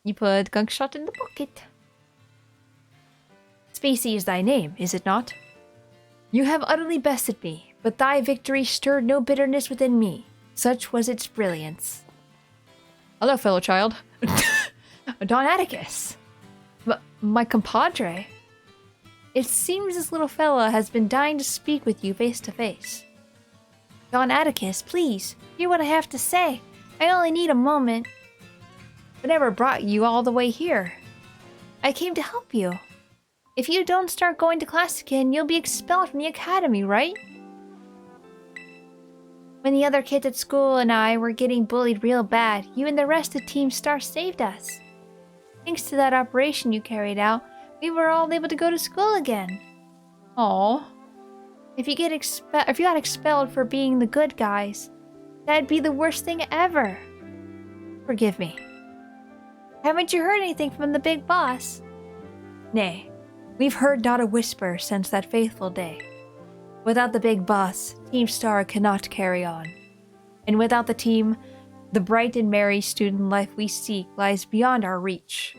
You put gunk shot in the pocket. Spacey is thy name, is it not? You have utterly bested me, but thy victory stirred no bitterness within me. Such was its brilliance. Hello, fellow child. Don Atticus. My compadre. It seems this little fella has been dying to speak with you face to face. Don Atticus, please, hear what I have to say. I only need a moment. I never brought you all the way here. I came to help you. If you don't start going to class again, you'll be expelled from the academy, right? When the other kids at school and I were getting bullied real bad, you and the rest of Team Star saved us. Thanks to that operation you carried out, we were all able to go to school again. Aww. If you got expelled for being the good guys, that'd be the worst thing ever. Forgive me. Haven't you heard anything from the big boss? Nay, we've heard not a whisper since that faithful day. Without the big boss, Team Star cannot carry on. And without the team, the bright and merry student life we seek lies beyond our reach.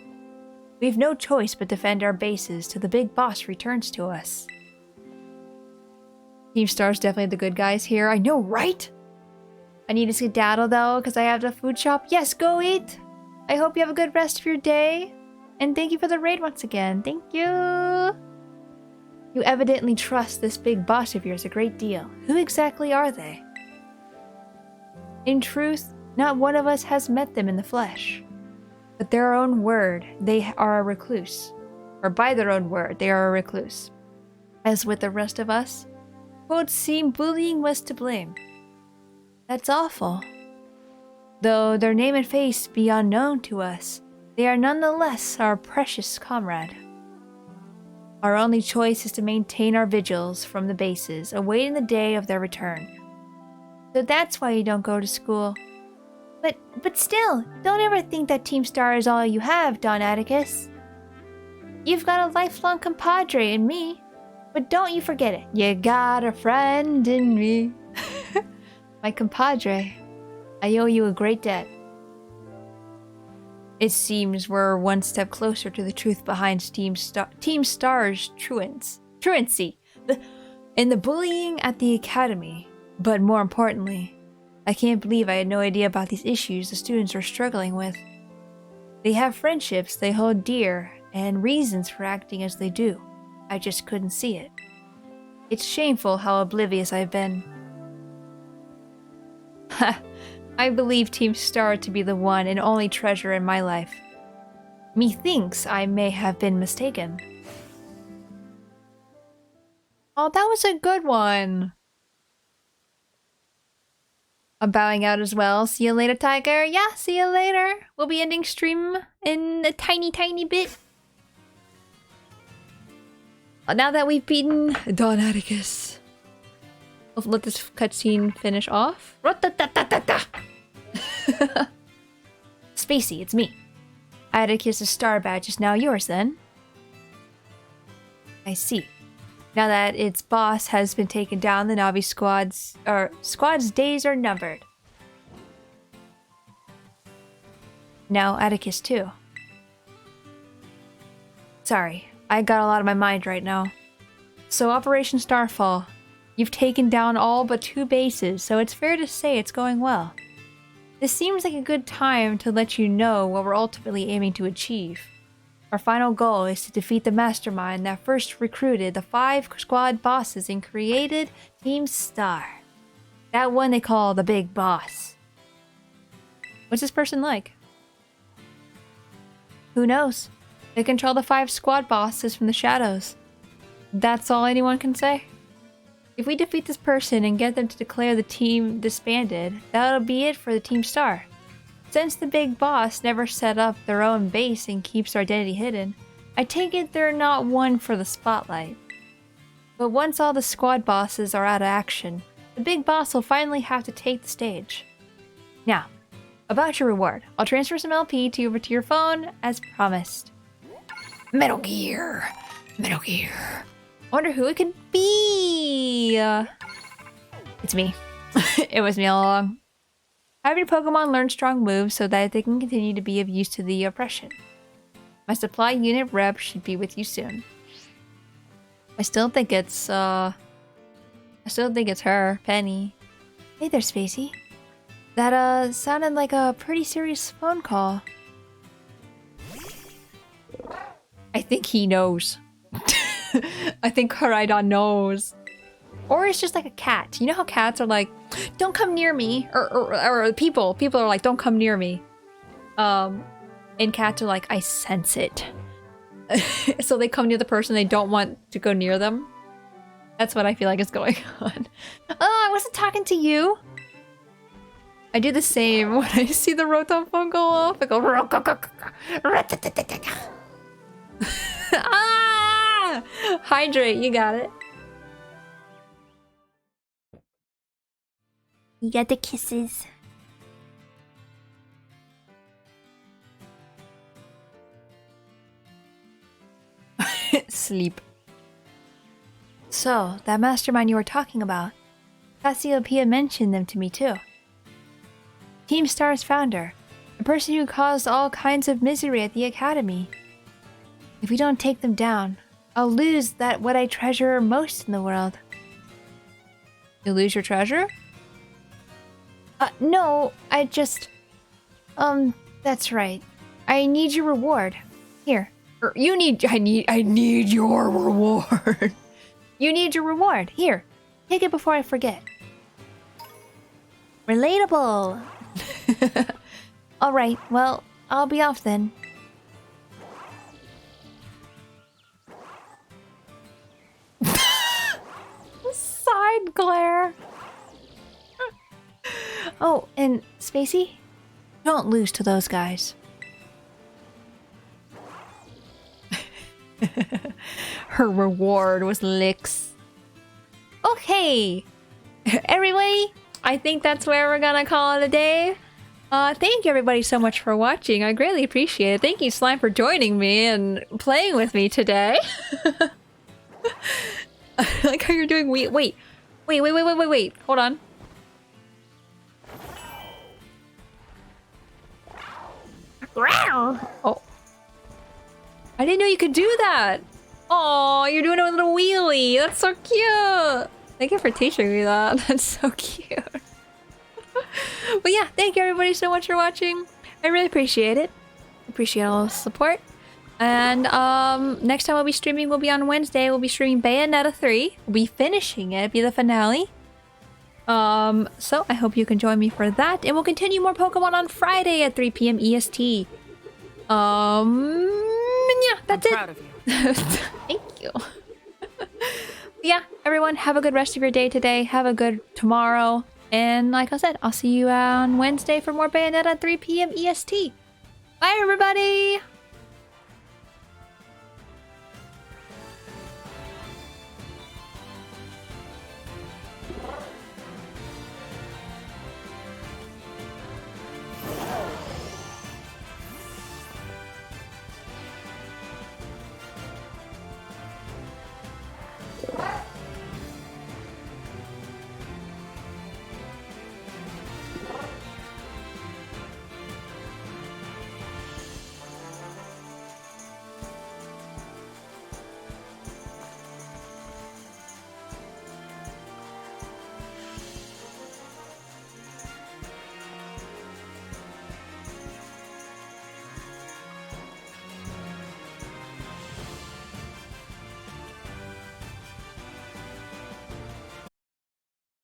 We've no choice but defend our bases till the big boss returns to us. Team Star's definitely the good guys here. I know, right? I need to skedaddle though, because I have the food shop. Yes, go eat! I hope you have a good rest of your day. And thank you for the raid once again. Thank you! You evidently trust this big boss of yours a great deal. Who exactly are they? In truth, not one of us has met them in the flesh. But their own word, they are a recluse. Or by their own word, they are a recluse. As with the rest of us, it would seem bullying was to blame. That's awful. Though their name and face be unknown to us, they are nonetheless our precious comrade. Our only choice is to maintain our vigils from the bases, awaiting the day of their return. So that's why you don't go to school. But still, don't ever think that Team Star is all you have, Don Atticus. You've got a lifelong compadre in me. But don't you forget it. You got a friend in me. My compadre. I owe you a great debt. It seems we're one step closer to the truth behind Team Star's truancy. And the bullying at the academy. But more importantly, I can't believe I had no idea about these issues the students are struggling with. They have friendships they hold dear and reasons for acting as they do. I just couldn't see it. It's shameful how oblivious I've been. Ha! I believe Team Star to be the one and only treasure in my life. Methinks I may have been mistaken. Oh, that was a good one. I'm bowing out as well. See you later, Tiger. Yeah, see you later. We'll be ending stream in a tiny bit. Now that we've beaten Don Atticus, we'll let this cutscene finish off. Spacey, it's me. Atticus' star badge is now yours then. I see. Now that its boss has been taken down, the Navi squad's days are numbered. Now Atticus too. Sorry, I got a lot on my mind right now. So Operation Starfall, you've taken down all but 2 bases, so it's fair to say it's going well. This seems like a good time to let you know what we're ultimately aiming to achieve. Our final goal is to defeat the mastermind that first recruited the 5 squad bosses and created Team Star. That one they call the Big Boss. What's this person like? Who knows? They control the 5 squad bosses from the shadows. That's all anyone can say. If we defeat this person and get them to declare the team disbanded, that'll be it for the Team Star. Since the big boss never set up their own base and keeps their identity hidden, I take it they're not one for the spotlight. But once all the squad bosses are out of action, the big boss will finally have to take the stage. Now, about your reward. I'll transfer some LP over to your phone as promised. Metal Gear! Metal Gear! I wonder who it could be! It's me. It was me all along. Have your Pokemon learn strong moves so that they can continue to be of use to the oppression. My supply unit rep should be with you soon. I still think it's her, Penny. Hey there, Spacey. That sounded like a pretty serious phone call. I think he knows. I think Koraidon knows. Or it's just like a cat. You know how cats are like, don't come near me? Or people are like, don't come near me. And cats are like, I sense it. So they come near the person they don't want to go near them. That's what I feel like is going on. Oh, I wasn't talking to you. I do the same when I see the Rotom phone go off. I go, ah! Hydrate, you got it. You got the kisses. Sleep. So, that mastermind you were talking about, Cassiopeia mentioned them to me too. Team Star's founder, the person who caused all kinds of misery at the academy. If we don't take them down, I'll lose that what I treasure most in the world. You lose your treasure? No, I just... that's right. I need your reward. Here. I need your reward. You need your reward. Here. Take it before I forget. Relatable. Alright, well, I'll be off then. Side glare. Oh, and Spacey? Don't lose to those guys. Her reward was licks. Okay, everybody, I think that's where we're gonna call it a day. Thank you everybody so much for watching. I greatly appreciate it. Thank you, Slime, for joining me and playing with me today. I like how you're doing. Wait. Hold on. Oh. I didn't know you could do that. Oh, you're doing a little wheelie. That's so cute. Thank you for teaching me that. That's so cute. But yeah, thank you everybody so much for watching. I really appreciate it. Appreciate all the support. And next time we'll be streaming will be on Wednesday. We'll be streaming Bayonetta 3. We'll be finishing it. It'll be the finale. So I hope you can join me for that. And we'll continue more Pokemon on Friday at 3 p.m. EST. Yeah, that's it. Proud of you. Thank you. Yeah, everyone, have a good rest of your day today. Have a good tomorrow. And like I said, I'll see you on Wednesday for more Bayonetta at 3 p.m. EST. Bye, everybody!